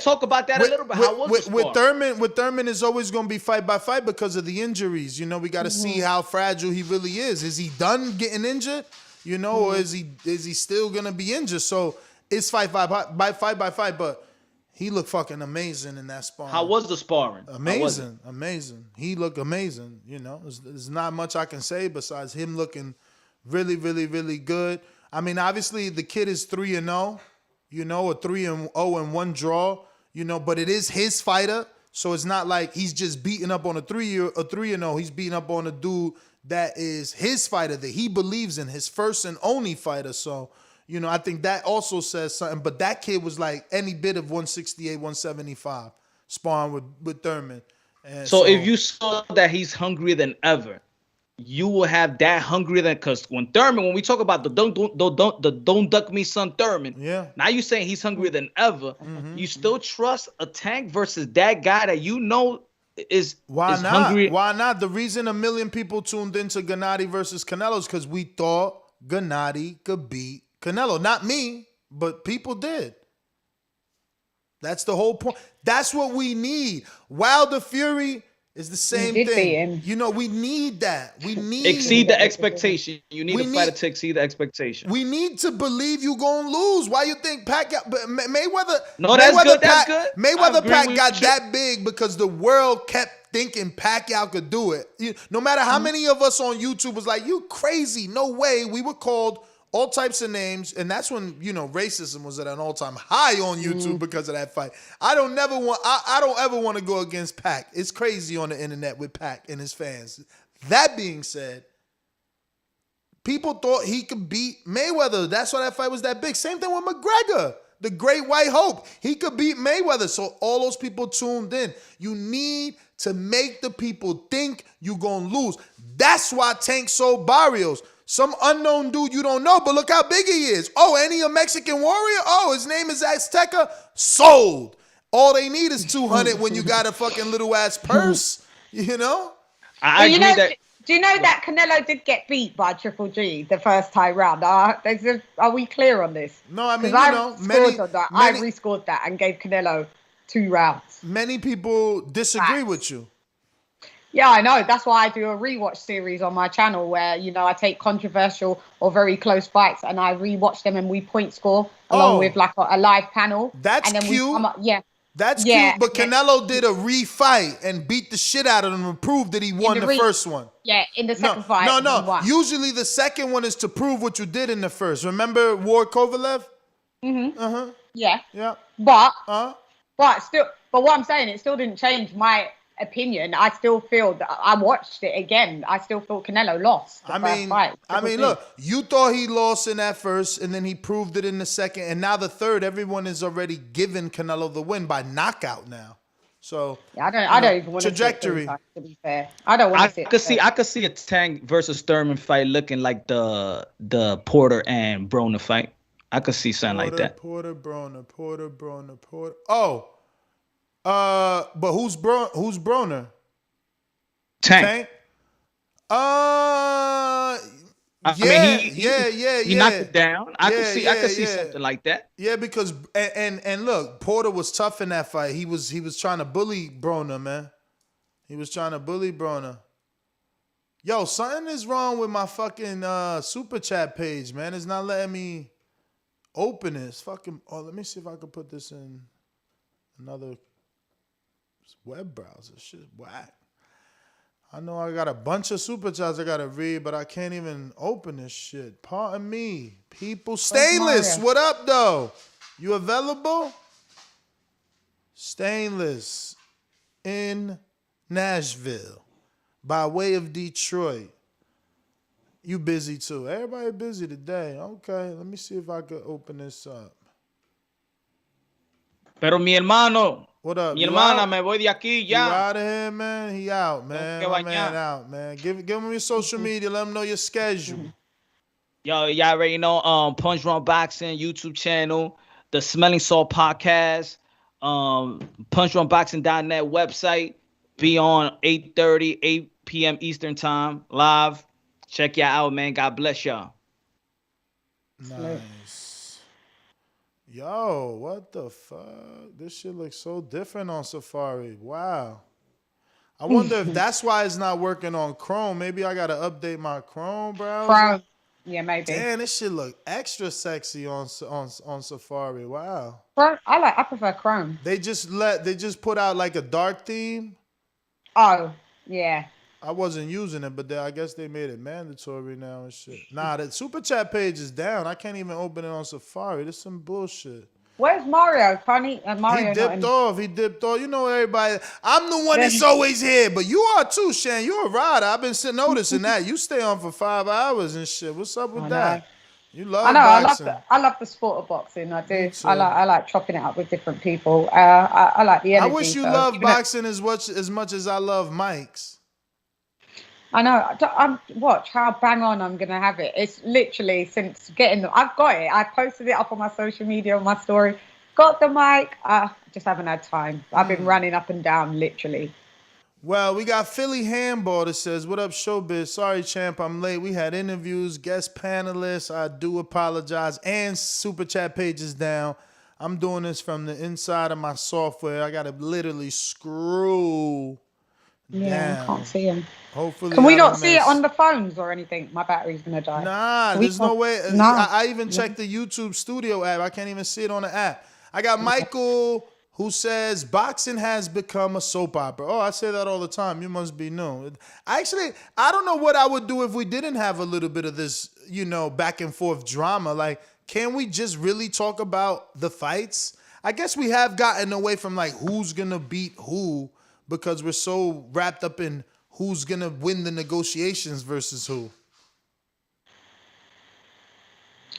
Talk about that a little bit. How was with Thurman is always going to be fight by fight because of the injuries. We got to see how fragile he really is. Is he done getting injured? Or is he still going to be injured? So it's fight by fight. But he looked fucking amazing in that sparring. How was the sparring? Amazing. He looked amazing. There's not much I can say besides him looking really, really, really good. I mean, obviously the kid is 3-0. A 3-0 and 1 draw, but it is his fighter. So it's not like he's just beating up on a 3-0. He's beating up on a dude that is his fighter that he believes in, his first and only fighter. So, I think that also says something. But that kid was like any bit of 168, 175 sparring with Thurman. And so if you saw that he's hungrier than ever, you will have that hungrier than because when we talk about the don't duck me son Thurman, now you're saying he's hungrier than ever. You still trust a Tank versus that guy that is hungry? Why not? The reason 1 million people tuned into Gennady versus Canelo is because we thought Gennady could beat Canelo. Not me, but people did. That's the whole point. That's what we need. Wilder Fury is the same thing. We need that. We need exceed the expectation. You need a fighter to exceed the expectation. We need to believe you gonna lose. Why you think Pacquiao? Mayweather? No, that's good. Mayweather Pac got that big because the world kept thinking Pacquiao could do it. No matter how many of us on YouTube was like, "You crazy? No way." We were called all types of names, and that's when racism was at an all-time high on YouTube because of that fight. I don't ever want to go against Pac. It's crazy on the internet with Pac and his fans. That being said, people thought he could beat Mayweather. That's why that fight was that big. Same thing with McGregor, the Great White Hope. He could beat Mayweather. So all those people tuned in. You need to make the people think you're gonna lose. That's why Tank sold Barrios. Some unknown dude you don't know, but look how big he is. Oh, and he a Mexican warrior? Oh, his name is Azteca? Sold. All they need is 200 when you got a fucking little ass purse, I agree that Do you know that Canelo did get beat by Triple G the first time round? Are we clear on this? No, I mean, I I rescored that and gave Canelo 2 rounds. Many people disagree with you. Yeah, I know. That's why I do a rewatch series on my channel where, I take controversial or very close fights and I rewatch them and we point score along with like a live panel. That's and then cute. That's Yeah, cute, but Canelo did a refight and beat the shit out of him and proved that he won the first one. Yeah, in the second fight. he won. Usually the second one is to prove what you did in the first. Remember Ward Kovalev? Mm-hmm. Yeah. Yeah. But what I'm saying, it still didn't change my opinion. I still feel that I watched it again. I still feel Canelo lost the first fight. Look, you thought he lost in that first, and then he proved it in the second, and now the third. Everyone is already giving Canelo the win by knockout now. So I don't even want trajectory. To be fair, I don't want to see. I could see a Tank versus Thurman fight looking like the Porter and Broner fight. I could see something like that. Porter, Broner. Oh. But who's Broner? Tank. He knocked it down. I could see something like that. Yeah, because and look, Porter was tough in that fight. He was trying to bully Broner, man. He was trying to bully Broner. Yo, something is wrong with my fucking super chat page, man. It's not letting me open it. It's fucking. Oh, let me see if I can put this in another web browser. Shit, whack. I know I got a bunch of super chats I gotta read, but I can't even open this shit. Pardon me, people. Stainless, what up though? You available? Stainless in Nashville by way of Detroit. You busy too? Everybody busy today. Okay, let me see if I could open this up. Pero mi hermano. What up? Mi hermana, me voy de aquí ya. You out of here, man? He out, man. My man out, man. Give him your social media. Let him know your schedule. Yo, y'all already know Punch Drunk Boxing YouTube channel, the Smelling Salt podcast, punchdrunkboxing.net website. Be on 8:30, 8 p.m. Eastern time live. Check y'all out, man. God bless y'all. Nice. Yo, what the fuck? This shit looks so different on Safari. Wow. I wonder if that's why it's not working on Chrome. Maybe I gotta update my Chrome browser. Chrome. Yeah, maybe. Damn, this shit look extra sexy on Safari. Wow. I prefer Chrome. They just put out like a dark theme. Oh, yeah. I wasn't using it, but I guess they made it mandatory now and shit. Nah, the super chat page is down. I can't even open it on Safari. This is some bullshit. Where's Mario? Mario he dipped off. You know everybody. I'm the one that's always here, but you are too, Shan. You're a rider. I've been noticing that. You stay on for 5 hours and shit. What's up with that? You love boxing. I love the sport of boxing. I do. I like chopping it up with different people. I like the energy. I wish you loved boxing as much as I love mics. I know. Watch how bang on I'm gonna have it. It's literally since getting them. I've got it. I posted it up on my social media on my story. Got the mic. Just haven't had time. I've been running up and down literally. Well, we got Philly Handball that says, "What up, Showbiz? Sorry, champ, I'm late. We had interviews, guest panelists. I do apologize, and super chat pages down. I'm doing this from the inside of my software. I gotta literally screw." Yeah, I can't see him. Hopefully, can we not see it on the phones or anything? My battery's gonna die. Nah, there's no way. No. I even checked the YouTube Studio app. I can't even see it on the app. I got Michael who says boxing has become a soap opera. Oh, I say that all the time. You must be new. Actually, I don't know what I would do if we didn't have a little bit of this, back and forth drama. Like, can we just really talk about the fights? I guess we have gotten away from like who's gonna beat who, because we're so wrapped up in who's going to win the negotiations versus who.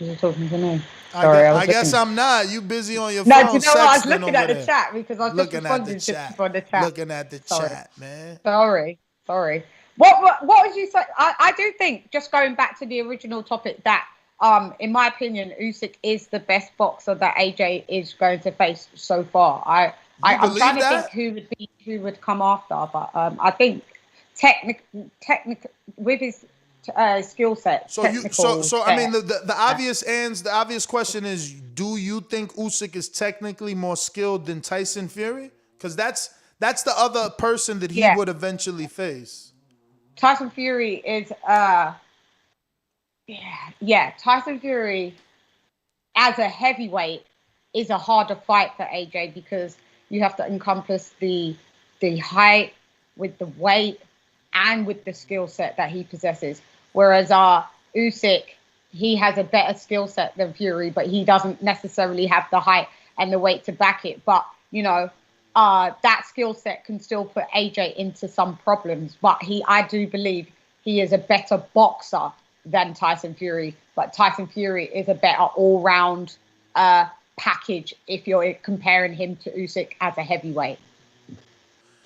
You're talking to me. Sorry, I guess I'm not. You busy on your phone. No, you know what? I was looking at the chat because I was looking at the chat. Looking at the chat, man. Sorry. What would you say? I do think, just going back to the original topic, that in my opinion, Usyk is the best boxer that AJ is going to face so far. I'm trying to think who would come after, but I think technical with his skill set. So I mean, the obvious question is, do you think Usyk is technically more skilled than Tyson Fury? Because that's the other person that he would eventually face. Tyson Fury is Tyson Fury as a heavyweight is a harder fight for AJ because you have to encompass the height with the weight and with the skill set that he possesses. Whereas Usyk, he has a better skill set than Fury, but he doesn't necessarily have the height and the weight to back it. But, that skill set can still put AJ into some problems. But I do believe he is a better boxer than Tyson Fury. But Tyson Fury is a better all-round package if you're comparing him to Usyk as a heavyweight.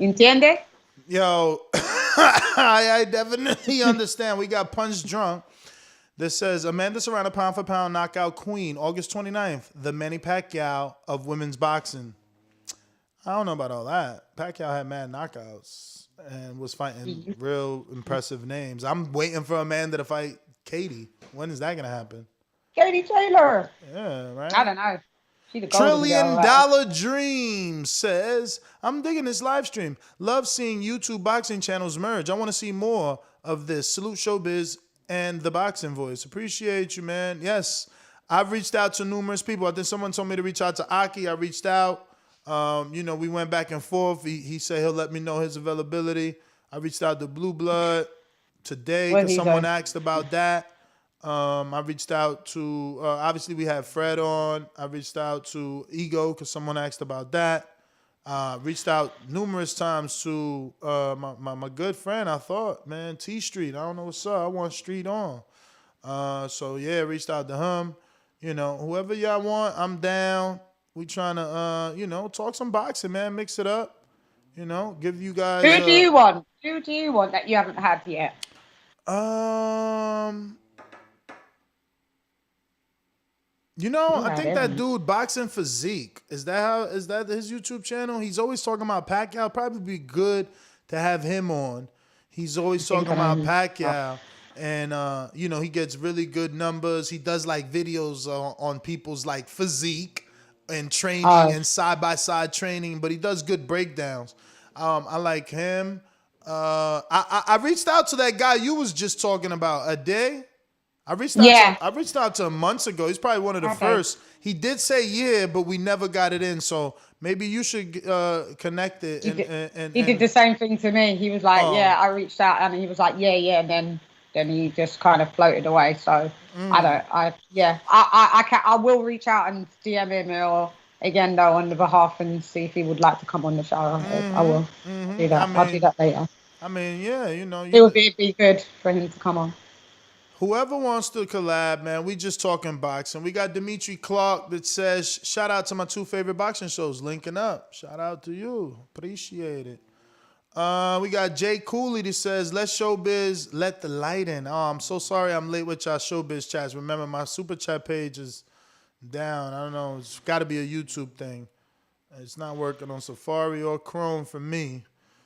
¿Entiende? Yo, I definitely understand. We got Punch Drunk. This says, Amanda Serrano, pound for pound knockout queen, August 29th, the Manny Pacquiao of women's boxing. I don't know about all that. Pacquiao had mad knockouts and was fighting real impressive names. I'm waiting for Amanda to fight Katie. When is that going to happen? Katie Taylor. Yeah, right? I don't know. She the $1 Trillion Dream says, I'm digging this live stream. Love seeing YouTube boxing channels merge. I want to see more of this. Salute Showbiz and the Boxing Voice. Appreciate you, man. Yes, I've reached out to numerous people. I think someone told me to reach out to Aki. I reached out. We went back and forth. He said he'll let me know his availability. I reached out to Blue Blood today because someone asked about that. I reached out to, obviously we had Fred on. I reached out to Ego because someone asked about that. Reached out numerous times to my good friend, I thought, man, T Street. I don't know what's up. I want Street on. Reached out to him. Whoever y'all want, I'm down. We trying to, talk some boxing, man. Mix it up. Give you guys. Who do you want? Who do you want that you haven't had yet? I think that dude Boxing Physique. Is that his YouTube channel? He's always talking about Pacquiao. Probably be good to have him on. He's always talking about Pacquiao. And he gets really good numbers. He does like videos on people's like physique and training and side-by-side training, but he does good breakdowns. I like him. I reached out to that guy you was just talking about, Ade. I reached out to him months ago. He's probably one of the first. He did say but we never got it in. So maybe you should connect it. He did the same thing to me. He was like, I reached out, and he was like, and then he just kind of floated away. So I will reach out and DM him or again though on the behalf and see if he would like to come on the show. I will do that. I'll do that later. I mean, it would be good for him to come on. Whoever wants to collab, man, we just talking boxing. We got Dimitri Clark that says, shout out to my 2 favorite boxing shows, linking up. Shout out to you. Appreciate it. We got Jay Cooley that says, let Showbiz let the light in. Oh, I'm so sorry I'm late with y'all Showbiz chats. Remember, my super chat page is down. I don't know. It's got to be a YouTube thing. It's not working on Safari or Chrome for me.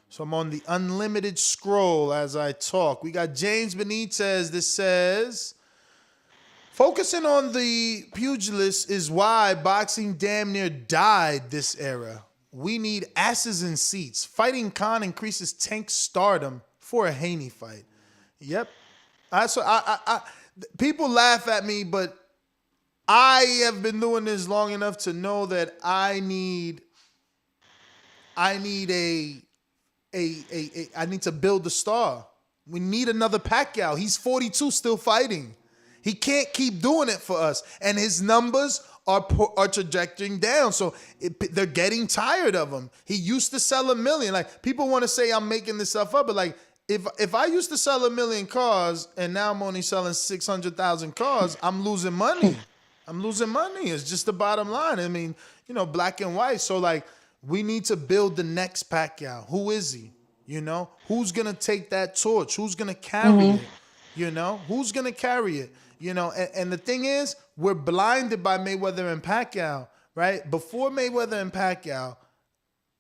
So I'm on the unlimited scroll as I talk. We got James Benitez that says, focusing on the pugilist is why boxing damn near died this era. We need asses in seats. Fighting Khan increases Tank stardom for a Haney fight. Yep. People laugh at me, but I have been doing this long enough to know that I need to build a star. We need another Pacquiao. He's 42, still fighting. He can't keep doing it for us. And his numbers are trajecting down. So they're getting tired of him. He used to sell 1 million. Like, people want to say I'm making this stuff up, but like, if I used to sell 1 million cars and now I'm only selling 600,000 cars, I'm losing money. It's just the bottom line. I mean, black and white. So like, we need to build the next Pacquiao. Who is he? Who's going to take that torch? Who's going to carry it? Who's going to carry it? And the thing is, we're blinded by Mayweather and Pacquiao, right? Before Mayweather and Pacquiao,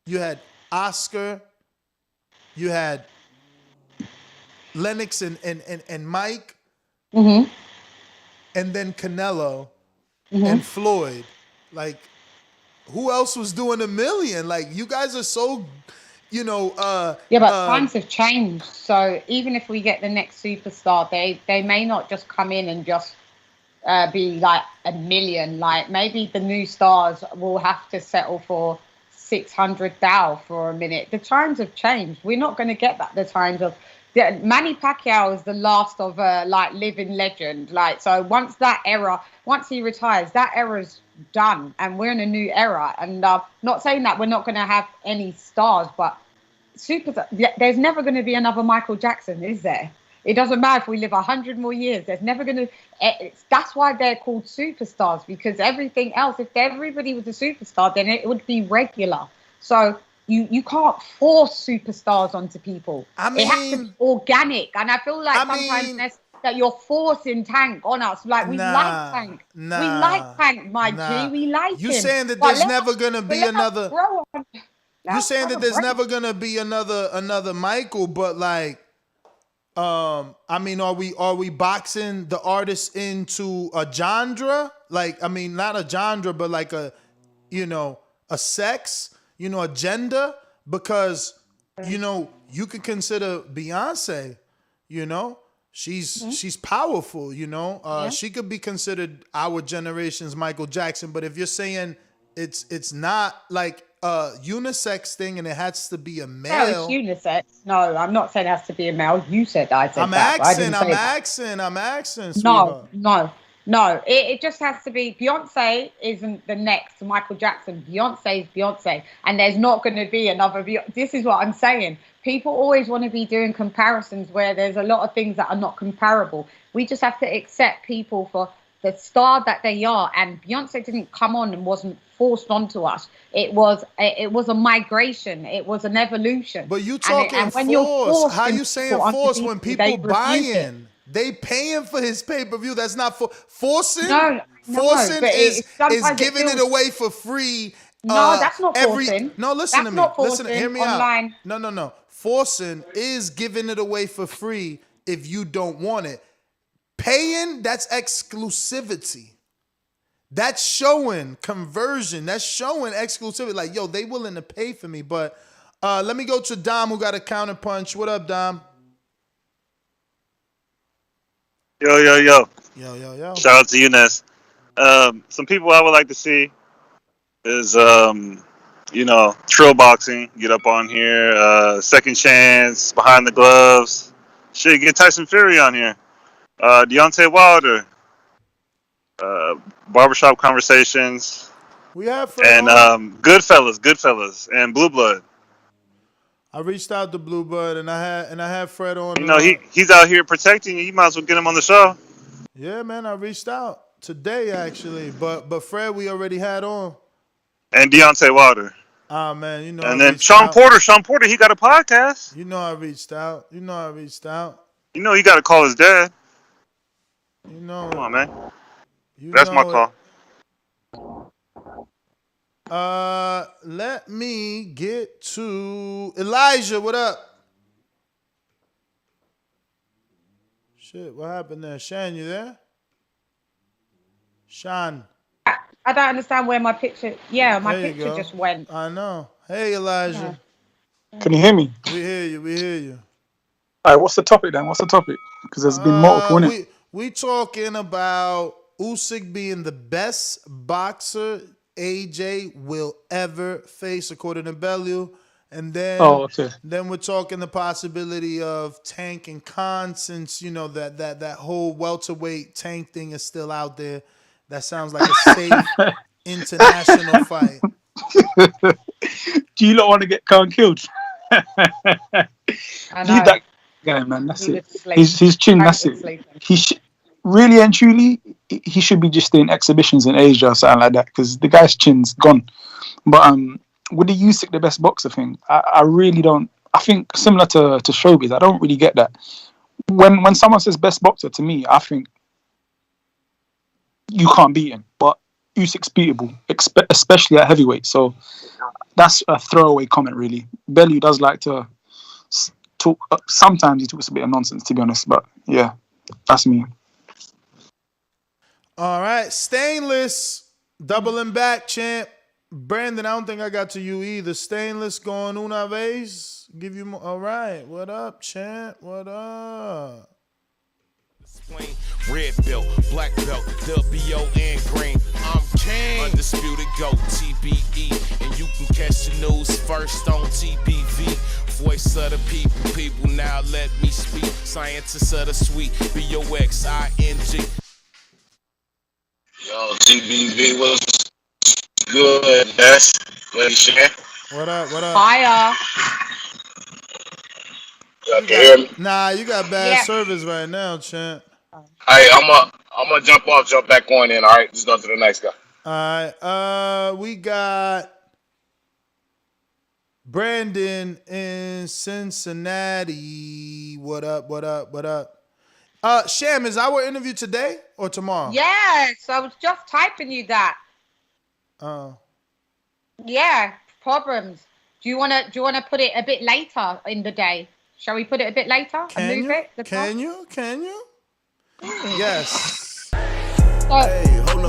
you had Oscar, you had Lennox and Mike, Mm-hmm. and then Canelo Mhm. and Floyd. Like, who else was doing $1 million? Like, you guys are so, Yeah, but times have changed. So even if we get the next superstar, they may not just come in and just be like $1 million. Like maybe the new stars will have to settle for 600,000 for a minute. The times have changed. We're not going to get back the times of. Manny Pacquiao is the last of a like living legend. Like so, once he retires, that era's done, and we're in a new era. And not saying that we're not going to have any stars, but there's never going to be another Michael Jackson, is there? It doesn't matter if we live 100 more years. There's never going to. That's why they're called superstars, because everything else, if everybody was a superstar, then it would be regular. So. You can't force superstars onto people. It has to be organic, and I feel like sometimes that you're forcing Tank on us. Like we like Tank, we like Tank, my G. We like him. You saying that there's never gonna be another? You saying that there's never gonna be another Michael? But like, I mean, are we boxing the artist into a genre? Like, I mean, not a genre, but like a sex. A gender, because you could consider Beyonce, she's powerful, she could be considered our generation's Michael Jackson. But if you're saying it's not like a unisex thing and it has to be a male. No, it's unisex. No, I'm not saying it has to be a male. You said I said I'm that. asking. No, it just has to be. Beyonce isn't the next Michael Jackson. Beyonce's Beyonce, and there's not going to be another Beyonce. This is what I'm saying. People always want to be doing comparisons where there's a lot of things that are not comparable. We just have to accept people for the star that they are. And Beyonce didn't come on and wasn't forced onto us. It was a migration. It was an evolution. But you talking force? How you saying force when people buying? They paying for his pay-per-view. That's not forcing. Forcing is giving it away for free. No, that's not forcing. No, listen to me. Listen, hear me out. No. Forcing is giving it away for free if you don't want it. Paying, that's exclusivity. That's showing conversion. That's showing exclusivity. Like, yo, they willing to pay for me. But let me go to Dom, who got a counter punch. What up, Dom? Yo. Shout out to you, Ness. Some people I would like to see is, Trill Boxing. Get up on here. Second Chance, Behind the Gloves. Shit, get Tyson Fury on here. Deontay Wilder. Barbershop Conversations. We have and Goodfellas, and Blue Blood. I reached out to Blue Blood and I had Fred on. He's out here protecting you. You might as well get him on the show. Yeah, man, I reached out today actually, but Fred we already had on. And Deontay Wilder. Ah, man, And then Sean Porter, he got a podcast. I reached out. You he got to call his dad. Come on, man. That's my call. Let me get to Elijah. What up? Shit, what happened there? Shan, you there? Shan. I don't understand where my picture. Yeah, my picture just went. I know. Hey, Elijah. Can you hear me? We hear you. All right, what's the topic then? Because there's been multiple, innit? We talking about Usyk being the best boxer AJ will ever face, according to Bellew. And then, then we're talking the possibility of Tank and Khan, since that whole welterweight Tank thing is still out there. That sounds like a safe international fight. Do you not want to get Khan killed? That guy, man. That's it. His chin. That's it. Really and truly, he should be just doing exhibitions in Asia or something like that, because the guy's chin's gone. But with the Usyk the best boxer thing, I really don't. I think similar to Showbiz, I don't really get that. When someone says best boxer, to me, I think you can't beat him. But Usyk's beatable, especially at heavyweight. So that's a throwaway comment, really. Bellew does like to talk. Sometimes he talks a bit of nonsense, to be honest. But yeah, that's me. All right, Stainless doubling back, champ. Brandon, I don't think I got to you either. Stainless going una vez. Give you more. All right, what up, champ? What up? Red belt, black belt, WON green. I'm king. Undisputed GOAT, TBE. And you can catch the news first on TBV. Voice of the people now let me speak. Scientists of the sweet, BOXING. Yo, TBV was good. That's Lady Shan. What up? What up? Fire. Y'all can hear me? Nah, you got bad service right now, champ. Hey, I'm gonna jump off, jump back on in. All right, just go to the next guy. All right, we got Brandon in Cincinnati. What up? What up? What up? Sham, is our interview today or tomorrow? Yes, I was just typing you that. Oh. Yeah, problems. Do you wanna put it a bit later in the day? Shall we put it a bit later and move it? Can you? Yes. Yeah, we'll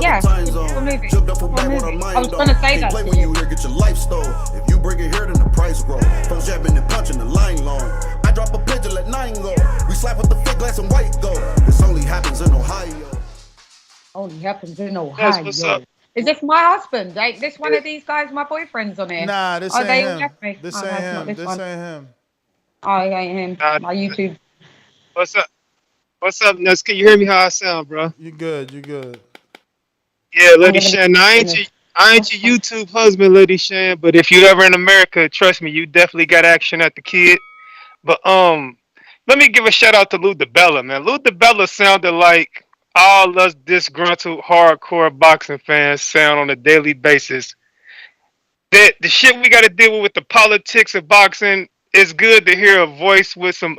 move it. I was gonna say that. Play when you here, get your life stole. If you bring it here, then the price grow. Folks jabbing and punching the line long. I drop a pigeon, let 9 go. We slap with the fake glass and white go. This only happens in Ohio. Only happens in Ohio. Yes, what's up? Is this my husband? Like, this one of these guys, my boyfriend's on here? Nah, this ain't him. This ain't him. This ain't him. Oh, it ain't him. My YouTube. What's up? What's up, Nuts? Can you hear me how I sound, bro? You good? You good? Yeah, Lady Shan. I ain't your YouTube husband, Lady Shan. But if you ever in America, trust me, you definitely got action at the kid. But let me give a shout out to Lou DiBella, man. Lou DiBella sounded like all us disgruntled hardcore boxing fans sound on a daily basis. That the shit we got to deal with the politics of boxing. It's good to hear a voice with some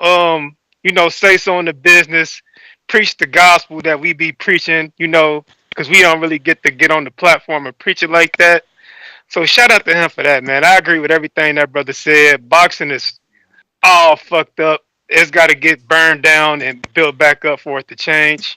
say so in the business, preach the gospel that we be preaching, because we don't really get to get on the platform and preach it like that. So shout out to him for that, man. I agree with everything that brother said. Boxing is all fucked up. It's got to get burned down and built back up for it to change.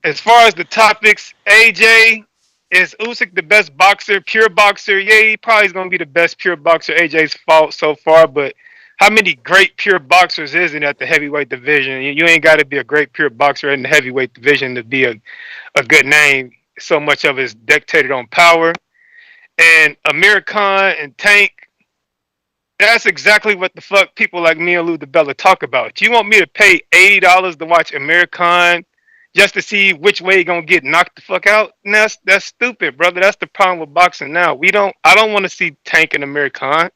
As far as the topics, AJ, is Usyk the best boxer, pure boxer? Yeah, he probably is going to be the best pure boxer. AJ's fought so far, but how many great pure boxers is it at the heavyweight division? You ain't got to be a great pure boxer in the heavyweight division to be a good name. So much of it is dictated on power. And Amir Khan and Tank, that's exactly what the fuck people like me and Lou DiBella talk about. You want me to pay $80 to watch Amir Khan just to see which way he gonna get knocked the fuck out? And that's stupid, brother. That's the problem with boxing now. I don't want to see Tank and Amir Khan.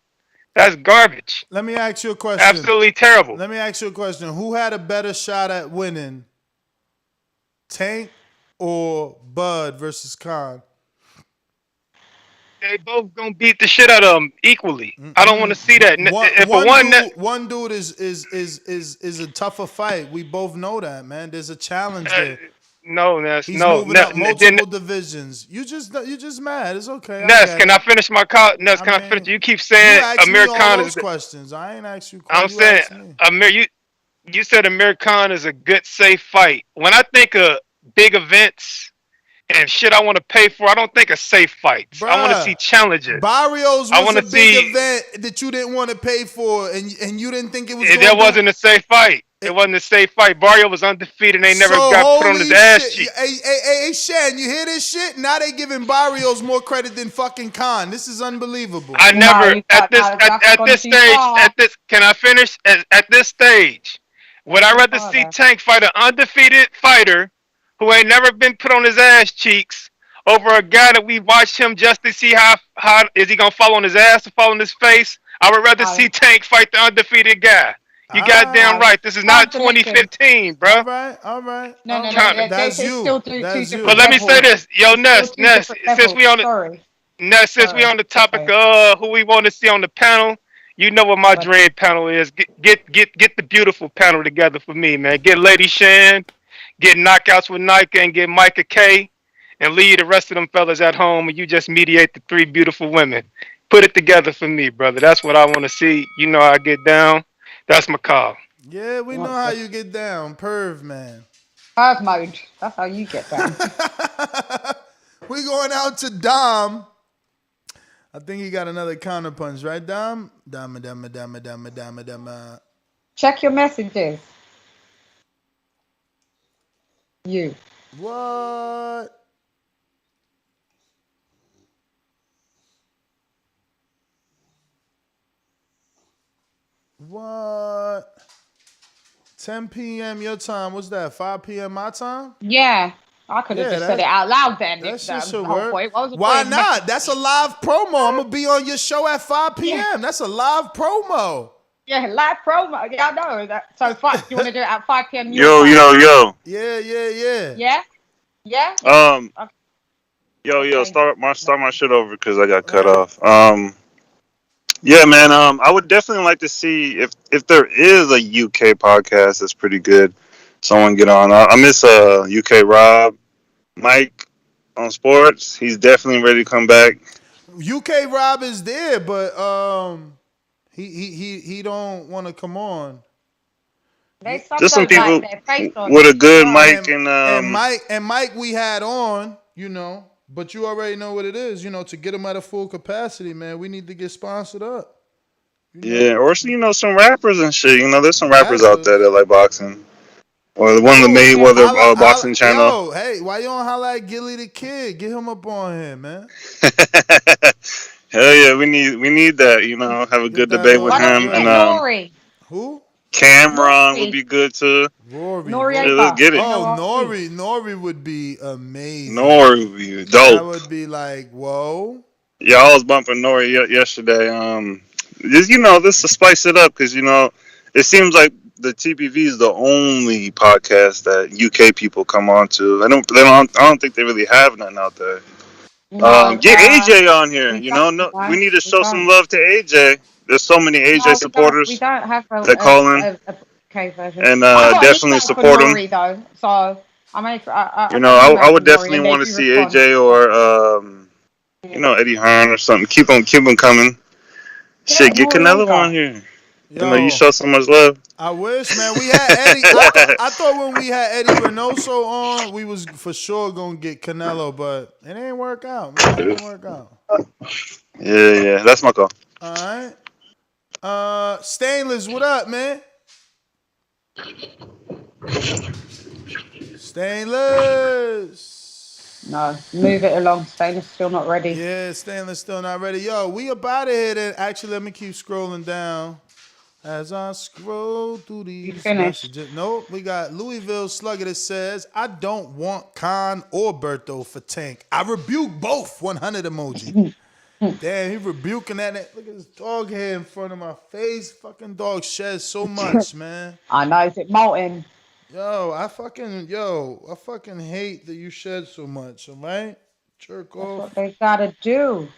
That's garbage. Let me ask you a question. Absolutely terrible. Let me ask you a question. Who had a better shot at winning, Tank or Bud versus Khan? They both gonna beat the shit out of them equally. I don't want to see that. One dude is a tougher fight. We both know that, man. There's a challenge there. No, Ness. He's moving up multiple divisions. You just mad. It's okay. Ness, can I finish my call? Ness, can I finish? You keep saying Amir Khan is questions. I ain't asked you. I'm saying Amir. You said Amir Khan is a good, safe fight. When I think of big events and shit I want to pay for, I don't think of safe fights. I want to see challenges. Barrios was a big event that you didn't want to pay for, and you didn't think it was. That wasn't a safe fight. It wasn't a safe fight. Barrio was undefeated. They never got put on his ass cheek. Hey, Shan, you hear this shit? Now they giving Barrios more credit than fucking Khan. This is unbelievable. I never at this stage. Can I finish? At this stage, would I rather see Tank fight an undefeated fighter who ain't never been put on his ass cheeks over a guy that we watched him just to see how is he gonna fall on his ass or fall on his face? I would rather see Tank fight the undefeated guy. You goddamn right. This is not 2015, bro. All right. No. That's you. But let me say this, yo, Ness, since we on the topic of who we want to see on the panel, you know what my dream panel is. Get the beautiful panel together for me, man. Get Lady Shan, get Knockouts with Nika, and get Micah K, and leave the rest of them fellas at home, and you just mediate the three beautiful women. Put it together for me, brother. That's what I want to see. You know how I get down. That's my call. Yeah, we know how you get down, perv man. Perv mode. That's how you get down. We going out to Dom. I think he got another counterpunch, right, Dom? Dama. Check your messages. You. What? What? 10 p.m. your time. What's that? 5 p.m. my time? Yeah. I could have just said it out loud then. That if shit that was should the whole work. point. What was the Why point? not? That's a live promo. I'm gonna be on your show at 5 p.m. That's a live promo. Yeah, live promo. Yeah, I know that. So, you want to do it at 5 p.m. Yo. Yeah. Yeah. Yeah. Start my shit over because I got cut off. Yeah, man. I would definitely like to see if there is a UK podcast that's pretty good. Someone get on. I miss UK Rob, Mike on sports. He's definitely ready to come back. UK Rob is there, but he don't want to come on. Just some people with a good mic and Mike we had on, but you already know what it is, to get him at a full capacity, man. We need to get sponsored up. Yeah, or some rappers and shit. There's some rappers out there that like boxing. Or one of the Mayweather boxing channel. Yo, hey, why you don't holla at Gilly the Kid? Get him up on here, man. Hell yeah, we need that. Have a good debate with him and Nori. Who? Cameron would be good too. Nori. Yeah, let's get it. Oh, Nori would be amazing. Nori would be dope. That would be like, whoa. Yeah, I was bumping Nori yesterday. Just to spice it up because it seems like the TPV is the only podcast that UK people come on to. I don't think they really have nothing out there. Get AJ on here. We need to show some love to AJ. There's so many AJ supporters. We don't have that call in. Okay version. And definitely support him. Though, so I would definitely want to see AJ or Eddie Hearn or something. Keep them coming. Shit, get Canelo on here. You show so much love. I wish, man. We had Eddie. I thought when we had Eddie Reynoso on, we was for sure gonna get Canelo, but it ain't work out, man. It didn't work out. Yeah. That's my call. All right. Stainless, what up, man? Stainless. No, move it along. Stainless still not ready. Yeah, Stainless still not ready. Yo, we about to hit it. Actually, let me keep scrolling down. As I scroll through these messages. Nope, we got Louisville Slugger that says, I don't want Khan or Berto for Tank. I rebuke both. 100 emoji. Damn, he rebuking that. Look at his dog hair in front of my face. Fucking dog sheds so much, man. I know. Is it molten? Yo, I fucking hate that you shed so much, all right? Jerk off. That's what they gotta do.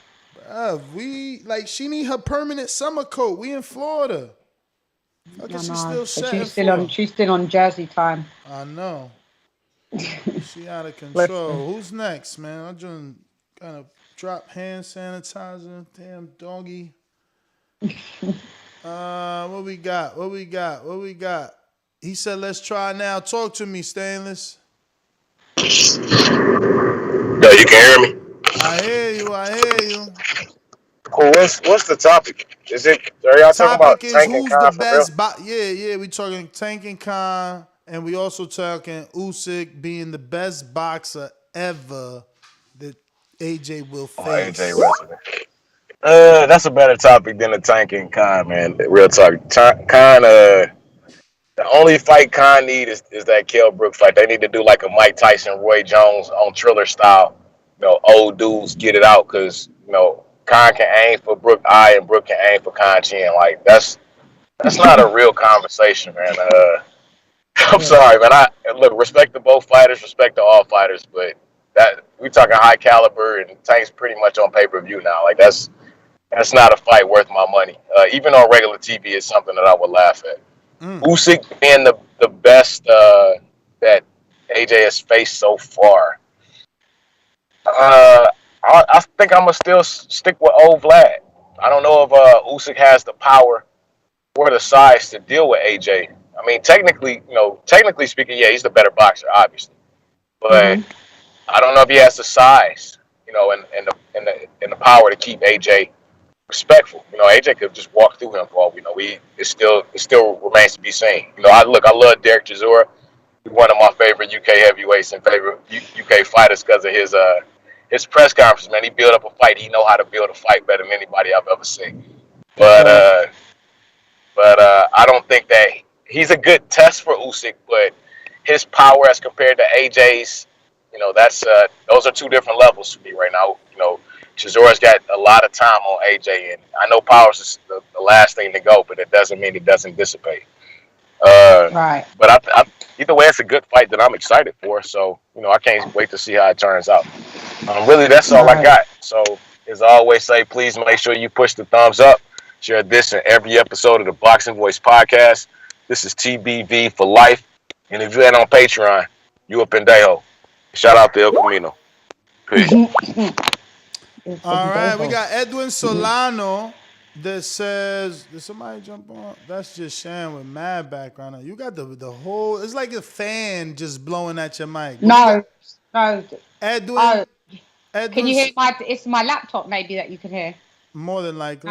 Bruh, she need her permanent summer coat. We in Florida. I guess she's still on Jersey time. I know. She out of control. Who's next, man? I'm just kind of drop hand sanitizer. Damn doggy. What we got? He said, let's try now. Talk to me, Stainless. Yo, you can hear me? I hear you. Cool. What's the topic? Are y'all talking about Tank and Khan for real? Yeah, we talking Tank and Khan, and we also talking Usyk being the best boxer ever that AJ will face. AJ wrestling. That's a better topic than the Tank and Khan, man. Real talk. Khan, the only fight Khan need is that Kell Brook fight. They need to do like a Mike Tyson, Roy Jones on Triller style. Old dudes get it out because Khan can aim for Brook Eye and Brook can aim for Khan Chin. Like that's not a real conversation, man. I'm sorry, man. I respect to both fighters, respect to all fighters, but that we talking high caliber and Tank's pretty much on pay-per-view now. Like that's not a fight worth my money. Even on regular TV, it's something that I would laugh at. Usyk being the best that AJ has faced so far. I think I'm gonna still stick with old Vlad. I don't know if Usyk has the power or the size to deal with AJ. I mean, technically speaking, yeah, he's the better boxer, obviously. But I don't know if he has the size, and the power to keep AJ respectful. AJ could just walk through him for all we know. It still remains to be seen. I love Derek Chisora. He's one of my favorite UK heavyweights and favorite UK fighters because of his press conference. Man, he built up a fight. He know how to build a fight better than anybody I've ever seen. But I don't think that he's a good test for Usyk. But his power as compared to AJ's, those are two different levels for me right now. Chisora's got a lot of time on AJ, and I know power's is the last thing to go, but it doesn't mean it doesn't dissipate. Right. But either way, it's a good fight that I'm excited for. So, I can't wait to see how it turns out. Really, that's all I got. So, as I always say, please make sure you push the thumbs up. Share this in every episode of the Boxing Voice podcast. This is TBV for life. And if you ain't on Patreon, you a pendejo. Shout out to El Camino. Peace. All right, we got Edwin Solano that says, did somebody jump on? That's just Shan with mad background. You got the whole, it's like a fan just blowing at your mic. No. Edwin. Can you hear it's my laptop maybe that you can hear? More than likely.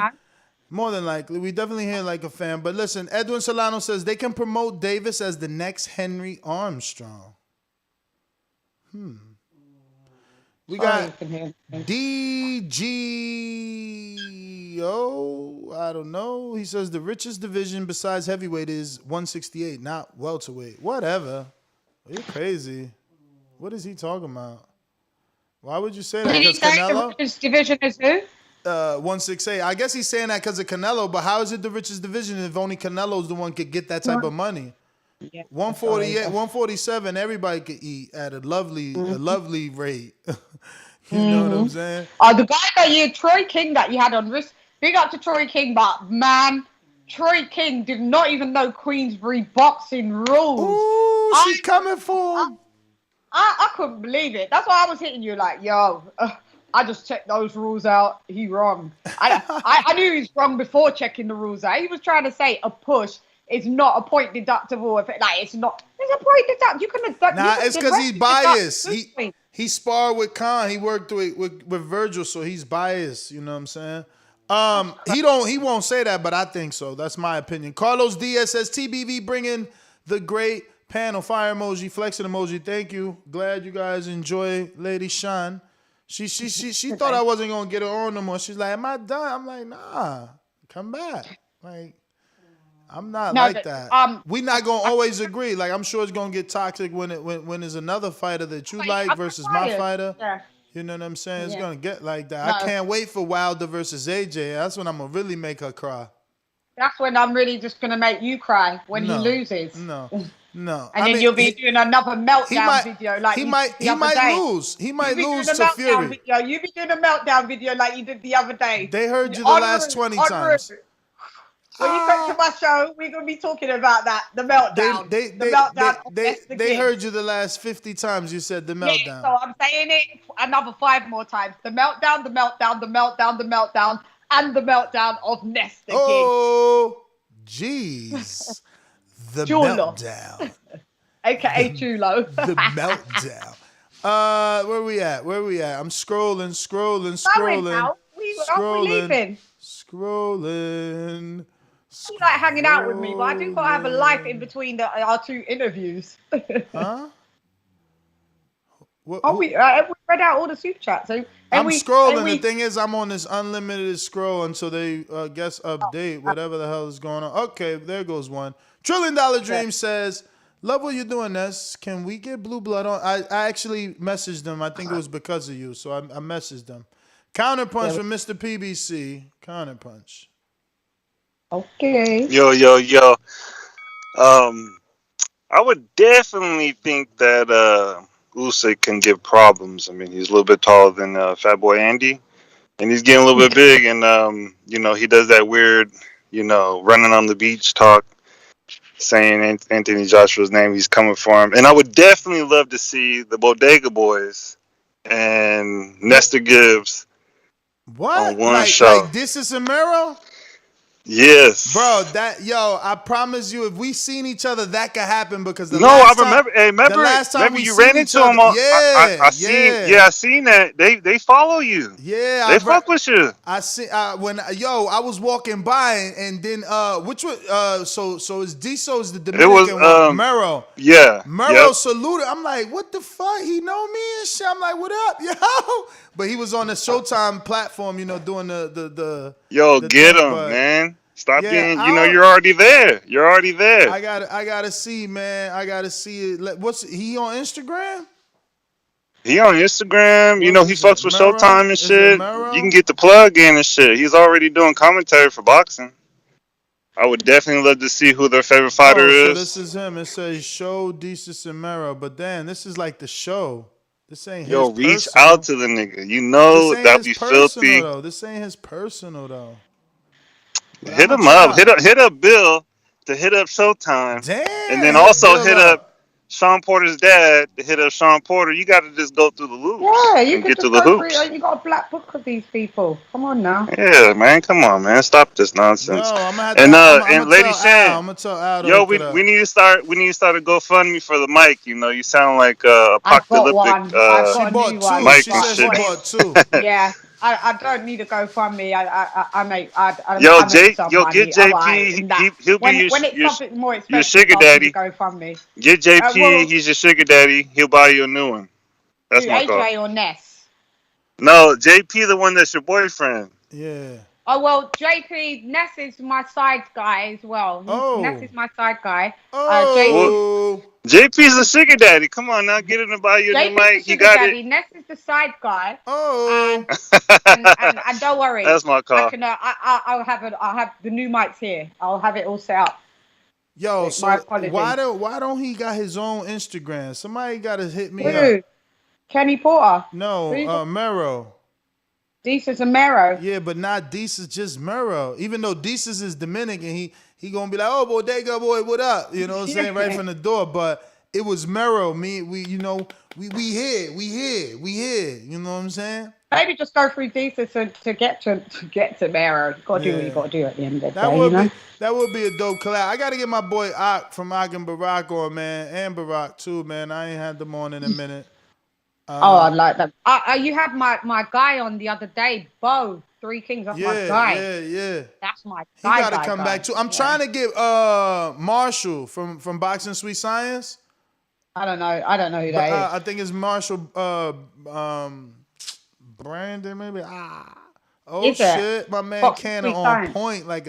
More than likely. We definitely hear like a fan. But listen, Edwin Solano says they can promote Davis as the next Henry Armstrong. We got DGO. I don't know. He says the richest division besides heavyweight is 168, not welterweight. Whatever. You're crazy. What is he talking about? Why would you say that? Because Canelo? The richest division is who? 168. I guess he's saying that because of Canelo, but how is it the richest division if only Canelo's the one could get that type of money? Yeah, 148, 147, everybody could eat at a lovely rate. You know what I'm saying? The guy Troy King that you had on wrist, big up to Troy King, but man, Troy King did not even know Queensbury boxing rules. Ooh, she's coming for him. I couldn't believe it. That's why I was hitting you like, yo, I just checked those rules out. He wrong. I knew he was wrong before checking the rules out. He was trying to say a push is not a point deductible. It's not. It's a point deduct. You can deduct. Nah, it's because he's biased. He sparred with Khan. He worked with Virgil, so he's biased. You know what I'm saying? He won't say that, but I think so. That's my opinion. Carlos Diaz says TBV bringing the great panel. Fire emoji, flexing emoji. Thank you. Glad you guys enjoy Lady Sean. She thought I wasn't gonna get her on no more. She's like, "Am I done?" I'm like, "Nah, come back." Like, I'm not that. We're not gonna always agree. Like, I'm sure it's gonna get toxic when there's another fighter that you like versus my fighter. Yeah. You know what I'm saying? It's gonna get like that. I can't wait for Wilder versus AJ. That's when I'm gonna really make her cry. That's when I'm really just gonna make you cry when he loses. No. And then you'll be doing another meltdown video like he might lose. He might lose to Fury. Video. You be doing a meltdown video like you did the other day. They heard you the last 20 times. When you come to my show, we're gonna be talking about that, the meltdown. They heard you the last 50 times you said the meltdown. Yeah, so I'm saying it another 5 more times. The meltdown, the meltdown, the meltdown, the meltdown, and the meltdown of Nesta King. Oh, jeez. The meltdown. AKA Chulo. The meltdown. Where we at? I'm scrolling. You like hanging out with me, but I do gotta have a life in between our two interviews. Huh? We read out all the super chats. So I'm scrolling. The thing is, I'm on this unlimited scroll until they guess update whatever the hell is going on. Okay, there goes one. $1 Trillion Dream says, "Love what you're doing, Ness. Can we get Blue Blood on?" I actually messaged them. I think it was because of you, so I messaged them. Counterpunch from Mr. PBC. Counterpunch. Okay. Yo. I would definitely think that Usyk can give problems. I mean, he's a little bit taller than Fat Boy Andy, and he's getting a little bit big. And he does that weird, running on the beach talk, saying Anthony Joshua's name. He's coming for him. And I would definitely love to see the Bodega Boys and Nestor Gibbs on one show. Like this is Samaro? Yes. Bro, I promise you, if we seen each other, that could happen because the No, last I remember. Hey, the last time remember we you seen ran each into other, them. yeah, I seen that. They follow you. yeah, They fuck with you. I see. When I was walking by and then which one? So it's Diesel's the It was Dominican one, Mero. Yeah. Mero Yep. saluted. I'm like, what the fuck? He know me and shit. I'm like, what up, yo? But he was on the Showtime platform, doing the Yo, the get thing, him, but man. Stop yeah, being. You're already there. You're already there. I gotta see, man. I gotta see it. What's he on Instagram? He on Instagram. He fucks with Mero? Showtime and Is it shit. Mero? You can get the plug in and shit. He's already doing commentary for boxing. I would definitely love to see who their favorite fighter So is. this is him. It says show Desus and Mero, but then this is like the show. This ain't Yo, his reach personal. out to the nigga. You know This ain't that'd his be personal filthy. though. This ain't his personal though. But Hit I'ma him up. try. Hit up Bill to hit up Showtime. Damn. And then also Bill hit up Sean Porter's dad to hit up Sean Porter. You got to just go through the loops Yeah, you and could get to just the go through. hoops. You got a black book of these people. Come on now. Yeah, man. Come on, man. Stop this nonsense. No, I'm gonna have And to. and Lady Shan, I'm gonna tell Al to yo, hook we it up. we need to start a GoFundMe for the mic. You sound like I've got one. apocalyptic I've She got a bought new two. one. mic She and said shit. she bought two. Yeah, I don't need to go fund me. I make. I Yo, make some money. get JP. Alright, He'll when be it's something more your expensive, sugar I'll need daddy. to go fund me. Get JP. Well, He's your sugar daddy. He'll buy you a new one. That's who, my call. AJ or Ness? No, JP, the one that's your boyfriend. Yeah. Oh well, JP Ness is my side guy as well. Ness is my side guy. Oh. JP's the sugar daddy. Come on now, get him to buy you a new JP's mic. the He sugar got daddy. it. Ness is the side guy. Oh. And don't worry. That's my call. I can. I'll have the new mics here. I'll have it all set up. Yo, My so apologies. why don't he got his own Instagram? Somebody gotta hit me Who? up. Kenny Porter. No, Mero. Desus and Mero. Yeah, but not Desus, just Mero. Even though Desus is Dominican, he gonna be like, oh, Bodega boy, what up? You know what I'm saying? Right from the door. But it was Mero. We here. You know what I'm saying? Maybe just go through Desus to get to Mero. You gotta do what you gotta do at the end of the That day, would that would be a dope collab. I gotta get my boy Ak from Ak and Barack on, man, and Barack too, man. I ain't had them on in a minute. I'd like that. You had my guy on the other day, Bo, Three Kings. That's my guy. Yeah. That's my He guy. gotta come back too. I'm trying to get Marshall from Boxing Sweet Science. I don't know who that is. I think it's Marshall Brandon, maybe. Oh Is it? shit, my man Fox Cannon Sweet on Science. point like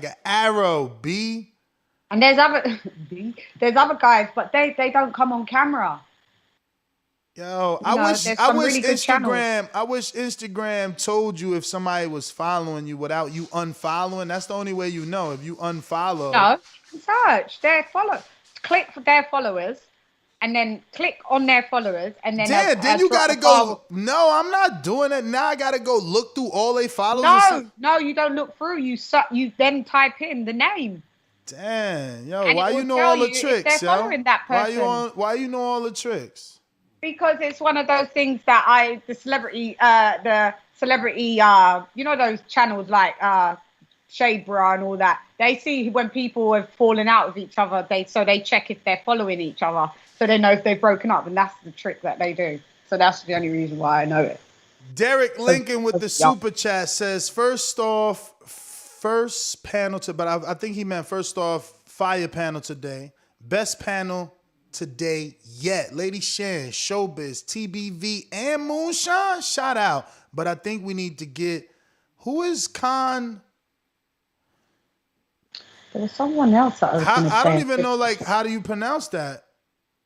an arrow. B. And there's other guys, but they don't come on camera. Yo, You know, I wish there's some really good Instagram told you if somebody was following you without you unfollowing. That's the only way you know. If you unfollow. No, search their follow. Click for their followers, and then click on their followers, and then Then you gotta go. No, I'm not doing it. Now I gotta go look through all they followers. No, you don't look through. You then type in the name. Damn, yo, And why it you will know tell all the you if tricks, they're yo? following that person. Why you know all the tricks? Because it's one of those things that the celebrity, you know, those channels like Shade Bra and all that. They see when people have fallen out with each other. So they check if they're following each other, so they know if they've broken up, and that's the trick that they do. So that's the only reason why I know it. Derek Lincoln with the super chat says, first panel but I think he meant first off fire panel today. Best panel today yet. Lady Shan, Showbiz, TBV, and Moonshine. Shout out. But I think we need to get, who is Khan? There was someone else that I was gonna I don't say. even know, like, how do you pronounce that?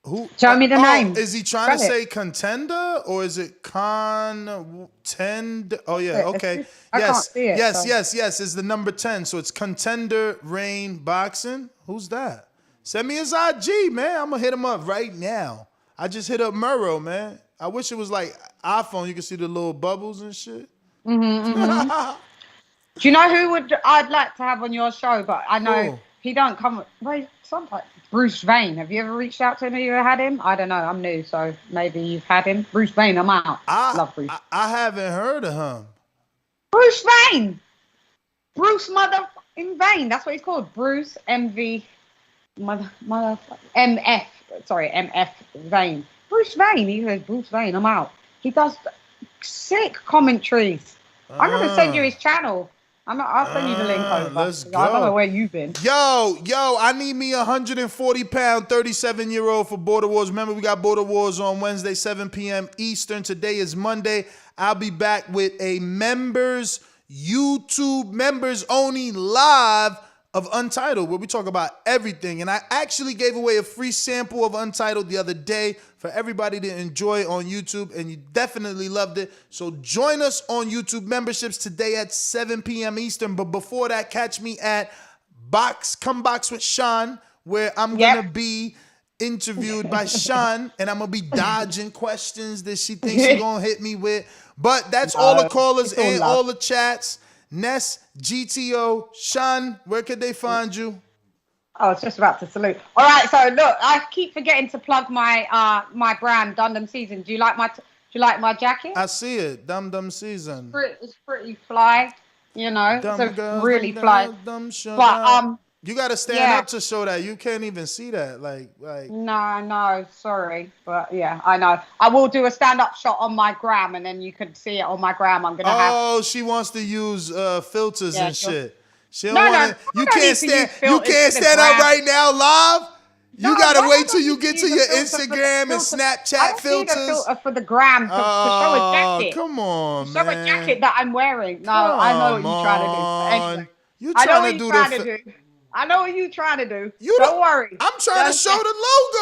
Who? Tell me the name. Is he trying to Spell it. say contender or is it contend? Oh yeah, okay. I yes, can't see it, yes, so. yes. It's the number 10. So it's Contender Rain Boxing. Who's that? Send me his IG, man. I'm gonna hit him up right now. I just hit up Murrow, man. I wish it was like iPhone. You can see the little bubbles and shit. Mm-hmm. Do you know who I'd like to have on your show? But I know Who? he don't come. Well, sometimes Bruce Vane. Have you ever reached out to him? Have you ever had him? I don't know. I'm new, so maybe you've had him. Bruce Vane. I'm out. Love Bruce. I haven't heard of him. Bruce Vane. Bruce in vain. That's what he's called. Bruce MV MF. Sorry, MF Vane. Bruce Vane. He says Bruce Vane. I'm out. He does sick commentaries. I'm gonna send you his channel. I'll send you the link over. Let's go. I don't know where you've been. Yo, I need me 140-pound, 37-year-old for Border Wars. Remember, we got Border Wars on Wednesday, 7 p.m. Eastern. Today is Monday. I'll be back with a YouTube members only live of Untitled, where we talk about everything. And I actually gave away a free sample of Untitled the other day for everybody to enjoy on YouTube, and you definitely loved it. So join us on YouTube memberships today at 7 p.m. Eastern. But before that, catch me at Come Box with Sean, where I'm going to be interviewed by Sean, and I'm going to be dodging questions that she thinks she's going to hit me with. But that's all the callers and all the chats. Ness, GTO, Sean, where could they find you? I was just about to salute. All right, so look, I keep forgetting to plug my my brand, Dum Season. Do you like my jacket? I see it, Dum Season. It's pretty fly, you know. Dumb it's girls, really dumb fly. girls, dumb sugar. But you got to stand up to show that. You can't even see that. Like. No, sorry, but yeah, I know. I will do a stand-up shot on my gram, and then you can see it on my gram. I'm gonna have. Oh, she wants to use filters and shit. She don't No, want to. You can't stand. You can't stand up right now live. You gotta wait till you get to your Instagram and Snapchat filters. I need a filter for the gram to show a jacket. Come on, show man. a jacket that I'm wearing. No, I know what you're trying to do. Anyway, you I know trying what to you're do trying the. to do. I know what you're trying to do. You don't worry. I'm trying to show the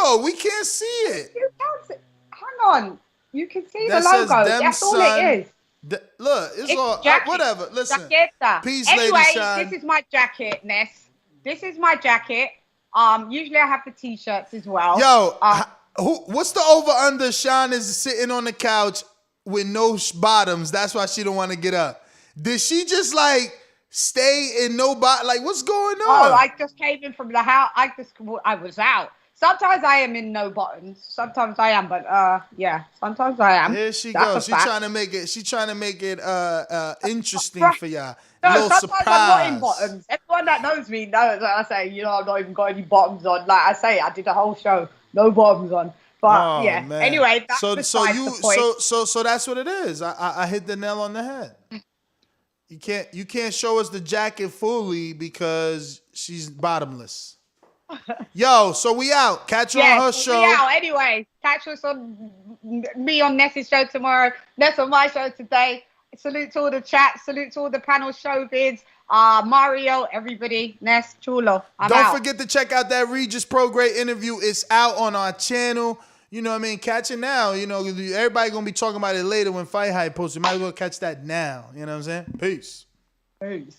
logo. We can't see it. You can't see. Hang on. You can see That the says logo. them That's all son. it is. Look, it's all jacket. whatever. Listen. Jaqueta. Peace, anyway, Lady Shine. this is my jacket, Ness. This is my jacket. Usually I have the t-shirts as well. Yo, what's the over-under? Sean is sitting on the couch with no bottoms. That's why she don't want to get up. Did she just like stay in no bottom? Like, what's going on? Oh, I just came in from the house. I was out. Sometimes I am in no bottoms. Sometimes I am, but yeah, sometimes I am. Here she That's goes. a She's fact. trying to make it. She's trying to make it interesting for y'all. No, little sometimes surprise. I'm not in bottoms. Everyone that knows me knows that I say, I've not even got any bottoms on. Like I say, I did a whole show, no bottoms on. But Oh, yeah. man. Anyway, that's so besides you the point. so that's what it is. I hit the nail on the head. You can't show us the jacket fully because she's bottomless. Yo, so we out. Catch her on her show. We out. Anyway, catch us on me on Ness's show tomorrow. Ness on my show today. Salute to all the chat. Salute to all the panel showbiz. Mario, everybody. Ness, chulo. I'm Don't out. forget to check out that Regis Pro Grade interview. It's out on our channel. You know what I mean? Catch it now. You know, everybody gonna be talking about it later when Fight Hype posts. You might as well catch that now. You know what I'm saying? Peace. Peace.